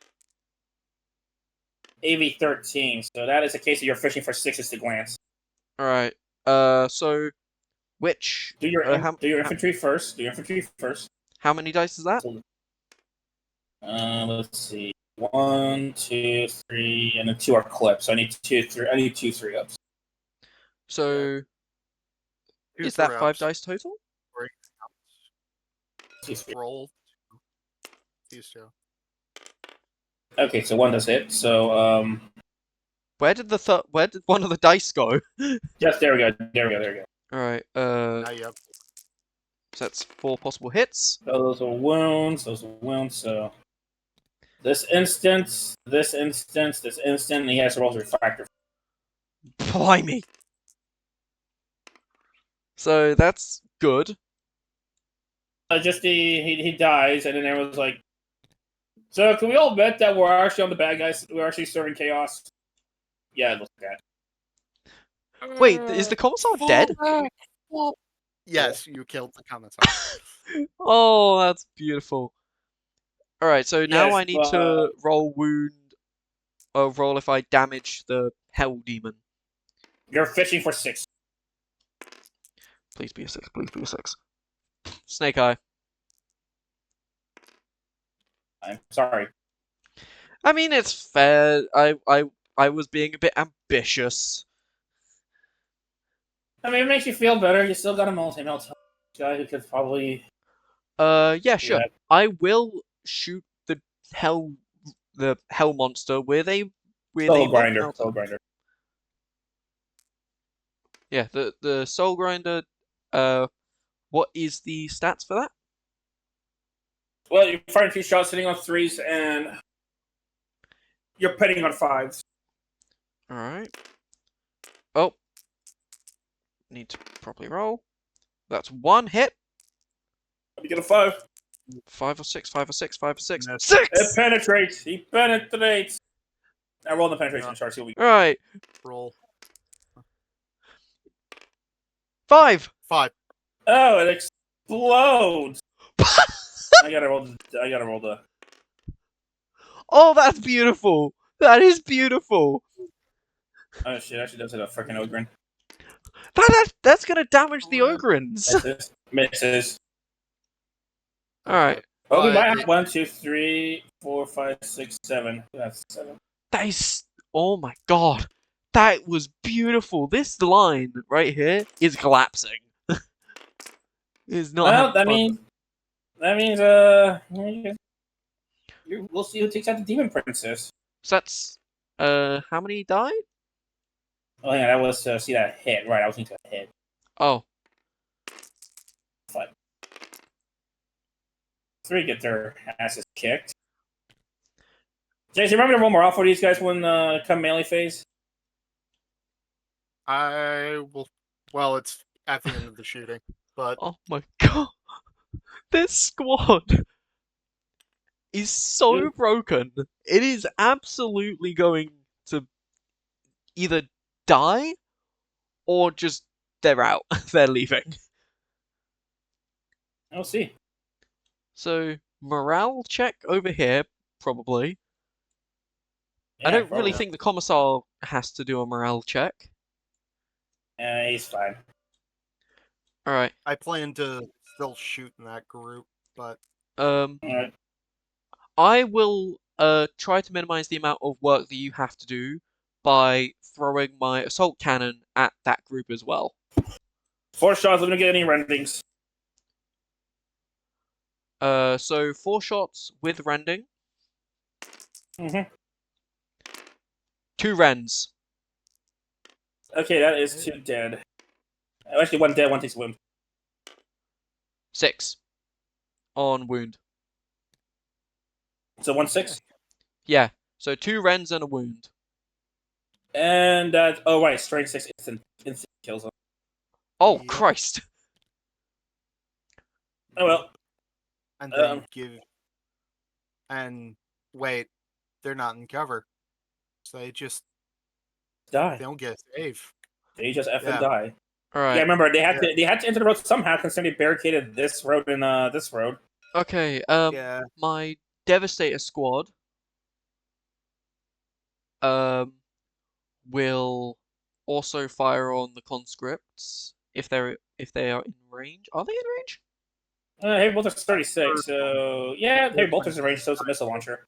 13. So that is a case of you're fishing for 6s to glance. Alright. So which Do your how infantry first. Do your infantry first. how many dice is that? Let's see. 1, 2, 3, and then 2 are clips. So I need 2, 3. I need 2 3-ups. So Two is that 5 3-ups. dice total? Roll. These two. Okay, so 1 does hit. So Where did one of the dice go? yes, there we go. There we go. Alright, Now you have so that's 4 possible hits. So those are wounds. So this instance, and he has to roll his refractor. Blimey. So that's good. Just he dies, and then everyone's like, "So can we all bet that we're actually on the bad guys? We're actually serving chaos." Yeah, it looks like that. Wait, is the commissar dead? Yes, you killed the commissar. Oh, that's beautiful. Alright, so now Yes, I need to roll wound, or roll if I damage the hell demon. You're fishing for 6. Please be a 6, please be a 6. Snake Eye. I'm sorry. I mean, it's fair. I was being a bit ambitious. I mean, it makes you feel better. You still got a multi-melt guy who could probably. Yeah, sure. Yeah. I will shoot the hell monster with a Soul grinder. multi-melter. Soul grinder. Yeah, the soul grinder. What is the stats for that? Well, you're firing 2 shots, hitting on 3s, and you're petting on 5s. All right. Oh, need to properly roll. That's 1 hit. You get a 5. 5 or 6. 5 or 6. 5 or 6. No. 6. It penetrates. He penetrates. I roll the penetration chart. See what we. All right. Roll. 5. 5. Oh, it explodes. I gotta roll the. Oh, that's beautiful. That is beautiful. Oh shit! Actually, does hit a freaking Ogren. That's gonna damage the Ogrins. Misses. All right. Oh, we But might have 1, 2, 3, 4, 5, 6, 7. That's 7. That is. Oh my god. That was beautiful. This line right here is collapsing. It's not. Well, having that means we'll see who takes out the demon princess. So that's how many died? Oh yeah, that was see that hit right. I was thinking that hit. Oh, 3 get their asses kicked. Jason, remember to roll more off for these guys when come melee phase? I will. Well, it's at the end of the shooting, but oh my god. This squad is so Dude. broken. It is absolutely going to either die or just they're out. They're leaving. I'll see. So morale check over here, probably. Yeah, I don't really probably. think the commissar has to do a morale check. He's fine. All right. I plan to still shoot in that group, but Um, Alright. I will try to minimize the amount of work that you have to do by throwing my assault cannon at that group as well. 4 shots, let me get any rendings. So 4 shots with rending, Mm-hmm. 2 rends. Okay, that is 2 dead. Actually, 1 dead, 1 takes a wound. 6 on wound. So 1-6. Yeah, so 2 rends and a wound. And that. Oh, right, strength 6 instant kills him. Oh, Yep. Christ. Oh, well. and then wait, they're not in cover, so they Die. don't get a save. They just effing Yeah. die. Alright. Yeah, remember, they had to enter the road somehow, considering they barricaded this road and this road. Okay, Yeah. my Devastator squad will also fire on the conscripts if they are in range. Are they in range? Heavy bolter's 36, so yeah, heavy bolter's in range, so it's a missile launcher.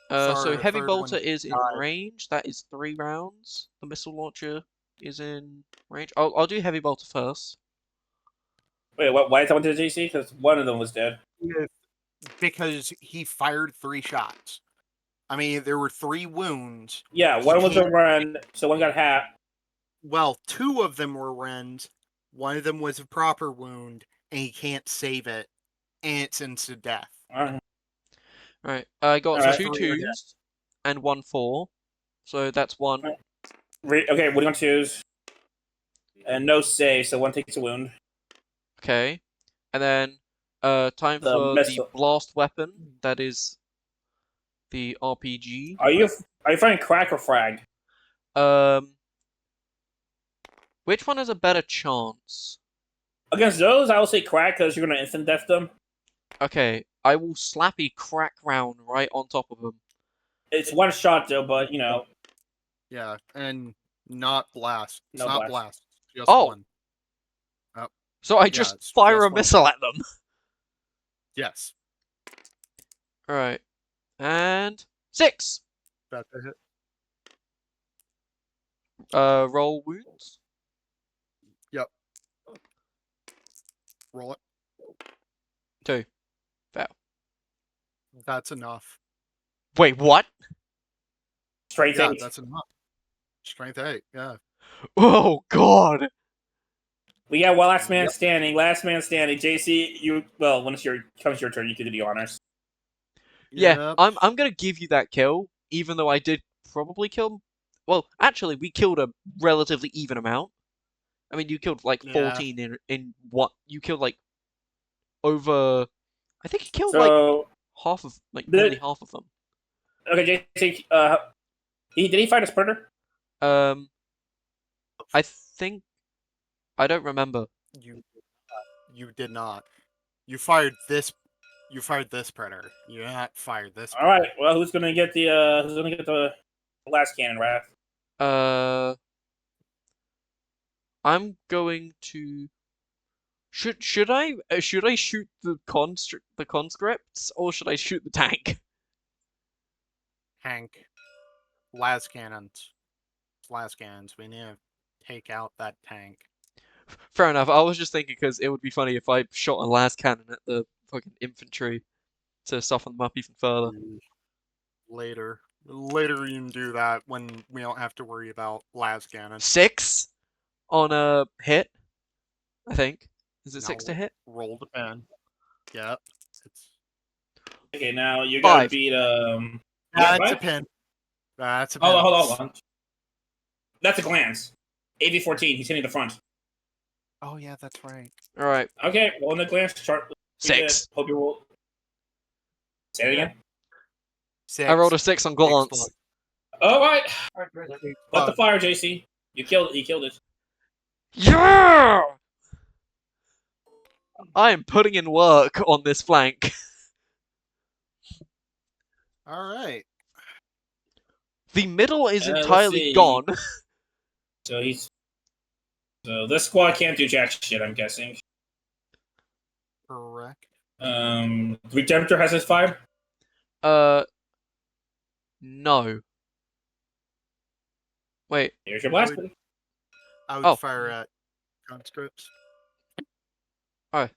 So heavy third bolter one is in died. range. That is 3 rounds. The missile launcher is in range. I'll do heavy bolter first. Wait, what? Why is that one to the JC? Because one of them was dead. Because he fired 3 shots. I mean, there were 3 wounds. Yeah, one was a run, so one got half. Well, 2 of them were rends. One of them was a proper wound, and he can't save it, and it's instant death. Right. I got Alright. 2 twos and 1 4. So that's 1. Okay, what do you want to choose? And no save, so one takes a wound. Okay. And then time The for missile. the blast weapon. That is the RPG. Are you fighting crack or frag? Which one has a better chance? Against those, I will say crack because you're gonna instant death them. Okay, I will slappy crack round right on top of them. It's 1 shot though, but you know. Yeah, and not blast. It's No not blast. blast. Just Oh. 1. So I it's just fire just a one. missile at them. Yes. Alright. And 6! That's a hit. Roll wounds. Roll it. 2. Fail. That's enough. Wait, what? Straight Yeah, 8. that's enough. Strength 8, yeah. Oh, God! We got last man standing. Last man standing. JC, when comes your turn, you can do the honors. Yeah, Yep. I'm gonna give you that kill, even though I did probably kill. Well, actually, we killed a relatively even amount. I mean, you killed like Yeah. 14 in what? You killed like over. I think you killed So half of nearly half of them. okay, JC, did he fight a sprinter? I think I don't remember. You did not. You fired this predator. You did not fire this All right. Well, who's gonna get the last cannon, Wrath? I'm going to. Should I shoot the conscripts or should I shoot the tank? Hank. Las cannons. We need to take out that tank. Fair enough. I was just thinking because it would be funny if I shot a last cannon at the fucking infantry to soften them up even further. Later you can do that when we don't have to worry about las cannons. 6 on a hit, I think. Is it 6 to hit? Roll the pen. Yep. Okay, now you gotta 5. beat That's a pin. That's a pin. Hold on. That's a glance. AV-14. He's hitting the front. Oh yeah, that's right. All right. Okay, well in the glance chart. 6. Hope you roll. Say it again. 6. I rolled a 6 on glance. All right. Let the fire, JC. You killed it. Yeah! I am putting in work on this flank. All right. The middle is Let's entirely see. gone. So he's So this squad can't do jack shit, I'm guessing. Correct. Redemptor has his fire? No. Wait. Here's your blast. I would Oh. fire at conscripts. Alright.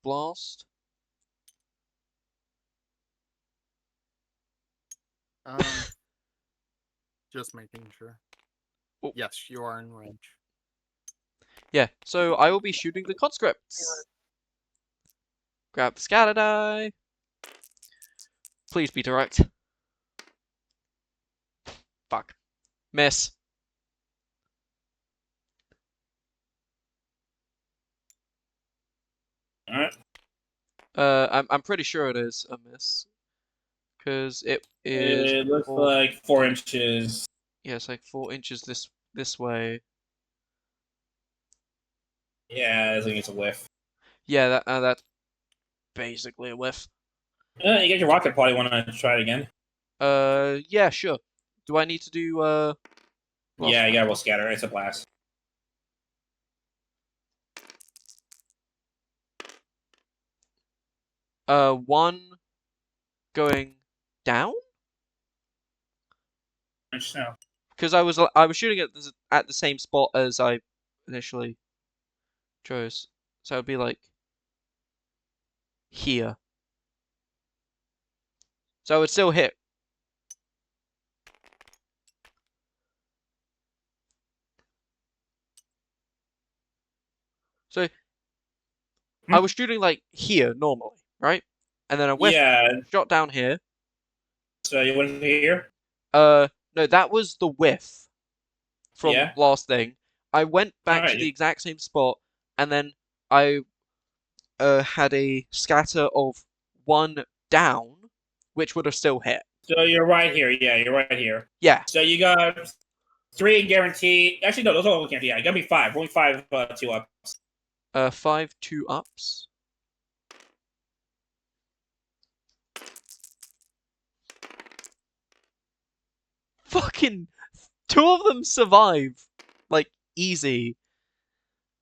Blast. Just making sure. Oh. Yes, you are in range. Yeah. So I will be shooting the conscripts. Grab the scatter die. Please be direct. Fuck. Miss. Alright. I'm pretty sure it is a miss. Because it is. It looks like 4 inches. Yeah, it's like 4 inches this way. Yeah, I think it's a whiff. Yeah, that's basically a whiff. You get your rocket pod, you want to try it again? Yeah, sure. Do I need to do blast? Yeah, you gotta roll scatter. It's a blast. One going down? No. Because I was shooting at the same spot as I initially chose, so it'd be like here. So it would still hit. So I was shooting like here normally, right? And then I whiffed, Yeah, shot down here. so you went here? No, that was the whiff from Yeah. last thing. I went back to Alright. the exact same spot, and then I had a scatter of 1 down, which would have still hit. So you're right here. Yeah, you're right here. Yeah. So you got 3 guaranteed. Actually, no, those are all guaranteed. Yeah, you got me 5. Only 5 2 up. 5 2 ups. Fucking 2 of them survive. Like, easy.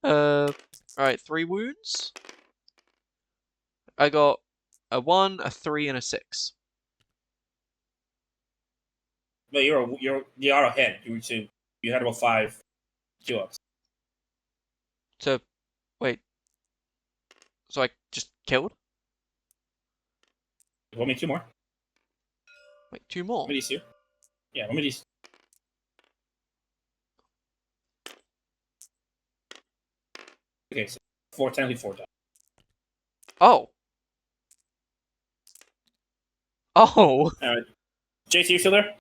Alright, 3 wounds. I got a 1, a 3, and a 6. But you're the auto hit. You had about 5 2 ups. So, wait. So I just killed? You want me 2 more? Wait, 2 more? Let me these 2. Yeah, let me these. Okay, so 4 technically 4 down. Oh. Oh. Alright. JC, you still there?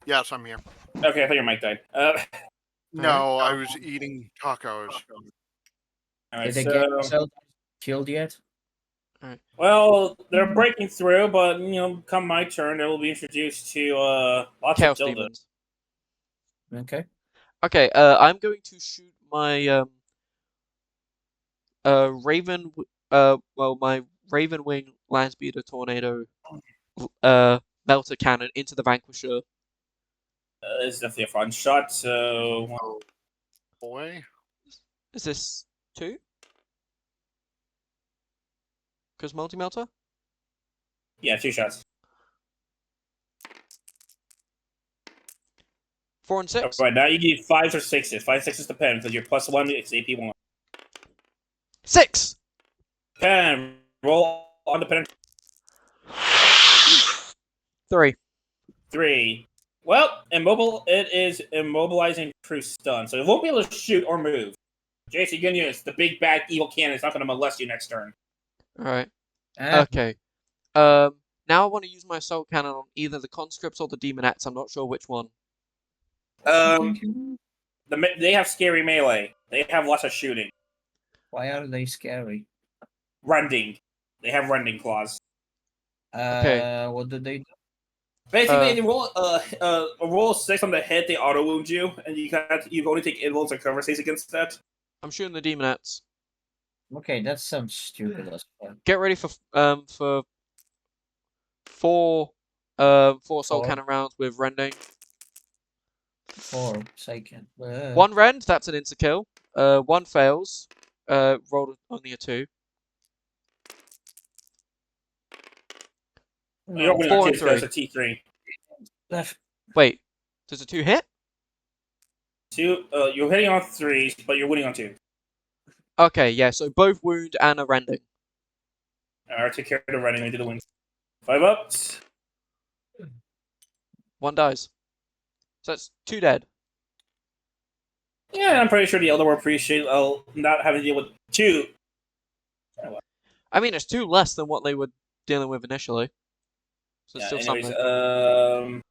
Yes, I'm here. Okay, I thought your mic died. No, I was eating tacos. Alright, Did they get so themselves killed yet? well, they're breaking through, but come my turn, they will be introduced to lots Chaos of dildos. demons. Okay. Okay, I'm going to shoot my Raven well, my Raven Wing Landspeeder Tornado melter cannon into the Vanquisher. It's definitely a fun shot. So Oh, boy. Is this 2? Because multi-melter? yeah, 2 shots. 4 and 6? Alright, now you need 5s or 6s. 5 6s depend because you're +1. It's AP 1. 6! 10. Roll on the pen. 3. 3. Well, it is immobilizing crew stun, so it won't be able to shoot or move. JC, good news. The big bad evil cannon is not going to molest you next turn. Alright. Ah, Okay. Now I want to use my assault cannon on either the conscripts or the demonettes. I'm not sure which one. They have scary melee. They have lots of shooting. why are they scary? Rending. They have rending claws. Okay. What did they do? Basically, they roll a roll 6 on the hit, they auto wound you, and you only take invulns and cover saves against that. I'm shooting the demonettes. Okay, that sounds stupid as fuck. Get ready for 4 assault Four. cannon rounds with rending. second. One rend, that's an insta-kill. One fails. Rolled only a 2. You're winning on 4 2, and so it's 3. a T3. Left. Wait, does a 2 hit? 2, you're hitting on 3s, but you're winning on 2. Okay, yeah, so both wound and a rending. Alright, take care of the running, we do the win. 5 ups. 1 dies. So that's 2 dead. Yeah, I'm pretty sure the Elder will appreciate not having to deal with 2. I mean, it's 2 less than what they were dealing with initially. So it's Yeah, still anyways, something.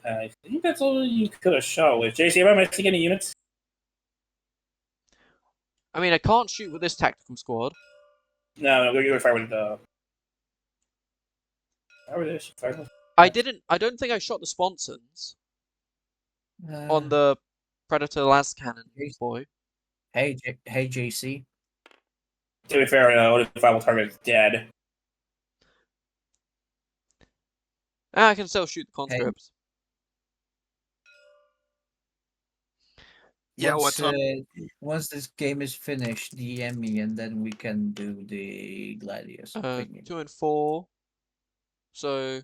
I think that's all you could have shot with. JC, am I missing any units? I mean, I can't shoot with this tactical squad. No, you're fire with the. Fire with this. Fire with... I don't think I shot the sponsons on Uh, the Predator las cannon boy. hey, JC. To be fair, the final target is dead. I can still shoot the conscripts. Yeah, what's up? Once this game is finished, DM me and then we can do the Gladius. 2 and 4. So,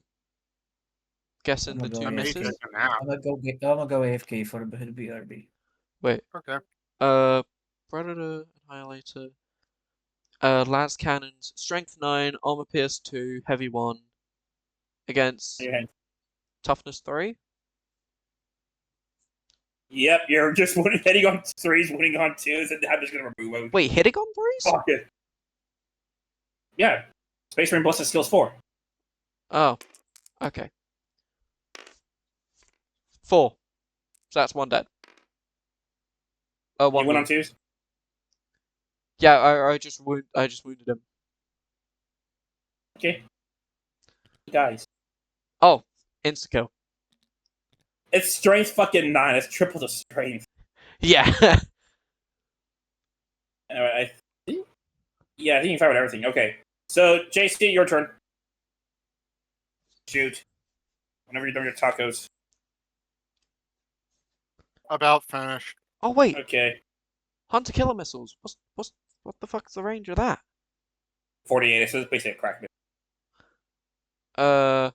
guessing the 2 I'm misses. I'm gonna go AFK for the BRB. Wait. Okay. Predator, Annihilator. Las cannons, Strength 9, Armor Pierce 2, Heavy 1. Against Toughness 3. Yep, you're just hitting on 3s, winning on 2s, and I'm just gonna remove them. Wait, hitting on 3s? Fuck it. Yeah. Space Marine Ballistic Skills 4. Oh. Okay. 4. So that's 1 dead. You 1 win on wound. 2s? Yeah, I just wounded him. Okay. Guys. Oh, insta kill. It's strength fucking 9. It's triple the strength. Yeah. Anyway, I think you can fire with everything. Okay. So, JC, your turn. Shoot. Whenever you're done with your tacos. About finished. Oh wait, Okay. hunter killer missiles. What the fuck's the range of that? 48. So it's basically a crack. Uh,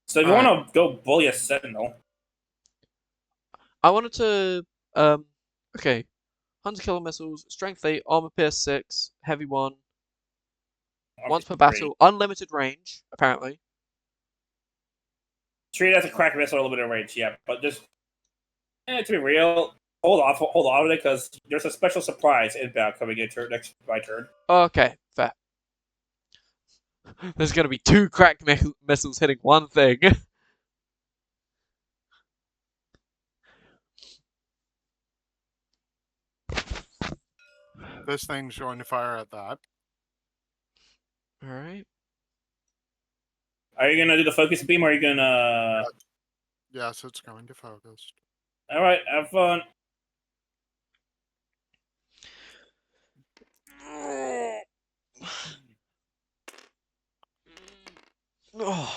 So if you want to go bully a sentinel, I wanted to okay, hunter killer missiles, strength 8, armor pierce 6, heavy 1. Once per battle, unlimited range apparently. treat it as a crack missile, a little bit of range, yeah. But just to be real, hold on with it because there's a special surprise inbound coming in next my turn. Okay, fair. There's gonna be 2 crack missiles hitting one thing. This thing's going to fire at that. Alright. Are you gonna do the focus beam or are you gonna Yes, it's going to focus. Alright, have fun.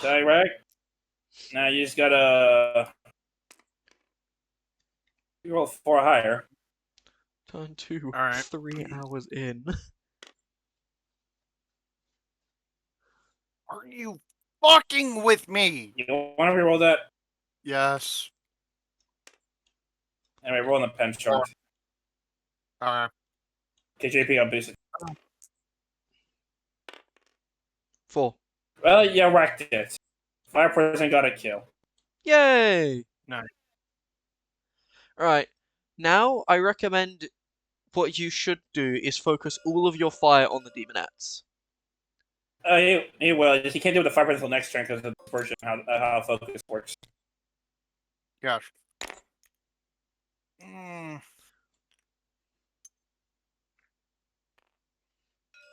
Direct. Now you just gotta you roll 4 higher. Turn 2, All right. 3 hours in. Are you fucking with me? You want to reroll that? Yes. Anyway, roll on the pen chart. Alright. KJP on basic. 4. Well, you wrecked it. 5% got a kill. Yay! Nice. Alright, now I recommend what you should do is focus all of your fire on the demonettes. He will. He can't do it with the 5% until next turn because of the version of how focus works. Gosh. Can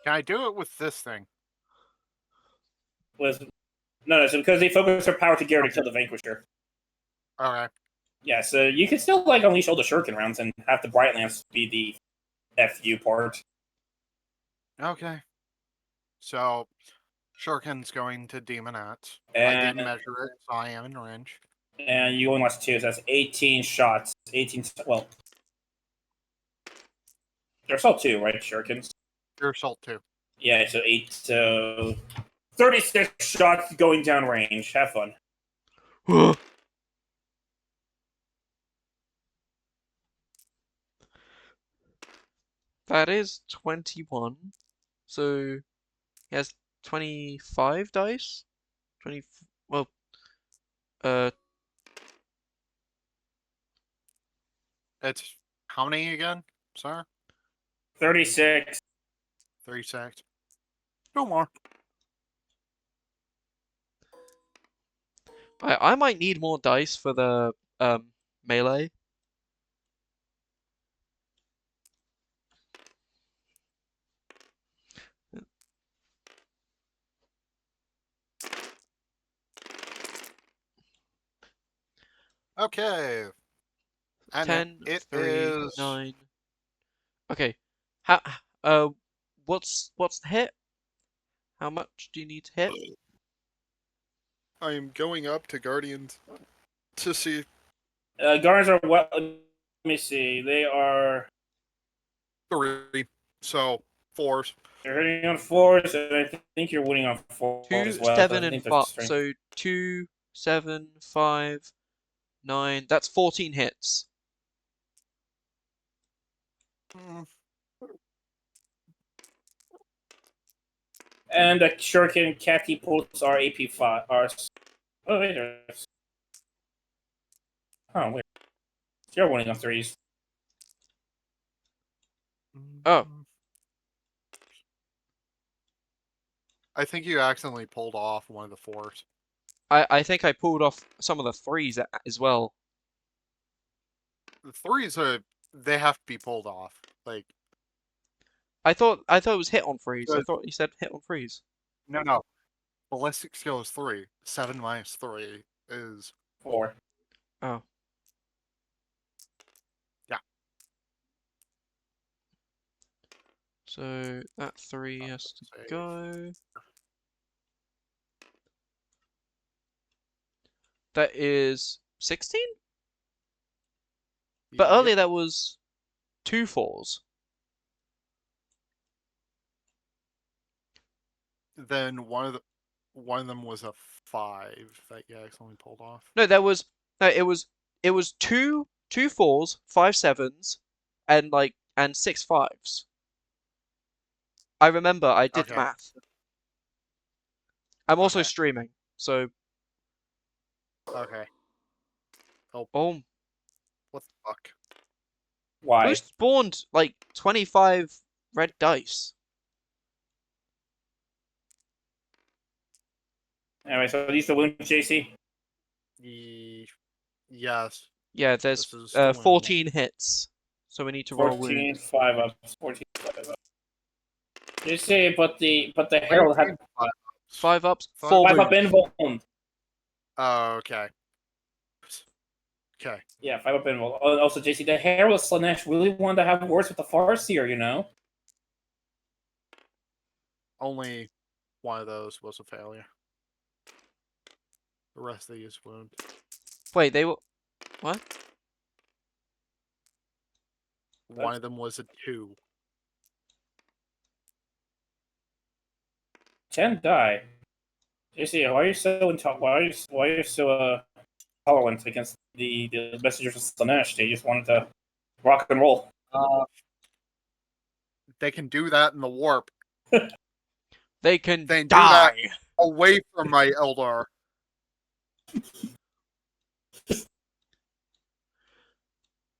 I do it with this thing? No, so because they focus their power together to kill the Vanquisher. Okay. Yeah, so you can still like unleash all the shuriken rounds and have the Bright Lance be the FU part. Okay. So, Shuriken's going to Demonette. I And did measure it, so I am in range. And you only lost 2, so that's 18 shots. 18. Well, there's still 2, right? Shurikens. Your assault too. Yeah, so 8. So 36 shots going down range. Have fun. That is 21. So he has 25 dice. 20. Well, uh, It's how many again, sir? 36. 36. No more. I might need more dice for the melee. Okay. And 10, it 3, is 9. Okay. How what's the hit? How much do you need to hit? I am going up to Guardians to see. Guards are what? Let me see. They are. 3. So 4s. They're hitting on 4s, and I think you're winning on 4 2, as well. 7, I and think 5. that's strength. So 2, 7, 5, 9. That's 14 hits. And the Shuriken catapults are AP5. Oh, wait. Oh, wait. You're winning on 3s. Oh. I think you accidentally pulled off one of the 4s. I think I pulled off some of the 3s as well. The 3s are they have to be pulled off. Like I thought it was hit on 3s. I Good. thought you said hit on 3s. no. Ballistic skill is 3. 7 minus 3 is 4. Oh. Yeah. So that 3 has to save. go. That is 16? But Yep. earlier that was 2 4s. Then one of them was a 5 that you accidentally pulled off. No, it was 2 4s, 5 7s, and 6 5s. I remember I did Okay. math. I'm also Okay. streaming, so Okay. oh, What the fuck? Why? who spawned like 25 red dice? Anyway, so these the wounds, JC? Yes. Yeah, there's This is the wound. 14 hits, so we need to roll 14, wound. 5 ups. 14, 5 ups. JC, but the Herald had 5 ups, Five 4 5 up wound. invuln. Oh, okay. Okay. Yeah, 5 up invuln. Also, JC, the Herald Slanesh really wanted to have words with the Farseer, you know? Only one of those was a failure. The rest of these wound. Wait, they were what? One of them was a 2. 10 die. JC, why are you so why are you so tolerant against the messengers of Slanesh? They just wanted to rock and roll. They can do that in the warp. They can They do that die. away from my Eldar.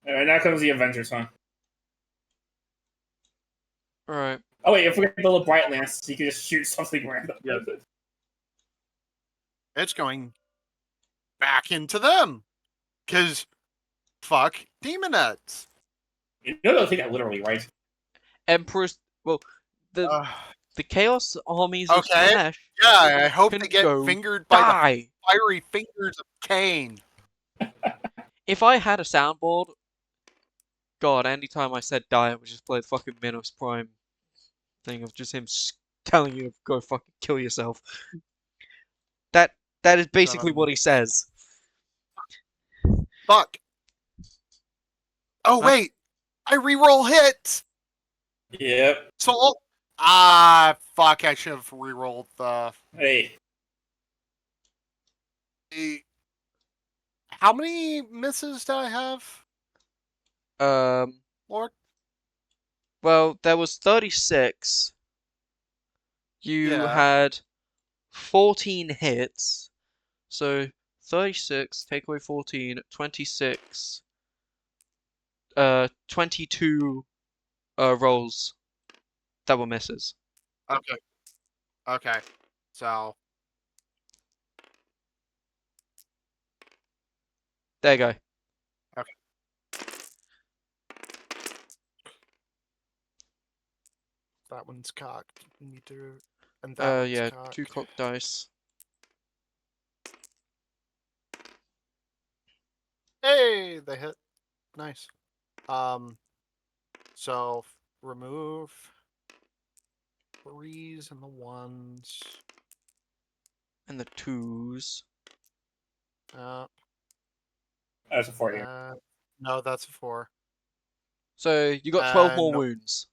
Alright, now comes the Avengers, huh? Alright. Oh wait, I forgot the little bright lance, so you can just shoot something random. Yeah. It's going back into them. Because, fuck Demonettes. You know they'll take that literally, right? Empress. Well, the Chaos armies of Okay. Slanesh Yeah, I hope can they get go fingered by die. the fiery fingers of Cain. If I had a soundboard, God, anytime I said die, I would just play the fucking Minos Prime thing of just him telling you to go fucking kill yourself. That is basically what he says. Fuck. Oh Huh? wait, I reroll hits. Yep. So fuck. I should have rerolled the. Hey. How many misses do I have, Um, Lord? well, there was 36. You Yeah. had 14 hits. So 36, take away 14, 26, 22 rolls that were misses. Okay. Okay. So There you go. that one's cocked. You need to, and that one's Yeah, cocked. 2 cocked dice. Hey, they hit. Nice. So remove 3s and the 1s. And the 2s. That's a 4 here. No, that's a 4. So you got 12 more no. wounds.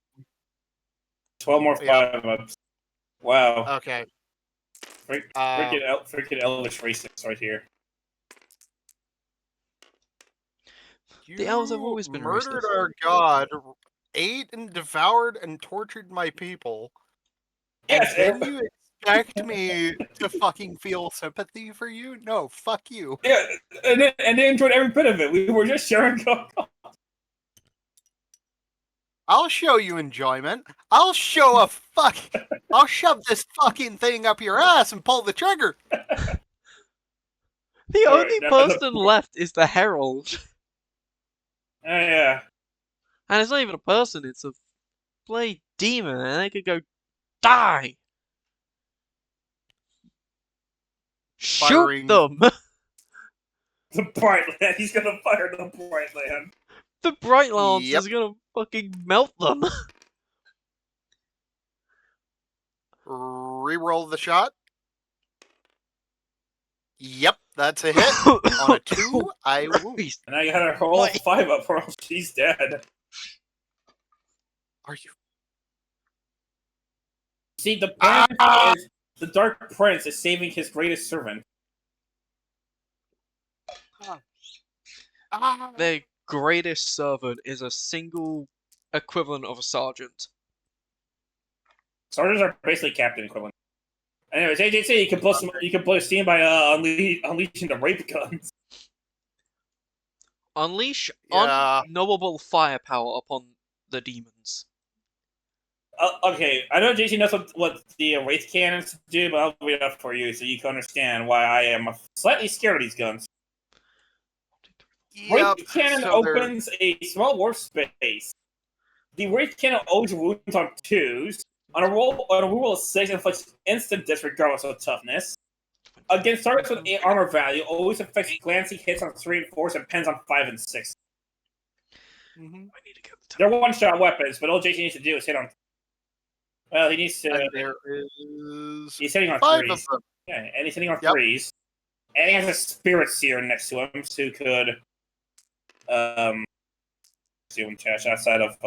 12 more Yep. 5-ups. Wow. Okay. Freaking Elvish racists right here. The elves have You always been murdered racist. our god, ate and devoured and tortured my people, Yes, and then you expect me to fucking feel sympathy for you? No, fuck you. yeah, and they enjoyed every bit of it. We were just sharing. I'll show you enjoyment. I'll shove this fucking thing up your ass and pull the trigger. The Alright, only now person left is the herald. Yeah. And it's not even a person, it's a bloody demon, and they could go die! Shoot Firing. them! The Bright Land. He's gonna fire the Bright Land. The Bright Lance Yep. is gonna fucking melt them! Reroll the shot. Yep, that's a hit. On a 2, I wound. And now you had her whole 5-up, or else she's dead. Are you? See, the plan is the Dark Prince is saving his greatest servant. Their greatest servant is a single equivalent of a sergeant. Sergeants are basically captain equivalent. Anyways, AJC, you can blow steam by unleashing the rape guns. Unleash Yeah. unknowable firepower upon the demons. Okay, I know JC knows what the Wraith cannons do, but I'll read it up for you so you can understand why I am slightly scared of these guns. Yep. Wraith cannon So they're- opens a small warp space. The Wraith cannon always wounds on 2s. On a roll of 6, inflicts instant disregard regardless of toughness. Against targets with 8 armor value, always affects glancing hits on 3 and 4s and pens on 5 and 6. Mhm. I need to get the They're one-shot weapons, but all JC needs to do is hit on. Well, he needs to. And there is He's hitting on 5 of 3s. them. Yeah, and he's hitting on Yep. 3s. And he has a Spirit Seer next to him, who could. See him cash outside of.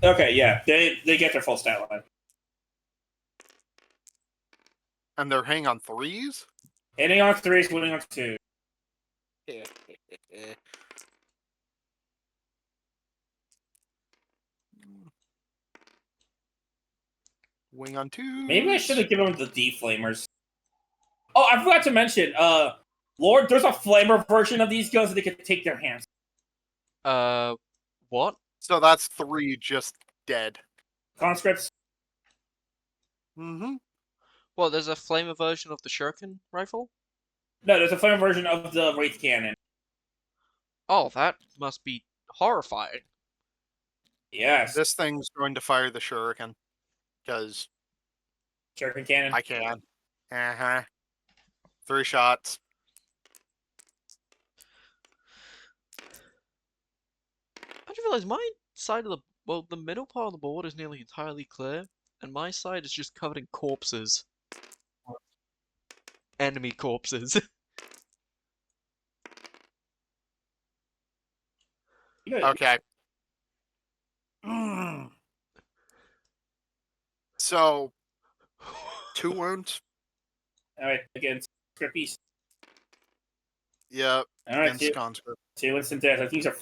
Okay, yeah, they get their full stat line. And they're hanging on 3s? Hitting on 3s, winning on 2. Wing on 2s. Maybe I should have given him the D-Flamers. Oh, I forgot to mention, Lord, there's a flamer version of these guns that they can take their hands. What? So that's 3 just dead. Conscripts. Mm-hmm. Well, there's a flamer version of the shuriken rifle? No, there's a flamer version of the Wraith Cannon. Oh, that must be horrifying. Yes. This thing's going to fire the shuriken. Because Shuriken Cannon. I can. Uh-huh. 3 shots. I just realized my side of the middle part of the board is nearly entirely clear, and my side is just covered in corpses. enemy corpses. Okay. So 2 wounds. All right, against Scrippies. Yep. All right, Against conscript. 2 instant death. I think these are.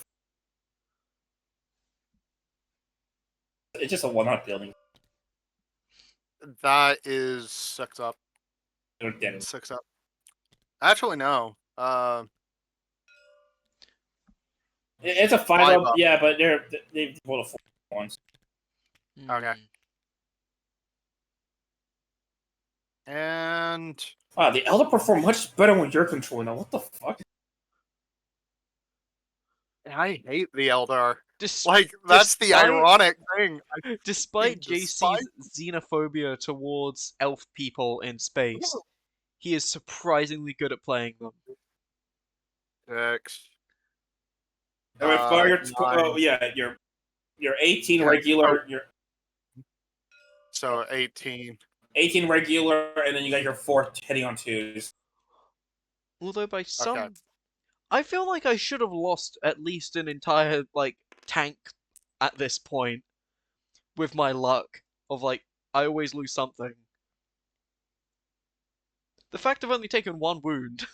It's just a one-hot building. That is 6 up. They're dead. 6 up. Actually, no. It's a 5 5 up. up. Yeah, but they've rolled a 4 once. Okay. And Wow, the Elder perform much better when you're controlling them. What the fuck? I hate the Eldar. Dis- Like, that's the despite- ironic thing. Despite despite- JC's xenophobia towards elf people in space, he is surprisingly good at playing them. 6. All right, fire. 9. Yeah, your 18 Okay. regular. Your So 18. 18 regular, and then you got your 4 hitting on 2s. Although by some, Okay. I feel like I should have lost at least an entire tank at this point with my luck of I always lose something. The fact of only taking 1 wound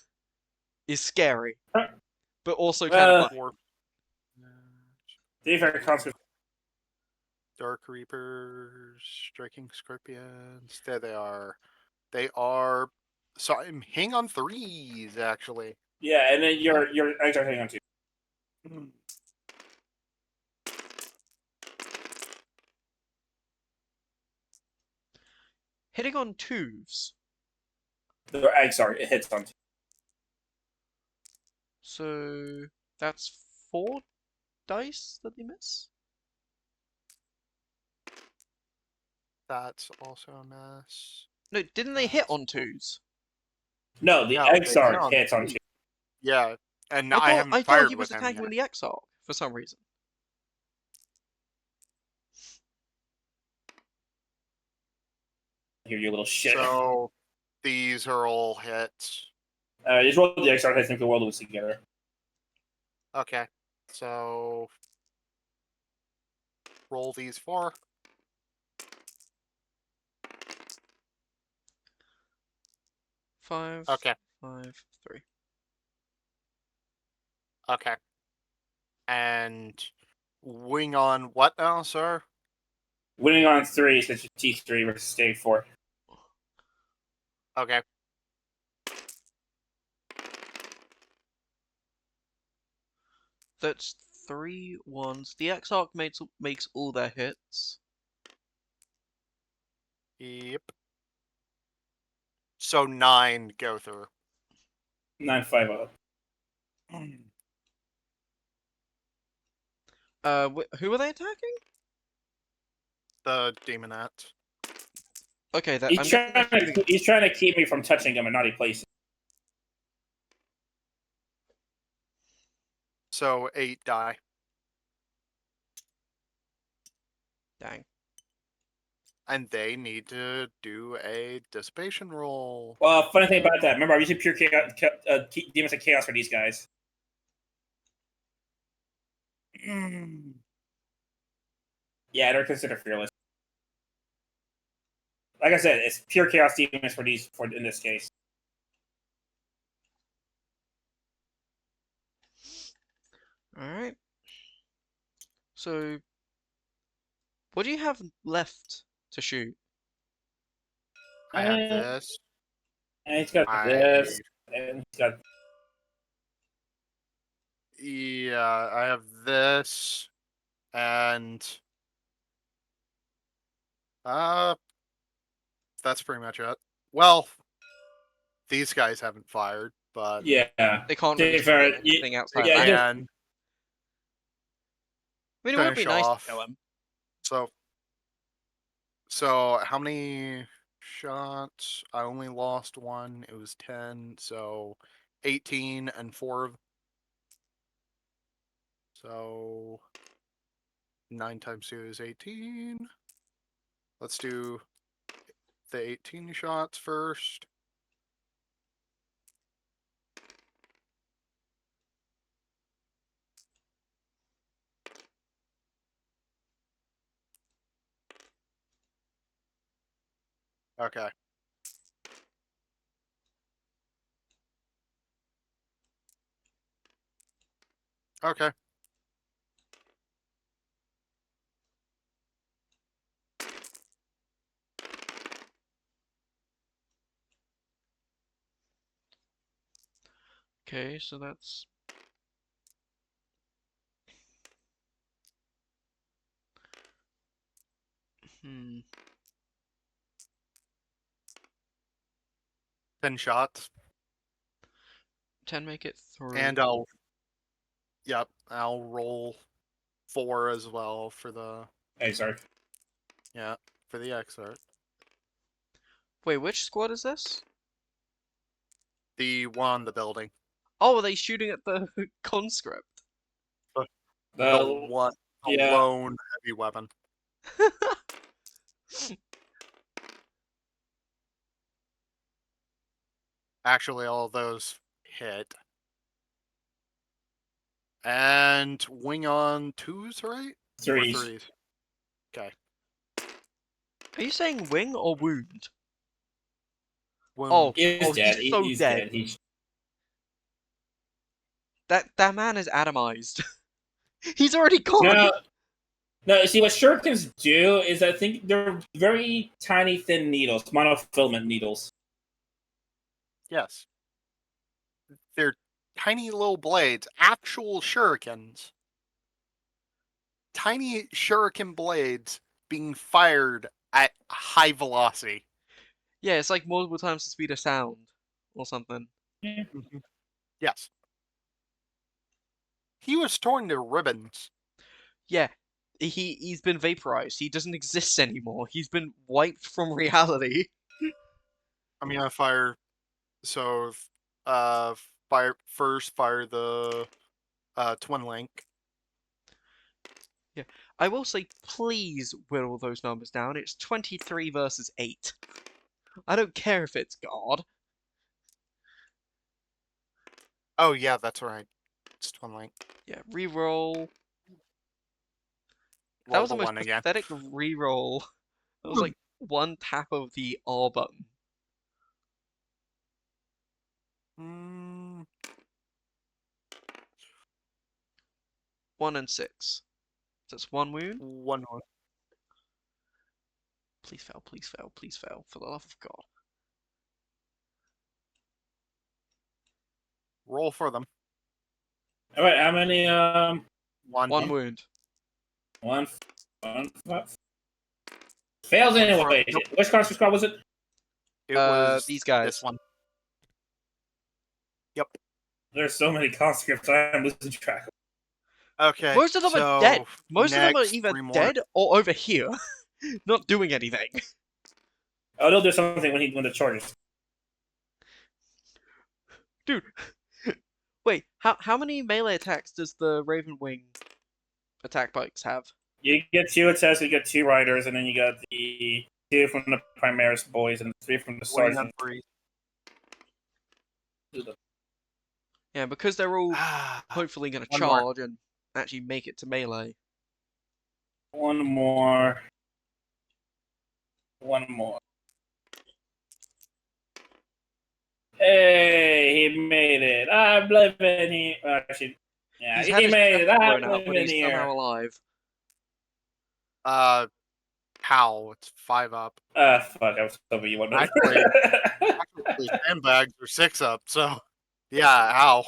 is scary, but also kind of funny. 4. They've had constant. Dark Reapers, Striking Scorpions. There they are. They are. So I'm hitting on 3s, actually. Yeah, and then your eggs are hitting on 2. Hitting on 2s. The eggs are it hits on 2. So that's 4 dice that they miss? That's also a mess. No, didn't they hit That's on 2s? No, the No, eggs they are hit on hits on 2. 2. Yeah, and I I thought haven't I thought fired he was with him attacking yet. with the Exarch for some reason. Here, you little shit. So these are all hits. Just roll the eggs are hits and the world lose together. Okay, so roll these 4. Five, Okay, 5, 3. okay. And wing on what now, sir? Winning on 3 since your T3 versus stage 4. Okay. That's 3 1s. The Exarch makes all their hits. Yep. So 9 go through. 9-5 up. Who are they attacking? The demonette. Okay, that He's I'm guessing they're shooting. he's trying to keep me from touching him in naughty places. So 8 die. Dang. And they need to do a dissipation roll. Well, funny thing about that, remember, I'm using pure chaos, demons of chaos for these guys. Yeah, they're considered fearless. Like I said, it's pure chaos demons for in this case. Alright. So, what do you have left to shoot? I have this. And he's got this, and he's got. Yeah, I have this. And that's pretty much it. Well, these guys haven't fired, but Yeah. They can't really They've, do anything outside yeah, of that. just- and I mean, it would be finish nice off. to kill him. So how many shots? I only lost 1. It was 10, so 18 and 4. So 9 times 2 is 18. Let's do the 18 shots first. Okay. Okay. Okay, so that's... Hmm. 10 shots. 10 make it 3. And I'll roll 4 as well for the Hey, sorry. for the excerpt. Wait, which squad is this? The one on the building. Oh, are they shooting at the conscript? The one yeah. lone heavy weapon. Actually, all of those hit. And wing on 2s, right? Or Threes. 3s. Okay. Are you saying wing or wound? Wound. Oh, He's dead. he's so He's dead. He's... That man is atomized. He's already gone. No, no. See, what shurikens do is I think they're very tiny, thin needles, monofilament needles. Yes. They're tiny little blades. Actual shurikens. Tiny shuriken blades being fired at high velocity. Yeah, it's like multiple times the speed of sound or something. Yeah. Yes. He was torn to ribbons. Yeah, he's been vaporized. He doesn't exist anymore. He's been wiped from reality. I'm gonna fire. So, fire the twin link. Yeah, I will say, please whittle those numbers down. It's 23 versus 8. I don't care if it's God. Oh yeah, that's right. It's twin link. Yeah, reroll. That Roll was the the most one again. pathetic reroll. That was like one tap of the R button. Mm, 1 and 6. That's 1 wound. one more. Please fail, please fail, please fail, for the love of God. Roll for them. All right, how many? One. 1 wound. One. Fails anyway. Nope. Which constant squad was it? It was These guys. This one. Yep. There's so many conscripts, I'm losing track. Okay. Most of them so are dead. Most of them are next, either 3 more. dead or over here, not doing anything. Oh, they'll do something when the charges. Dude, wait, how many melee attacks does the Raven Wing attack bikes have? You get 2 attacks, you get 2 riders, and then you got the 2 from the Primaris boys and 3 from the Wing on sergeant. 3. Yeah, because they're all hopefully going to One more. charge and actually make it to melee. One more. One more. Hey, he made it. I'm living here. Actually, yeah, He's he had his made it. chest I'm blown out, but living he's here. somehow alive. How? It's 5 up. Fuck, I was hoping you would know. Actually, sandbags are 6 up, so yeah, how?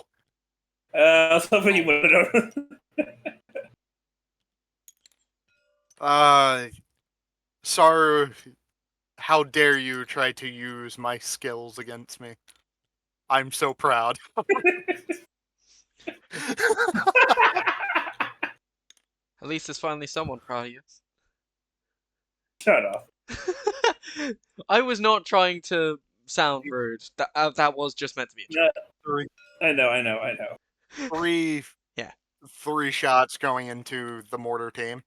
I was hoping you would know. Sorry, how dare you try to use my skills against me? I'm so proud. At least there's finally someone proud of you. Shut up. I was not trying to sound rude. That was just meant to be a joke. Three, I know. three, Yeah. 3 shots going into the mortar team.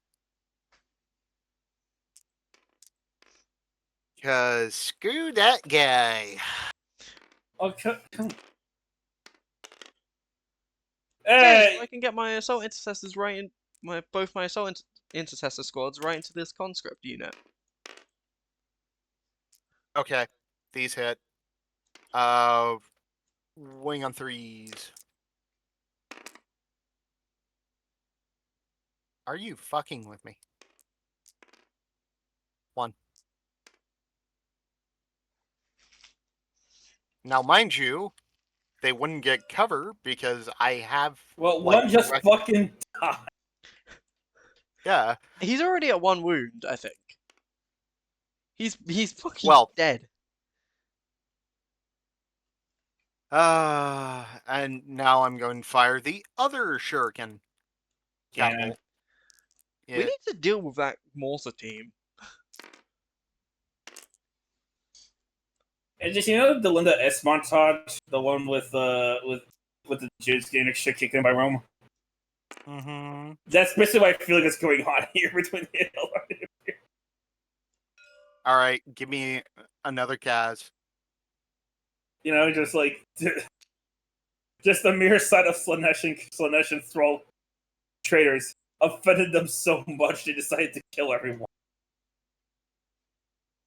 Cause screw that guy. Oh, come. Hey, Hey! I can get my assault intercessors right in both my assault intercessor squads right into this conscript unit. Okay, these hit. Wing on 3s. Are you fucking with me? 1. Now, mind you, they wouldn't get cover because I have. Well, like, one just fucking died. Yeah. He's already at 1 wound, I think. He's fucking Well- dead. And now I'm going to fire the other shuriken. Cannon. Catapult. We Yeah. need to deal with that mortar team. And just the Linda S montage, the one with the Jews getting extra kicked in by Rome. Mm-hmm. That's basically what I feel like is going on here between the All right, give me another Kaz. just like just the mere sight of Slanesh and Thrall traitors offended them so much they decided to kill everyone.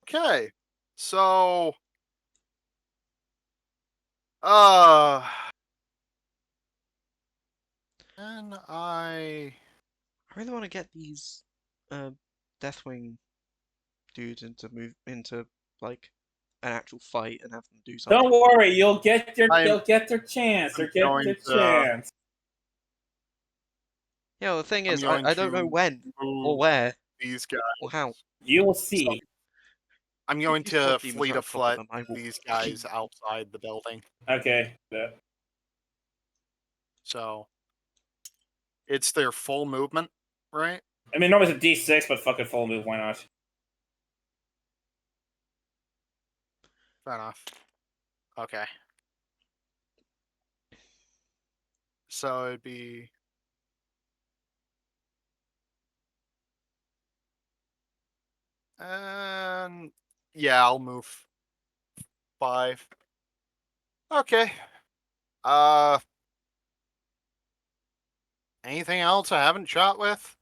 Okay, so and I really want to get these Deathwing dudes into like an actual fight and have them do something. Don't worry, you'll get their chance. I'm They'll get going their to- chance. Yeah, the thing I'm is, going I don't know to when move or where these guys. or how. You will see. I'm going These to sword demons fleet are on of top of foot them, I will these fucking- guys outside the building. Okay. Yeah. So it's their full movement, right? I mean, normally it's a D6, but fucking full move. Why not? Fair enough. Okay. So it'd be yeah, I'll move 5. Okay. Anything else I haven't shot with?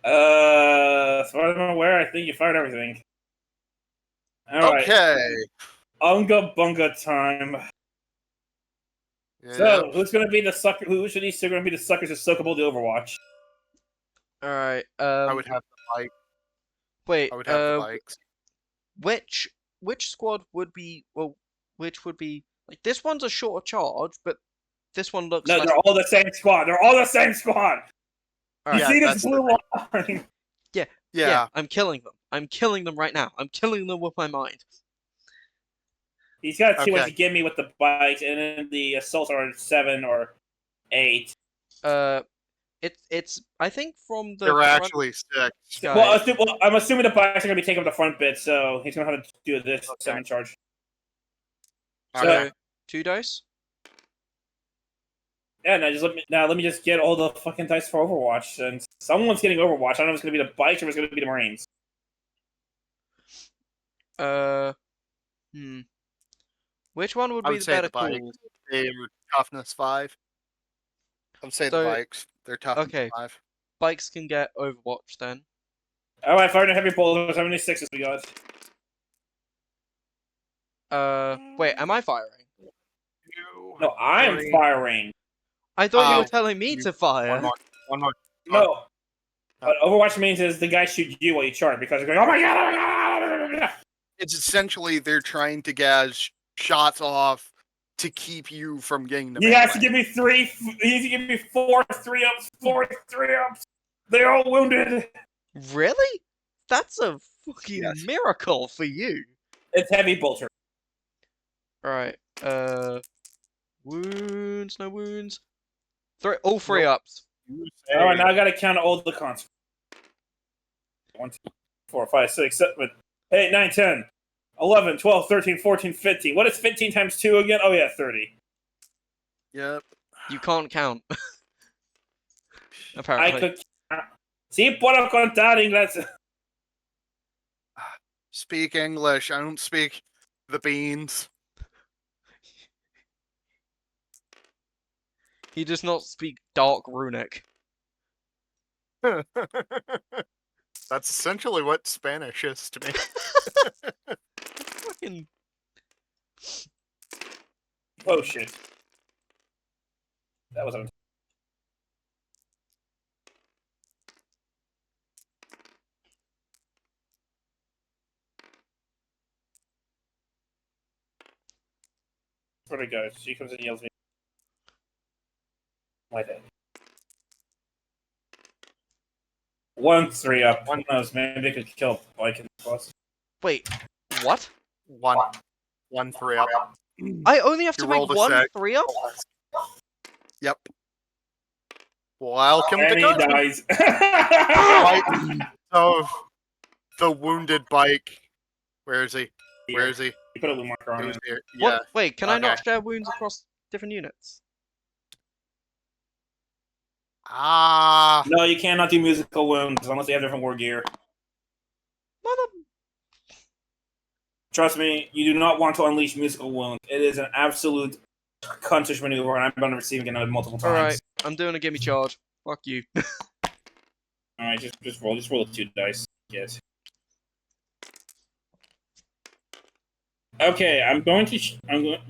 As far as I'm aware, I think you fired everything. All right. Okay. Unga bunga time. So, Yep. who's gonna be the sucker? Who should these two gonna be the suckers who soakable the Overwatch? All right. I would have the bike. Wait. I would have the bikes. Which squad would be which would be like this one's a shorter charge, but this one looks No, like they're all the same squad. They're all the same squad. All You right. see that's this blue line? Yeah. I'm killing them. I'm killing them right now. I'm killing them with my mind. He's got too much Okay. to give me with the bikes, and then the assaults are 7 or 8. It's I think from the There were front actually 6. guy. Well, I'm assuming the bikes are gonna be taking up the front bit, so he's gonna have to do this Okay. 7 charge. So Okay. 2 dice. Yeah, let me just get all the fucking dice for Overwatch, and someone's getting Overwatch. I don't know if it's gonna be the bikes or if it's gonna be the Marines. Hmm. Which one would I be would the say better the bikes. call? They're toughness 5. I would say the So- bikes. They're toughness okay. 5. Bikes can get Overwatch then. Alright, firing a heavy bolters. How many 6s we got? Wait, am I firing? No, I'm 3. firing. I thought you Oh, were telling me you- to fire. One more. No. What Overwatch means is the guy shoots you while you charge because they're going, oh my god, oh my god, oh my god. It's essentially they're trying to gaz shots off to keep you from getting the He has to melee. give me 3. He has to give me 4 3-ups, 4 3-ups. They're all wounded. Really? That's a fucking Yes. miracle for you. It's heavy bolter. Alright, wounds, no wounds. All 3 Nope. ups. Alright, now I gotta count all the cons. 1, 2, 4, 5, 6, 7, 8, 9, 10, 11, 12, 13, 14, 15. What is 15 times 2 again? Oh yeah, 30. Yep. You can't count. I Apparently. could. Sí puedo contar inglés. Speak English. I don't speak the beans. He does not speak Dark Runic. That's essentially what Spanish is to me. fucking. Oh shit. That was a. Where'd it go? She comes and yells at me. My head. 1-3 up. Who knows? Maybe they could kill Bike in the bus. Wait, what? 1-3 up. I only have You to make rolled a one six. 3 up? Yep. Welcome And to he Gungeon. dies. So, the wounded bike. Where is he? Where is he? You put a blue marker He on was it. here. What? Yeah. Wait, can I not Okay. share wounds across different units? Ah. No, you cannot do musical wounds unless they have different war gear. Mother. Trust me, you do not want to unleash musical wounds. It is an absolute cuntish maneuver, and I've been receiving it multiple times. Alright, I'm doing a gimme charge. Fuck you. Alright, just roll the 2 dice. Yes. Okay, I'm going to.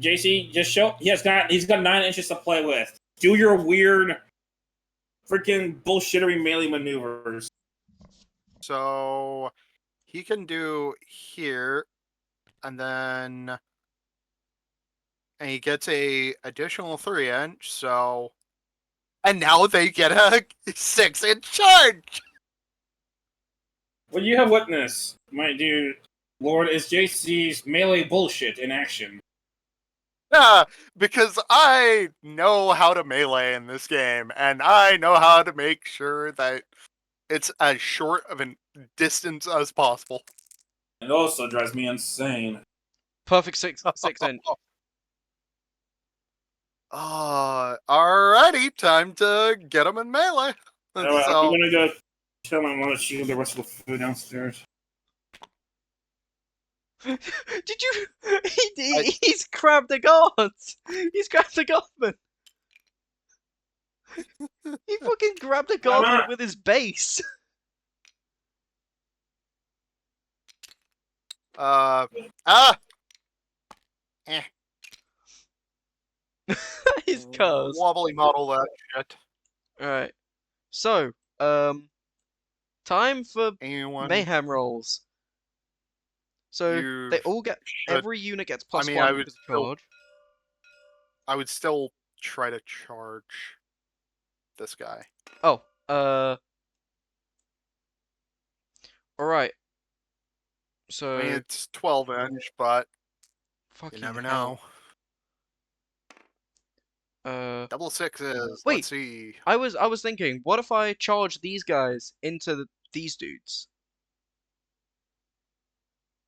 JC, just show. He's got 9 inches to play with. Do your weird, freaking bullshittery melee maneuvers. So, he can do here, and then, and he gets a additional 3-inch. So, and now they get a 6-inch charge. What you have witnessed, my dear Lord, is JC's melee bullshit in action. Yeah, because I know how to melee in this game, and I know how to make sure that it's as short of a distance as possible. It also drives me insane. Perfect 6-inch. Alrighty, time to get him in melee. Anyway, So, I'm gonna go tell my mom to shield the rest of the food downstairs. Did you? He's grabbed the guards. He's grabbed the government. He fucking grabbed the government with his base. His cars. wobbly model that shit. Alright. So, time for Anyone? mayhem rolls. So You they all get should- every unit gets +1 I would because of still- charge. I would still try to charge this guy. Oh, alright. So I mean, it's 12-inch, but fucking you never hell. know. Double sixes. Wait. Let's see. I was thinking, what if I charge these guys into these dudes?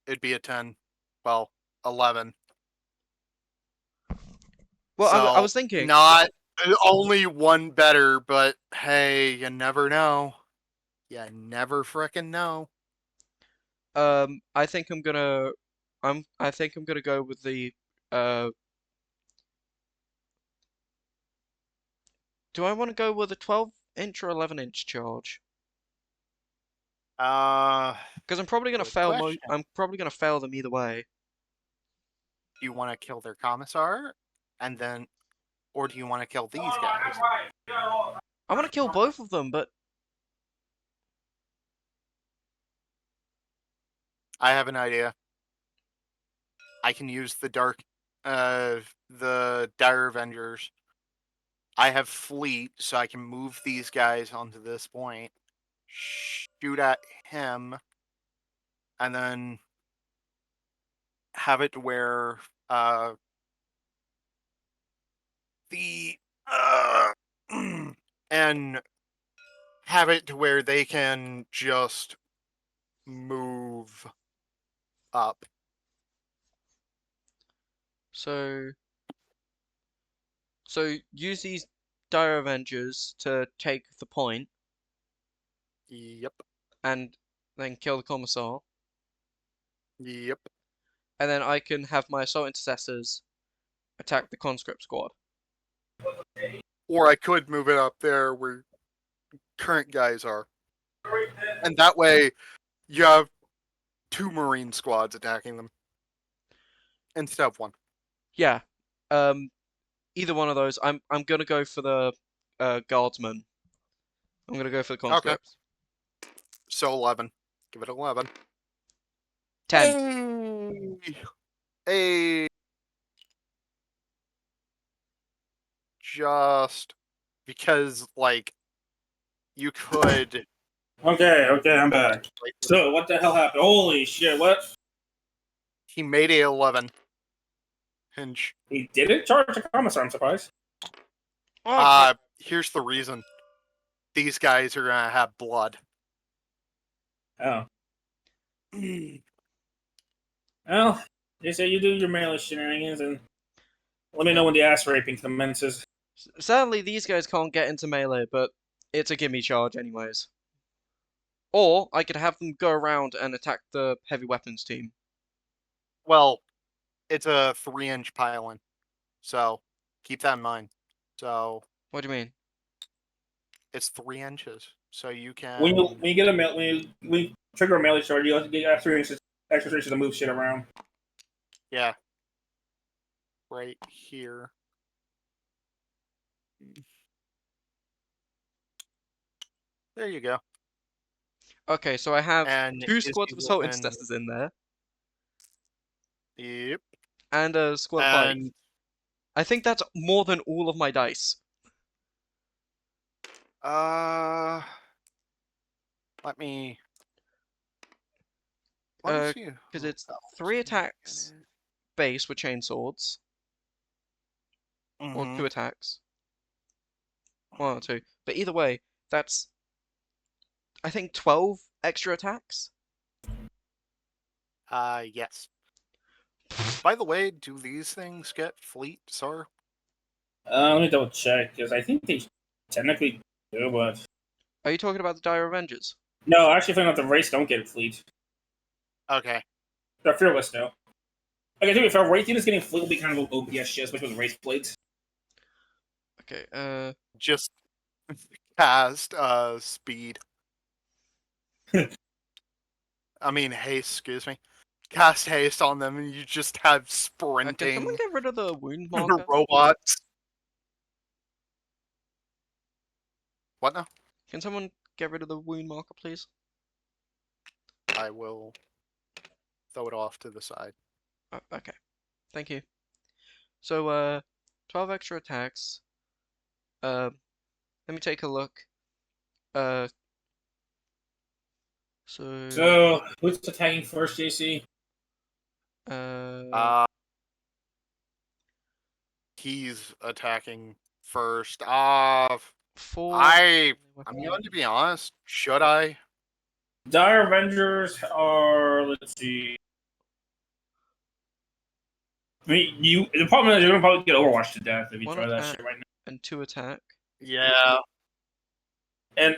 It'd be a 10. Well, 11. Well, I So, was thinking, Not only one better, but hey, you never know. You never frickin' know. I think I'm gonna go with the do I want to go with a 12-inch or 11-inch charge? Because I'm probably gonna Good fail question. I'm probably gonna fail them either way. Do you want to kill their commissar, and then, or do you want to kill these guys? I want to kill both of them, but I have an idea. I can use the the Dire Avengers. I have fleet, so I can move these guys onto this point, shoot at him, and then have it to where the and have it to where they can just move up. so use these Dire Avengers to take the point Yep. and then kill the commissar, Yep. and then I can have my assault intercessors attack the conscript squad. Or I could move it up there where current guys are. And that way you have 2 Marine squads attacking them. instead of 1. Yeah. Either one of those. I'm gonna go for the guardsman. I'm gonna go for the conscripts. So 11. Give it 11. 10. Hey. Just because, like, you could. Okay, I'm back. Like, So, what the hell happened? Holy shit, what? he made a 11. Hinge. He didn't charge a commissar, I'm surprised. Oh, Here's the reason. These guys are gonna have blood. Oh. Well, they say you do your melee shenanigans and let me know when the ass raping commences. sadly, these guys can't get into melee, but it's a gimme charge anyways. Or I could have them go around and attack the heavy weapons team. Well, it's a 3-inch pylon, so keep that in mind. So What do you mean? it's 3 inches, so you can. When you get a when you trigger a melee charge, you have to get 3 inches extra inches to move shit around. Yeah. Right here. There you go. Okay, so I have And 2 is squads he of assault within- intercessors in there, Yep. and a squad of fighting. And I think that's more than all of my dice. let me see. Because it's 3 attacks base with chainswords, or 2 attacks. 1 or 2. But either way, that's, I think, 12 extra attacks? Yes. By the way, do these things get fleet, sir? Let me double check, because I think they technically do, but... Are you talking about the Dire Avengers? No, I actually found out the race don't get fleet. Okay. They're fearless now. Okay, to be fair, race units getting fleet will be kind of OPS shit, especially with race plates. Okay, Just cast speed. I mean haste, excuse me. Cast haste on them and you just have can sprinting someone get rid of the wound marker? robots. What now? Can someone get rid of the wound marker, please? I will throw it off to the side. Okay, thank you. So, 12 extra attacks. Let me take a look. So, who's attacking first, JC? He's attacking first. 4. I'm going to be honest. Should I? Dire Avengers are, let's see. I mean, the problem is you're gonna probably get Overwatch to death if you 1 try that attack shit right now. and 2 attack. Yeah. And,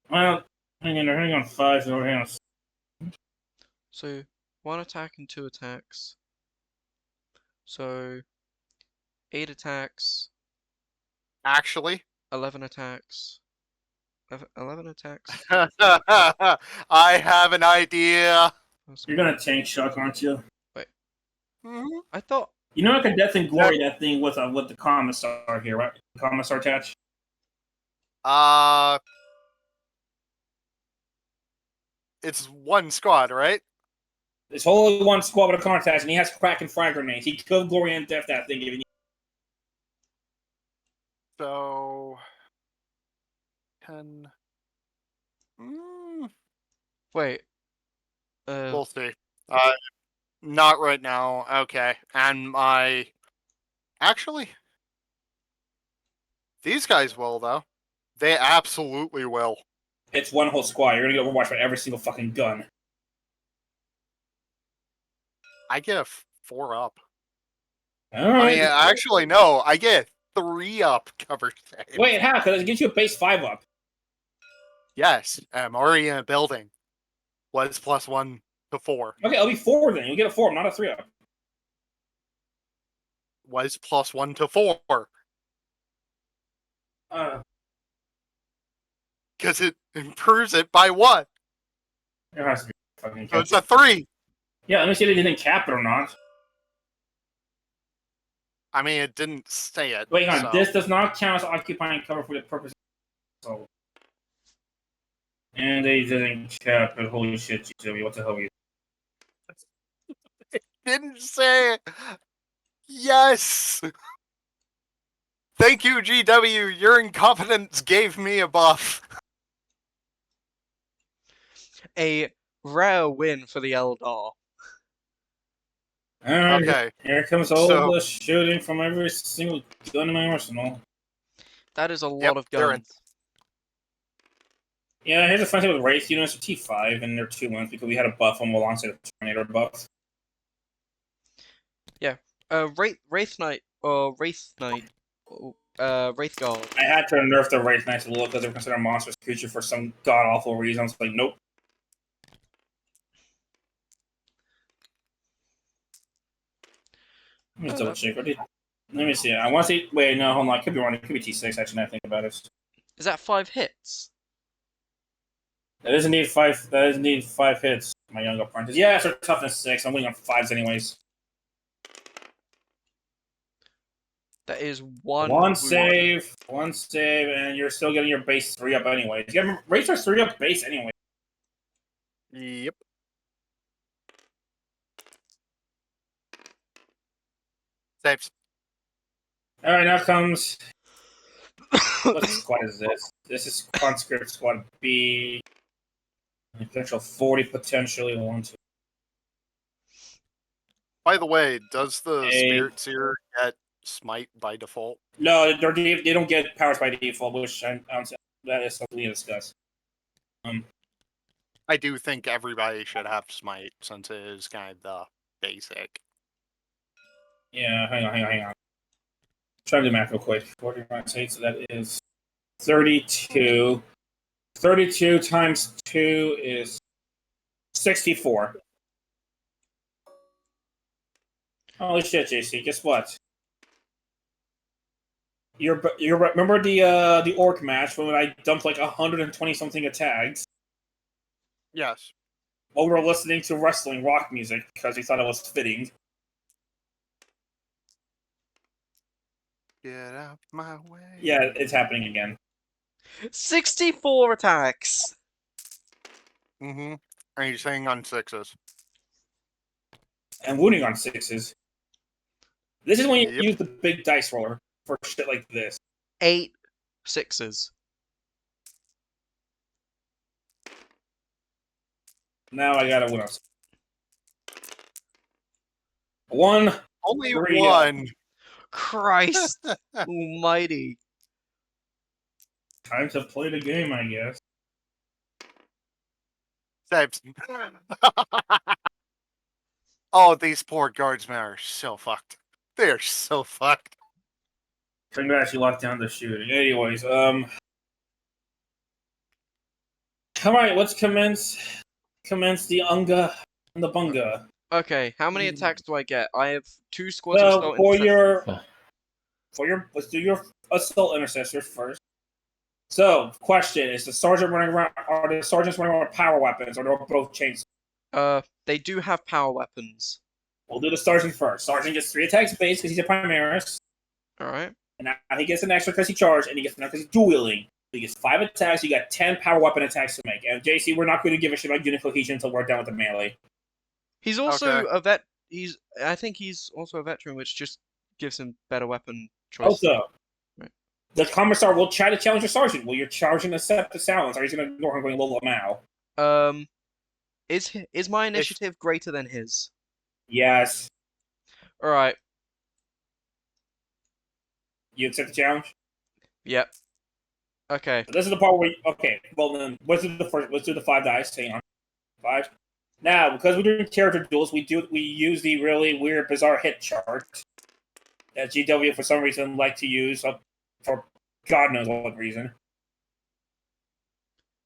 well, hang on 5, so hang on. So, 1 attack and 2 attacks. So, 8 attacks, Actually. 11 attacks. 11 attacks. I have an idea. You're gonna tank shock, aren't you? I thought. You know, like a Death and Glory, that thing with the commissar here, right? Commissar attached. It's one squad, right? It's only one squad with a commissar attached, and he has cracking frag grenades. He killed Glory and Death that thing. Giving you... So 10. Wait. We'll see. Not right now. Okay. And actually, these guys will, though. They absolutely will. It's one whole squad. You're gonna get Overwatch by every single fucking gun. I get a 4 up. All right. I mean, actually, no. I get 3 up cover save. Wait, how? Because it gives you a base 5 up. Yes. I'm already in a building. Was +1 to 4. Okay, it'll be 4 then. You'll get a 4 up, not a 3 up. Was +1 to 4. Because it improves it by 1. It has to be fucking So it's a 3. Yeah, let me see if they didn't cap it or not. I mean, it didn't say it. Wait, hang on. so- This does not count as occupying cover for the purpose of assault. And they didn't cap it. Holy shit, GW. What the hell are you? Didn't say it. Yes. Thank you, GW. Your incompetence gave me a buff. A rare win for the Eldar. Alright, Okay. here comes all So- the shooting from every single gun in my arsenal. That is a lot Yep, of they're in. guns. Yeah, here's a fun thing with Wraith units, T5, and they're 2-1 because we had a buff on alongside a Tornado buff. Wraith Knight or Wraith Knight, Wraith Guard. I had to nerf the Wraith Knights a little because they were considered a monstrous creature for some god awful reason. I was like, nope. Let me double check. Let me see. I want to see. Wait, no, hold on. I could be wrong. It could be T6. Actually, now I think about it. Is that 5 hits? That doesn't need 5. That doesn't need 5 hits. My young apprentice. Yeah, it's a toughness 6. I'm waiting on 5s anyways. That is one. One wound. save, and you're still getting your base 3 up anyways. You have rates are 3 up base anyway. Yep. Saves. All right, now comes. What squad is this? This is Conscript Squad B. Potential 40, potentially 1, 2. By the way, does the Hey. Spirit Seer get Smite by default? No, they don't get powers by default, which that is something to discuss. I do think everybody should have Smite since it is kind of the basic. Yeah, hang on. Try to do math real quick. 41 states, so that is 32. 32 times 2 is 64. Holy shit, JC! Guess what? You remember the orc match when I dumped like 120 something attacks? Yes. While we were listening to wrestling rock music because we thought it was fitting. Get out my way. Yeah, it's happening again. 64 attacks. Mm-hmm. And you're saying on 6s. And wounding on 6s. This is when you Yep. use the big dice roller for shit like this. 8 6s. Now I gotta win us. 1. Only 3. one. Christ almighty. Time to play the game, I guess. Saves. Oh, these poor guardsmen are so fucked. They are so fucked. Congrats, you locked down the shooting. Anyways, all right, let's commence the unga and the bunga. Okay, how many attacks do I get? I have 2 squads of So assault let's do your assault intercessors first. So, question: Is the sergeant running around? Are the sergeants running around with power weapons, or they're both chains? They do have power weapons. We'll do the sergeant first. Sergeant gets 3 attacks base because he's a primaris, Alright. and now he gets an extra because he charged, and he gets an extra because he's dual wielding. He gets 5 attacks. You got 10 power weapon attacks to make. And JC, we're not going to give a shit about unit cohesion until we're done with the melee. He's also Okay. a vet. I think he's also a veteran, which just gives him better weapon choice. Also, Right. the commissar will try to challenge the sergeant. Will your sergeant accept the challenge, or he's going to ignore him going low now? Is my initiative greater than his? Yes. Alright. You accept the challenge? Yep. Okay. So this is the part where okay, well then let's do the 5 dice. Hang on. 5. Now, because we're doing character duels, we use the really weird, bizarre hit chart that GW for some reason like to use for God knows what reason.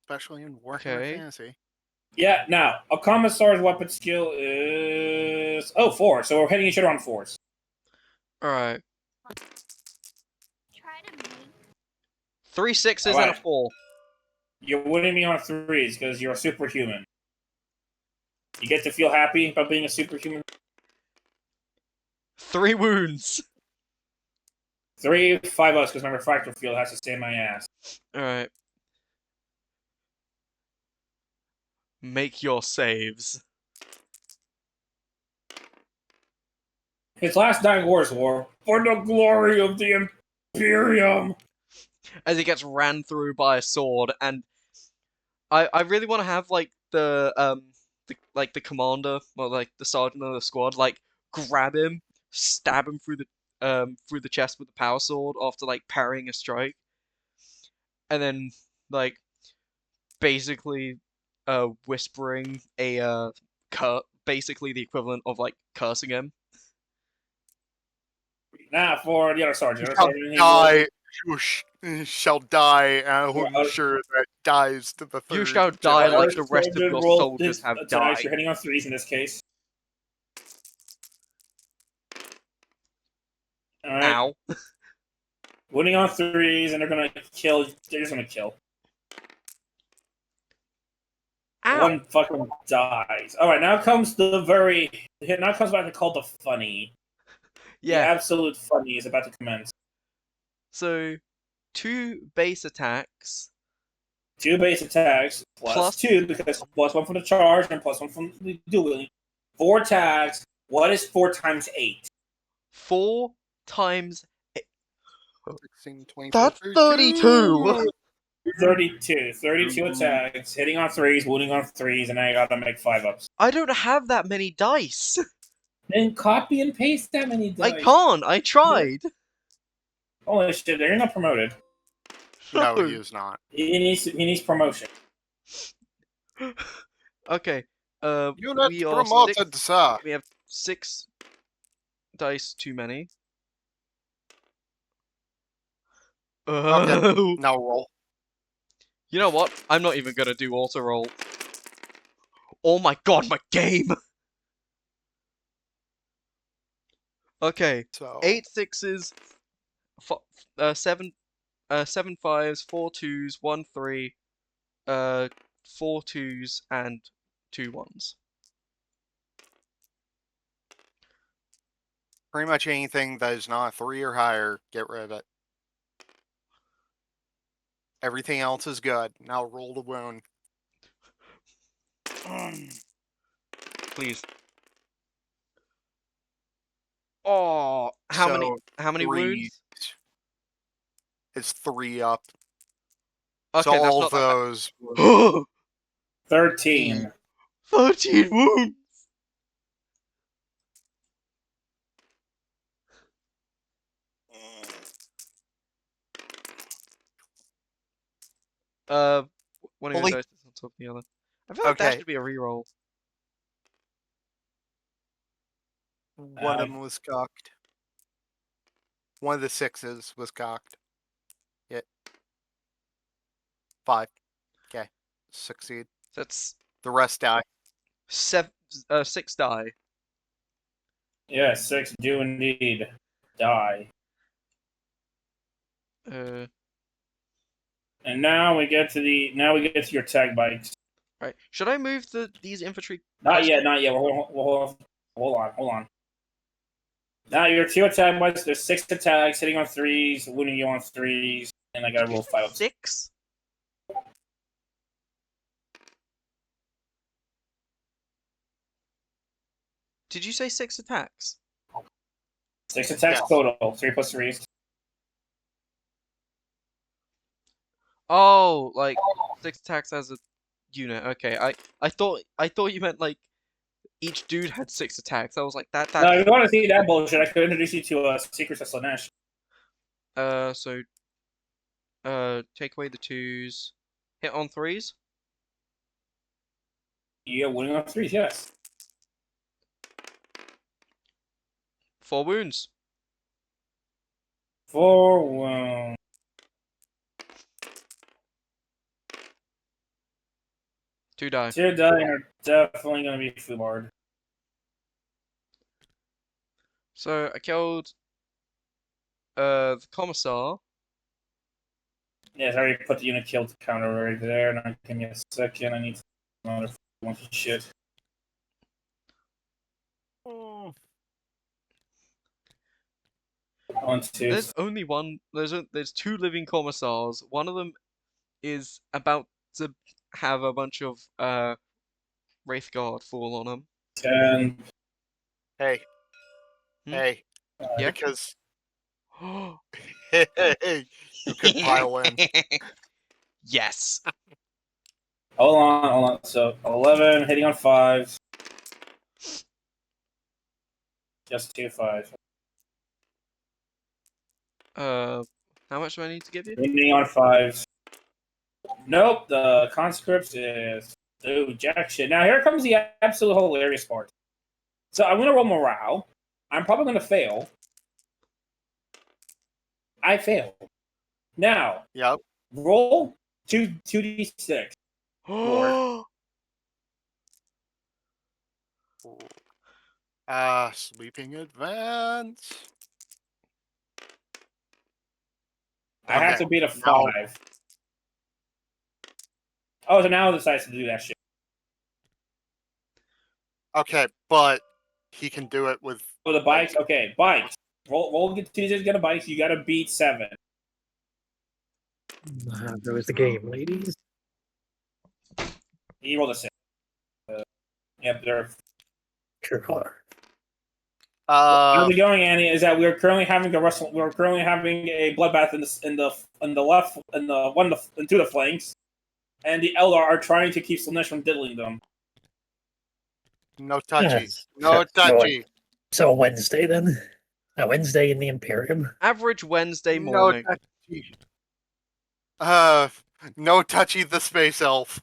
Especially in Warhammer Okay. Fantasy. Yeah, now, a commissar's weapon skill is 4, so we're hitting each other on 4s. Alright. Try to make 3 6s and a Alright. 4. You're winning me on 3s because you're a superhuman. You get to feel happy about being a superhuman. 3 wounds. 3, 5 us, because my refractor field has to stay in my ass. Alright. Make your saves. His last dying wars war for the glory of the Imperium. As he gets ran through by a sword, and I really want to have like the commander, or like the sergeant of the squad, like grab him, stab him through the chest with the power sword after like parrying a strike, and then like basically whispering a basically the equivalent of like cursing him. Nah, for the other sergeant. You The other shall sergeant, he die. You shall die. Yeah, I'm sure that dies to the You third. shall die generation. like the rest of your roll soldiers his have attacks. died. You're hitting on 3s in this case. Alright. Ow. Winning on 3s, and they're gonna kill. They're just gonna kill. Ow. One fucking dies. Alright, now comes the very. Now comes back to call the funny. The Yeah. absolute funny is about to commence. So 2 base attacks. 2 base attacks, Plus- +2, because +1 from the charge and +1 from the dueling. 4 attacks. What is 4 times 8? 4 times 16, 24, That's 32! 32. 32 attacks, hitting on 3s, wounding on 3s, and I gotta make 5 ups. I don't have that many dice. Then copy and paste that many dice. I can't. I tried. Holy shit, they're not promoted. No, he is not. He needs promotion. Okay. Unit We are promoted, sir. We have 6 dice too many. Oh. Now roll. You know what? I'm not even gonna do auto roll. Oh my god, my game! Okay, So 8 6s, 7 7 5s, 4 2s, 1 3, 4 2s, and 2 1s. pretty much anything that is not 3 or higher, get rid of it. Everything else is good. Now roll the wound. Please. Oh, how many? So, How many 3. wounds? It's 3 up. Okay, So that's all not that those. bad. 13. 13 wounds. One of your Holy- dice is on top of the other. I feel like that Okay. should be a reroll. One of them was cocked. One of the 6s was cocked. Yeah. 5. Okay. Succeed. That's The rest die. 6 die. Yeah, 6 do indeed die. And now we get to your tag bikes. Right. Should I move these infantry? Not yet. Hold on. Now your 2 attack bikes. There's 6 attacks, hitting on 3s, wounding you on 3s, and I gotta roll 5 ups. 6? Did you say 6 attacks? 6 attacks Yes. total. 3 plus 3s. Oh, like 6 attacks as a unit. Okay. I thought you meant like each dude had 6 attacks. I was like that. Now, if you want to see that bullshit, I could introduce you to Secrets of Slanesh. So take away the 2s. Hit on 3s. Yeah, wounding on 3s, yes. 4 wounds. 4 wounds. 2 die. 2 die are definitely gonna be foobarred. So I killed the commissar. Yes, I already put the unit kill counter right there. Now give me a second. I need another bunch of shit. 1, 2. There's only one. There's two living commissars. One of them is about to have a bunch of Wraithguard fall on him. 10. Hey. Hmm? Hey. Yeah. Because hey, you could pile in. Yes. Hold on. So 11, hitting on 5. Just 2 5. How much do I need to give you? Hitting on 5. Nope, the conscript is. Ooh, jack shit. Now here comes the absolute hilarious part. So I'm gonna roll morale. I'm probably gonna fail. I fail. Now, Yep. roll 2d6. Four. Sweeping advance. I have Okay, to beat a now- 5. Oh, so now it decides to do that shit. Okay, but he can do it with. Oh, the bikes? Okay, bikes. Roll get 2d6, get a bike. You gotta beat 7. There was the game, ladies. He rolled a 6. Yep, they're. Sure. How's it going, Annie? Is that we're currently having a wrestle. We're currently having a bloodbath in the left in the one into the flanks, and the Eldar are trying to keep Slanesh from diddling them. No touchy. Yes. No touchy. So Wednesday then? A Wednesday in the Imperium? Average Wednesday No morning. touchy. No touchy the space elf.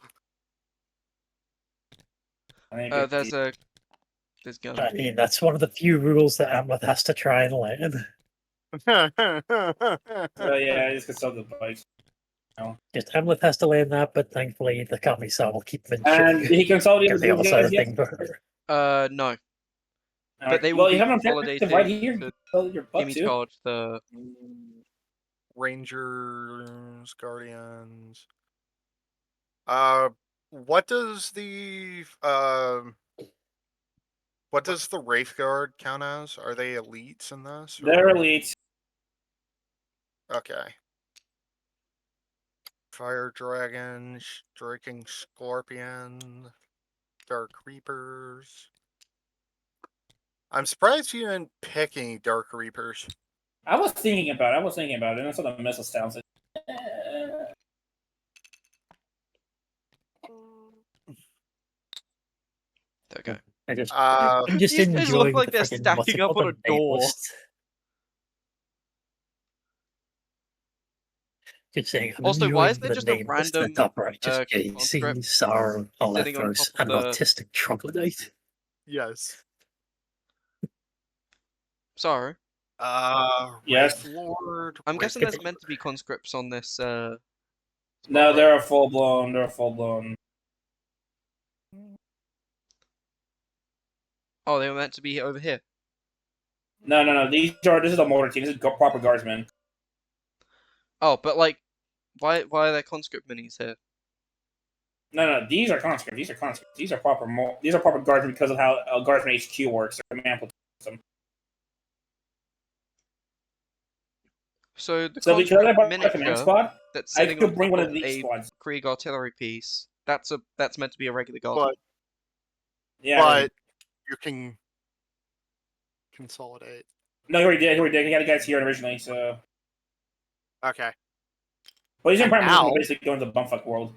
There's gonna I be. mean, that's one of the few rules that Amleth has to try and learn. Yeah, I just consult the bikes. Just Amleth has to learn that, but thankfully the commissar will keep them in And check. he consulted Because with they these also have guys a yet? thing for her. No. Alright, they well, will you be have an objective right here. consolidating Tell your butt Give me to. charge the. Rangers, Guardians. What does the Wraithguard count as? Are they elites in this? or- They're elites. Okay. Fire Dragon, Striking Scorpion, Dark Reapers. I'm surprised you didn't pick any Dark Reapers. I was thinking about it, and that's what the missile sounds like. Okay. I'm just These guys look enjoying like the they're freaking what's it stacking up called, on the a name door. list. Just saying, I'm Also, why enjoying is there the just a name list in the random top right. Just JC, conscript Sauron, sitting on Alethros, top and of the? Autistic Troglodyte. Yes. Sorry. Yes. Wraith Lord. I'm guessing Wraith- there's meant to be conscripts on this. No, they're a full blown. Oh, they were meant to be over here. No. This is a mortar team. This is proper guardsmen. Oh, but like, why are there conscript minis here? No. These are conscripts. These are proper. These are proper guardsmen because of how guardsman HQ works. Their command system. So the So because I conscript brought a command miniature squad, that's I sitting could on bring top one of of these a squads. Krieg artillery piece. That's meant to be a regular guard. Yeah. but you can consolidate. No, he already did. He had the guys here originally, so. Okay. But he's in And prime now- position to basically go into the bumfuck world.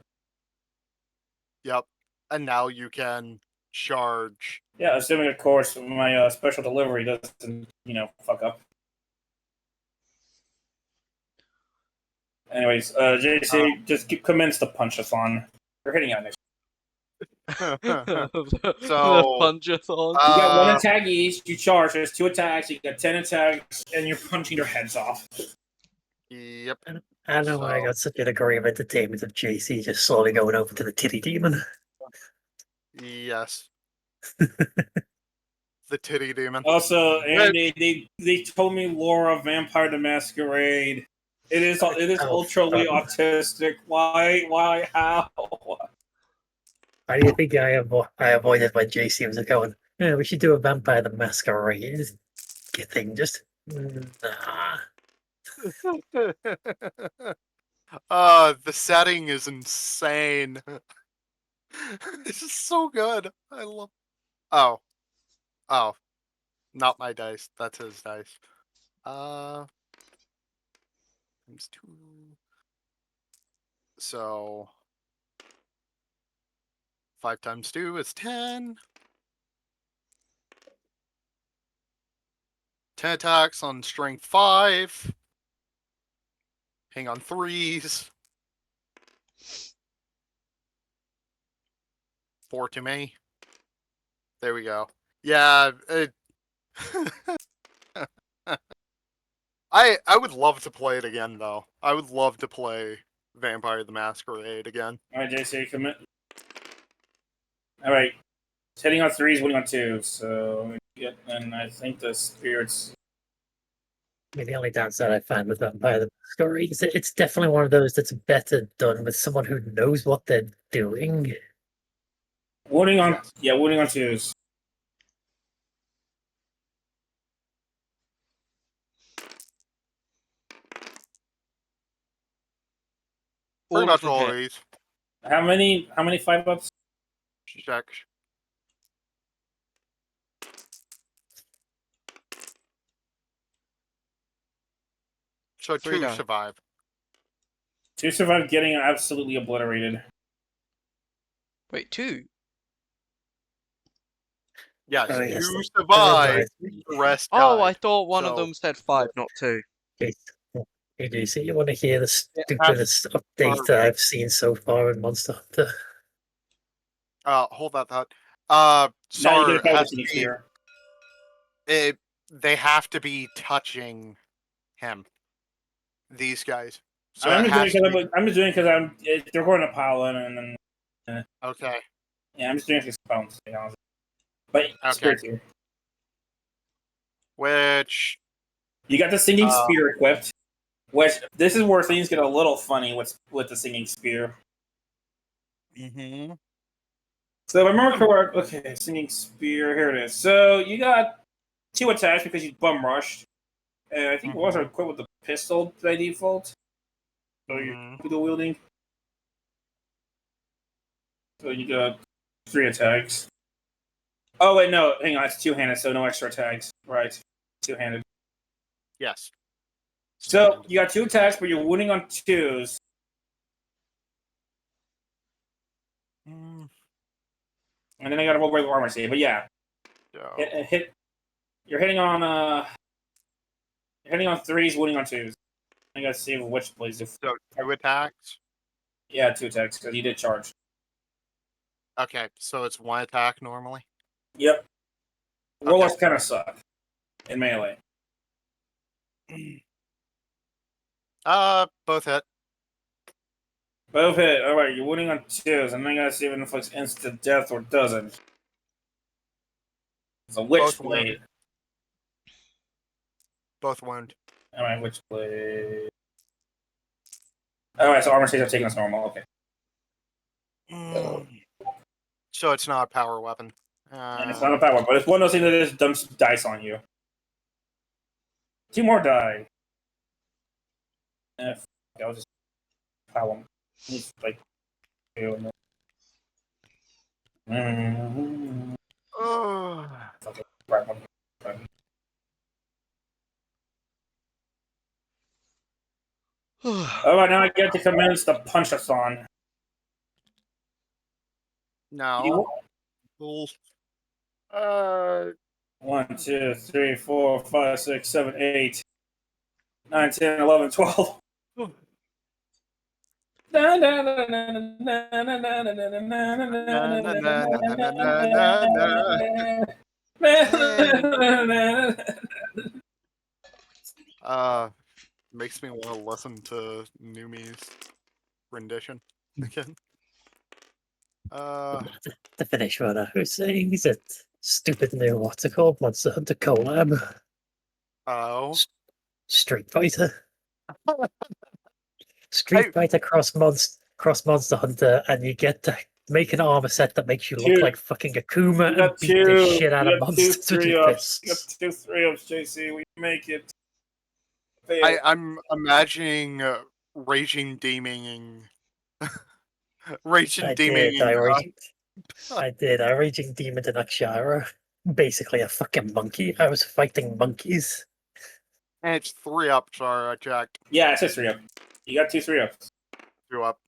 Yep. And now you can charge. Yeah, assuming of course my special delivery doesn't, fuck up. Anyways, JC, just commence the punch-a-thon. You're hitting on next. The So, punch-a-thon. You got one attack each. You charge. There's 2 attacks. You got 10 attacks, and you're punching their heads off. Yep. I know I So- got such a degree of entertainment of JC just slowly going over to the titty demon. Yes. The titty demon. Also, and they told me Laura Vampire the Masquerade. It is ultra autistic. Why? How? Why do you think I avoided when JC was going, yeah, we should do a Vampire the Masquerade thing, just Nah. The setting is insane. This is so good. I love. Oh, not my dice. That's his dice. Times 2. So 5 times 2 is 10. 10 attacks on strength 5. Hang on 3s. 4 to me. There we go. Yeah. I would love to play it again, though. I would love to play Vampire the Masquerade again. All right, JC, commit. All right, it's hitting on 3s, winning on 2s. So, yeah, and I think the spirits. I mean, the only downside I find with Vampire the Masquerade is that it's definitely one of those that's better done with someone who knows what they're doing. Winning on 2s. Pretty All much of them all hit. of these. How many 5-ups? Check. So 3 2 down. survive. 2 survive getting absolutely obliterated. Wait, 2? Yes, Oh, yes, 2 that survive. reminds me. The rest Oh, died. I thought one of So- them said 5, not 2. Hey, DC, you want to hear the has- stupidest update that I've seen so far in Monster Hunter? Hold that thought. Now you Sar get a has to power be, here. they have to be touching him. These guys. So I'm it just doing has to be, it because they're going to Pollen and then okay. yeah, I'm just doing it because Pollen, to be honest. But Okay. spirits here. Which You got the singing spear equipped. Which this is where things get a little funny with the singing spear. Mm-hmm. So if I remember correct, okay, singing spear, here it is. So you got 2 attacks because you bum rushed. And I think you also equipped with the pistol by default. So you're dual wielding. So you got 3 attacks. Oh wait, no, hang on, it's 2-handed, so no extra attacks. Right. 2-handed. Yes. So you got 2 attacks, but you're winning on 2s. And then I got a roll regular armor save, but yeah. So, You're hitting on 3s, winning on 2s. I gotta see which plays if 2 attacks. yeah, 2 attacks, because you did charge. Okay, so it's 1 attack normally. Yep. Rollers kind of suck in melee. Both hit. Both hit. Alright, you're winning on 2s, and then I gotta see if it inflicts instant death or doesn't. It's a Witchblade. Both wound. Alright, Witchblade. Alright, so armor saves are taken as normal. Okay. So it's not a power weapon. And it's not a power, but it's one of those things that just dumps dice on you. 2 more die. I'll just pile them. It's like 2. Okay, right one. Alright, now I get to commence the punch-a-thon. No. 1, 2, 3, 4, 5, 6, 7, 8, 9, 10, 11, 12. Makes me want to listen to Numi's rendition again. To finish what I was saying, is that stupid new what's it called? Monster Hunter collab. Oh. Street Fighter. Street Fighter cross Monster Hunter, and you get to make an armor set that makes you look like fucking Akuma and beat the shit out of monsters with your fists. You got 2 3-ups, JC. We make it. I'm imagining raging demon. Raging I demon. did. I did. I raging demon to Nakshara. Basically a fucking monkey. I was fighting monkeys. And it's 3-up, sorry, I checked. Yeah, it's just 3-up. You got 2 3-ups. 2-up.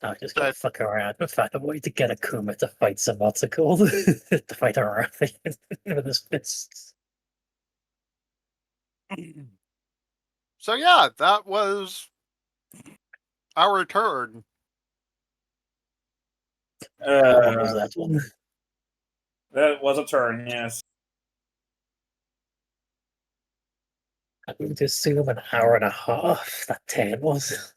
I just gotta fuck around and find a way to get a Kuma to fight some what's it called? To fight a Rafi with his fists. So yeah, that was our turn. What was that one? That was a turn, yes. I would assume an hour and a half that 10 was.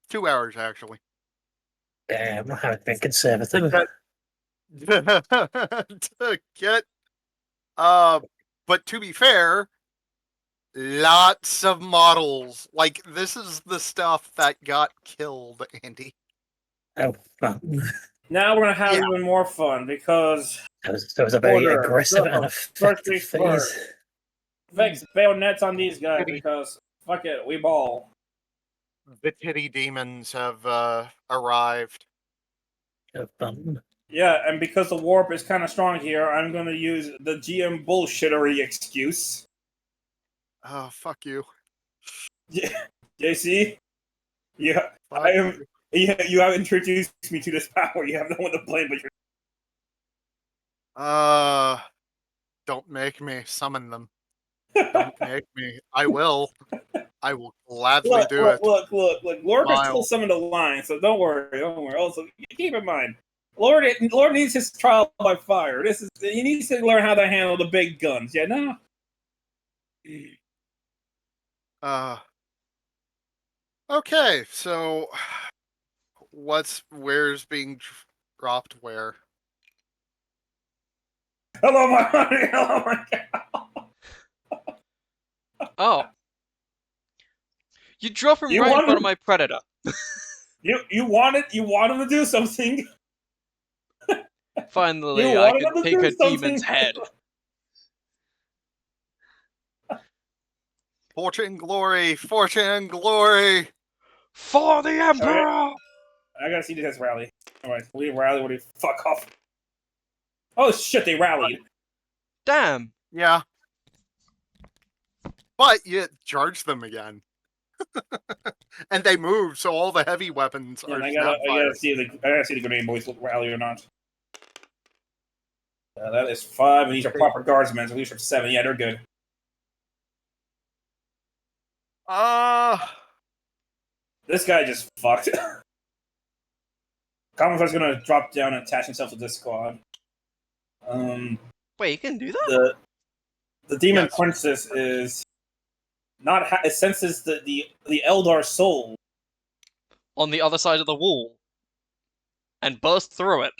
2 hours actually. Damn, I've been conservative. To get but to be fair, lots of models. Like, this is the stuff that got killed, Andy. Oh, fun. Now we're gonna have even more fun because That was a very Order. aggressive So, and effective phase. Fix bayonets on these guys because fuck it, we ball. The titty demons have arrived. Oh, fun. Yeah, and because the warp is kind of strong here, I'm gonna use the GM bullshittery excuse. Oh, fuck you. Yeah, JC, yeah, Fuck I am. You have introduced me to this power. You have no one to blame but you. Don't make me summon them. Don't make me. I will. I will gladly do it. Look. Lord is still summoned a line, so don't worry. Also, keep in mind, Lord needs his trial by fire. He needs to learn how to handle the big guns. Yeah, no. Okay, so where's being dropped where? Hello, my honey. Hello, my cow. Oh. You drop him right in front of my predator. You wanted to do something. Finally, I can take a demon's head. Fortune, glory, fortune, glory. For the Emperor! I gotta see this rally. Alright, we rally or they fuck off. Oh shit, they rallied. Damn. Yeah. But you charge them again. And they move, so all the heavy weapons are I gotta see the grenade boys rally or not. That is 5, and these are proper guardsmen, so these are 7. Yeah, they're good. This guy just fucked. Commodor's gonna drop down and attach himself to this squad. Wait, you can do that? The demon princess is not. It senses the Eldar soul on the other side of the wall and burst through it.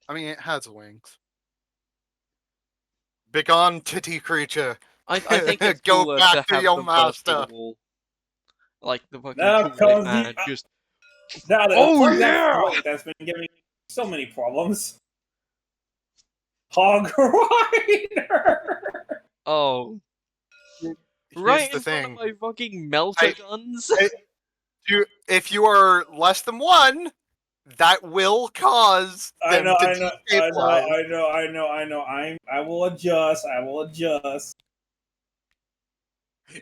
I mean, it has wings. Begone, titty creature. I think it's go cooler back to have your them burst through master. the wall. Like the fucking Now Kool-Aid man, just... Oh yeah! That's been giving me so many problems. Hog Rider. Oh. Here's Right the in thing. front of my fucking melter guns. If you are less than 1, that will cause them to destabilize. I know. I will adjust.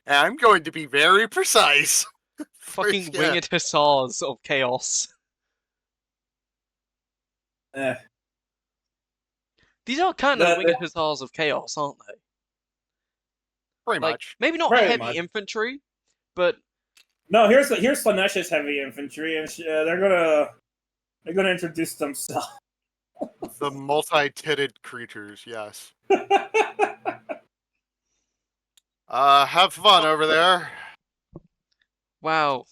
And I'm going to be very precise. Fucking winged hussars of chaos. These are kind of winged hussars of chaos, aren't they? Pretty much. Maybe not heavy infantry, but no. Here's Slanesh's heavy infantry, and they're gonna introduce themselves. The multi-titted creatures, yes. Have fun over there. Wow.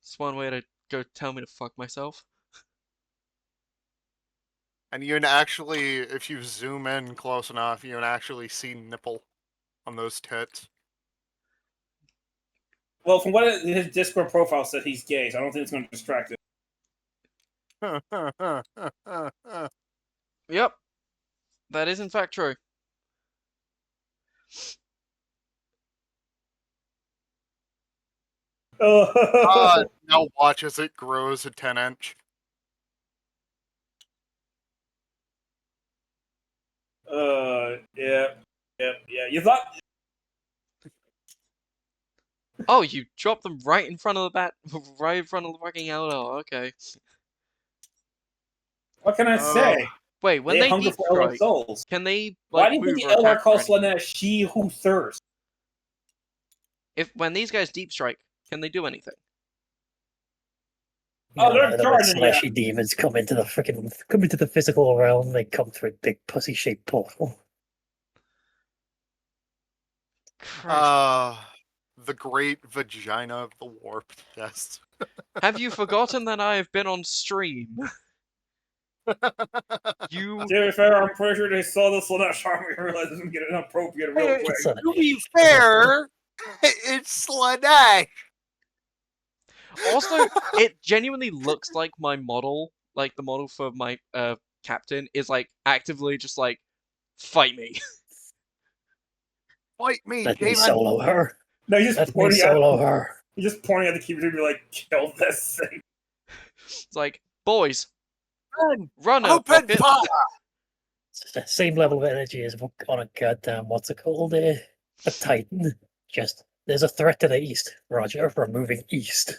It's one way to go tell me to fuck myself. And you can actually, if you zoom in close enough, you can actually see nipple on those tits. Well, from what his Discord profile said, he's gay, so I don't think it's going to distract him. Yep. That is in fact true. Now watch as it grows a 10-inch. Yeah. You thought Oh, you dropped them right in front of the bat, right in front of the fucking Eldar. Okay. what can I say? Wait, when They they hunger deep for Eldar strike, souls. can they Why like do you think move the or Eldar attack call or anything? Selena she who thirsts? If when these guys deep strike, can they do anything? Oh, they're when charging you. slashy demons come into the physical realm, they come through a big pussy-shaped portal. Christ. The great vagina of the warp. Yes. Have you forgotten that I have been on stream? You. To be fair, I'm pretty sure they saw this on that charm and realized it was getting inappropriate real Hey, quick. to be fair, it's Slanesh. Also, it genuinely looks like my model, like the model for my captain, is like actively just like, fight me. Fight me, Let me demon. solo her. No, he's just Let me pointing solo at her. he's just pointing at the keyboard to be like, kill this thing. It's like, boys, Run, runner, open pocket. fire. It's the same level of energy as on a goddamn, what's it called? A Titan. Just, there's a threat to the east. Roger, we're moving east.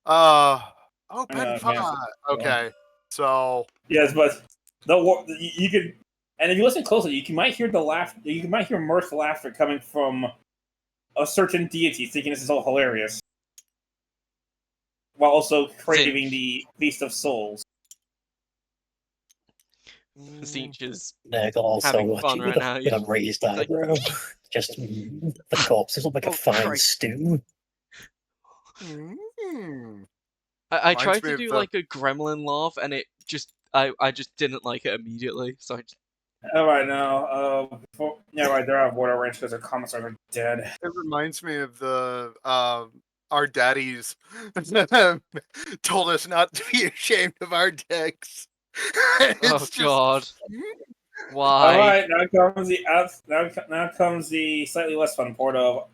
Open Man. fire. Okay, so Yes, but you could, and if you listen closely, you might hear the laugh. You might hear mirth laughter coming from a certain deity, thinking this is all hilarious, while also craving the feast of souls. Zinch is They're also having fun watching right with now. a raised like- eyebrow. Just the corpses look like Oh, a fine Christ. stew. I Reminds tried me to of do the- like a gremlin laugh, and it just I just didn't like it immediately. So I just, All right, now, right, they're out of water range because their comments are dead. It reminds me of the our daddies told us not to be ashamed of our dicks. oh god, All why? right, now comes the slightly less fun part of.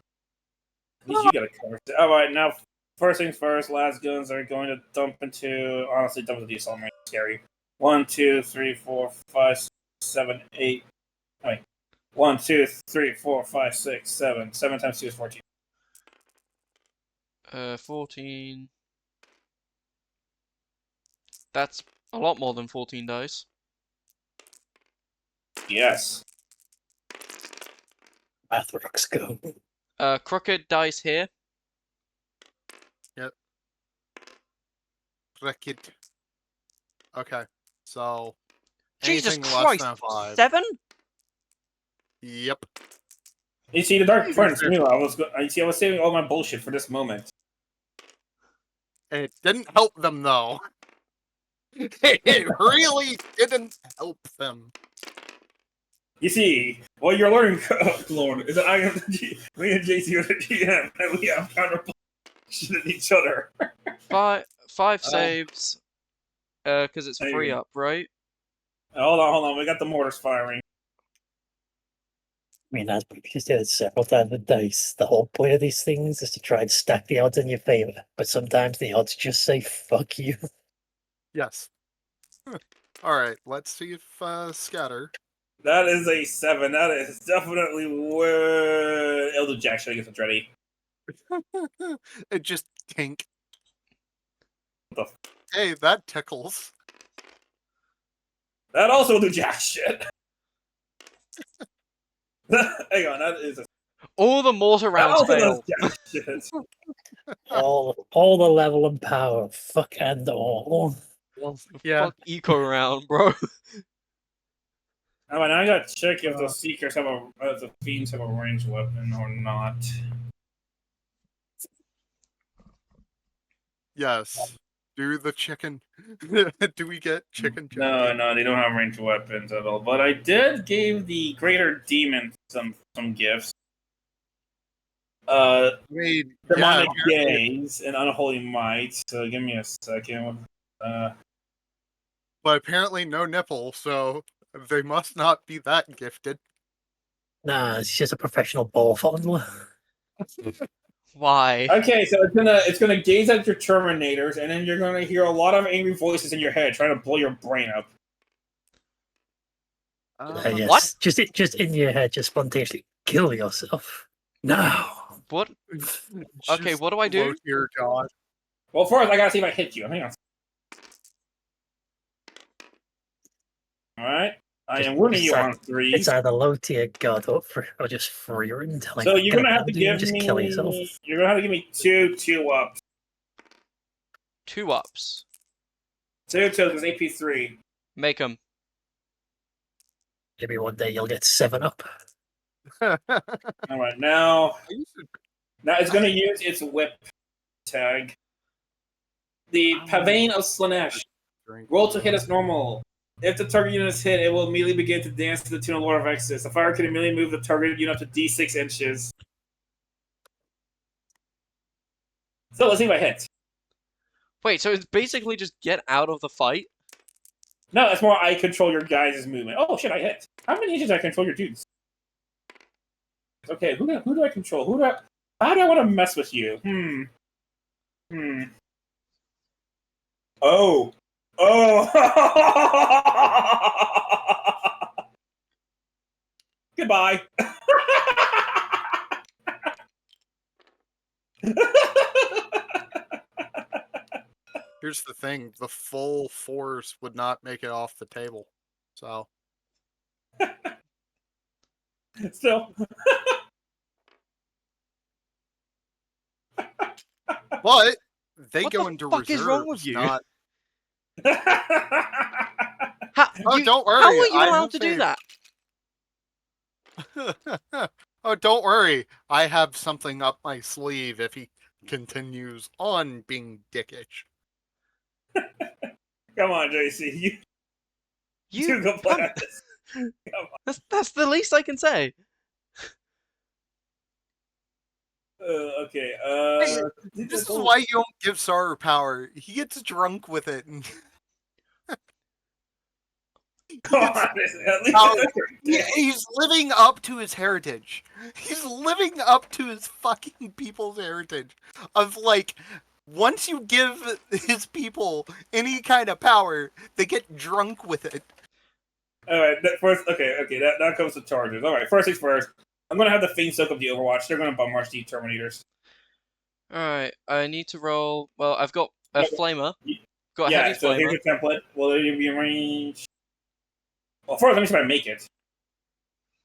At least you got to cover. All right, now first things first. Last guns are going to dump into. Honestly, dump into the assault range. Scary. 1, 2, 3, 4, 5, 6, 7, 8. Wait. 1, 2, 3, 4, 5, 6, 7. 7 times 2 is 14. 14. That's a lot more than 14 dice. Yes. Math rocks go. Crooked dice here. Cricket. Okay, so Jesus anything less Christ! than a 5. 7? Yep. You see, the Dark Prince. Meanwhile, I was saving all my bullshit for this moment. It didn't help them though. It really didn't help them. You see, what you're learning, Lord, is that I am me and JC are the GM, and we have counter bullshit at each other. Five saves. Because it's There you free go. up, right? Hold on. We got the mortars firing. I mean, as we said several times with dice, the whole point of these things is to try and stack the odds in your favor. But sometimes the odds just say "fuck you." Yes. All right. Let's see if scatter. That is a 7. That is definitely where Elder Jack should get ready. It just tink. What Hey, that tickles. That also do jack shit. Hang on, that is a. All the mortar That rounds also fail. does jack shit. all the level and power, fuck and all. Yeah. Fuck eco round, bro. Alright, now I gotta check if the Seekers have if the Fiends have a ranged weapon or not. Yes. Do the chicken. Do we get chicken? No, they don't have ranged weapons at all. But I did give the Greater Demon some gifts. I mean, Demonic yeah, Gaze and Unholy Might. So give me a second. but but apparently no nipple, so they must not be that gifted. Nah, it's just a professional ball fondler. Why? Okay, so it's gonna gaze at your Terminators, and then you're gonna hear a lot of angry voices in your head trying to blow your brain up. Yes, What? just in your head, just spontaneously kill yourself. No. What? Okay, Just what do I do? blow to your god. Well, first I gotta see if I hit you. Hang on. All right, I am warning you on It's 3s. either low tier god or just free run. So you're gonna have to give just me. kill yourself. You're gonna have to give me two ups. 2 ups. Two because AP 3. Make them. Maybe one day you'll get 7 up. All right, now it's gonna use its whip tag. The Pavane of Slanesh. Roll to hit as normal. If the target unit is hit, it will immediately begin to dance to the tune of Lord of Exodus. The fire can immediately move the target unit up to D6 inches. So let's see if I hit. Wait, so it's basically just get out of the fight? No, that's more I control your guys' movement. Oh shit, I hit. How many inches do I control your dudes? Okay, who do I control? How do I want to mess with you? Oh. Goodbye. Here's the thing: the full force would not make it off the table. So Still. but they What go the into fuck reserve. is wrong with you? Not... How, Oh, don't worry. how are you I allowed have to do that? Oh, don't worry. I have something up my sleeve if he continues on being dickish. Come on, JC. You You go play this. that's the least I can say. Okay. This is why you don't give Saru power. He gets drunk with it. And Come on, at least Oh, he's living up to his heritage. He's living up to his fucking people's heritage of like, once you give his people any kind of power, they get drunk with it. All right. First, okay. That comes to charges. All right. First things first. I'm gonna have the Fiend soak up the Overwatch. They're gonna bum rush the Terminators. Alright, I need to roll. Well, I've got a flamer. Got a Yeah. heavy So flamer. here's your template. Will it be in range? Well, first let me see if I make it.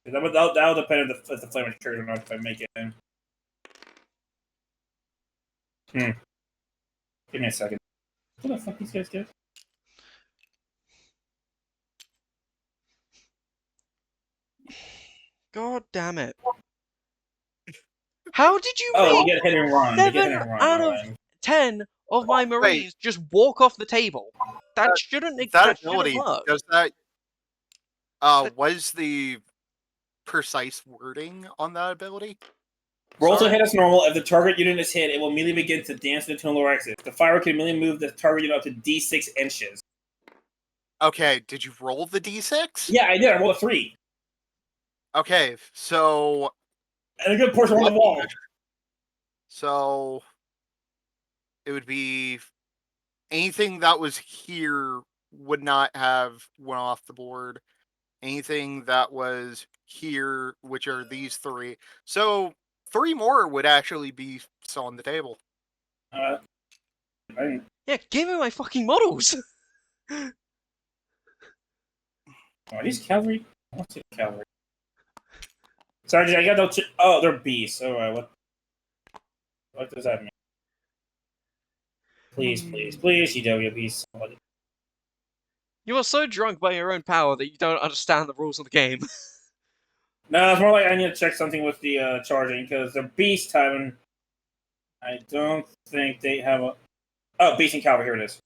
That'll depend if the flamer triggers or not if I make it. Give me a second. What the fuck these guys do? God damn it. How did you Oh, you make get hit and run. You get hit 7 and run. out of Alright. 10 of my Marines just walk off the table? That shouldn't ability, work. does that... what is the precise wording on that ability? Roll to Sorry? hit as normal. If the target unit is hit, it will immediately begin to dance to the tune of Lord Exodus. The fire can immediately move the target unit up to D6 inches. Okay, did you roll the d6? Yeah, I did. I rolled a 3. Okay, so... And a good portion on the wall. So... It would be... Anything that was here would not have went off the board. Anything that was here, which are these 3. So, 3 more would actually be still on the table. I Yeah, give me my fucking models! Are these cavalry? I want to see cavalry. Sergeant, I got no. Oh, they're beasts. Alright, what does that mean? Please, CW beasts. Somebody. You are so drunk by your own power that you don't understand the rules of the game. No, it's more like I need to check something with the charging because they're beast type, and I don't think they have a. Oh, beast and cavalry. Here it is.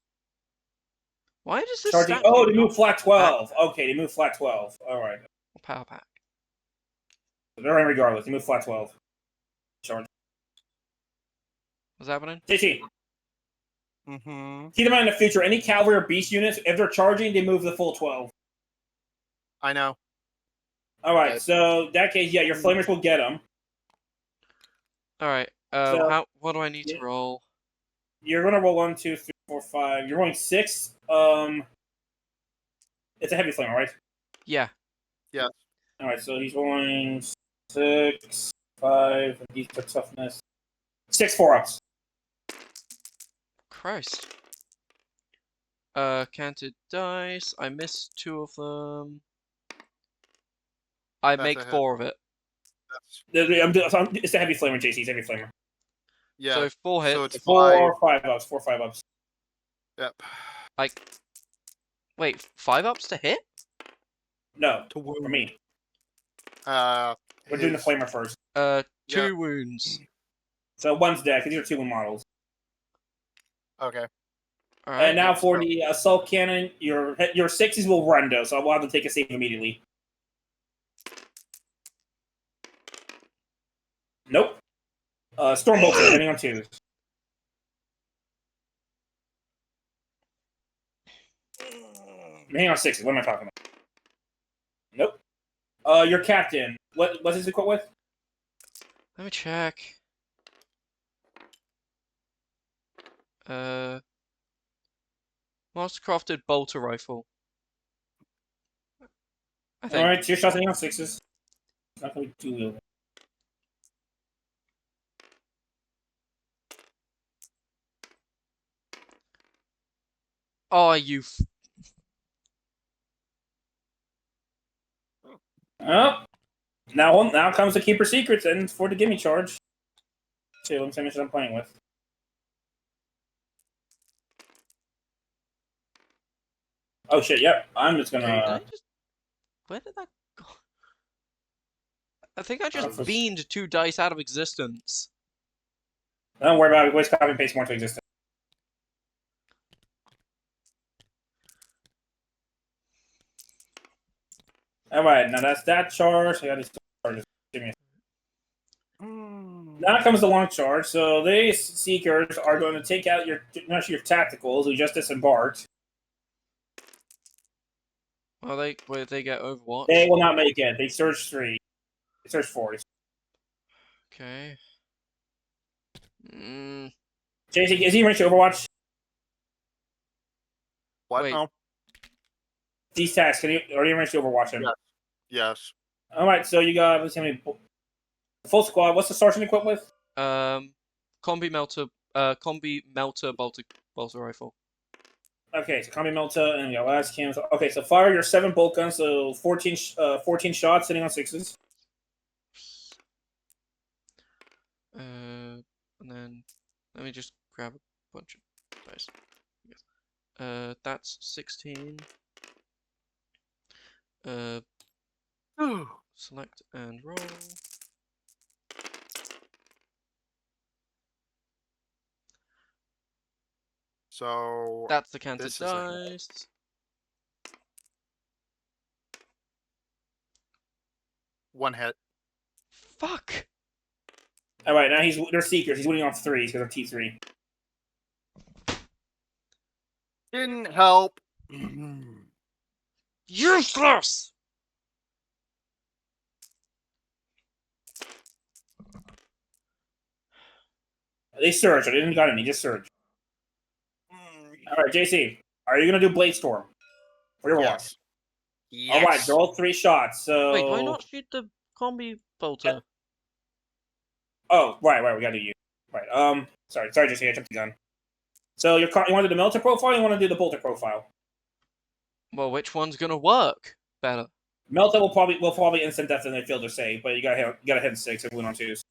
Why does this Charging. statue Oh, they not move flat 12. pack? Okay, they move flat 12. All right. Power pack. They're in regardless. They move flat 12. Charge. What's happening? JT. Mm-hmm. Keep in mind in the future, any cavalry or beast units, if they're charging, they move the full 12. I know. All right, But- so in that case, yeah, your flamers will get them. All right. So- What do I need to Yeah. roll? You're gonna roll 1, 2, 3, 4, 5. You're rolling 6. It's a heavy flamer, right? Yeah. All right, so he's rolling 6, 5, and these are toughness. 6 4-ups. Christ. Canted dice. I missed 2 of them. I That's make a hit. 4 of it. That's, It's a heavy flamer, JC. It's a heavy flamer. yeah. So 4 hits. So it's 4 5-ups. 4 5-ups. Yep. Wait, 5 ups to hit? No, To for wound. me. We're doing the his- flamer first. 2 wounds. So one's dead, because these are 2-wound models. Okay. All right. And now for the assault cannon, your 60s will run, though, so I'll have to take a save immediately. Nope. Stormbolts are hitting on 2s. Hang on 6s. What am I talking about? Nope. Your captain. What's his equipped with? Let me check. Mastercrafted bolter rifle. I think. Alright, 2 shots hitting on 6s. Not going to be 2-wheel. Oh, you. Oh. Now comes the Keeper Secrets and for the gimme charge. 2, let me see how much I'm playing with. Oh shit, yep. I'm just Did I gonna. just? Where did that go? I think I just for- beamed 2 dice out of existence. Don't worry about it. Voice copy and paste more into existence. Alright, now that's that charge. I got these charges. Give me a Now comes the long charge. So these seekers are going to take out your tacticals who just disembarked. Well, they get Overwatch. They will not make it. They surge 3. They surge 4. Okay. JC, is he ready to Overwatch? What? Wait. No. These tasks, are you ready to Overwatch him? Yeah. Yes. Alright, so you got, let's see how many. Full squad, what's the sergeant equipped with? Combi melter bolter rifle. Okay, so combi melta and your last cam. Okay, so fire your 7 bolt guns, so 14 shots sitting on 6s. And then let me just grab a bunch of dice. That's 16. Select and roll. So That's the canted This is a- dice. one hit. Fuck! Alright, now they're seekers. He's winning off 3s because they're T3. Didn't help. Useless! They surge. I didn't got any, just surge. Alright, JC, are you going to do Blade Storm? For your watch. Yes. Alright, roll 3 shots, so. Wait, do I not shoot the combi bolter? Oh, right, we gotta do you. Right, sorry, JC, I jumped the gun. So you want to do the melter profile or you want to do the bolter profile? Well, which one's gonna work better? Melta will probably instant death in the field or save, but you gotta hit 6 and win on 2s.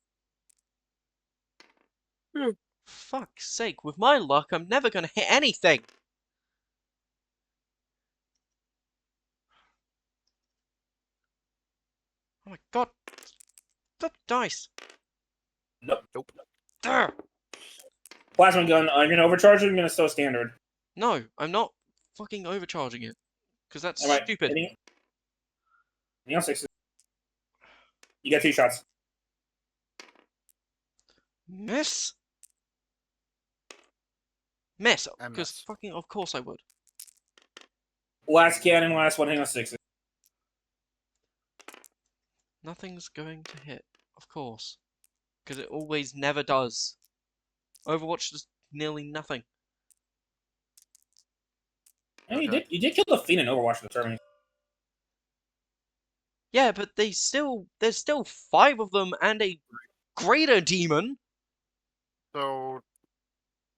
Fuck's sake, with my luck, I'm never gonna hit anything! Oh my god! Flip dice! Nope. There! Plasma gun, you're gonna overcharge it or you're gonna still standard? No, I'm not fucking overcharging it. Because that's Alright, stupid. hitting on 6s. You got 2 shots. Miss? Miss, And because miss. fucking of course I would. Last cannon, last one, hang on 6. Nothing's going to hit, of course. Because it always never does. Overwatch does nearly nothing. And Okay. you did kill the Fiend in Overwatch in the tournament. Yeah, but there's still 5 of them and a greater demon. So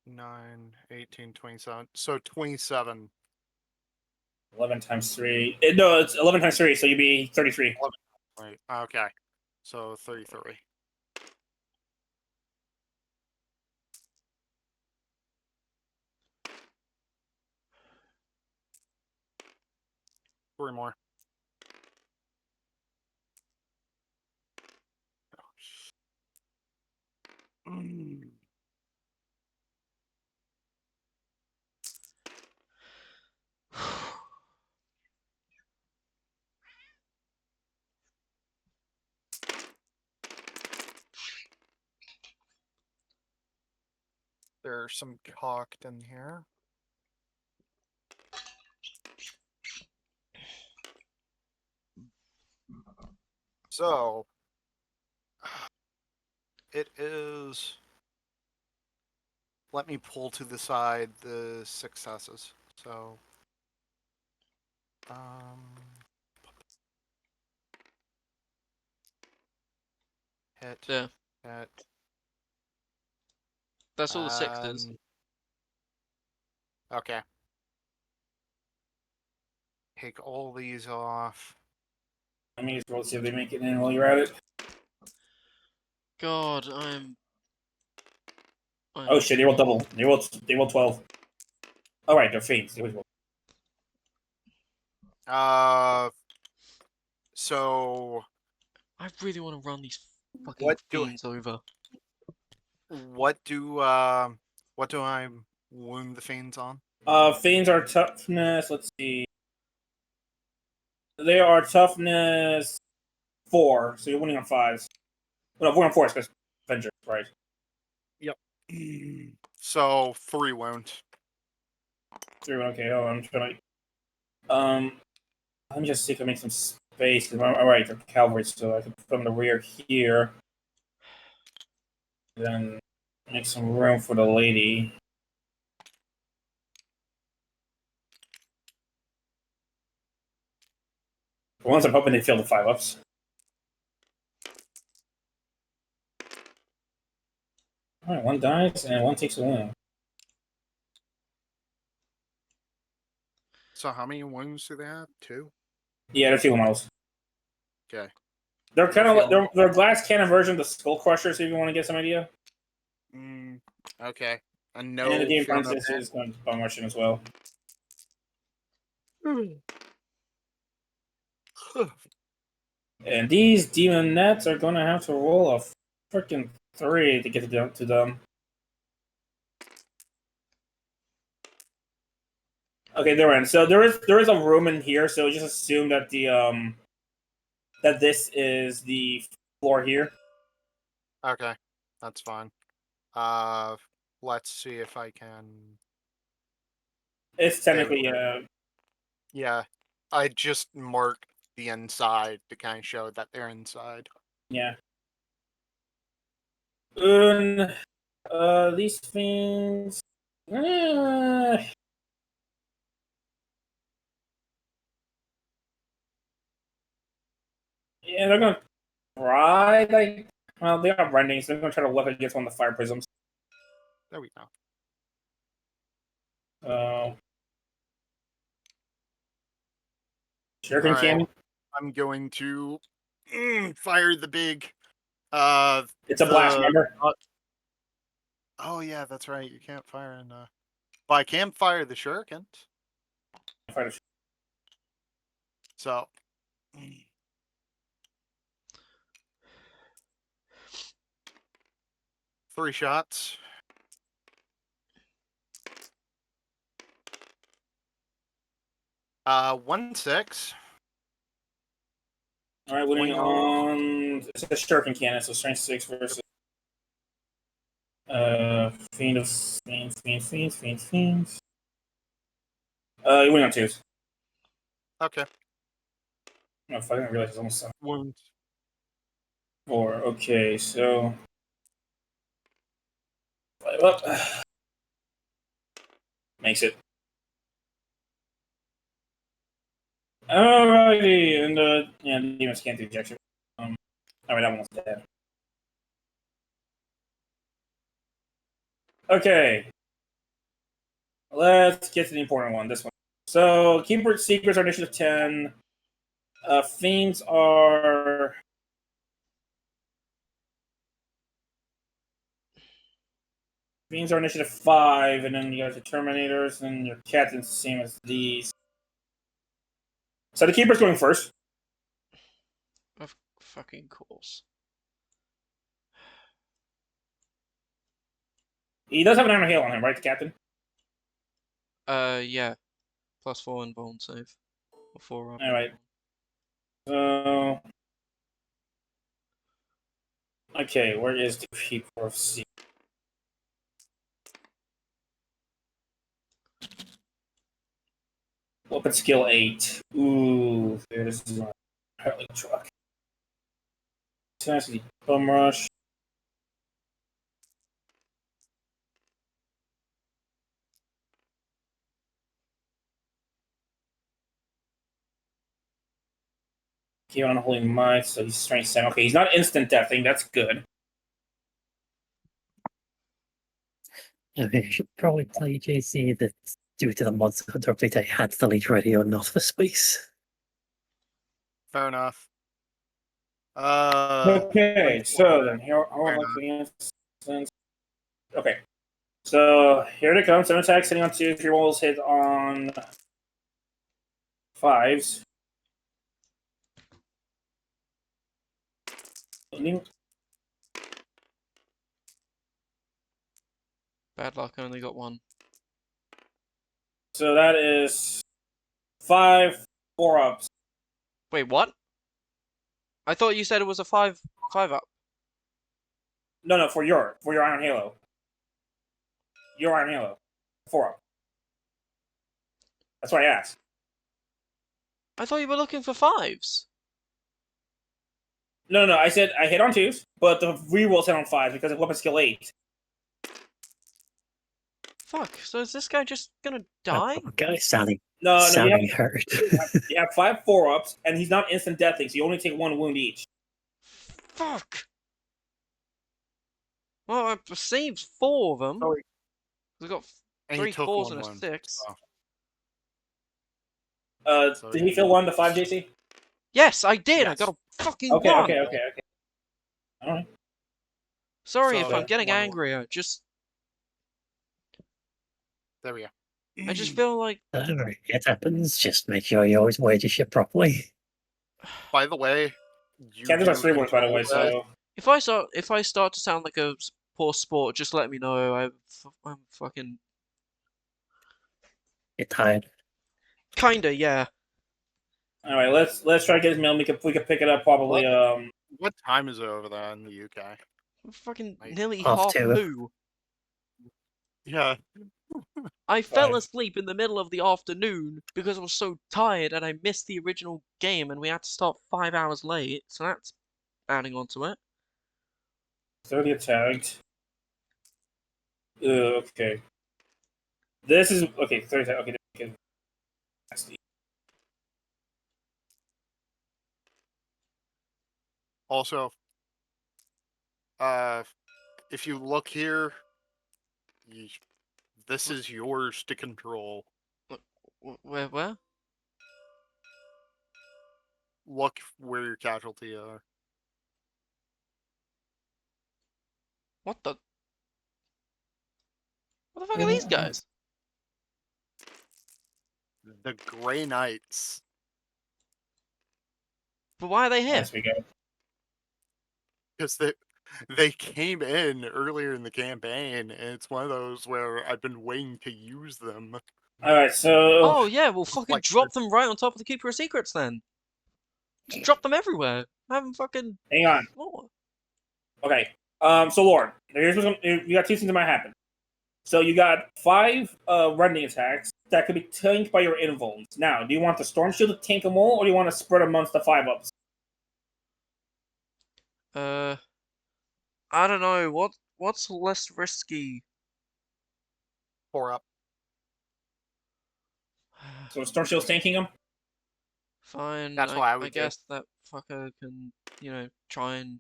9, 18, 27. So 27. 11 times 3. No, it's 11 times 3, so you'd be 33. Right. Okay. So 33. Three more. Mm. There's some cocked in here. So it is. Let me pull to the side the successes. So hit, Yeah, hit, that's all the 6s. okay. Take all these off. Let me just roll to see if they make it in while you're at it. God, I'm Oh shit, they rolled double. They rolled 12. Alright, they're Fiends. They always roll. So I really want to run these fucking What do- fiends over. what do I wound the fiends on? Fiends are toughness, let's see. They are toughness 4, so you're winning on 5s. No, we're on 4s because Avenger, right? Yep. So 3 wound. 3, okay, hold on, I'm trying to... let me just see if I make some space. Alright, they're cavalry, so I can put them in the rear here. Then make some room for the lady. For once, I'm hoping they fill the 5-ups. Alright, 1 dies, and 1 takes a win. So how many wounds do they have? 2? Yeah, they're field models. Okay. They're kind of like Field- they're glass cannon version of the Skull Crushers, if you want to get some idea. Okay. And And then the no Demon Fiona Princess Pan- is going to bomb rushing as well. And these Demon Nets are going to have to roll a freaking 3 to get to them. Okay, they're in. So there is a room in here. So just assume that that this is the floor here. Okay. That's fine. Let's see if I can. It's technically Yeah. I just marked the inside to kind of show that they're inside. yeah. These things. Yeah, they're gonna try. Like, well, they are rending, so they're gonna try to luck against one of the fire prisms. There we go. Shuriken Alright. cannon. I'm going to fire the big. It's a blast, remember? Oh yeah, that's right. You can't fire in. But I can fire the shurikens. So. 3 shots. Uh, 1-6. All right, winning on it's a Shuriken cannon, so strength 6 versus Fiend of fiends. You win on 2s. Okay. No, fuck, I didn't realize it's almost 7. Wounds. 4. Okay, so 5 up. Makes it. Alrighty, and yeah, the demons can't do ejection. Alright, that one's dead. Okay. Let's get to the important one, this one. So, Keeper Secrets are initiative 10. Fiends are... Fiends are initiative 5, and then you guys are Terminators, and your Captain's the same as these. So the Keeper's going first. Of fucking course. He does have an Iron Hail on him, right, the Captain? Yeah. +4 in bone save. Or 4 up. Alright. So... Okay, where is the Keeper of Secrets? Weapon skill 8. Ooh, there's my Harley truck. Tenacity, Bum Rush. Keep on Holy Might, so he's strength 7. Okay, he's not instant deathing, that's good. Okay, you should probably play JC that due to the monster hunter update I had to delete ready or not for space. Fair enough. Okay, so then here are like the instance. Okay. So here they come. 7 attacks hitting on 2. If your rolls hit on 5s. Bad luck, I only got 1. So that is 5 4-ups. Wait, what? I thought you said it was a 5 up. No, for your Iron Halo. Your Iron Halo. 4-up. That's what I asked. I thought you were looking for 5s. No, I said I hit on 2s, but the rerolls hit on 5s because of weapon skill 8. Fuck, so is this guy just gonna die? Oh, guy sounding No, sounding hurt. you have 5 4-ups, and he's not instant deathing, so you only take 1 wound each. Fuck! Well, I saved 4 of them. Oh, We got and 3 he took 4s one and a wound, 6. so Did he fill 1 to 5, JC? Yes, I did! I Yes. got a fucking Okay. 1! Alright. Sorry if So, I'm getting one- angrier, There we go. I just feel like... It happens. Just make sure you always wage your shit properly. By the way, you Captain's got do 3 wounds, by the way, control so... If I start to sound like a poor sport, just let me know. I'm fucking... You're tired. Kinda, yeah. Alright, let's try to get his mail. We could pick it up probably, What time is it over there in the UK? I'm fucking Like, nearly half half 2. 2. Yeah. I fell 5. asleep in the middle of the afternoon because I was so tired and I missed the original game and we had to start 5 hours late, so that's adding on to it. 30 attacked. Okay. This is... Okay, 30 attacked. Okay. Also, if you look here, this is yours to control. Where? Look where your casualty are. What the fuck are these guys? The Grey Knights. But why are they here? Yes, we go. Because they came in earlier in the campaign, and it's one of those where I've been waiting to use them. Alright, so... Oh yeah, we'll fucking Like drop them right on top of the Keeper of Secrets then. Just drop them everywhere. Have them fucking... Hang on. Oh. Okay. So Lord, here's you got 2 things that might happen. So you got 5 rending attacks that could be tanked by your invulns. Now, do you want the Storm Shield to tank them all, or do you want to spread amongst the 5 ups? I don't know. What's less risky? 4 up. So Storm Shield's tanking them? Fine. That's what I would I do. guess that fucker can, try and.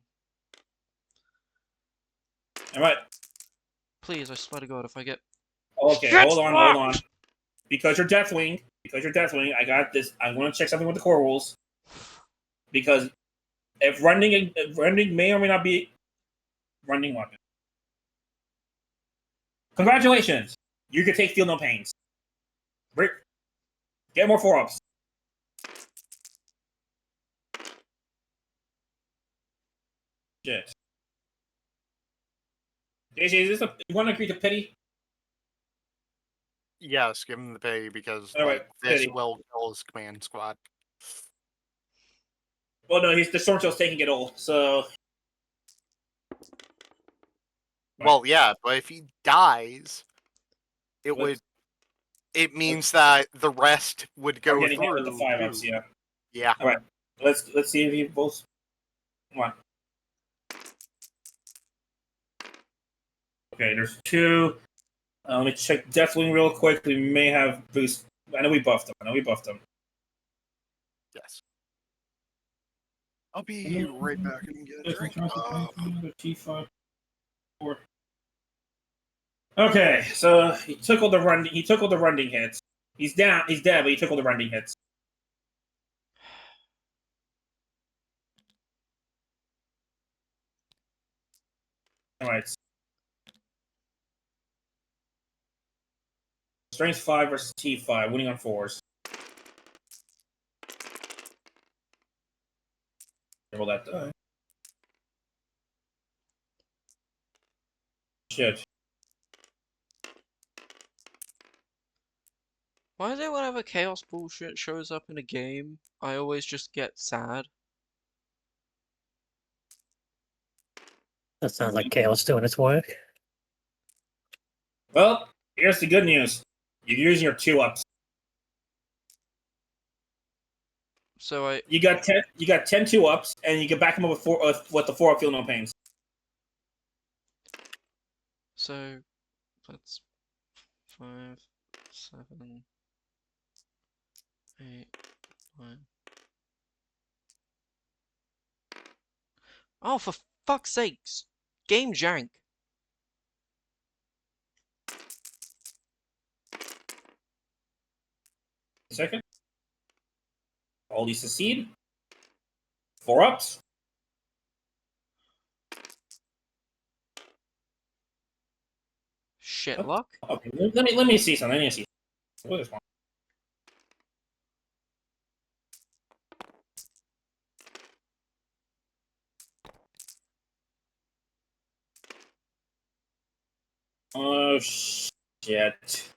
Alright. Please, I swear to God, if I get. Okay, Shit hold on. Because you're Deathwing, I got this. I'm going to check something with the core rules. Because if rending may or may not be rending weapon. Congratulations! You can take Feel No Pains. Get more 4-ups. Shit. JJ, you want to agree to pity? Yes, give him the pay because All right, this pity. will kill his command squad. Well, no, the Storm Shield's taking it all, so... Well, yeah, but if he dies, it means that the rest would go getting hit through. with the 5-ups, yeah. Yeah. All right, let's see if he both. Come on. Okay, there's 2. Let me check Deathwing real quick. We may have boost. I know we buffed him. Yes. I'll be right back and get a drink. T5. 4. Okay, so he took all the rending hits. He's down. He's dead, but he took all the rending hits. All right. Strength 5 versus T5, winning on 4s. Roll that die. Shit. Why is it whenever chaos bullshit shows up in a game, I always just get sad? That sounds like chaos doing its work. Well, here's the good news. You're using your 2-ups. So You got 10 2-ups, and you can back them up with the 4-up Feel No Pains. So that's 5, 7, 8, 9. Oh, for fuck's sakes! Game jank. Second. All these succeed. 4-ups. Shit luck. Okay, let me see something. What is one? Oh shit.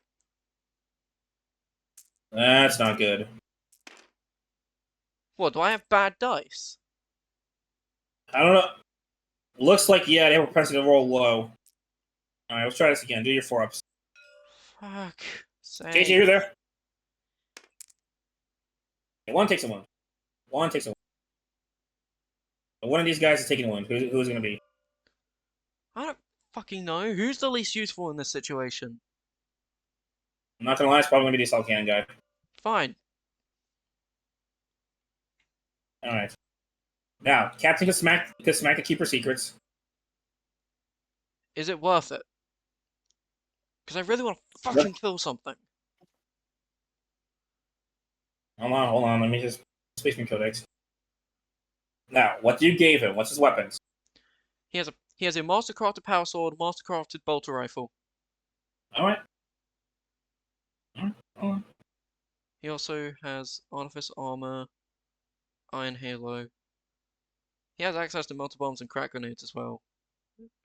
That's not good. What, do I have bad dice? I don't know. Looks like, yeah, they have a propensity to roll low. Alright, let's try this again. Do your 4-ups. Fuck. JJ, you're there. Okay, 1 takes a 1. 1 takes a 1. One of these guys is taking a 1. Who's it going to be? I don't fucking know. Who's the least useful in this situation? I'm not going to lie, it's probably going to be the Assault Cannon guy. Fine. Alright. Now, Captain can smack the Keeper Secrets. Is it worth it? Because I really want to fucking kill something. Hold on. Let me just Spaceman Codex. Now, what you gave him? What's his weapons? He has a mastercrafted power sword, mastercrafted bolter rifle. Alright. He also has artifice armor, iron halo. He has access to melter bombs and crack grenades as well,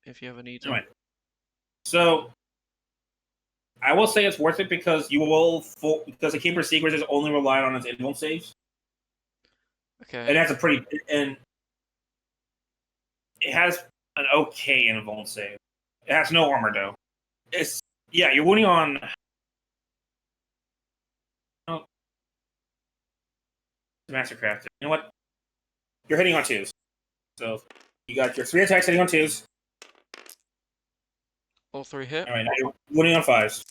if you ever need them. Alright. So, I will say it's worth it because because the Keeper Secrets is only reliant on its invuln saves. Okay. And that's and it has an okay invuln save. It has no armor though. It's you're wounding on. Oh, Mastercraft. You know what? You're hitting on 2s. So you got your 3 attacks hitting on 2s. All 3 hit. All right, now you're wounding on 5s.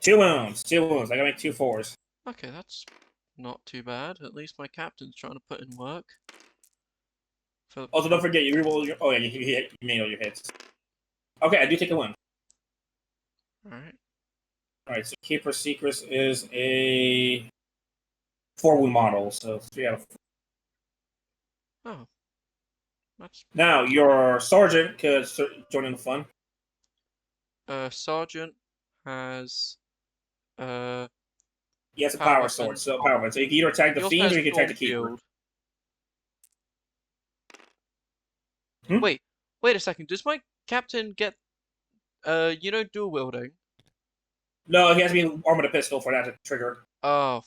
2 wounds. 2 wounds. I gotta make 2 4s. Okay, that's not too bad. At least my captain's trying to put in work. Also, don't forget you reroll your. Oh yeah, you made all your hits. Okay, I do take a win. Alright. Alright, so Keeper Secrets is a 4 wound model, so 3 out of 4. Oh. That's... Now, your sergeant could join in the fun. Sergeant has... He has a Power power sword, weapon. so power weapon. So you can either attack the he also fiends has or you can attack the Storm Keeper. Shield. Wait a second. Does my captain get, dual wielding? No, he has to be armed with a pistol for that to trigger. Oh,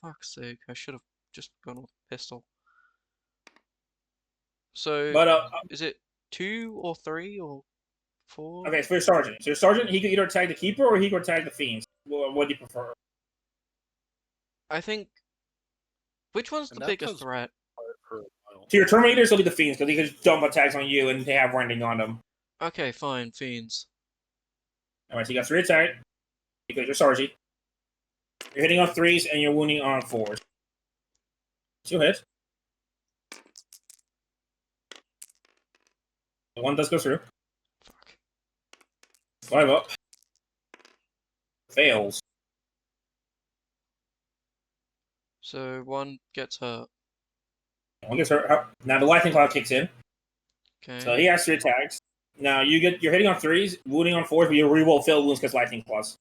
fuck's sake. I should have just gone with pistol. So, But is it 2 or 3 or 4? okay, it's for your sergeant. So your sergeant, he could either attack the Keeper or he could attack the fiends. What do you prefer? I think... Which one's And the that biggest does threat? for a while. So your Terminators will be the fiends because he can dump attacks on you and they have rending on them. Okay, fine. Fiends. Alright, so you got 3 attack because you're sergeant. You're hitting on 3s and you're wounding on 4s. 2 hits. The 1 does go through. Fuck. 5 up. Fails. So, 1 gets hurt. 1 gets hurt. Now the lightning cloud kicks in. Okay. So he has 3 attacks. Now you're hitting on 3s, wounding on 4s, but you reroll failed wounds because lightning claws.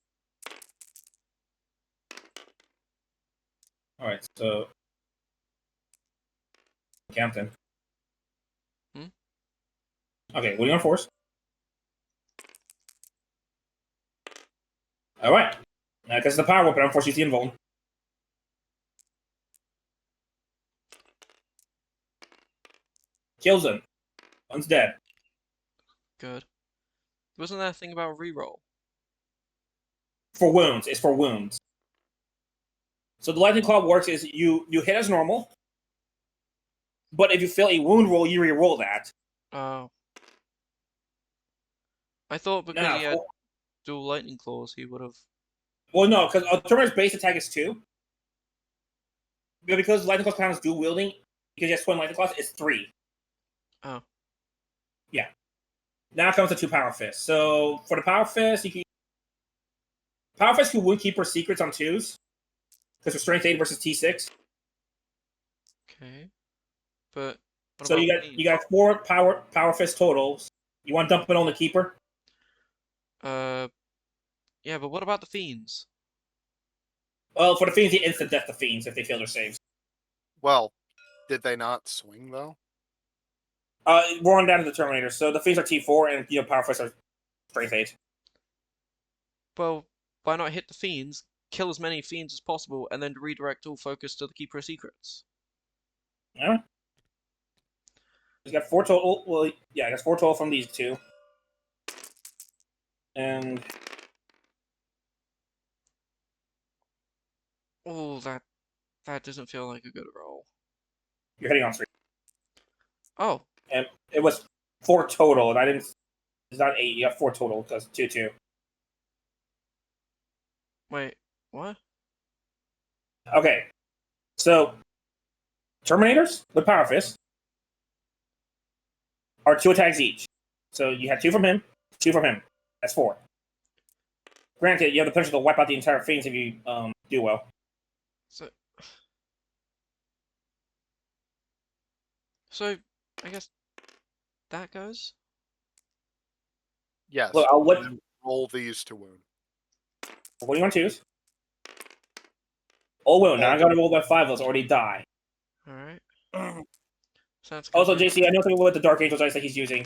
Alright, so Captain. Okay, wounding on 4s. Alright. Now because it's the power weapon, unfortunately it's the invuln. Kills him. 1's dead. Good. Wasn't there a thing about reroll? For wounds. It's for wounds. So the lightning claw works is you hit as normal, but if you fail a wound roll, you re-roll that. Oh. I thought because he had dual lightning claws, he would have... Well, no, because Terminator's base attack is 2. But because lightning claws counts dual wielding, because he has 20 lightning claws, it's 3. Oh. Yeah. Now comes the 2 power fists. So for the power fist, power fist can wound Keeper Secrets on 2s. Because for strength 8 versus T6. Okay. But what So about you got 4 power fist totals. You want to dump it on the Keeper? Yeah, but what about the fiends? Well, for the fiends, you instant death the fiends if they fail their saves. Well, did they not swing though? We're on down to the Terminator. So the fiends are T4 and power fists are strength 8. Well, why not hit the fiends, kill as many fiends as possible, and then redirect all focus to the Keeper of Secrets? Yeah. He's got 4 total. Well, yeah, he got 4 total from these 2. And Oh, that doesn't feel like a good roll. you're hitting on 3. Oh, And it was 4 total, and I didn't. It's not 8. You got 4 total because 2-2. wait, what? Okay, so Terminators with Power Fist are 2 attacks each. So you have 2 from him, 2 from him. That's 4. Granted, you have the potential to wipe out the entire Fiends if you do well. So, I guess that goes? Yes. Look, I'll let you roll these to wound. what do you want to choose? Oh, well, now I gotta roll by 5. Those already die. Alright. Sounds good. Also, JC, I know something about the Dark Angel dice that he's using.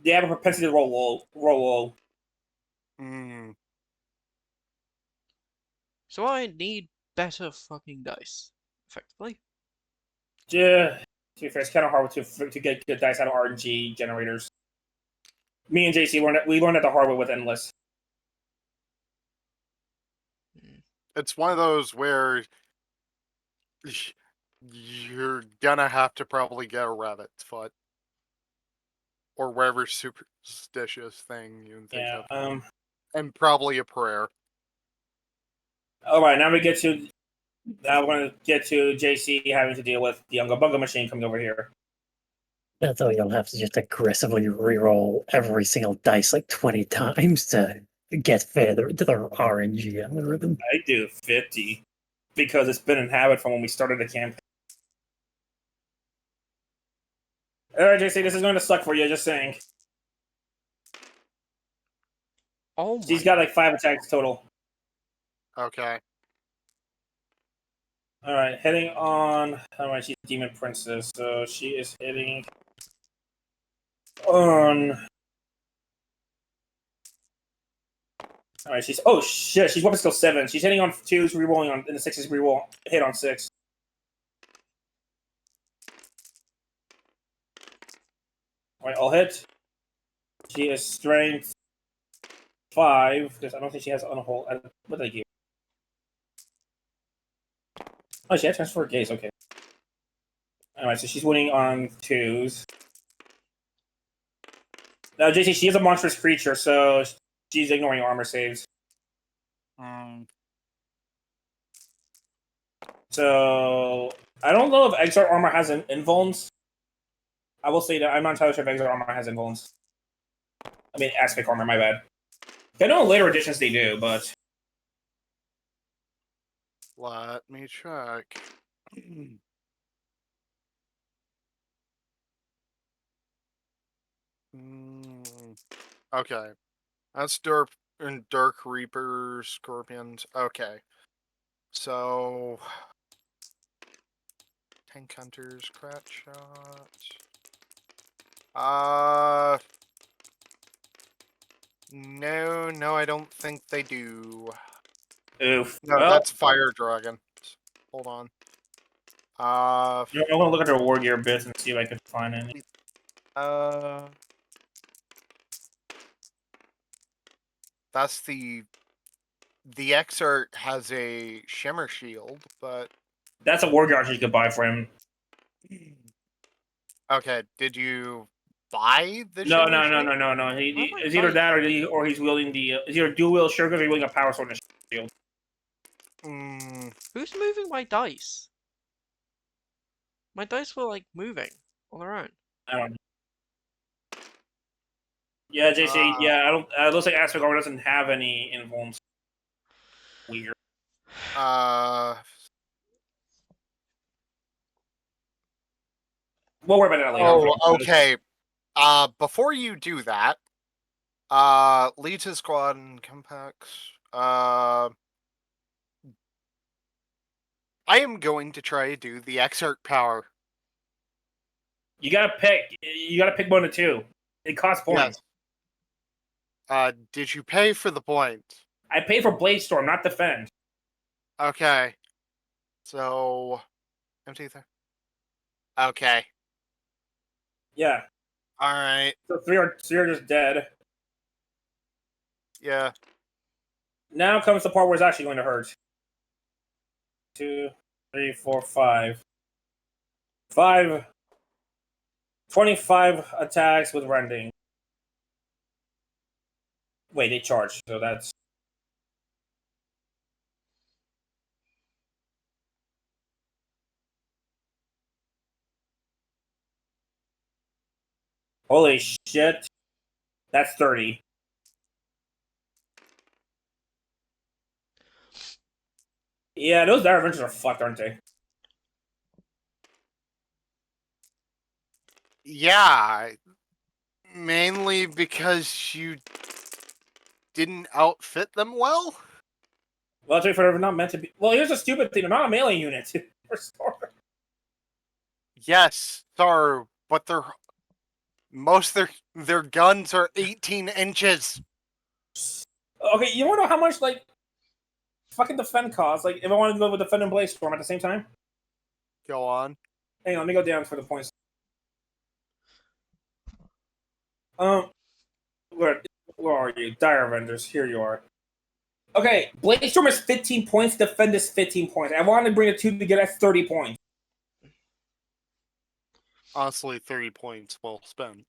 They have a propensity to roll low. Mm. So I need better fucking dice, effectively. Yeah. To be fair, it's kind of hard to get good dice out of RNG generators. Me and JC learned it the hard way with Endless. It's one of those where you're gonna have to probably get a rabbit's foot. Or whatever superstitious thing you can think of. And probably a prayer. Alright, now we get to... Now we're going to get to JC having to deal with the Unga Bunga machine coming over here. Although you'll have to just aggressively reroll every single dice like 20 times to get further into the RNG algorithm. I do 50. Because it's been in habit from when we started the campaign. Alright, JC, this is going to suck for you, just saying. Oh my. She's got like 5 attacks total. Okay. Alright, hitting on... Alright, she's Demon Princess, so she is hitting... on... Alright, she's... Oh, shit, she's weapon skill 7. She's hitting on 2s, rerolling on... And the 6 is reroll... Hit on 6. Alright, I'll hit. She is strength 5, because I don't think she has on a whole... What did I give? Oh, she had transfer gaze, okay. Alright, so she's winning on 2s. Now, JC, she is a monstrous creature, so she's ignoring armor saves. So, I don't know if Exart armor has invulns. I will say that I'm not entirely sure if Exart armor has invulns. I mean, aspect armor, my bad. I know in later editions they do, but... Let me check. Okay. That's Dark and Dark Reapers, Scorpions. Okay. So Tank Hunters, Crat Shot. No, I don't think they do. Oof. No, Well, that's Fire Dragon. Hold on. I'm gonna look at their war gear bits and see if I can find any. That's the Exart has a Shimmer Shield, but That's a war gear you could buy for him. okay. Did you buy the? No. It's either dice? that or he's wielding the. It's either dual wield Shurikens or he's wielding a power sword and a shield. Who's moving my dice? My dice were like moving on their own. I don't know. Yeah, JC. Yeah, I don't. It looks like aspect armor doesn't have any invulns. Weird. We'll worry about that later. Oh, okay. Before you do that, lead to squad and compacts. I am going to try to do the Exart power. You gotta pick. You gotta pick 1 of 2. It costs points. Yes. Did you pay for the points? I paid for Blade Storm, not Defend. Okay. So, empty there. Okay. Yeah. All right. So 3 are just dead. Yeah. Now comes the part where it's actually going to hurt. 2, 3, 4, 5. 25 attacks with rending. Wait, they charge, so that's... Holy shit. That's 30. Yeah, those Dire Avengers are fucked, aren't they? Yeah. Mainly because you didn't outfit them well? Well, that's for not meant to be... Well, here's a stupid thing. They're not a melee unit. Yes, sorry, but most their guns are 18 inches. Okay, you wanna know how much, like, fucking Defend costs? Like, if I wanted to go with Defend and Blaze Storm at the same time? Go on. Hang on, let me go down for the points. Where are you? Dire Vendors, here you are. Okay, Bladestorm is 15 points, Defend is 15 points. I wanted to bring the two together at 30 points. Honestly, 30 points well spent.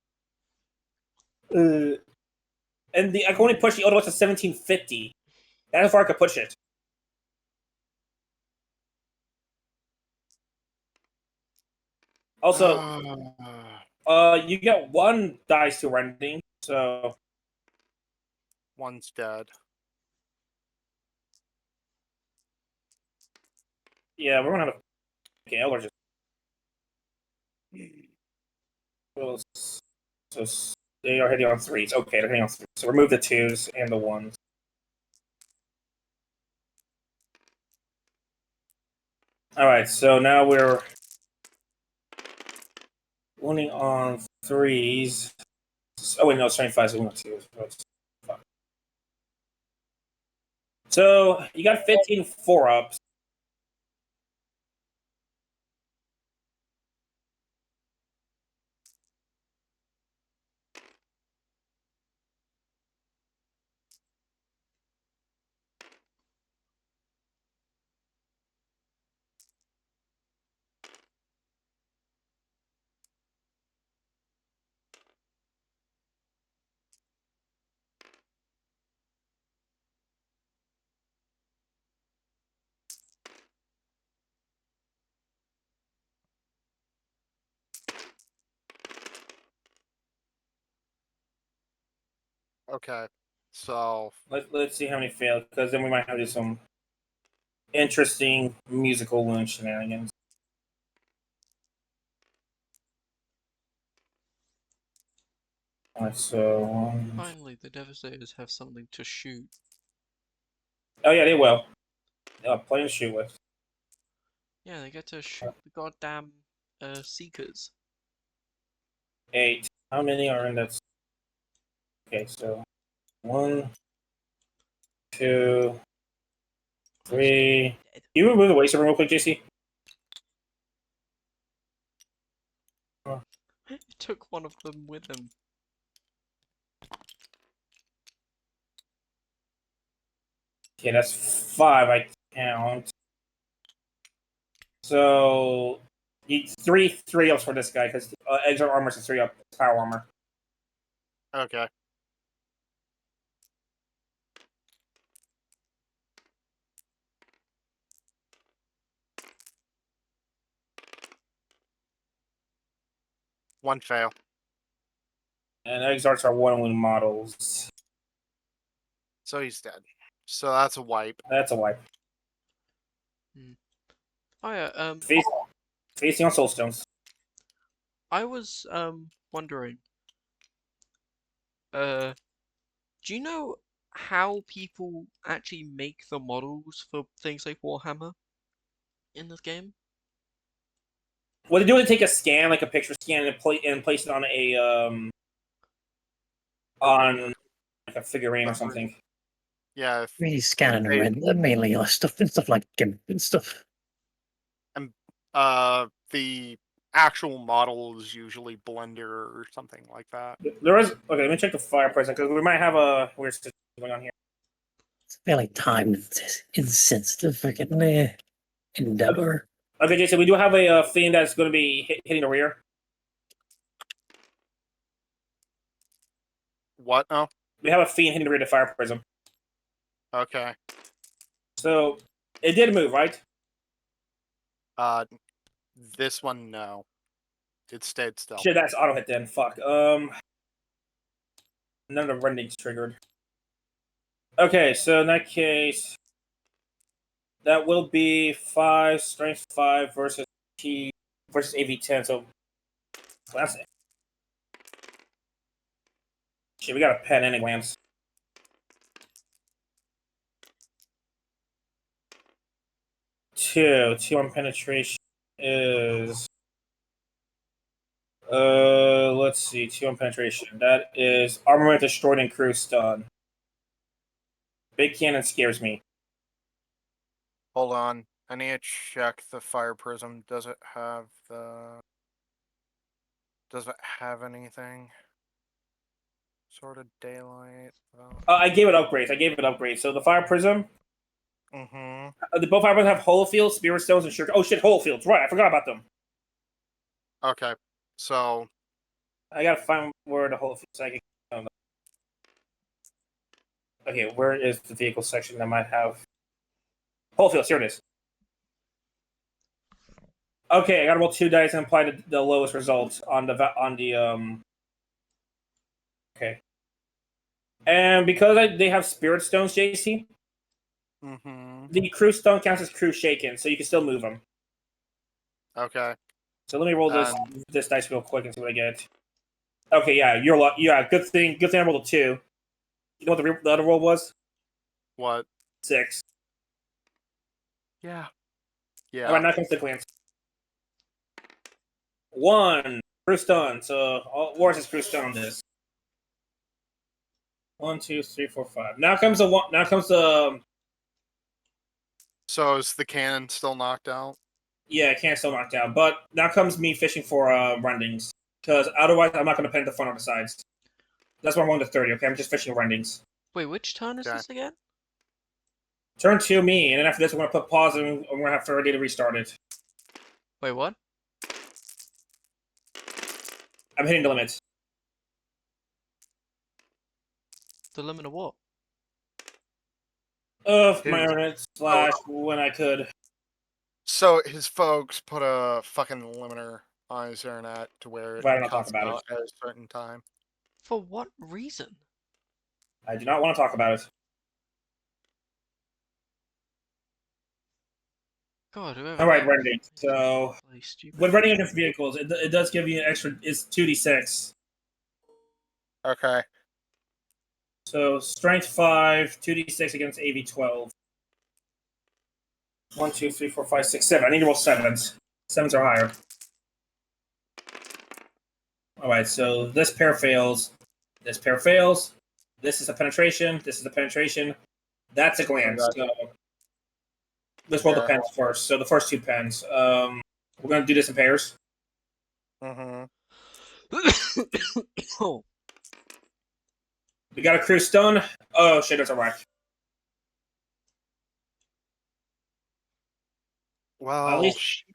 And I can only push the other ones to 1750. That's how far I could push it. Also, you get one dice to rending, so One's dead. yeah, we're gonna have a Gale or just so they are hitting on threes. Okay, they're hitting on threes. So remove the twos and the ones. All right, so now we're winning on threes. Oh wait, no, it's 25. So we want twos. So you got 15 4-ups. Okay, so Let's see how many fail, because then we might have to do some interesting musical loon shenanigans. Alright, so Finally, the Devastators have something to shoot. oh yeah, they will. Plenty to shoot with. Yeah, they get to shoot the goddamn Seekers. 8. How many are in that? Okay, so 1, 2, 3. Can you remove the waste room real quick, JC? It took one of them with him. Okay, that's 5. I count. So you 3 ups for this guy because extra armor is 3 up power armor. okay. One fail. And exarts are 1 wound models. So he's dead. So that's a wipe. That's a wipe. Oh yeah, Facing on soulstones. I was wondering, do you know how people actually make the models for things like Warhammer in this game? What they do is take a scan, like a picture scan, and place it on like a figurine or something. Yeah. If, Really scanning and Hey. render mainly stuff like GIMP and stuff. the actual model is usually Blender or something like that. There is okay. Let me check the fireplace because we might have a weird situation going on here. It's fairly time insensitive freaking endeavor. Okay, Jason, we do have a thing that's going to be hitting the rear. What now? We have a fiend hitting the rear of the fire prism. Okay. So it did move, right? This one, no. It stayed still. Shit, that's auto hit then. Fuck. None of the rendings triggered. Okay, so in that case, that will be 5 strength 5 versus T versus AV10. So classic. Shit, we got a pen anyways. Two on penetration is let's see, 2 on penetration. That is armament destroyed and crew stun. Big cannon scares me. Hold on. I need to check the fire prism. Does it have anything? Sort of daylight. I gave it upgrades. So the fire prism. Mm-hmm. The both fire prisms have holofields, spirit stones, and sugar. Oh shit, holofields. Right, I forgot about them. Okay. So I gotta find where the holofields. Okay, where is the vehicle section that might have holofields? Here it is. Okay, I gotta roll 2 dice and apply the lowest result on the. Okay. And because they have spirit stones, JC, the crew stone counts as crew shaken, so you can still move them. okay. So let me roll this dice real quick and see what I get. Okay, yeah, you're yeah. Good thing I rolled a 2. You know what the other roll was? What? 6. Yeah. All right, now comes the glance. 1 crew stone. So where's his crew stone? This. 1, 2, 3, 4, 5. Now comes the one. Now comes the. So is the cannon still knocked out? Yeah, can't still knocked down. But now comes me fishing for rendings. Because otherwise, I'm not going to paint the front or the sides. That's why I'm going to 30, okay? I'm just fishing rendings. Wait, which turn is Okay. this again? Turn 2 me, and then after this, we're going to put pause and we're going to have 30 to restart it. Wait, what? I'm hitting the limits. The limit of what? Of His- my internet / when I could. So his folks put a fucking limiter on his internet to where it Why don't I talk comes about out at a certain time. For what reason? I do not want to talk about it. God, whoever. All right, named rending. this So is really stupid. when rending against vehicles, it does give you an extra. It's 2d6. Okay. So strength 5, 2d6 against AV 12. 1, 2, 3, 4, 5, 6, 7. I need to roll 7s. 7s are higher. Alright, so this pair fails. This pair fails. This is a penetration. This is a penetration. That's a glance. So let's roll the Yeah. pens first. So the first 2 pens. We're going to do this in pairs. Mm-hmm. Oh, We got a crew stone. Oh shit, that's a wreck. Well, At least- shit.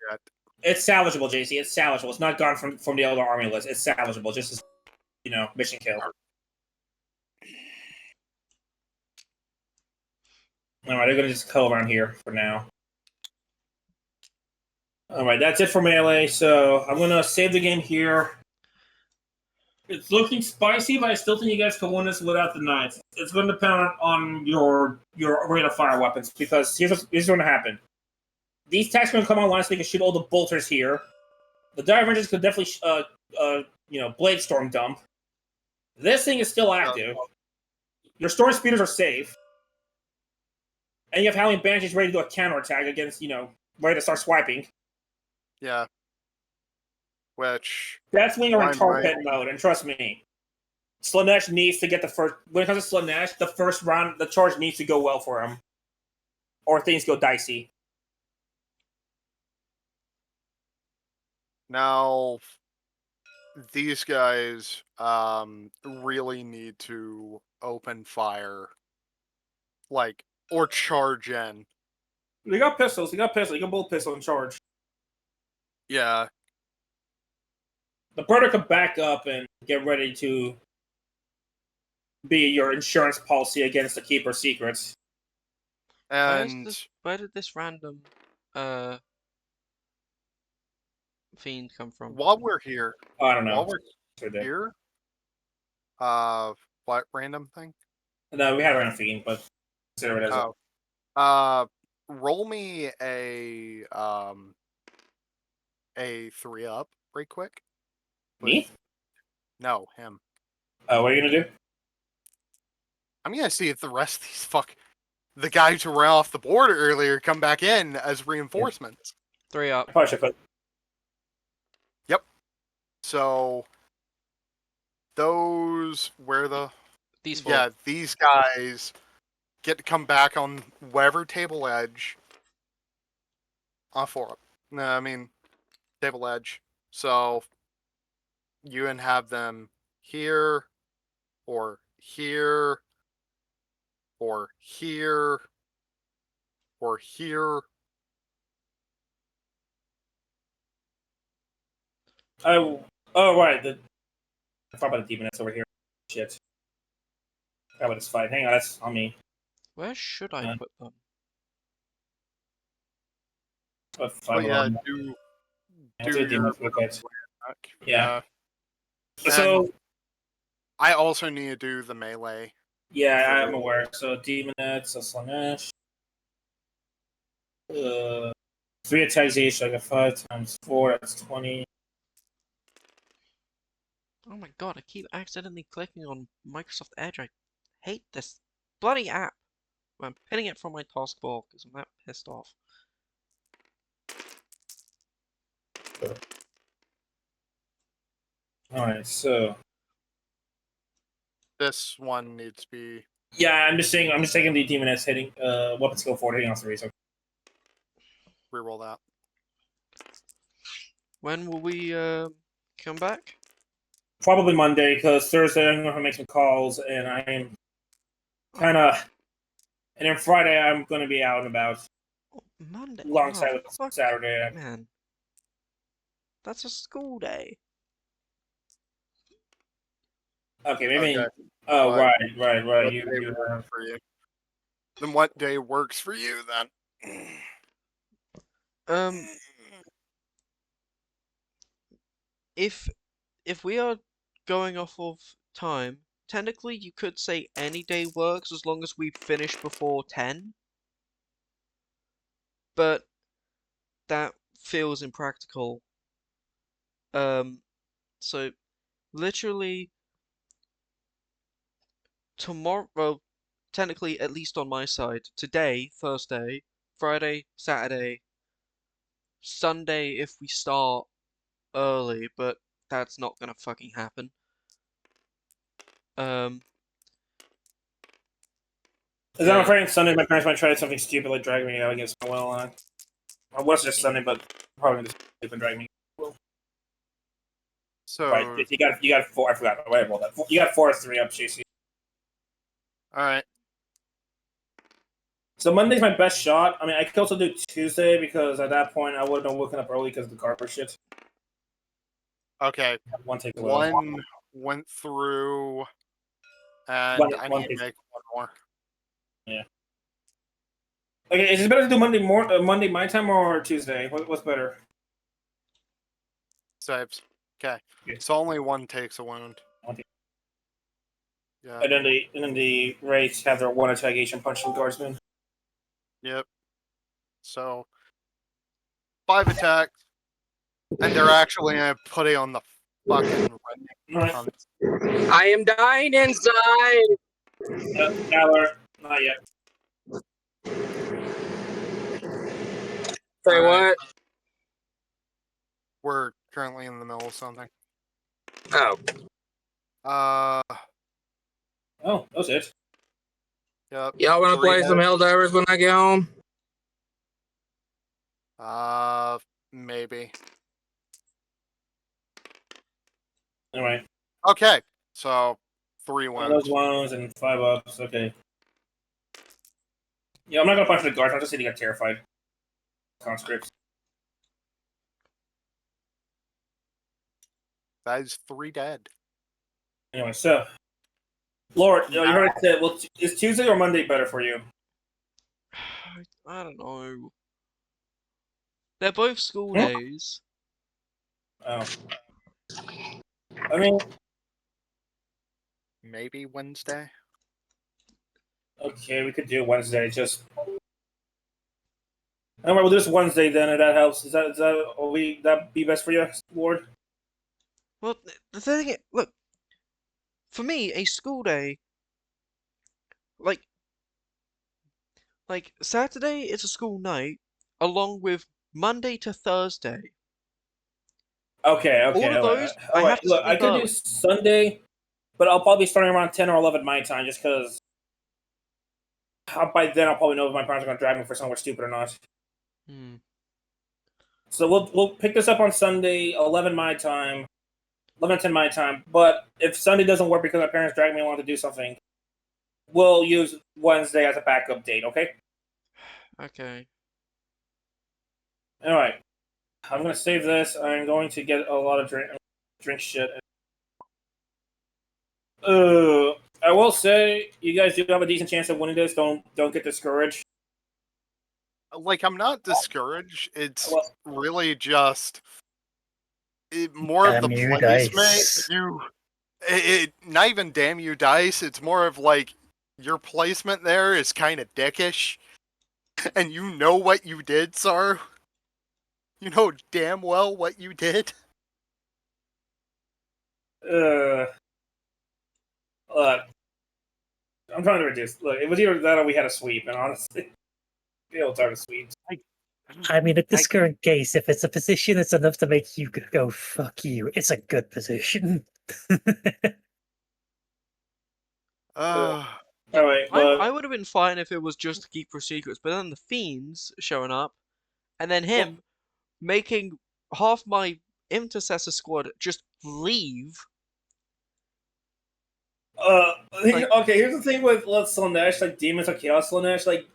It's salvageable, JC. It's salvageable. It's not gone from the other army list. It's salvageable. Just as, mission kill. Alright, they're going to just cull around here for now. Alright, that's it for melee. So I'm going to save the game here. It's looking spicy, but I still think you guys can win this without the knights. It's going to depend on your rate of fire weapons, because here's what's going to happen. These attacks are going to come online so they can shoot all the bolters here. The dive rangers could definitely, blade storm dump. This thing is still active. Your storm speeders are safe. And you have Howling Banshees ready to do a counterattack against, ready to start swiping. Yeah. Which That's when you're in Why torped mode, and trust me. Slanesh needs to get the first. When it comes to Slanesh, the first round, the charge needs to go well for him. Or things go dicey. now these guys really need to open fire, like, or charge in. They got pistols. You can bolt pistol and charge. Yeah. The brother could back up and get ready to be your insurance policy against the Keeper secrets. And where did this random fiend come from? while we're here, I don't know. while we're here, what random thing? No, we had our own fiend, but consider it as Roll me a 3-up right quick. me. No, him. What are you gonna do? I'm gonna see if the rest of these the guys who ran off the board earlier come back in as reinforcements. 3 up. I probably should put. So those These 4. yeah, these guys get to come back on whatever table edge 4 up. No, I mean table edge. So you can have them here, or here, or here, or here. Oh, right. I forgot about the demon that's over here. Shit. I forgot about this fight. Hang on, that's on me. Where should I put them? What Oh five yeah, on? do Let's do your demon real quick. Yeah. And So I also need to do the melee. yeah, I'm aware. So demonette, so Slanesh. 3 attacks each. I got 5 times 4. That's 20. Oh my god, I keep accidentally clicking on Microsoft Edge. I hate this bloody app. I'm pinning it from my taskbar because I'm that pissed off. Alright, so This one needs to be. yeah, I'm just taking the demonette's hitting weapon skill 4 hitting on 3, so Reroll that. When will we come back? probably Monday, because Thursday I'm gonna make some calls and I am kinda and then Friday I'm gonna be out and about Oh, Monday. alongside Oh, with fuck, Saturday. man. That's a school day. Okay, maybe Okay. oh What- right. What You day works for you? Then what day works for you then? If we are going off of time, technically you could say any day works as long as we finish before 10. But that feels impractical. So literally tomorrow, well, technically at least on my side, today, Thursday, Friday, Saturday, Sunday if we start early, but that's not gonna fucking happen. Because I'm afraid Sunday my parents might try something stupid like drag me out against my will. It was just Sunday, but probably just stupid drag me. So Right, you got 4. I forgot. Wait, roll that. You got 4 or 3 up, JC. all right. So Monday's my best shot. I mean, I could also do Tuesday because at that point I would have been woken up early because of the garbage shit. Okay. One take a while. One went through, and One- I one need to is- make one more. Okay, is it better to do Monday my time or Tuesday? What's better? Saves. Okay. Okay. So only one takes a wound. Okay. Yeah. And then the Wraiths have their 1 attack each and punch the guardsmen. Yep. So 5 attacks, and they're actually gonna put it on the fucking. Alright. I am dying inside. Valor, not yet. Say Alright. what? We're currently in the middle of something. Oh, Uh. Oh, that was it. Yep. y'all want to 3 play some hits. Helldivers when I get home? Maybe. Alright. Okay. So 3 One of wounds. those wounds and 5 ups. Okay. Yeah, I'm not gonna punch the guards. I'm just saying he got terrified. Conscripts. That is 3 dead. Anyway, so Lord, you heard it said. Well, is Tuesday or Monday better for you? I don't know. They're both school Huh? days. Oh. I mean, Maybe Wednesday. okay, we could do Wednesday. Just. Anyway, we'll do this Wednesday then, if that helps. Is that that be best for you, Lord? Well, the thing is, look, for me, a school day, like Saturday is a school night, along with Monday to Thursday. Okay. All of those, I have to Look, I sleep could do early. Sunday, but I'll probably be starting around 10 or 11 my time, just because by then I'll probably know if my parents are gonna drag me for somewhere stupid or not. Hmm. So we'll pick this up on Sunday, 11 my time, 11:10 my time. But if Sunday doesn't work because my parents drag me along to do something, we'll use Wednesday as a backup date. Okay. Okay. All right. I'm gonna save this. I'm going to get a lot of drink shit. I will say you guys do have a decent chance of winning this. Don't get discouraged. Like, I'm not discouraged. It's Well- really just more of the Damn you, placement. dice. Not even damn you dice. It's more of like your placement there is kind of dickish, and you know what you did, Sar. You know damn well what you did. Look, I'm trying to reduce. Look, it was either that or we had a sweep, and honestly, feel tired of sweeps. I mean, in this current case, if it's a position that's enough to make you go fuck you, it's a good position. All right, but I would have been fine if it was just to keep for secrets, but then the fiends showing up, and then him making half my intercessor squad just leave. Okay, here's the thing with Slanesh, like Demons of Chaos Slanesh, like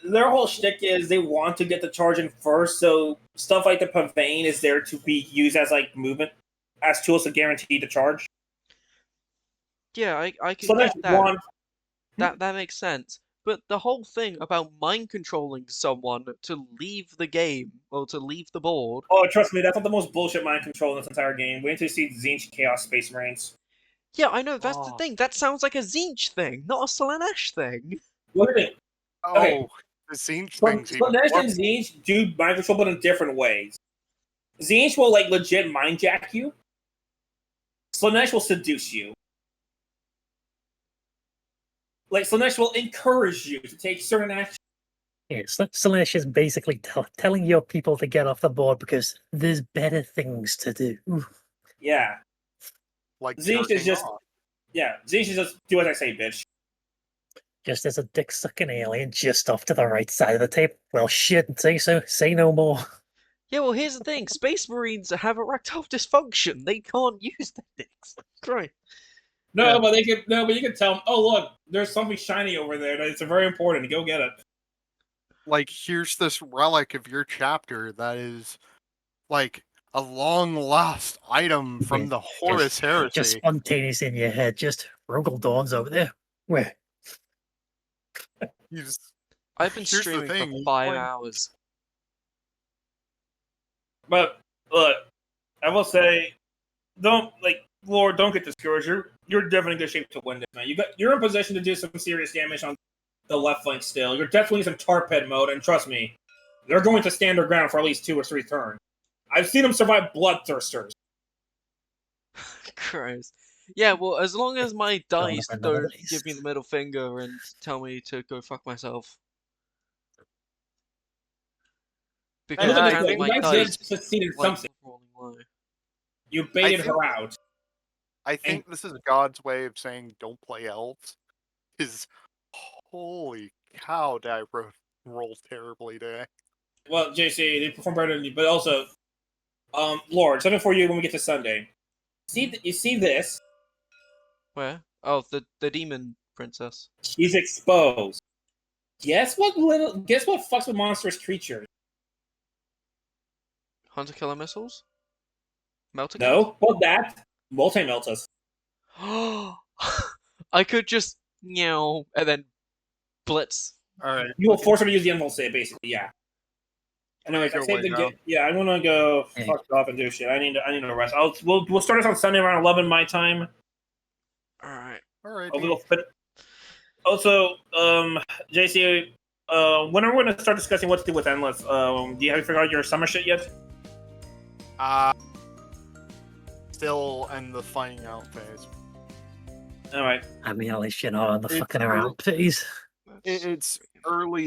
their whole shtick is they want to get the charge in first, so stuff like the Pavane is there to be used as like movement, as tools to guarantee the charge. Yeah, I can Slanesh get that. want That makes sense. But the whole thing about mind controlling someone to leave the game or to leave the board. Oh, trust me, that's not the most bullshit mind control in this entire game. Wait until you see Tzeentch Chaos Space Marines. Yeah, I know, that's the thing. That sounds like a Tzeentch thing, not a Slanesh thing. Look at it. Okay. Oh, the Tzeentch thing's even Slanesh more. and Tzeentch do mind control, but in different ways. Tzeentch will like legit mind jack you. Slanesh will seduce you. Like Slanesh will encourage you to take certain actions. Yeah, Slanesh is basically telling your people to get off the board because there's better things to do. Yeah. Like Tzeentch is jerking just off. Tzeentch is just do as I say, bitch. Just as a dick-sucking alien just off to the right side of the table. Well, shit, say no more. Yeah, well, here's the thing. Space Marines have erectile dysfunction. They can't use their dicks. Great. No, but you can tell them, oh look, there's something shiny over there. It's very important. Go get it. Like, here's this relic of your chapter that is like a long lost item from the Horus Heresy. Just spontaneous in your head. Just Rogel Dawn's over there. Where? I've been Here's the streaming thing, for he's 5 playing- hours. But look, I will say, don't get discouraged. You're definitely in good shape to win this, man. You're in position to do some serious damage on the left flank still. You're definitely in some Tarped mode, and trust me, they're going to stand their ground for at least 2 or 3 turns. I've seen them survive Bloodthirsters. Christ. Yeah, well, as long as my dice have another don't dice. give me the middle finger and tell me to go fuck myself. Because And look at apparently this, my you guys dice did succeed in like something. rolling low. You baited think- her out. I think this is God's way of saying don't play elves. Because holy cow, did I roll terribly today. Well, JC, they perform better than you, but also, Lord, something for you when we get to Sunday. You see this? Where? Oh, the demon princess. She's exposed. Guess what fucks with monstrous creatures? Hunter killer missiles? Melter No, well that multi-melt us. gun? I could just and then blitz. Alright. You will force her to use the invul save, basically. Yeah. Anyways, I Go saved the lay game. Yeah, I'm gonna go fuck off and do shit. I need to rest. We'll start us on Sunday around 11 my time. Alright. Alright. Also, JC, when are we gonna start discussing what to do with Endless? Do you have figured out your summer shit yet? Still in the finding out phase. All right. I mean, at least you're not on the It's fucking around, please. It's early